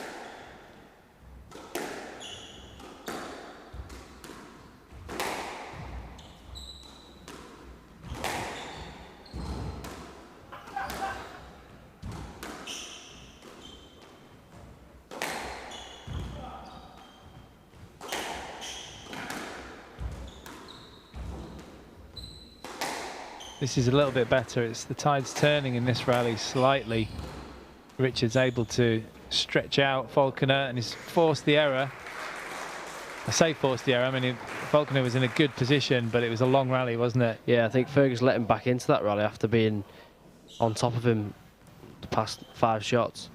This is a little bit better. It's the tide's turning in this rally slightly. Richards able to stretch out Falconer and he's forced the error. I say forced the error, I mean Falconer was in a good position, but it was a long rally, wasn't it? Yeah, I think Fergus let him back into that rally after being on top of him the past 5 shots.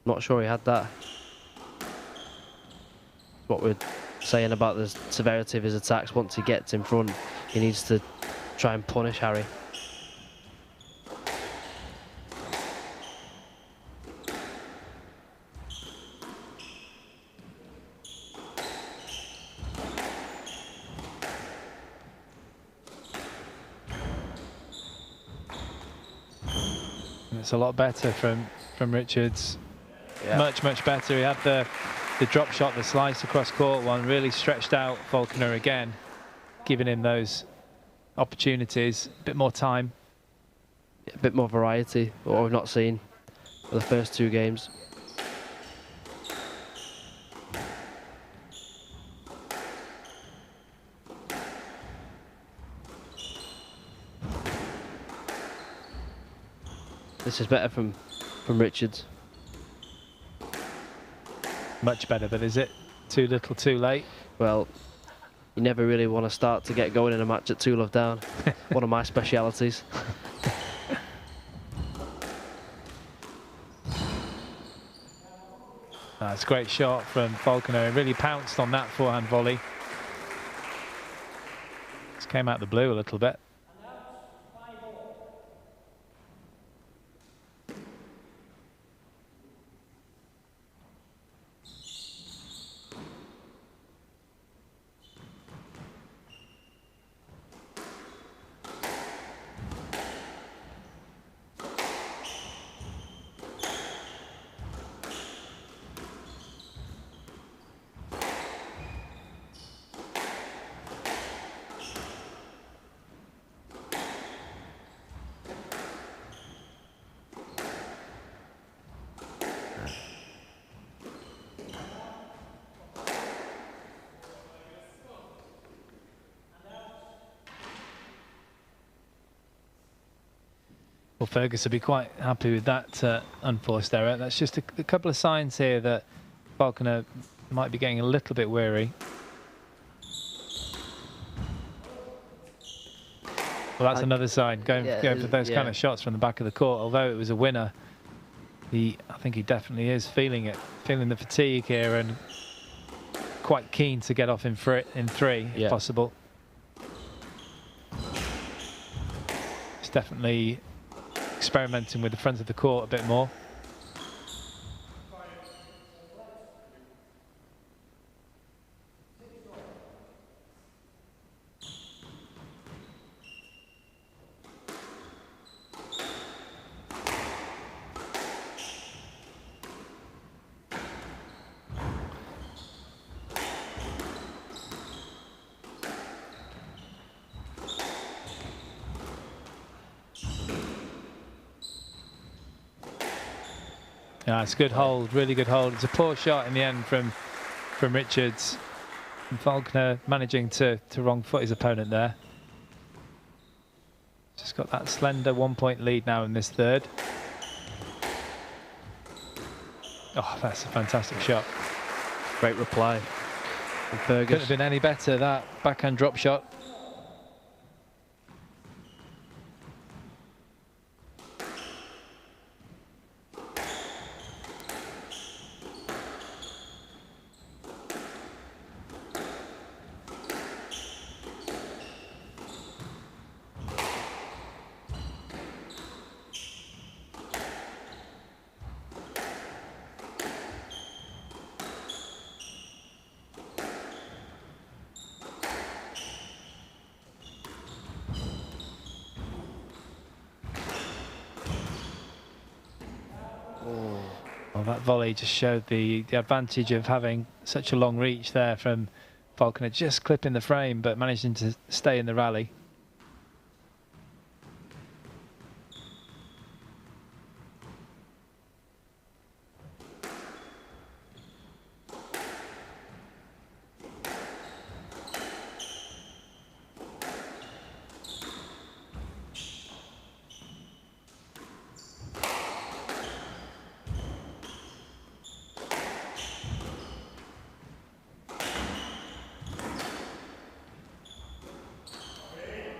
Not sure he had that. What we're saying about the severity of his attacks. Once he gets in front, he needs to try and punish Harry. It's a lot better from Richards. Yeah. Much better. He had the drop shot, the slice across court one, really stretched out Falconer again, giving him those opportunities, a bit more time. A bit more variety, what we've not seen for the first 2 games. This is better from Richards. Much better, but is it too little too late? Well, you never really want to start to get going in a match at 2-love down. One of my specialities. That's a great shot from Falconer. He really pounced on that forehand volley. Just came out the blue a little bit. Well, Fergus will be quite happy with that unforced error. That's just a couple of signs here that Falconer might be getting a little bit weary. Well, that's another sign, going for those kind of shots from the back of the court. Although it was a winner, I think he definitely is feeling it, feeling the fatigue here, and quite keen to get off in three if possible. It's definitely experimenting with the front of the court a bit more. Yeah, it's a good hold, really good hold. It's a poor shot in the end from Richards. And Falconer managing to wrong foot his opponent there. Just got that slender 1-point lead now in this third. Oh, that's a fantastic shot. Great reply from Fergus. Couldn't have been any better, that backhand drop shot. Well, that volley just showed the advantage of having such a long reach there from Falconer, just clipping the frame but managing to stay in the rally.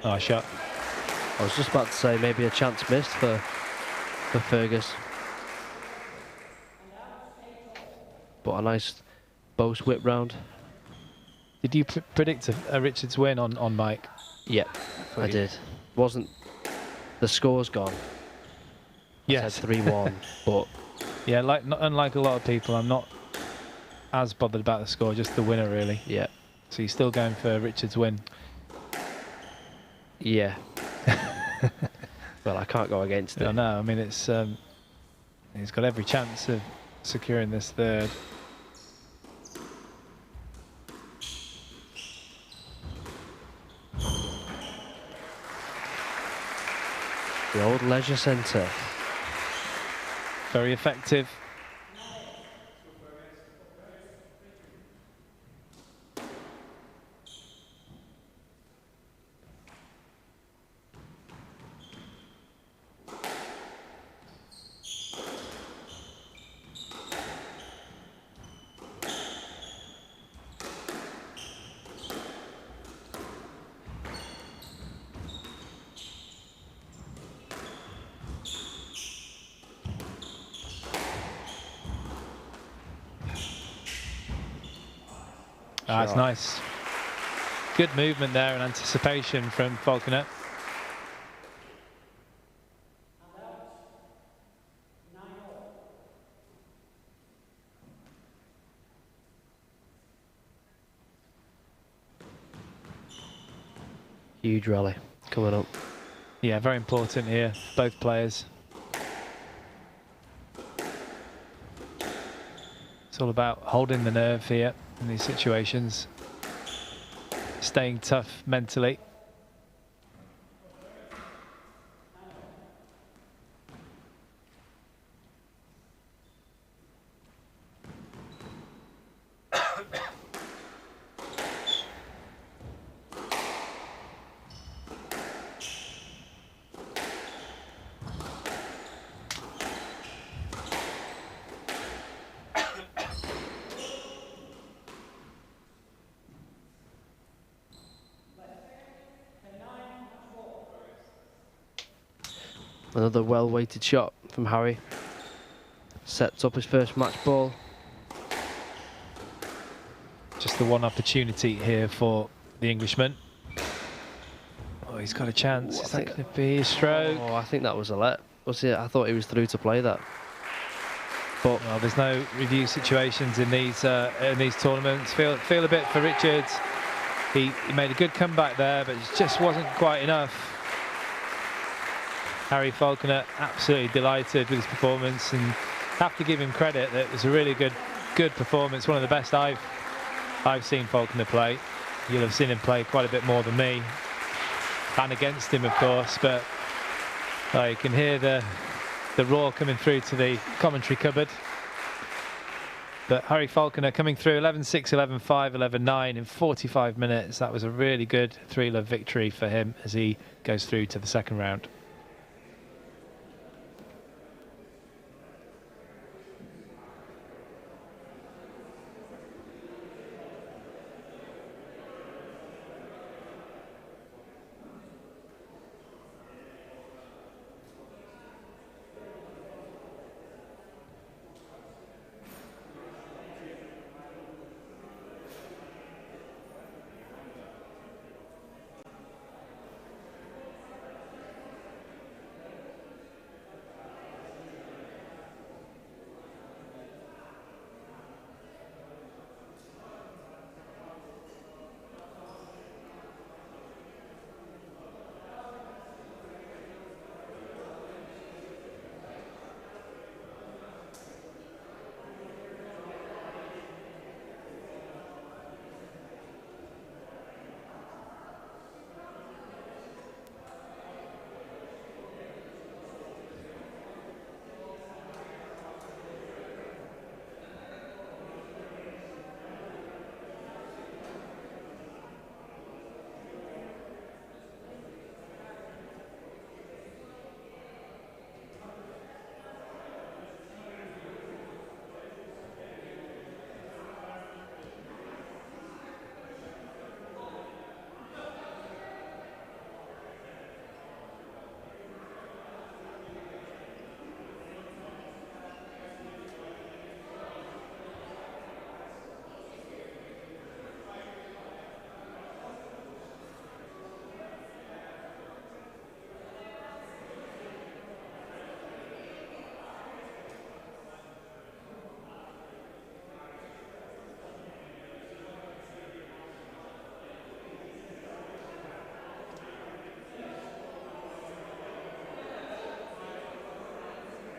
Oh, shot. I was just about to say maybe a chance missed for Fergus. But a nice bow whip round. Did you predict a Richards win on Mike? Yeah, I did. Wasn't the score's gone? Yes. I said 3-1, but yeah, unlike a lot of people, I'm not as bothered about the score, just the winner really. Yeah. So you're still going for Richards win? Yeah. Well, I can't go against it. No, I mean it's he's got every chance of securing this third. The old leisure centre. Very effective. That's nice. Good movement there and anticipation from Falconer. Huge rally coming up. Yeah, very important here, both players. It's all about holding the nerve here in these situations, staying tough mentally. Another well-weighted shot from Harry. Sets up his first match ball. Just the one opportunity here for the Englishman. Oh, he's got a chance. Is that going to be a stroke? Oh, I think that was a let. Was it? I thought he was through to play that. But well, there's no review situations in these tournaments. Feel a bit for Richards. He made a good comeback there, but it just wasn't quite enough. Harry Falconer absolutely delighted with his performance, and have to give him credit that it was a really good performance. One of the best I've seen Falconer play. You'll have seen him play quite a bit more than me, and against him, of course. But you can hear the roar coming through to the commentary cupboard. But Harry Falconer coming through 11-6, 11-5, 11-9 in 45 minutes. That was a really good 3-love victory for him as he goes through to the second round.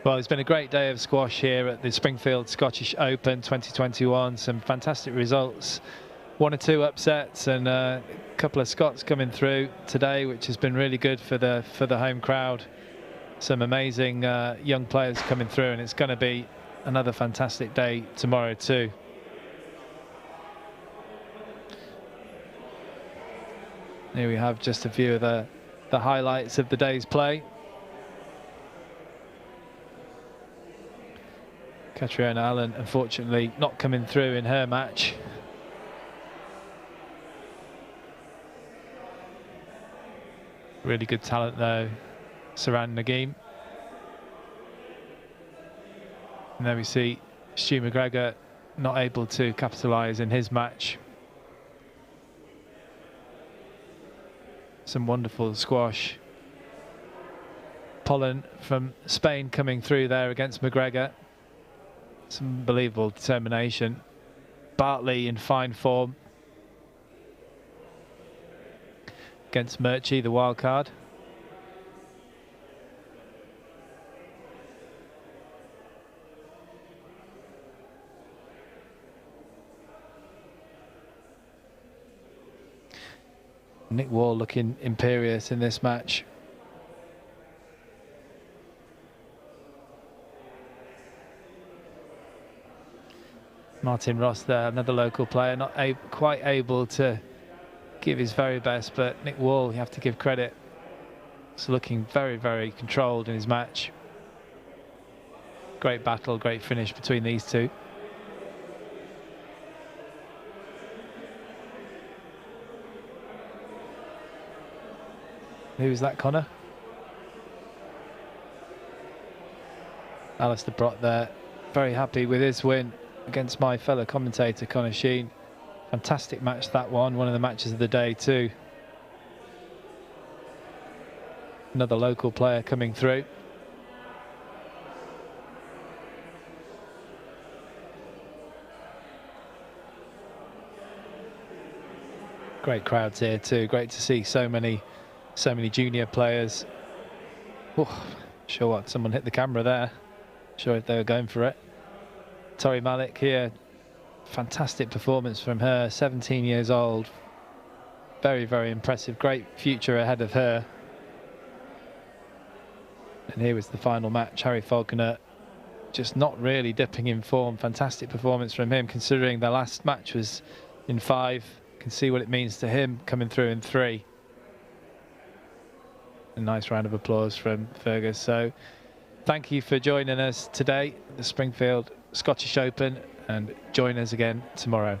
Well, it's been a great day of squash here at the Springfield Scottish Open 2021. Some fantastic results, 1 or 2 upsets, and a couple of Scots coming through today, which has been really good for the home crowd. Some amazing young players coming through, and it's going to be another fantastic day tomorrow too. Here we have just a few of the highlights of the day's play. Katriona Allen, unfortunately, not coming through in her match. Really good talent, though, Saran Nghiem. And there we see Stuart Macgregor not able to capitalise in his match. Some wonderful squash. Pollen from Spain coming through there against Macgregor. Some unbelievable determination. Bartley in fine form against Murchie, the wild card. Nick Wall looking imperious in this match. Martin Ross there, another local player, not quite able to give his very best, but Nick Wall, you have to give credit. He's looking very, very controlled in his match. Great battle, great finish between these two. Who's that, Connor? Alasdair Prott there, very happy with his win against my fellow commentator Connor Sheen. Fantastic match, that one of the matches of the day too. Another local player coming through. Great crowds here too, great to see so many junior players. Oh, sure what, someone hit the camera there. Sure if they were going for it. Torrie Malik here, fantastic performance from her, 17 years old. Very, very impressive, great future ahead of her. And here was the final match, Harry Falconer just not really dipping in form. Fantastic performance from him, considering the last match was in 5. You can see what it means to him coming through in 3. A nice round of applause from Fergus. So thank you for joining us today at the Springfield Scottish Open, and join us again tomorrow.